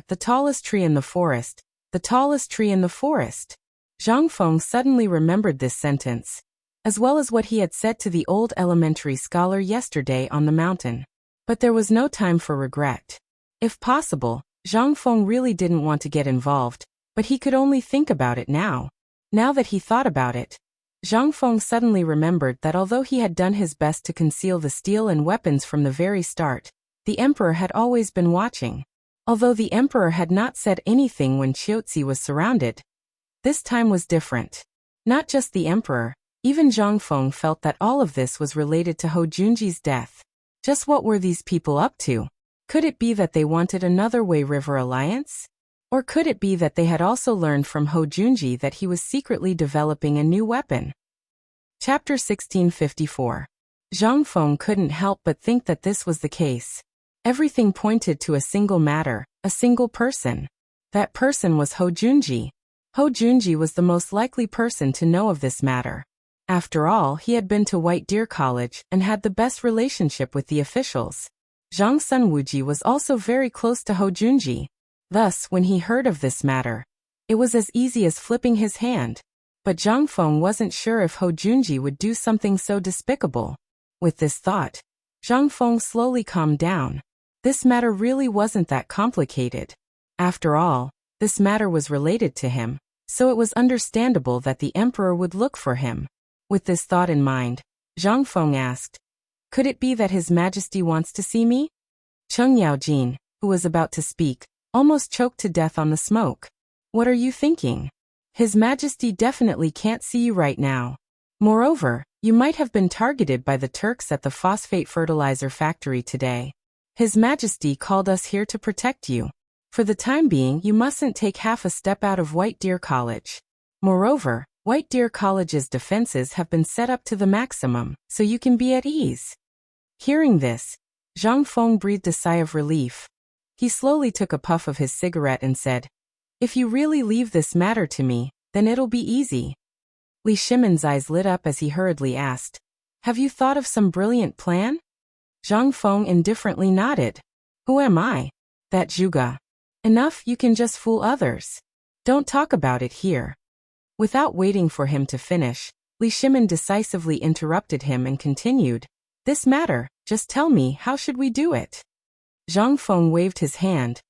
***, the tallest tree in the forest, the tallest tree in the forest. Zhang Feng suddenly remembered this sentence, as well as what he had said to the old elementary scholar yesterday on the mountain. But there was no time for regret. If possible, Zhang Feng really didn't want to get involved, but he could only think about it now. Now that he thought about it, Zhang Feng suddenly remembered that although he had done his best to conceal the steel and weapons from the very start, the emperor had always been watching. Although the emperor had not said anything when Qiuzi was surrounded, this time was different. Not just the emperor, even Zhang Feng felt that all of this was related to Ho Junji's death. Just what were these people up to? Could it be that they wanted another Wei River alliance? Or could it be that they had also learned from Ho Junji that he was secretly developing a new weapon? Chapter 1654. Zhang Feng couldn't help but think that this was the case. Everything pointed to a single matter, a single person. That person was Ho Junji. Ho Junji was the most likely person to know of this matter. After all, he had been to White Deer College and had the best relationship with the officials. Zhang Sunwuji was also very close to Ho Junji. Thus, when he heard of this matter, it was as easy as flipping his hand. But Zhang Feng wasn't sure if Ho Junji would do something so despicable. With this thought, Zhang Feng slowly calmed down. This matter really wasn't that complicated. After all, this matter was related to him, so it was understandable that the emperor would look for him. With this thought in mind, Zhang Feng asked, "Could it be that His Majesty wants to see me?" Cheng Yaojin, who was about to speak, almost choked to death on the smoke. "What are you thinking? His Majesty definitely can't see you right now. Moreover, you might have been targeted by the Turks at the phosphate fertilizer factory today. His Majesty called us here to protect you. For the time being, you mustn't take half a step out of White Deer College. Moreover, White Deer College's defenses have been set up to the maximum, so you can be at ease." Hearing this, Zhang Feng breathed a sigh of relief. He slowly took a puff of his cigarette and said, "If you really leave this matter to me, then it'll be easy." Li Shimon's eyes lit up as he hurriedly asked, "Have you thought of some brilliant plan?" Zhang Feng indifferently nodded. "Who am I? That Zhuge. Enough, you can just fool others. Don't talk about it here." Without waiting for him to finish, Li Shimon decisively interrupted him and continued, "This matter, just tell me, how should we do it?" Zhang Feng waved his hand,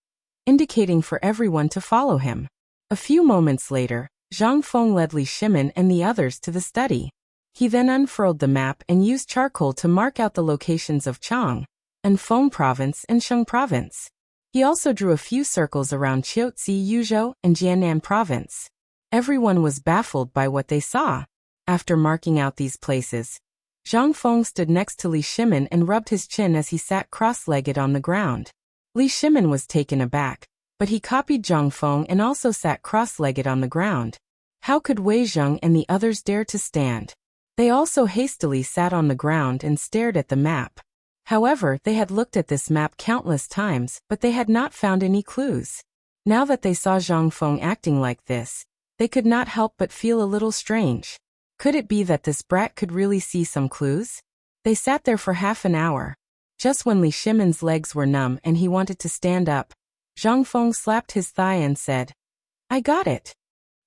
indicating for everyone to follow him. A few moments later, Zhang Feng led Li Shimon and the others to the study. He then unfurled the map and used charcoal to mark out the locations of Chang, Anfeng Province and Sheng Province. He also drew a few circles around Qiuzi, Yuzhou, and Jiannan Province. Everyone was baffled by what they saw. After marking out these places, Zhang Feng stood next to Li Shimon and rubbed his chin as he sat cross-legged on the ground. Li Shimon was taken aback, but he copied Zhang Feng and also sat cross-legged on the ground. How could Wei Zheng and the others dare to stand? They also hastily sat on the ground and stared at the map. However, they had looked at this map countless times, but they had not found any clues. Now that they saw Zhang Feng acting like this, they could not help but feel a little strange. Could it be that this brat could really see some clues? They sat there for half an hour. Just when Li Shimon's legs were numb and he wanted to stand up, Zhang Feng slapped his thigh and said, "I got it."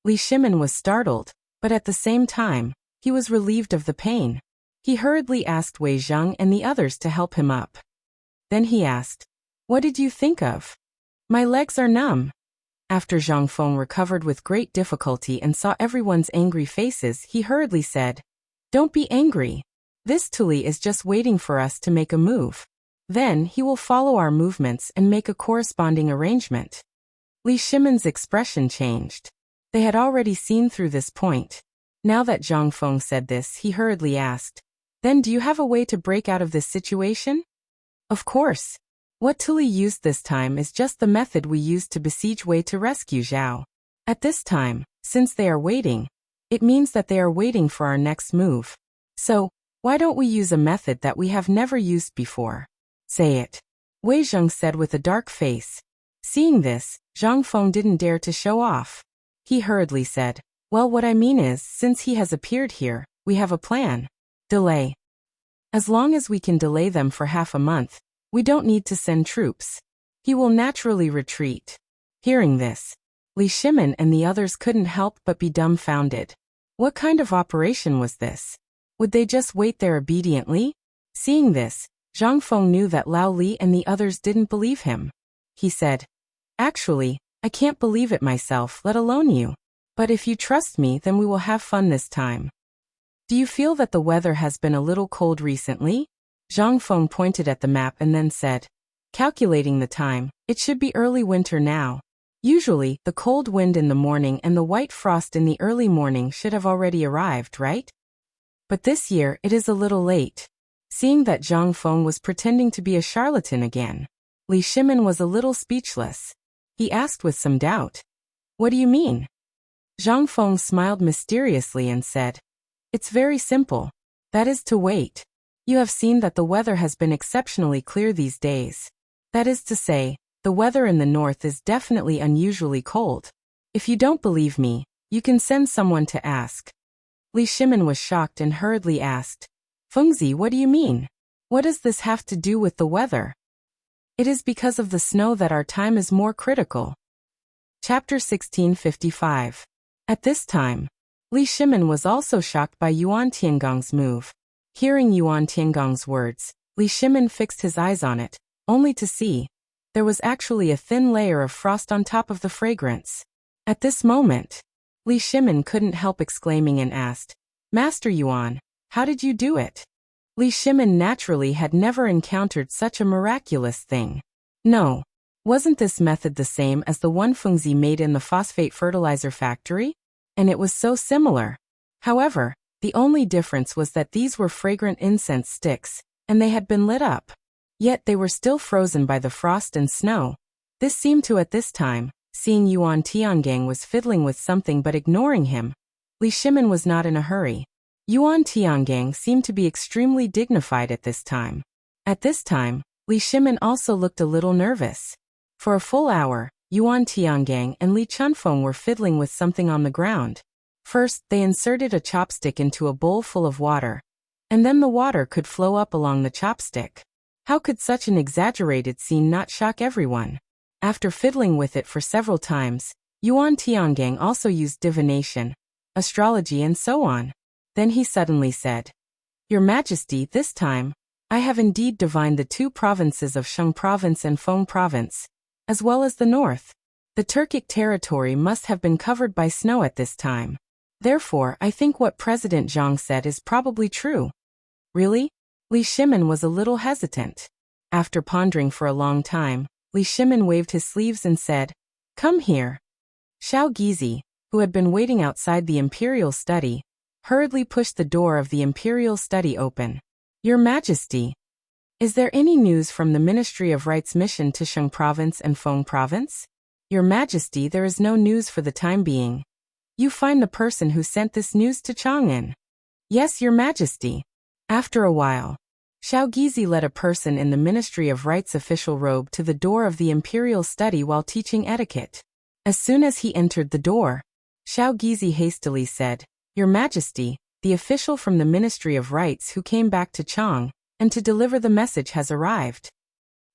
Li Shimon was startled, but at the same time, he was relieved of the pain. He hurriedly asked Wei Zheng and the others to help him up. Then he asked, "What did you think of?" "My legs are numb." After Zhang Feng recovered with great difficulty and saw everyone's angry faces, he hurriedly said, "Don't be angry. This Tuli is just waiting for us to make a move. Then he will follow our movements and make a corresponding arrangement." Li Shimen's expression changed. They had already seen through this point. Now that Zhang Feng said this, he hurriedly asked, "Then do you have a way to break out of this situation?" "Of course. What Tuli used this time is just the method we used to besiege Wei to rescue Zhao. At this time, since they are waiting, it means that they are waiting for our next move. So, why don't we use a method that we have never used before? Say it." Wei Zheng said with a dark face. Seeing this, Zhang Feng didn't dare to show off. He hurriedly said, "Well, what I mean is, since he has appeared here, we have a plan. Delay. As long as we can delay them for half a month, we don't need to send troops. He will naturally retreat." Hearing this, Li Shimen and the others couldn't help but be dumbfounded. What kind of operation was this? Would they just wait there obediently? Seeing this, Zhang Feng knew that Lao Li and the others didn't believe him. He said, "Actually, I can't believe it myself, let alone you. But if you trust me, then we will have fun this time. Do you feel that the weather has been a little cold recently?" Zhang Feng pointed at the map and then said, "Calculating the time, it should be early winter now. Usually, the cold wind in the morning and the white frost in the early morning should have already arrived, right? But this year, it is a little late." Seeing that Zhang Feng was pretending to be a charlatan again, Li Shimen was a little speechless. He asked with some doubt, "What do you mean?" Zhang Feng smiled mysteriously and said, "It's very simple. That is to wait. You have seen that the weather has been exceptionally clear these days. That is to say, the weather in the north is definitely unusually cold. If you don't believe me, you can send someone to ask." Li Shimen was shocked and hurriedly asked, "Fengzi, what do you mean? What does this have to do with the weather?" "It is because of the snow that our time is more critical." Chapter 1655. At this time, Li Shimen was also shocked by Yuan Tiangong's move. Hearing Yuan Tiangong's words, Li Shimen fixed his eyes on it, only to see there was actually a thin layer of frost on top of the fragrance. At this moment, Li Shimen couldn't help exclaiming and asked, "Master Yuan, how did you do it?" Li Shimen naturally had never encountered such a miraculous thing. No. Wasn't this method the same as the one Fengzi made in the phosphate fertilizer factory? And it was so similar. However, the only difference was that these were fragrant incense sticks, and they had been lit up. Yet they were still frozen by the frost and snow. This seemed to at this time, seeing Yuan Tiangang was fiddling with something but ignoring him, Li Shimen was not in a hurry. Yuan Tiangang seemed to be extremely dignified at this time. At this time, Li Shimen also looked a little nervous. For a full hour, Yuan Tiangang and Li Chunfeng were fiddling with something on the ground. First, they inserted a chopstick into a bowl full of water, and then the water could flow up along the chopstick. How could such an exaggerated scene not shock everyone? After fiddling with it for several times, Yuan Tiangang also used divination, astrology and so on. Then he suddenly said, "Your Majesty, this time, I have indeed divined the two provinces of Shang Province and Feng Province, as well as the north. The Turkic territory must have been covered by snow at this time. Therefore, I think what President Zhang said is probably true." "Really?" Li Shimen was a little hesitant. After pondering for a long time, Li Shimen waved his sleeves and said, "Come here." Xiao Gizi, who had been waiting outside the imperial study, hurriedly pushed the door of the imperial study open. "Your Majesty, is there any news from the Ministry of Rights mission to Shang Province and Feng Province?" "Your Majesty, there is no news for the time being." "You find the person who sent this news to Chang'an?" "Yes, Your Majesty." After a while, Xiao Gizi led a person in the Ministry of Rights official robe to the door of the imperial study while teaching etiquette. As soon as he entered the door, Xiao Gizi hastily said, "Your Majesty, the official from the Ministry of Rights who came back to Chang, and to deliver the message has arrived."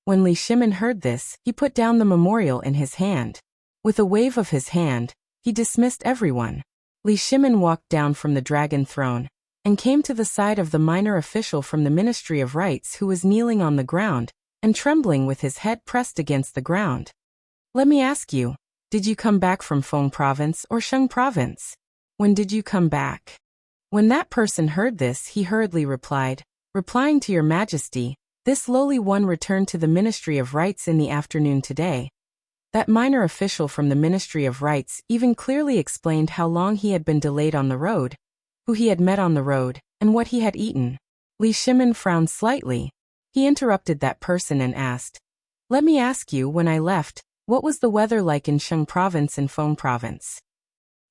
When Li Shimen heard this, he put down the memorial in his hand. With a wave of his hand, he dismissed everyone. Li Shimen walked down from the dragon throne, and came to the side of the minor official from the Ministry of Rights who was kneeling on the ground, and trembling with his head pressed against the ground. "Let me ask you, Did you come back from Feng province or Sheng province? When did you come back? When that person heard this, he hurriedly replied, replying to your majesty, this lowly one returned to the Ministry of Rites in the afternoon today. That minor official from the Ministry of Rites even clearly explained how long he had been delayed on the road, who he had met on the road, and what he had eaten. Li Shimin frowned slightly. He interrupted that person and asked, let me ask you, when I left, what was the weather like in Sheng province and Feng province?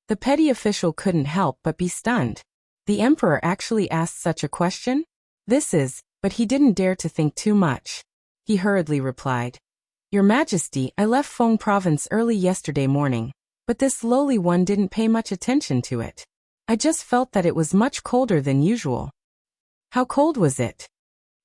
The petty official couldn't help but be stunned. The emperor actually asked such a question? But he didn't dare to think too much. He hurriedly replied, Your Majesty, I left Feng province early yesterday morning, but this lowly one didn't pay much attention to it. I just felt that it was much colder than usual. How cold was it?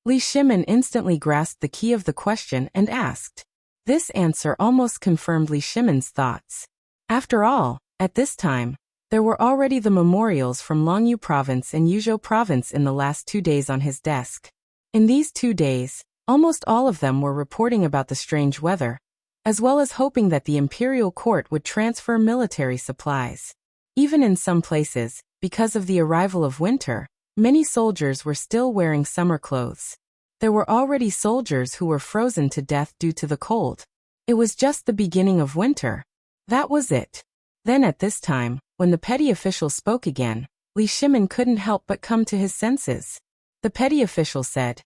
Li Shimin instantly grasped the key of the question and asked. This answer almost confirmed Li Shimin's thoughts. After all, at this time, there were already the memorials from Longyu province and Yuzhou province in the last 2 days on his desk. In these 2 days, almost all of them were reporting about the strange weather, as well as hoping that the imperial court would transfer military supplies. Even in some places, because of the arrival of winter, many soldiers were still wearing summer clothes. There were already soldiers who were frozen to death due to the cold. It was just the beginning of winter. That was it. Then at this time, when the petty official spoke again, Li Shimin couldn't help but come to his senses. The petty official said,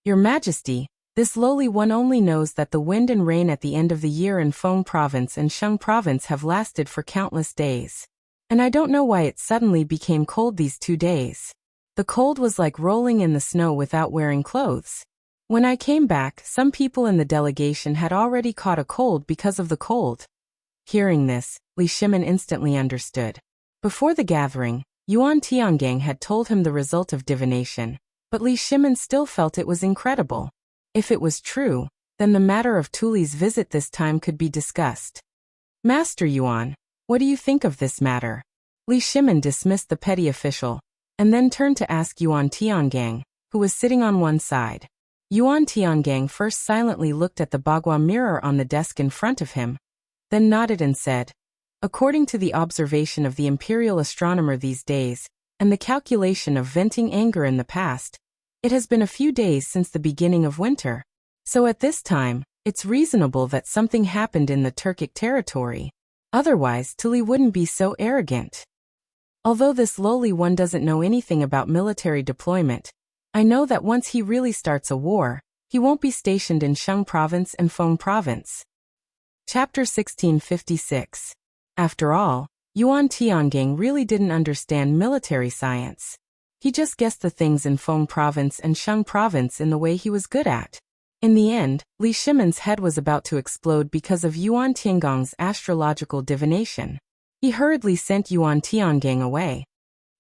Your Majesty, this lowly one only knows that the wind and rain at the end of the year in Feng province and Sheng province have lasted for countless days. And I don't know why it suddenly became cold these 2 days. The cold was like rolling in the snow without wearing clothes. When I came back, some people in the delegation had already caught a cold because of the cold. Hearing this, Li Shimin instantly understood. Before the gathering, Yuan Tiangang had told him the result of divination, but Li Shimin still felt it was incredible. If it was true, then the matter of Tuli's visit this time could be discussed. Master Yuan, what do you think of this matter? Li Shimin dismissed the petty official, and then turned to ask Yuan Tiangang, who was sitting on one side. Yuan Tiangang first silently looked at the bagua mirror on the desk in front of him, then nodded and said, According to the observation of the imperial astronomer these days, and the calculation of venting anger in the past, it has been a few days since the beginning of winter. So at this time, it's reasonable that something happened in the Turkic territory. Otherwise, Tuli wouldn't be so arrogant. Although this lowly one doesn't know anything about military deployment, I know that once he really starts a war, he won't be stationed in Sheng province and Feng province. Chapter 1656. After all, Yuan Tiangang really didn't understand military science. He just guessed the things in Feng province and Sheng province in the way he was good at. In the end, Li Shimin's head was about to explode because of Yuan Tiangang's astrological divination. He hurriedly sent Yuan Tiangang away.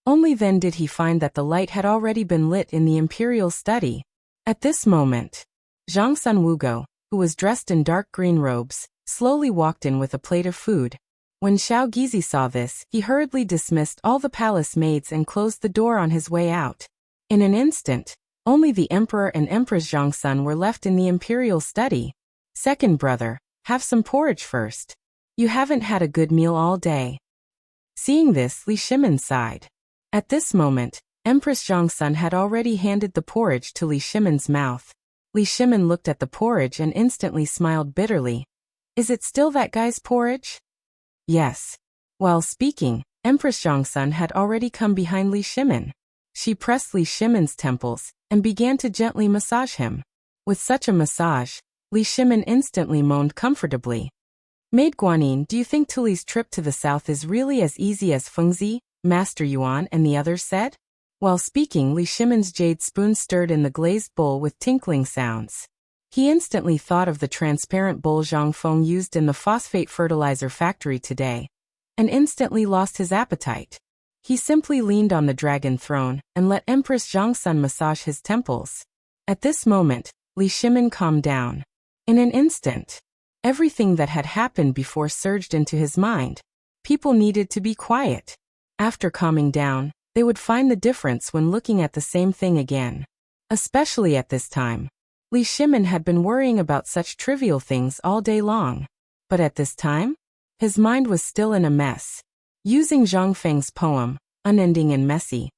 Only then did he find that the light had already been lit in the imperial study. At this moment, Zhang Sun Wugo, who was dressed in dark green robes, slowly walked in with a plate of food. When Xiao Gizi saw this, he hurriedly dismissed all the palace maids and closed the door on his way out. In an instant, only the emperor and empress Zhang Sun were left in the imperial study. Second brother, have some porridge first. You haven't had a good meal all day. Seeing this, Li Shimin sighed. At this moment, Empress Zhang Sun had already handed the porridge to Li Shimin's mouth. Li Shimin looked at the porridge and instantly smiled bitterly. Is it still that guy's porridge? Yes. While speaking, Empress Zhang Sun had already come behind Li Shimin. She pressed Li Shimin's temples and began to gently massage him. With such a massage, Li Shimin instantly moaned comfortably. Maid Guanyin, do you think Tuli's trip to the south is really as easy as Fengzi, Master Yuan and the others said? While speaking, Li Shimin's jade spoon stirred in the glazed bowl with tinkling sounds. He instantly thought of the transparent bowl Zhang Feng used in the phosphate fertilizer factory today, and instantly lost his appetite. He simply leaned on the dragon throne and let Empress Zhang Sun massage his temples. At this moment, Li Shimin calmed down. In an instant, everything that had happened before surged into his mind. People needed to be quiet. After calming down, they would find the difference when looking at the same thing again. Especially at this time. Li Shimin had been worrying about such trivial things all day long. But at this time, His mind was still in a mess. Using Zhang Feng's poem, Unending and Messy,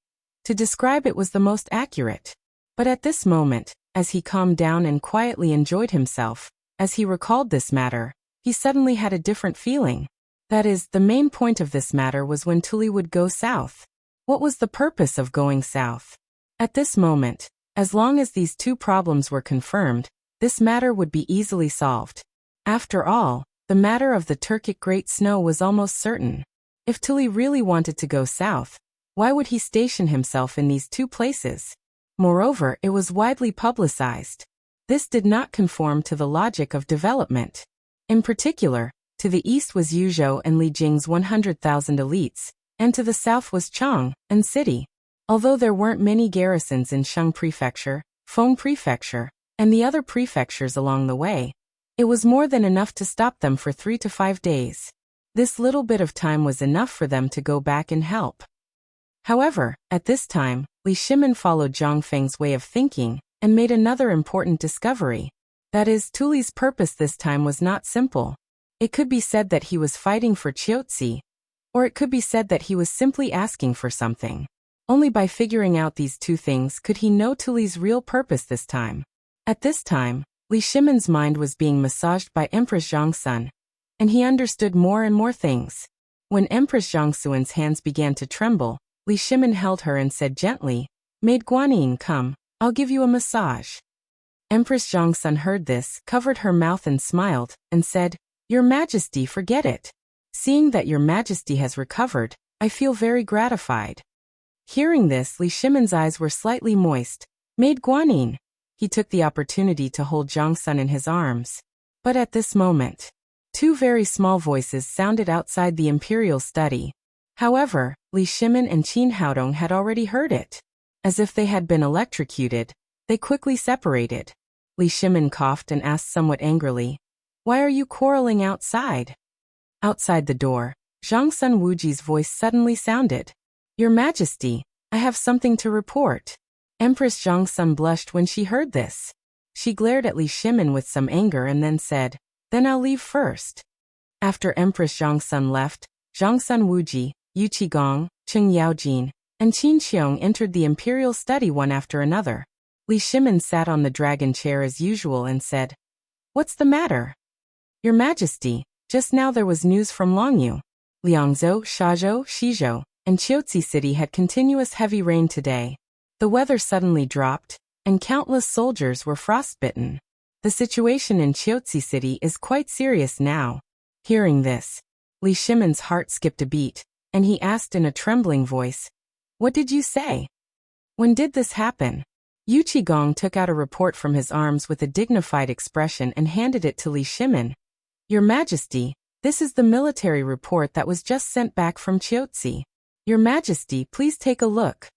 to describe it was the most accurate. But at this moment, as he calmed down and quietly enjoyed himself, as he recalled this matter, he suddenly had a different feeling. That is, the main point of this matter was when Tuli would go south. What was the purpose of going south? At this moment, as long as these two problems were confirmed, this matter would be easily solved. After all, the matter of the Turkic Great Snow was almost certain. If Tuli really wanted to go south, why would he station himself in these two places? Moreover, it was widely publicized. This did not conform to the logic of development. In particular, to the east was Yuzhou and Li Jing's 100,000 elites, and to the south was Chang and City. Although there weren't many garrisons in Sheng Prefecture, Feng Prefecture, and the other prefectures along the way, it was more than enough to stop them for 3 to 5 days. This little bit of time was enough for them to go back and help. However, at this time, Li Shimin followed Zhang Feng's way of thinking and made another important discovery. That is, Tuli's purpose this time was not simple. It could be said that he was fighting for Qiuzi, or it could be said that he was simply asking for something. Only by figuring out these two things could he know Tuli's real purpose this time. At this time, Li Shimin's mind was being massaged by Empress Zhangsun, and he understood more and more things. When Empress Zhangsun's hands began to tremble, Li Shimin held her and said gently, "Maid Guanyin, come, I'll give you a massage." Empress Zhangsun heard this, covered her mouth and smiled, and said, "Your Majesty, forget it. Seeing that your Majesty has recovered, I feel very gratified." Hearing this, Li Shimin's eyes were slightly moist. "Maid Guanyin." He took the opportunity to hold Zhangsun in his arms. But at this moment, two very small voices sounded outside the imperial study. However, Li Shimin and Qin Haodong had already heard it. As if they had been electrocuted, they quickly separated. Li Shimin coughed and asked somewhat angrily, "Why are you quarreling outside?" Outside the door, Zhangsun Wuji's voice suddenly sounded. "Your Majesty, I have something to report." Empress Zhangsun blushed when she heard this. She glared at Li Shimin with some anger and then said, "Then I'll leave first." After Empress Zhangsun left, Zhangsun Wuji, Yu Qigong, Cheng Yaojin, and Qin Xiong entered the imperial study one after another. Li Shimin sat on the dragon chair as usual and said, "What's the matter?" "Your Majesty, just now there was news from Longyu. Liangzhou, Shazhou, Shizhou, and Qiuzi City had continuous heavy rain today. The weather suddenly dropped, and countless soldiers were frostbitten. The situation in Qiuzi City is quite serious now." Hearing this, Li Shimin's heart skipped a beat, and he asked in a trembling voice, "What did you say? When did this happen?" Yu Qigong took out a report from his arms with a dignified expression and handed it to Li Shimin. "Your Majesty, this is the military report that was just sent back from Qiuzi. Your Majesty, please take a look."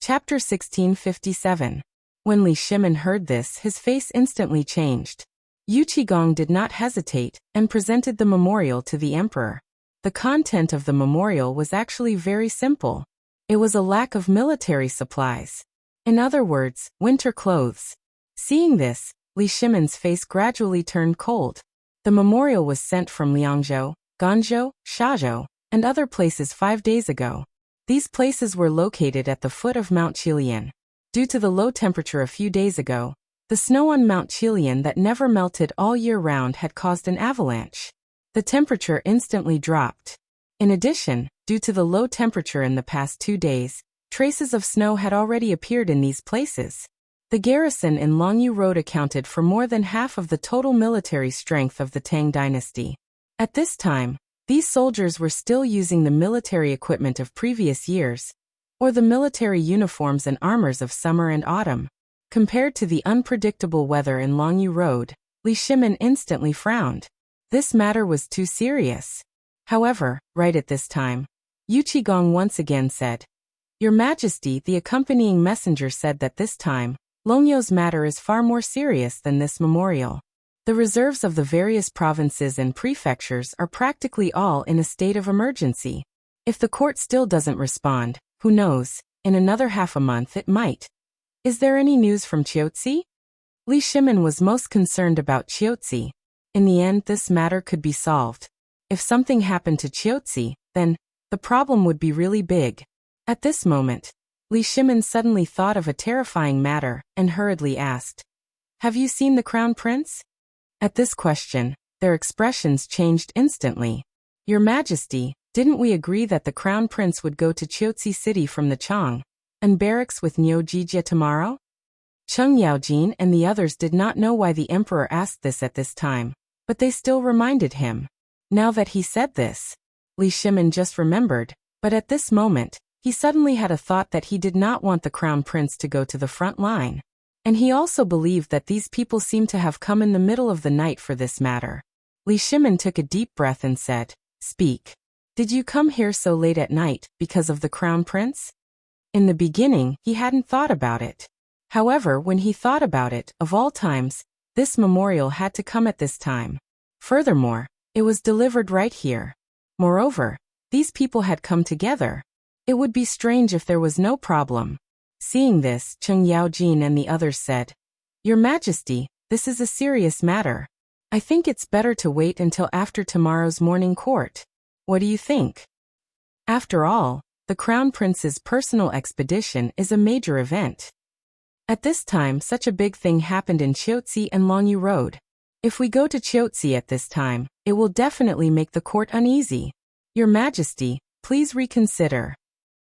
Chapter 1657. When Li Shimin heard this, his face instantly changed. Yu Qigong did not hesitate, and presented the memorial to the emperor. The content of the memorial was actually very simple. It was a lack of military supplies. In other words, winter clothes. Seeing this, Li Shimin's face gradually turned cold. The memorial was sent from Liangzhou, Ganzhou, Shazhou, and other places 5 days ago. These places were located at the foot of Mount Qilian. Due to the low temperature a few days ago, the snow on Mount Qilian that never melted all year round had caused an avalanche. The temperature instantly dropped. In addition, due to the low temperature in the past 2 days, traces of snow had already appeared in these places. The garrison in Longyu Road accounted for more than half of the total military strength of the Tang dynasty. At this time, these soldiers were still using the military equipment of previous years, or the military uniforms and armors of summer and autumn. Compared to the unpredictable weather in Longyu Road, Li Shimin instantly frowned. This matter was too serious. However, right at this time, Yu Qigong once again said, "Your Majesty, the accompanying messenger said that this time, Longyu's matter is far more serious than this memorial. The reserves of the various provinces and prefectures are practically all in a state of emergency. If the court still doesn't respond, who knows, in another half a month it might. Is there any news from Qiuzi?" Li Shimin was most concerned about Qiuzi. In the end, this matter could be solved. If something happened to Qiuzi, then the problem would be really big. At this moment, Li Shimin suddenly thought of a terrifying matter and hurriedly asked, "Have you seen the Crown Prince?" At this question, their expressions changed instantly. "Your Majesty, didn't we agree that the Crown Prince would go to Qiuzi City from the Chang and barracks with Niu Jijia tomorrow?" Cheng Yaojin and the others did not know why the emperor asked this at this time, but they still reminded him. Now that he said this, Li Shimin just remembered, but at this moment, he suddenly had a thought that he did not want the Crown Prince to go to the front line. And he also believed that these people seemed to have come in the middle of the night for this matter. Li Shimin took a deep breath and said, "Speak. Did you come here so late at night because of the Crown Prince?" In the beginning, he hadn't thought about it. However, when he thought about it, of all times, this memorial had to come at this time. Furthermore, it was delivered right here. Moreover, these people had come together. It would be strange if there was no problem. Seeing this, Cheng Yaojin and the others said, "Your Majesty, this is a serious matter. I think it's better to wait until after tomorrow's morning court. What do you think?" After all, the Crown Prince's personal expedition is a major event. At this time, such a big thing happened in Qiuzi and Longyu Road. If we go to Qiuzi at this time, it will definitely make the court uneasy. Your Majesty, please reconsider.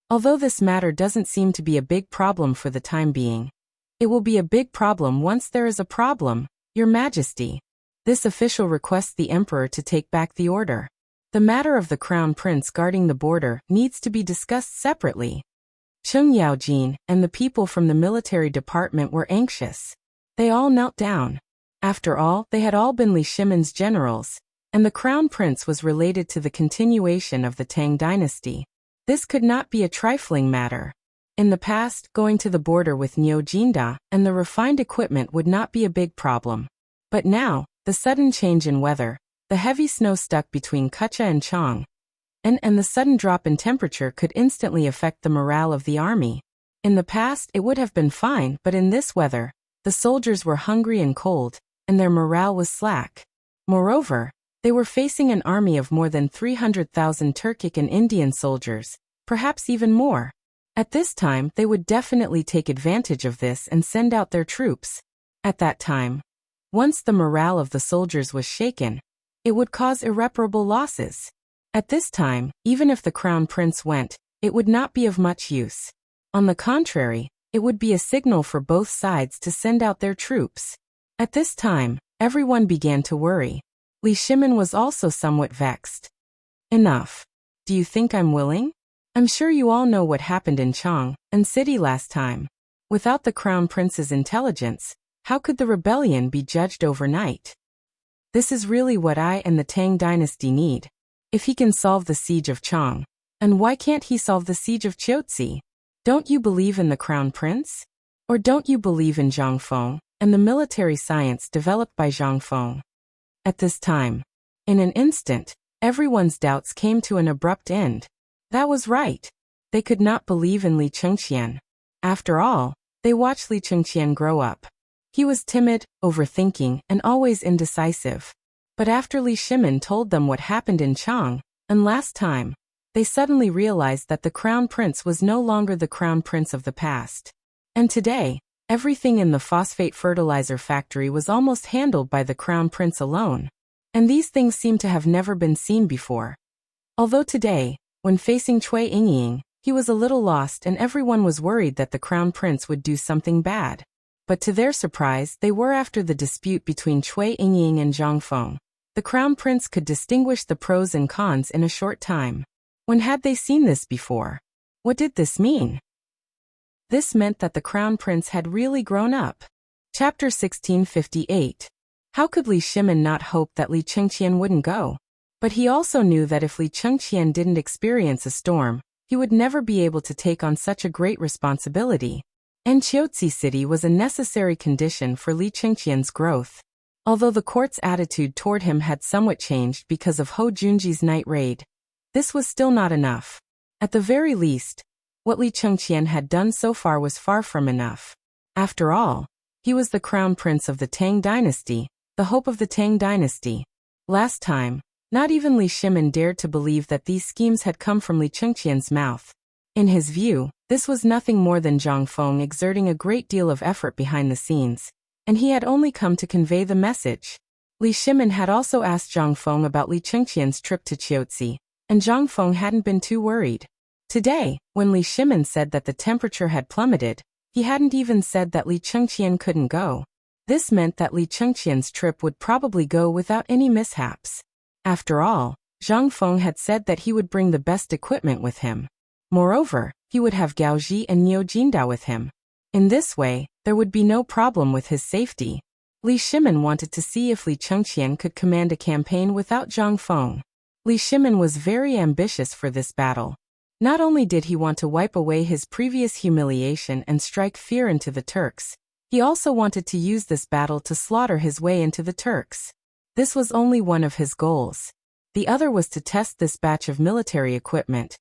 Although this matter doesn't seem to be a big problem for the time being, it will be a big problem once there is a problem, Your Majesty. This official requests the emperor to take back the order. The matter of the Crown Prince guarding the border needs to be discussed separately. Cheng Yaojin and the people from the military department were anxious. They all knelt down. After all, they had all been Li Shimin's generals, and the Crown Prince was related to the continuation of the Tang dynasty. This could not be a trifling matter. In the past, going to the border with Niu Jinda and the refined equipment would not be a big problem. But now, the sudden change in weather, the heavy snow stuck between Kucha and Chang, and the sudden drop in temperature could instantly affect the morale of the army. In the past, it would have been fine, but in this weather, the soldiers were hungry and cold, and their morale was slack. Moreover, they were facing an army of more than 300,000 Turkic and Indian soldiers, perhaps even more. At this time, they would definitely take advantage of this and send out their troops. At that time, once the morale of the soldiers was shaken, it would cause irreparable losses. At this time, even if the Crown Prince went, it would not be of much use. On the contrary, it would be a signal for both sides to send out their troops. At this time, everyone began to worry. Li Shimin was also somewhat vexed. "Enough. Do you think I'm willing? I'm sure you all know what happened in Chang and City last time. Without the Crown Prince's intelligence, how could the rebellion be judged overnight? This is really what I and the Tang dynasty need. If he can solve the siege of Chang, and why can't he solve the siege of Qiuzi? Don't you believe in the Crown Prince? Or don't you believe in Zhang Feng and the military science developed by Zhang Feng?" At this time, in an instant, everyone's doubts came to an abrupt end. That was right. They could not believe in Li Chengqian. After all, they watched Li Chengqian grow up. He was timid, overthinking, and always indecisive. But after Li Shimin told them what happened in Chang, and last time, they suddenly realized that the Crown Prince was no longer the Crown Prince of the past. And today, everything in the phosphate fertilizer factory was almost handled by the Crown Prince alone. And these things seem to have never been seen before. Although today, when facing Cui Yingying, he was a little lost and everyone was worried that the Crown Prince would do something bad. But to their surprise, they were after the dispute between Cui Yingying and Zhang Feng. The Crown Prince could distinguish the pros and cons in a short time. When had they seen this before? What did this mean? This meant that the Crown Prince had really grown up. Chapter 1658. How could Li Shimin not hope that Li Chengqian wouldn't go? But he also knew that if Li Chengqian didn't experience a storm, he would never be able to take on such a great responsibility. And Qiuzi City was a necessary condition for Li Chengqian's growth. Although the court's attitude toward him had somewhat changed because of Ho Junji's night raid, this was still not enough. At the very least, what Li Chengqian had done so far was far from enough. After all, he was the Crown Prince of the Tang dynasty, the hope of the Tang dynasty. Last time, Not even Li Shimin dared to believe that these schemes had come from Li Chengqian's mouth. In his view, this was nothing more than Zhang Feng exerting a great deal of effort behind the scenes, and he had only come to convey the message. Li Shimin had also asked Zhang Feng about Li Chengqian's trip to Qiuzi, and Zhang Feng hadn't been too worried. Today, when Li Shimin said that the temperature had plummeted, he hadn't even said that Li Chengqian couldn't go. This meant that Li Chengqian's trip would probably go without any mishaps. After all, Zhang Feng had said that he would bring the best equipment with him. Moreover, he would have Gao Ji and Niu Jindao with him. In this way, there would be no problem with his safety. Li Shimin wanted to see if Li Chengqian could command a campaign without Zhang Feng. Li Shimin was very ambitious for this battle. Not only did he want to wipe away his previous humiliation and strike fear into the Turks, he also wanted to use this battle to slaughter his way into the Turks. This was only one of his goals. The other was to test this batch of military equipment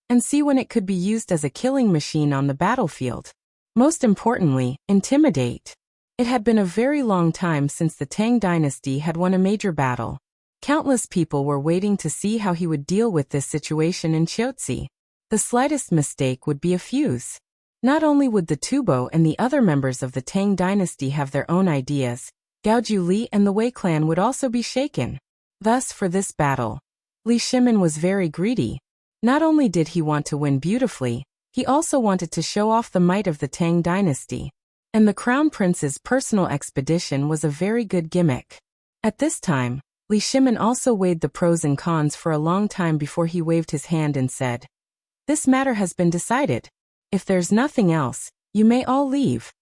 and see when it could be used as a killing machine on the battlefield. Most importantly, intimidate. It had been a very long time since the Tang dynasty had won a major battle. Countless people were waiting to see how he would deal with this situation in Qiuzi. The slightest mistake would be a fuse. Not only would the Tubo and the other members of the Tang dynasty have their own ideas, Gaoju Li and the Wei clan would also be shaken. Thus, for this battle, Li Shimin was very greedy. Not only did he want to win beautifully, he also wanted to show off the might of the Tang dynasty. And the Crown Prince's personal expedition was a very good gimmick. At this time, Li Shimin also weighed the pros and cons for a long time before he waved his hand and said, "This matter has been decided. If there's nothing else, you may all leave.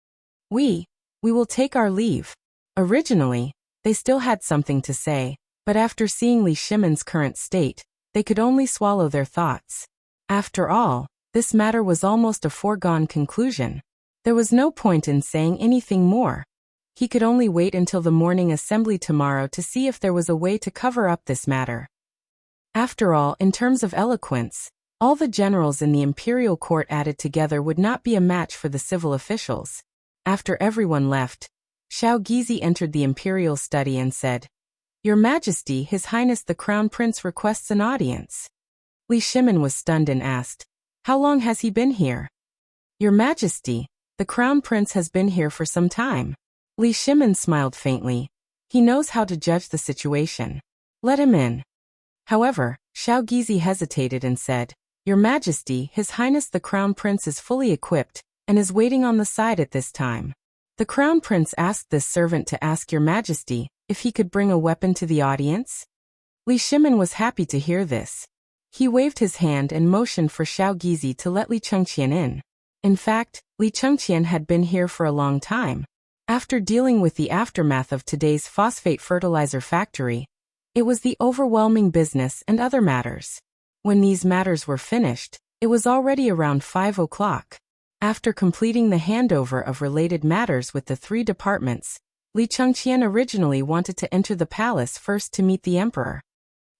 We will take our leave." Originally, they still had something to say, but after seeing Li Shimin's current state, they could only swallow their thoughts. After all, this matter was almost a foregone conclusion. There was no point in saying anything more. He could only wait until the morning assembly tomorrow to see if there was a way to cover up this matter. After all, in terms of eloquence, all the generals in the imperial court added together would not be a match for the civil officials. After everyone left, Xiao Gizi entered the imperial study and said, "Your Majesty, His Highness the Crown Prince requests an audience." Li Shimin was stunned and asked, "How long has he been here?" "Your Majesty, the Crown Prince has been here for some time." Li Shimin smiled faintly. He knows how to judge the situation. "Let him in." However, Xiao Gizi hesitated and said, "Your Majesty, His Highness the Crown Prince is fully equipped and is waiting on the side at this time." The Crown Prince asked this servant to ask Your Majesty if he could bring a weapon to the audience. Li Shimin was happy to hear this. He waved his hand and motioned for Xiao Gizi to let Li Chengqian in. In fact, Li Chengqian had been here for a long time. After dealing with the aftermath of today's phosphate fertilizer factory, it was the overwhelming business and other matters. When these matters were finished, it was already around 5 o'clock. After completing the handover of related matters with the 3 departments, Li Chengqian originally wanted to enter the palace first to meet the emperor.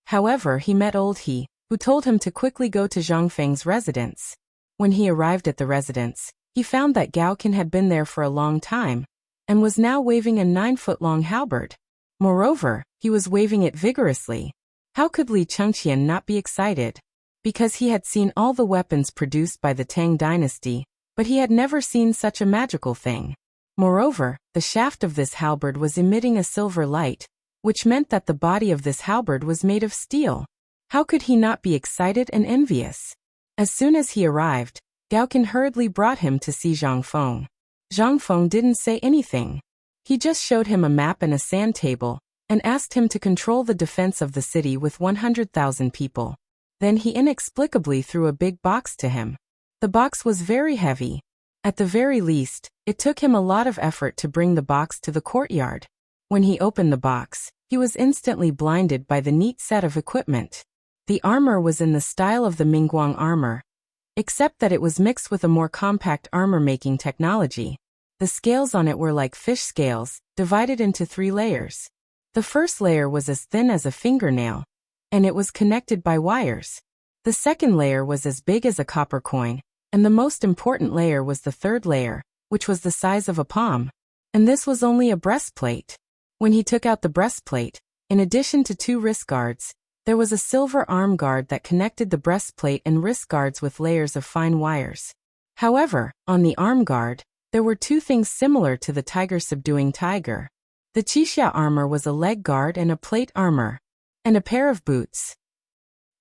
However, he met Old He, who told him to quickly go to Zhang Feng's residence. When he arrived at the residence, he found that Gao Qin had been there for a long time, and was now waving a 9-foot-long halberd. Moreover, he was waving it vigorously. How could Li Chengqian not be excited? Because he had seen all the weapons produced by the Tang dynasty, but he had never seen such a magical thing. Moreover, the shaft of this halberd was emitting a silver light, which meant that the body of this halberd was made of steel. How could he not be excited and envious? As soon as he arrived, Gao Qin hurriedly brought him to see Zhang Feng. Zhang Feng didn't say anything. He just showed him a map and a sand table, and asked him to control the defense of the city with 100,000 people. Then he inexplicably threw a big box to him. The box was very heavy. At the very least, it took him a lot of effort to bring the box to the courtyard. When he opened the box, he was instantly blinded by the neat set of equipment. The armor was in the style of the Mingguang armor, except that it was mixed with a more compact armor-making technology. The scales on it were like fish scales, divided into 3 layers. The first layer was as thin as a fingernail, and it was connected by wires. The second layer was as big as a copper coin, and the most important layer was the third layer, which was the size of a palm. And this was only a breastplate. When he took out the breastplate, in addition to 2 wrist guards, There was a silver arm guard that connected the breastplate and wrist guards with layers of fine wires. However, on the arm guard, there were two things similar to the tiger subduing tiger. The Qixia armor was a leg guard and a plate armor, and a pair of boots.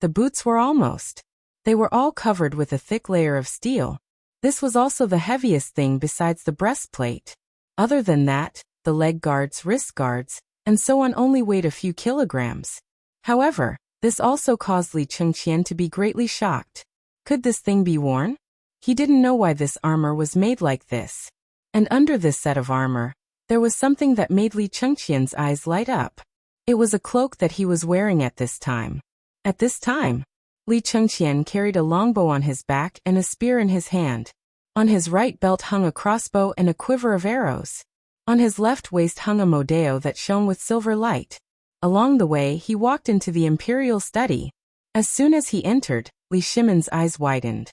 The boots were almost. They were all covered with a thick layer of steel. This was also the heaviest thing besides the breastplate. Other than that, the leg guards, wrist guards, and so on only weighed a few kilograms. However, this also caused Li Chengqian to be greatly shocked. Could this thing be worn? He didn't know why this armor was made like this. And under this set of armor, there was something that made Li Chengqian's eyes light up. It was a cloak that he was wearing at this time. At this time, Li Chengqian carried a longbow on his back and a spear in his hand. On his right belt hung a crossbow and a quiver of arrows. On his left waist hung a modeo that shone with silver light. Along the way he walked into the imperial study. As soon as he entered, Li Shimin's eyes widened.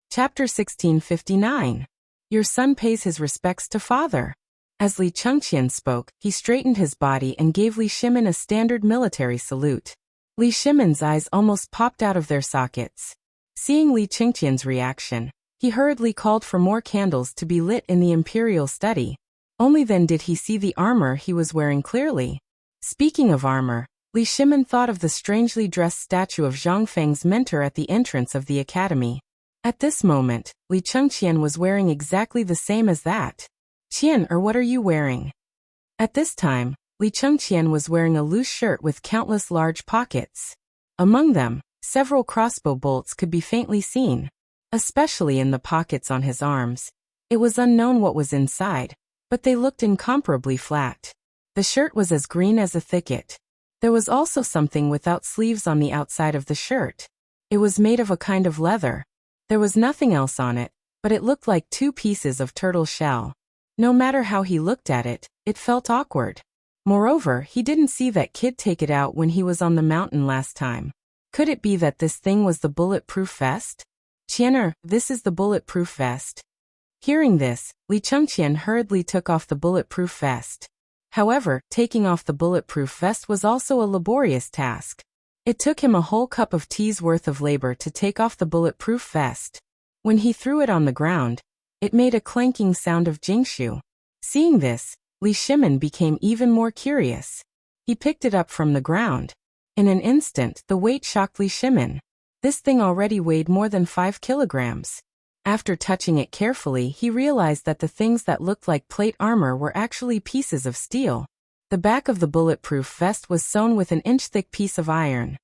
Chapter 1659. Your son pays his respects to father. As Li Chengqian spoke, he straightened his body and gave Li Shimin a standard military salute. Li Shimin's eyes almost popped out of their sockets. Seeing Li Chengqian's reaction, he hurriedly called for more candles to be lit in the imperial study. Only then did he see the armor he was wearing clearly. Speaking of armor, Li Shimin thought of the strangely dressed statue of Zhang Feng's mentor at the entrance of the academy. At this moment, Li Chengqian was wearing exactly the same as that. Qian, or what are you wearing? At this time, Li Chengqian was wearing a loose shirt with countless large pockets. Among them, several crossbow bolts could be faintly seen, especially in the pockets on his arms. It was unknown what was inside, but they looked incomparably flat. The shirt was as green as a thicket. There was also something without sleeves on the outside of the shirt. It was made of a kind of leather. There was nothing else on it, but it looked like two pieces of turtle shell. No matter how he looked at it, it felt awkward. Moreover, he didn't see that kid take it out when he was on the mountain last time. Could it be that this thing was the bulletproof vest? Qianer, this is the bulletproof vest. Hearing this, Li Chengqian hurriedly took off the bulletproof vest. However, taking off the bulletproof vest was also a laborious task. It took him a whole cup of tea's worth of labor to take off the bulletproof vest. When he threw it on the ground, it made a clanking sound of jingshu. Seeing this, Li Shimin became even more curious. He picked it up from the ground. In an instant, the weight shocked Li Shimin. This thing already weighed more than 5 kilograms. After touching it carefully, he realized that the things that looked like plate armor were actually pieces of steel. The back of the bulletproof vest was sewn with an inch-thick piece of iron.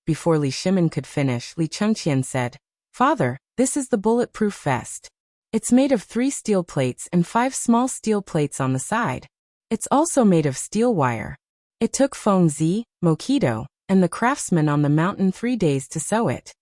Before Li Shimin could finish, Li Chengqian said, "Father, this is the bulletproof vest. It's made of 3 steel plates and 5 small steel plates on the side. It's also made of steel wire. It took Feng Zi, Mokido, and the craftsman on the mountain 3 days to sew it.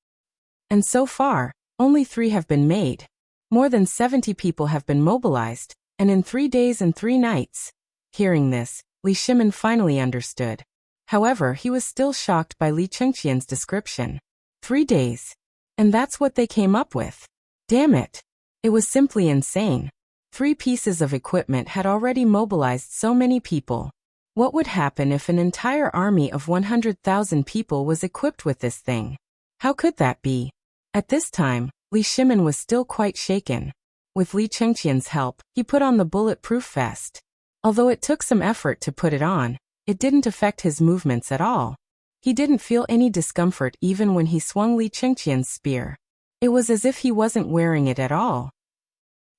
And so far, only 3 have been made. More than 70 people have been mobilized, and in 3 days and 3 nights. Hearing this, Li Shimin finally understood. However, he was still shocked by Li Chengqian's description. 3 days. And that's what they came up with. Damn it. It was simply insane. 3 pieces of equipment had already mobilized so many people. What would happen if an entire army of 100,000 people was equipped with this thing? How could that be? At this time, Li Shimin was still quite shaken. With Li Chengqian's help, he put on the bulletproof vest. Although it took some effort to put it on, it didn't affect his movements at all. He didn't feel any discomfort even when he swung Li Chengqian's spear. It was as if he wasn't wearing it at all.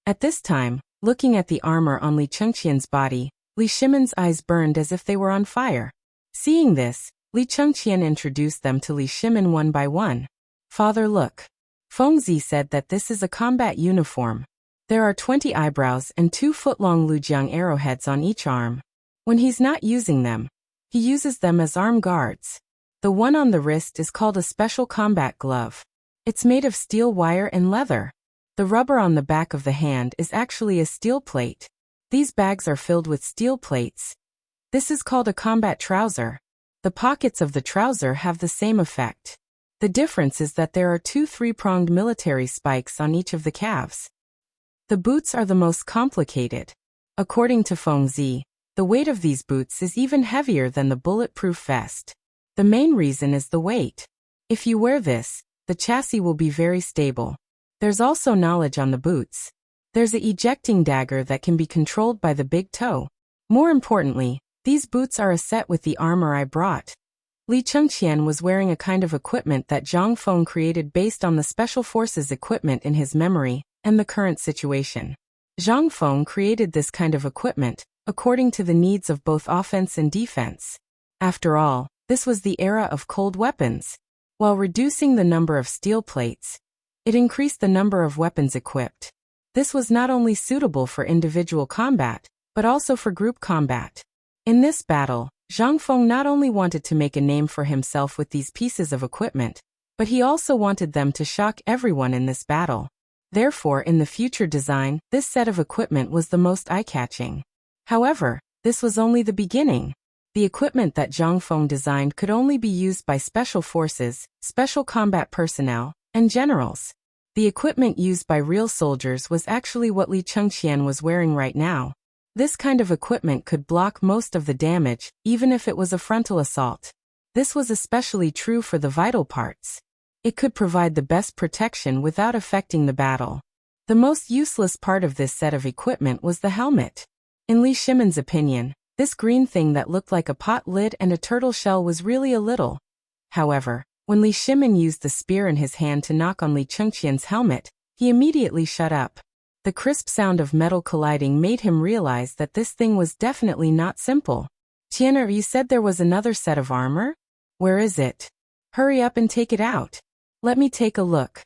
At this time, looking at the armor on Li Chengqian's body, Li Shimin's eyes burned as if they were on fire. Seeing this, Li Chengqian introduced them to Li Shimin one by one. "Father, look. Feng Zi said that this is a combat uniform. There are 20 eyebrows and 2-foot-long Lujiang arrowheads on each arm. When he's not using them, he uses them as arm guards. The one on the wrist is called a special combat glove. It's made of steel wire and leather. The rubber on the back of the hand is actually a steel plate. These bags are filled with steel plates. This is called a combat trouser. The pockets of the trouser have the same effect. The difference is that there are 2 3-pronged military spikes on each of the calves. The boots are the most complicated. According to Feng Zi, the weight of these boots is even heavier than the bulletproof vest. The main reason is the weight. If you wear this, the chassis will be very stable. There's also knowledge on the boots. There's a ejecting dagger that can be controlled by the big toe. More importantly, these boots are a set with the armor I brought. Li Chengqian was wearing a kind of equipment that Zhang Feng created based on the Special Forces equipment in his memory and the current situation. Zhang Feng created this kind of equipment according to the needs of both offense and defense. After all, this was the era of cold weapons. While reducing the number of steel plates, it increased the number of weapons equipped. This was not only suitable for individual combat, but also for group combat. In this battle, Zhang Feng not only wanted to make a name for himself with these pieces of equipment, but he also wanted them to shock everyone in this battle. Therefore, in the future design, this set of equipment was the most eye-catching. However, this was only the beginning. The equipment that Zhang Feng designed could only be used by special forces, special combat personnel, and generals. The equipment used by real soldiers was actually what Li Chengqian was wearing right now. This kind of equipment could block most of the damage, even if it was a frontal assault. This was especially true for the vital parts. It could provide the best protection without affecting the battle. The most useless part of this set of equipment was the helmet. In Li Shimon's opinion, this green thing that looked like a pot lid and a turtle shell was really a little. However, when Li Shimon used the spear in his hand to knock on Li Chengqian's helmet, he immediately shut up. The crisp sound of metal colliding made him realize that this thing was definitely not simple. Tianer, you said there was another set of armor? Where is it? Hurry up and take it out. Let me take a look.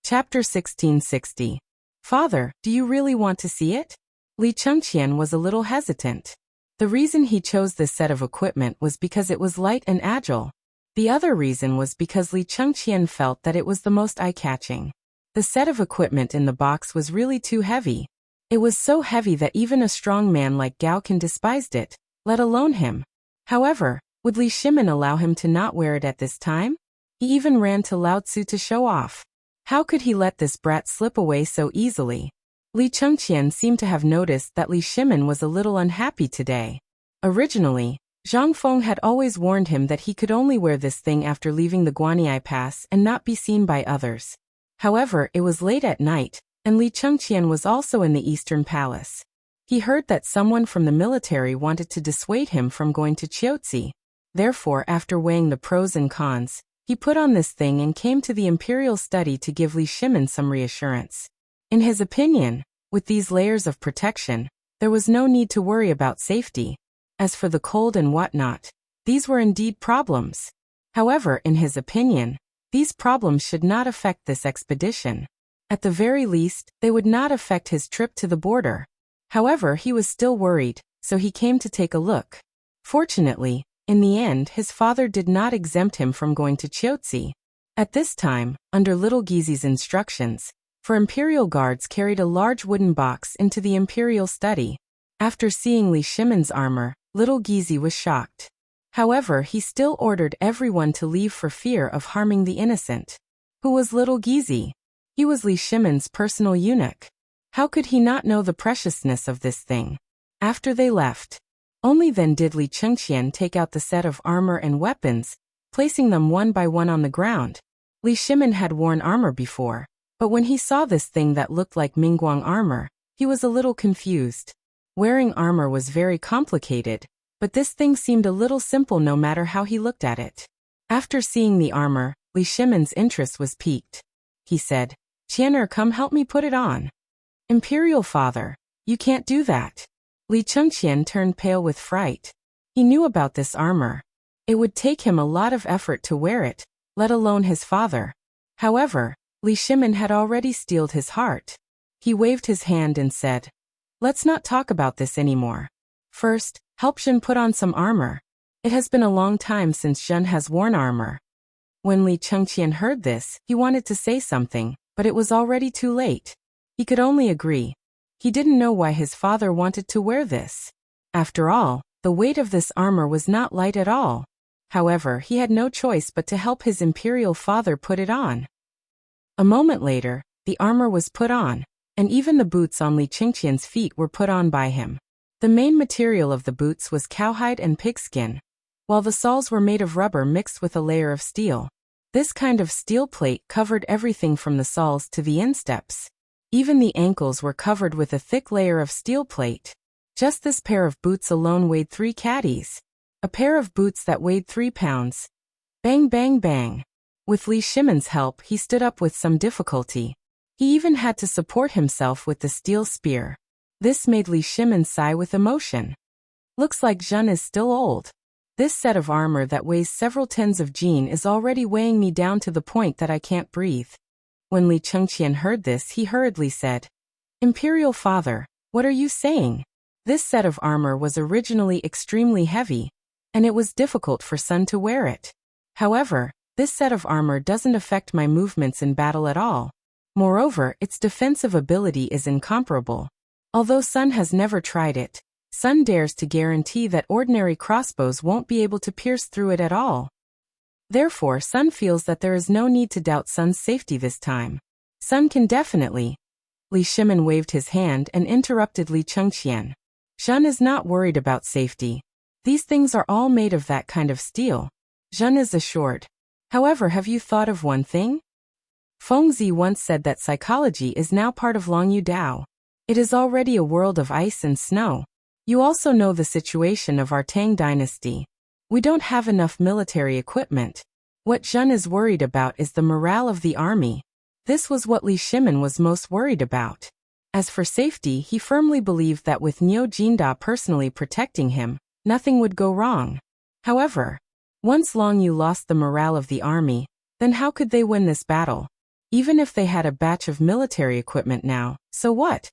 Chapter 1660. Father, do you really want to see it? Li Chengqian was a little hesitant. The reason he chose this set of equipment was because it was light and agile. The other reason was because Li Chengqian felt that it was the most eye-catching. The set of equipment in the box was really too heavy. It was so heavy that even a strong man like Gao Can despised it, let alone him. However, would Li Shimon allow him to not wear it at this time? He even ran to Lao Tzu to show off. How could he let this brat slip away so easily? Li Chengqian seemed to have noticed that Li Shimon was a little unhappy today. Originally, Zhang Feng had always warned him that he could only wear this thing after leaving the Guanyi Pass and not be seen by others. However, it was late at night, and Li Chengqian was also in the Eastern Palace. He heard that someone from the military wanted to dissuade him from going to Chiaotzi. Therefore, after weighing the pros and cons, he put on this thing and came to the imperial study to give Li Shimon some reassurance. In his opinion, with these layers of protection, there was no need to worry about safety. As for the cold and whatnot, these were indeed problems. However, in his opinion, these problems should not affect this expedition. At the very least, they would not affect his trip to the border. However, he was still worried, so he came to take a look. Fortunately, in the end, his father did not exempt him from going to Chiaotzi. At this time, under Little Gizi's instructions, imperial guards carried a large wooden box into the imperial study. After seeing Li Shimon's armor, Little Gizi was shocked. However, he still ordered everyone to leave for fear of harming the innocent. Who was Little Gizi? He was Li Shimon's personal eunuch. How could he not know the preciousness of this thing? After they left, only then did Li Chengqian take out the set of armor and weapons, placing them one by one on the ground. Li Shimon had worn armor before, but when he saw this thing that looked like Mingguang armor, he was a little confused. Wearing armor was very complicated, but this thing seemed a little simple no matter how he looked at it. After seeing the armor, Li Shimon's interest was piqued. He said, "Tianer, come help me put it on." "Imperial father, you can't do that." Li Chengqian turned pale with fright. He knew about this armor. It would take him a lot of effort to wear it, let alone his father. However, Li Shimon had already steeled his heart. He waved his hand and said, "Let's not talk about this anymore. First, help Zhen put on some armor. It has been a long time since Zhen has worn armor." When Li Chengqian heard this, he wanted to say something, but it was already too late. He could only agree. He didn't know why his father wanted to wear this. After all, the weight of this armor was not light at all. However, he had no choice but to help his imperial father put it on. A moment later, the armor was put on, and even the boots on Li Chengqian's feet were put on by him. The main material of the boots was cowhide and pigskin. while the soles were made of rubber mixed with a layer of steel. This kind of steel plate covered everything from the soles to the insteps. Even the ankles were covered with a thick layer of steel plate. Just this pair of boots alone weighed 3 caddies. A pair of boots that weighed 3 pounds. Bang bang bang. With Li Shimon's help, he stood up with some difficulty. He even had to support himself with the steel spear. This made Li Shimon sigh with emotion. Looks like Zhen is still old. This set of armor that weighs several tens of jin is already weighing me down to the point that I can't breathe. When Li Chengqian heard this, he hurriedly said, Imperial Father, what are you saying? This set of armor was originally extremely heavy, and it was difficult for Sun to wear it. However, this set of armor doesn't affect my movements in battle at all. Moreover, its defensive ability is incomparable. Although Sun has never tried it, Sun dares to guarantee that ordinary crossbows won't be able to pierce through it at all. Therefore, Sun feels that there is no need to doubt Sun's safety this time. Sun can definitely. Li Shimon waved his hand and interrupted Li Chengqian. Zhen is not worried about safety. These things are all made of that kind of steel. Zhen is assured. However, have you thought of one thing? Fengzi once said that psychology is now part of Longyu Dao. It is already a world of ice and snow. You also know the situation of our Tang dynasty. We don't have enough military equipment. What Zhen is worried about is the morale of the army. This was what Li Shimon was most worried about. As for safety, he firmly believed that with Niu Jinda personally protecting him, nothing would go wrong. However, once Longyu lost the morale of the army, then how could they win this battle? Even if they had a batch of military equipment now, so what?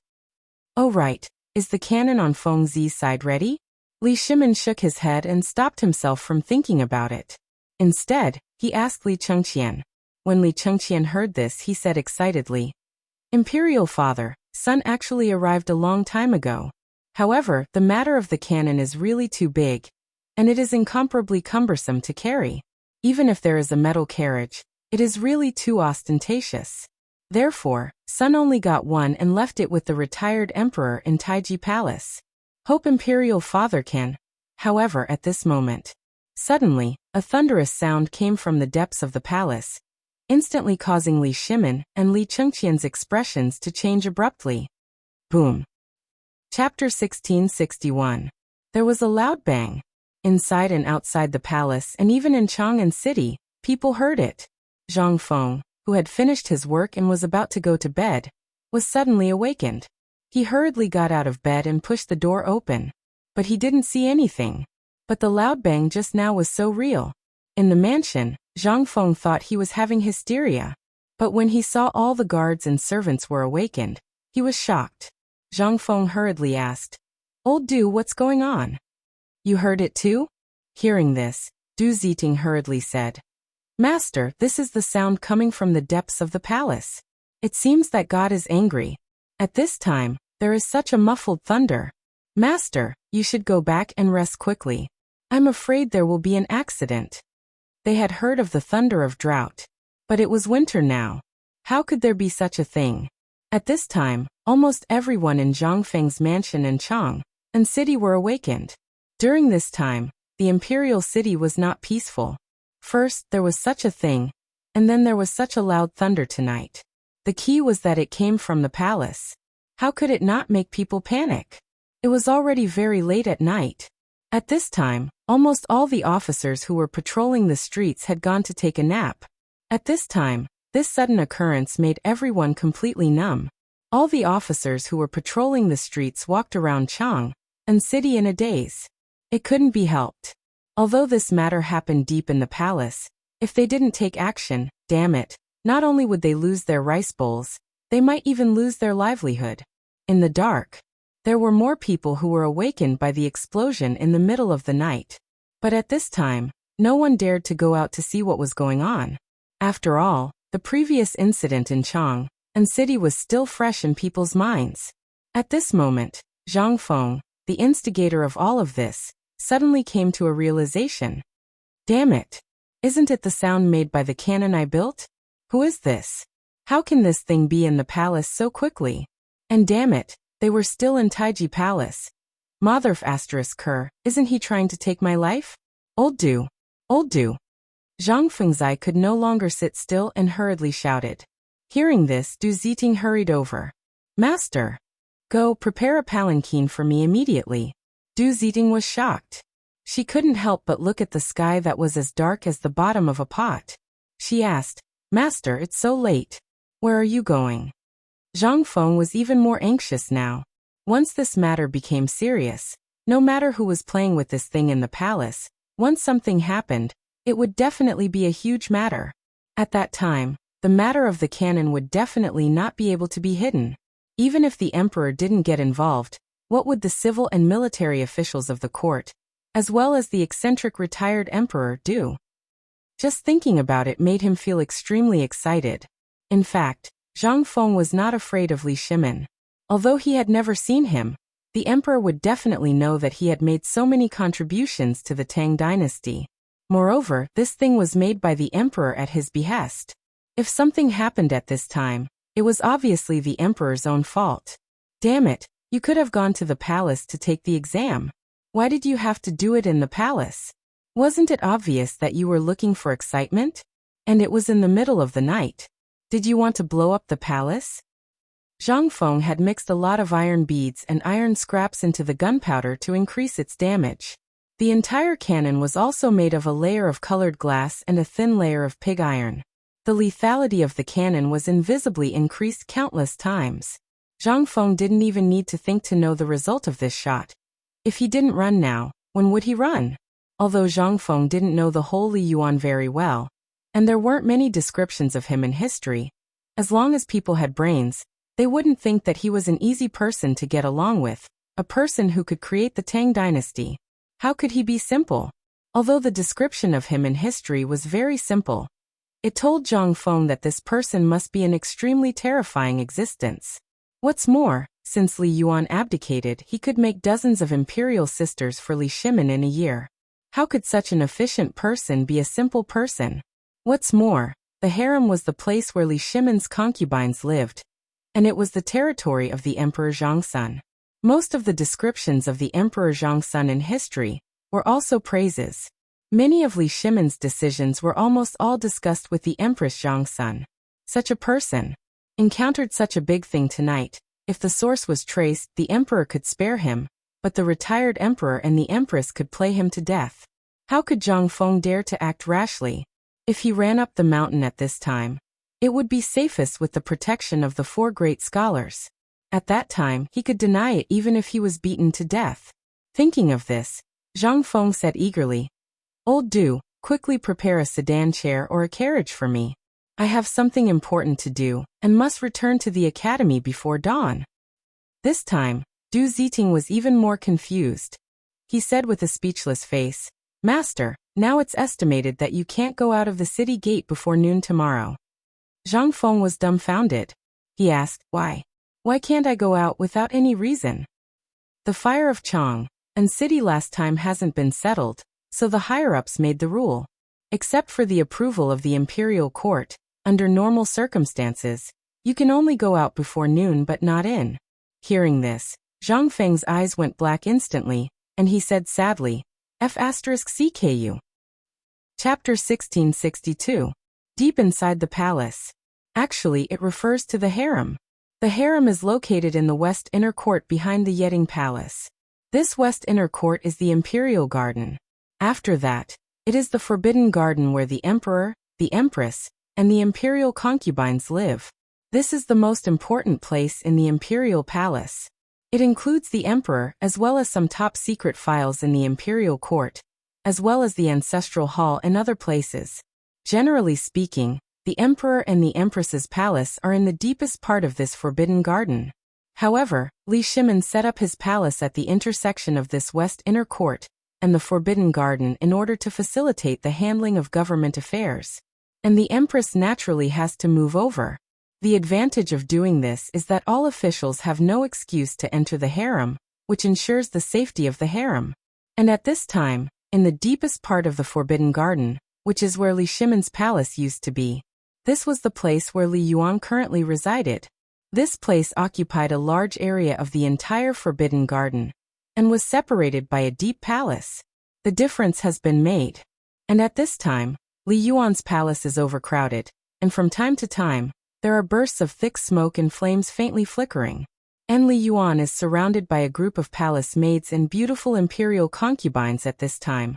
Oh right. Is the cannon on Fengzi's side ready? Li Shimon shook his head and stopped himself from thinking about it. Instead, he asked Li Chengqian. When Li Chengqian heard this, he said excitedly, Imperial Father, Sun actually arrived a long time ago. However, the matter of the cannon is really too big, and it is incomparably cumbersome to carry. Even if there is a metal carriage, it is really too ostentatious. Therefore, Sun only got one and left it with the retired emperor in Taiji Palace. Hope Imperial Father can. However, at this moment, suddenly, a thunderous sound came from the depths of the palace, instantly causing Li Shimon and Li Chengqian's expressions to change abruptly. Boom. Chapter 1661. There was a loud bang. Inside and outside the palace and even in Chang'an City, people heard it. Zhang Feng, who had finished his work and was about to go to bed, was suddenly awakened. He hurriedly got out of bed and pushed the door open. But he didn't see anything. But the loud bang just now was so real. In the mansion, Zhang Feng thought he was having hysteria. But when he saw all the guards and servants were awakened, he was shocked. Zhang Feng hurriedly asked, Old Du, what's going on? You heard it too? Hearing this, Du Ziting hurriedly said, Master, this is the sound coming from the depths of the palace. It seems that God is angry. At this time, there is such a muffled thunder. Master, you should go back and rest quickly. I'm afraid there will be an accident. They had heard of the thunder of drought. But it was winter now. How could there be such a thing? At this time, almost everyone in Zhang Feng's mansion in Chang'an City were awakened. During this time, the imperial city was not peaceful. First, there was such a thing, and then there was such a loud thunder tonight. The key was that it came from the palace. How could it not make people panic? It was already very late at night. At this time, almost all the officers who were patrolling the streets had gone to take a nap. At this time, this sudden occurrence made everyone completely numb. All the officers who were patrolling the streets walked around Chang'an City in a daze. It couldn't be helped. Although this matter happened deep in the palace, if they didn't take action, damn it, not only would they lose their rice bowls, they might even lose their livelihood. In the dark, there were more people who were awakened by the explosion in the middle of the night. But at this time, no one dared to go out to see what was going on. After all, the previous incident in Chang'an City was still fresh in people's minds. At this moment, Zhang Feng, the instigator of all of this, suddenly came to a realization. Damn it! Isn't it the sound made by the cannon I built? Who is this? How can this thing be in the palace so quickly? And damn it, they were still in Taiji Palace. Motherf***, isn't he trying to take my life? Old Du! Old Du! Zhang Fengzai could no longer sit still and hurriedly shouted. Hearing this, Du Ziting hurried over. Master! Go, prepare a palanquin for me immediately. Du Ziting was shocked. She couldn't help but look at the sky that was as dark as the bottom of a pot. She asked, Master, it's so late. Where are you going? Zhang Feng was even more anxious now. Once this matter became serious, no matter who was playing with this thing in the palace, once something happened, it would definitely be a huge matter. At that time, the matter of the cannon would definitely not be able to be hidden. Even if the emperor didn't get involved, what would the civil and military officials of the court, as well as the eccentric retired emperor, do? Just thinking about it made him feel extremely excited. In fact, Zhang Feng was not afraid of Li Shimin. Although he had never seen him, the emperor would definitely know that he had made so many contributions to the Tang dynasty. Moreover, this thing was made by the emperor at his behest. If something happened at this time, it was obviously the emperor's own fault. Damn it, you could have gone to the palace to take the exam. Why did you have to do it in the palace? Wasn't it obvious that you were looking for excitement? And it was in the middle of the night. Did you want to blow up the palace? Zhang Feng had mixed a lot of iron beads and iron scraps into the gunpowder to increase its damage. The entire cannon was also made of a layer of colored glass and a thin layer of pig iron. The lethality of the cannon was invisibly increased countless times. Zhang Feng didn't even need to think to know the result of this shot. If he didn't run now, when would he run? Although Zhang Feng didn't know the whole Li Yuan very well, and there weren't many descriptions of him in history, as long as people had brains, they wouldn't think that he was an easy person to get along with, a person who could create the Tang dynasty. How could he be simple? Although the description of him in history was very simple, it told Zhang Feng that this person must be an extremely terrifying existence. What's more, since Li Yuan abdicated, he could make dozens of imperial sisters for Li Shimin in a year. How could such an efficient person be a simple person? What's more, the harem was the place where Li Shimin's concubines lived, and it was the territory of the Emperor Zhongsun. Most of the descriptions of the Emperor Zhongsun in history were also praises. Many of Li Shimin's decisions were almost all discussed with the Empress Zhongsun. Such a person encountered such a big thing tonight. If the source was traced, the emperor could spare him, but the retired emperor and the empress could play him to death. How could Zhang Feng dare to act rashly? If he ran up the mountain at this time, it would be safest with the protection of the 4 great scholars. At that time, he could deny it even if he was beaten to death. Thinking of this, Zhang Feng said eagerly, Old Du, quickly prepare a sedan chair or a carriage for me. I have something important to do, and must return to the academy before dawn. This time, Du Ziting was even more confused. He said with a speechless face, Master, now it's estimated that you can't go out of the city gate before noon tomorrow. Zhang Feng was dumbfounded. He asked, Why? Why can't I go out without any reason? The fire of Chang and city last time hasn't been settled, so the higher-ups made the rule. Except for the approval of the imperial court, under normal circumstances, you can only go out before noon but not in. Hearing this, Zhang Feng's eyes went black instantly, and he said sadly, F***CKU. Chapter 1662. Deep inside the palace. Actually, it refers to the harem. The harem is located in the west inner court behind the Yeding Palace. This west inner court is the imperial garden. After that, it is the forbidden garden where the emperor, the empress, and the imperial concubines live. This is the most important place in the imperial palace. It includes the emperor as well as some top-secret files in the imperial court, as well as the ancestral hall and other places. Generally speaking, the emperor and the empress's palace are in the deepest part of this forbidden garden. However, Li Shimin set up his palace at the intersection of this west inner court and the forbidden garden in order to facilitate the handling of government affairs. And the empress naturally has to move over. The advantage of doing this is that all officials have no excuse to enter the harem, which ensures the safety of the harem. And at this time, in the deepest part of the forbidden garden, which is where Li Shimin's palace used to be, this was the place where Li Yuan currently resided. This place occupied a large area of the entire forbidden garden, and was separated by a deep palace. The difference has been made. And at this time, Li Yuan's palace is overcrowded, and from time to time, there are bursts of thick smoke and flames faintly flickering. And Li Yuan is surrounded by a group of palace maids and beautiful imperial concubines at this time,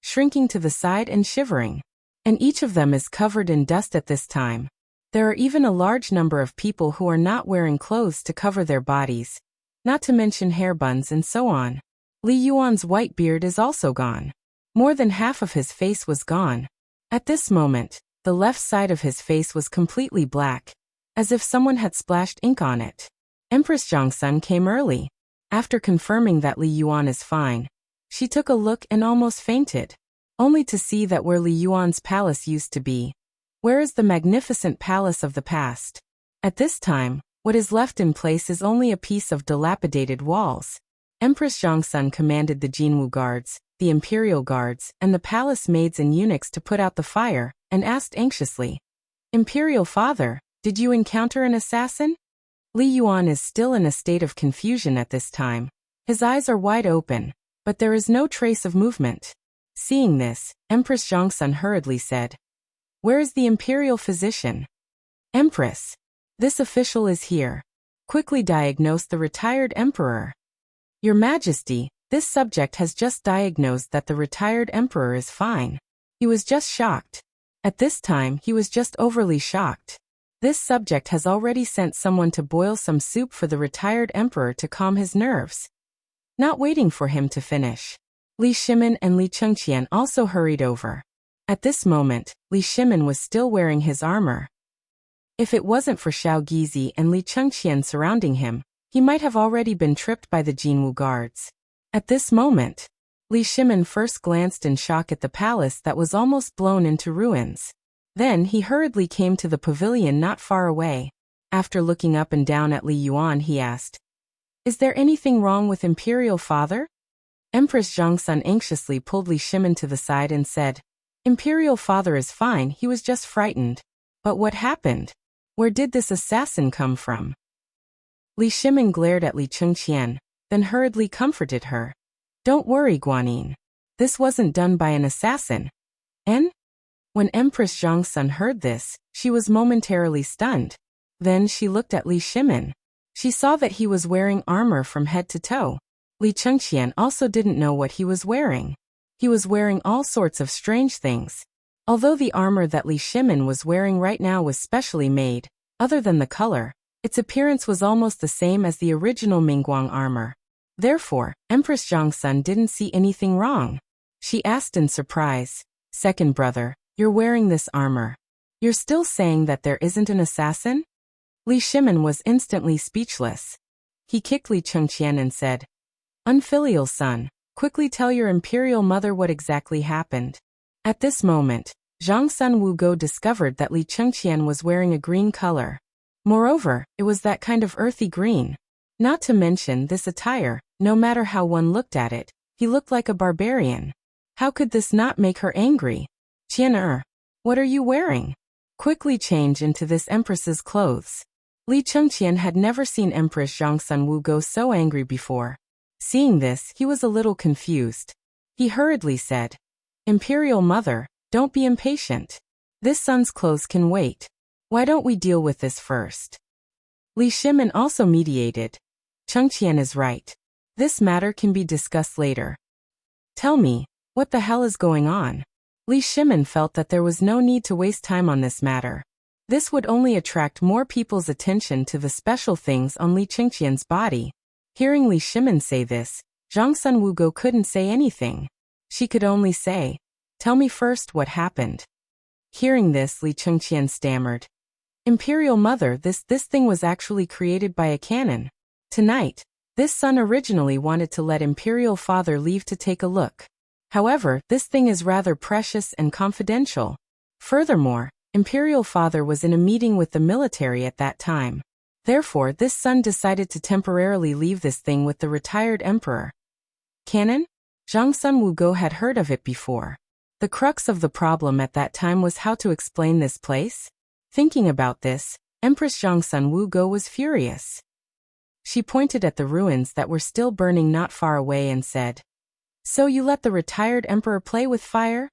shrinking to the side and shivering. And each of them is covered in dust at this time. There are even a large number of people who are not wearing clothes to cover their bodies, not to mention hair buns and so on. Li Yuan's white beard is also gone. More than half of his face was gone. At this moment, the left side of his face was completely black, as if someone had splashed ink on it. Empress Zhongsun came early. After confirming that Li Yuan is fine, she took a look and almost fainted, only to see that where Li Yuan's palace used to be, where is the magnificent palace of the past? At this time, what is left in place is only a piece of dilapidated walls. Empress Zhongsun commanded the Jinwu guards, the imperial guards, and the palace maids and eunuchs to put out the fire, and asked anxiously, "Imperial father, did you encounter an assassin?" Li Yuan is still in a state of confusion at this time. His eyes are wide open, but there is no trace of movement. Seeing this, Empress Zhongsun hurriedly said, "Where is the imperial physician?" "Empress, this official is here," quickly diagnosed the retired emperor. "Your Majesty, this subject has just diagnosed that the retired emperor is fine." He was just shocked. At this time, he was just overly shocked. This subject has already sent someone to boil some soup for the retired emperor to calm his nerves. Not waiting for him to finish, Li Shimin and Li Chengqian also hurried over. At this moment, Li Shimin was still wearing his armor. If it wasn't for Xiao Gizi and Li Chengqian surrounding him, he might have already been tripped by the Jinwu guards. At this moment, Li Shimin first glanced in shock at the palace that was almost blown into ruins. Then he hurriedly came to the pavilion not far away. After looking up and down at Li Yuan, he asked, "Is there anything wrong with Imperial Father?" Empress Zhongsun anxiously pulled Li Shimin to the side and said, "Imperial Father is fine, he was just frightened." "But what happened? Where did this assassin come from?" Li Shimin glared at Li Chengqian, then hurriedly comforted her. "Don't worry, Guanyin. This wasn't done by an assassin." "And?" When Empress Zhongsun heard this, she was momentarily stunned. Then she looked at Li Shimin. She saw that he was wearing armor from head to toe. Li Chengqian also didn't know what he was wearing. He was wearing all sorts of strange things. Although the armor that Li Shimin was wearing right now was specially made, other than the color, its appearance was almost the same as the original Mingguang armor. Therefore, Empress Zhongsun didn't see anything wrong. She asked in surprise, "Second brother, you're wearing this armor. You're still saying that there isn't an assassin?" Li Shimin was instantly speechless. He kicked Li Chengqian and said, "Unfilial son, quickly tell your imperial mother what exactly happened." At this moment, Zhongsun Wugo discovered that Li Chengqian was wearing a green color. Moreover, it was that kind of earthy green. Not to mention this attire, no matter how one looked at it, he looked like a barbarian. How could this not make her angry? "Qian what are you wearing? Quickly change into this empress's clothes." Li Chengqian had never seen Empress Zhongsun Wugo so angry before. Seeing this, he was a little confused. He hurriedly said, "Imperial mother, don't be impatient. This son's clothes can wait. Why don't we deal with this first?" Li Shimin also mediated. "Chengqian is right. This matter can be discussed later. Tell me, what the hell is going on?" Li Shimin felt that there was no need to waste time on this matter. This would only attract more people's attention to the special things on Li Chengqian's body. Hearing Li Shimin say this, Zhongsun Wugo couldn't say anything. She could only say, "Tell me first what happened." Hearing this, Li Chengqian stammered, "Imperial mother, this thing was actually created by a cannon. Tonight, this son originally wanted to let Imperial father leave to take a look. However, this thing is rather precious and confidential. Furthermore, Imperial father was in a meeting with the military at that time. Therefore, this son decided to temporarily leave this thing with the retired emperor." Cannon? Zhongsun Wugo had heard of it before. The crux of the problem at that time was how to explain this place. Thinking about this, Empress Zhongsun Wugo was furious. She pointed at the ruins that were still burning not far away and said, So you let the retired emperor play with fire?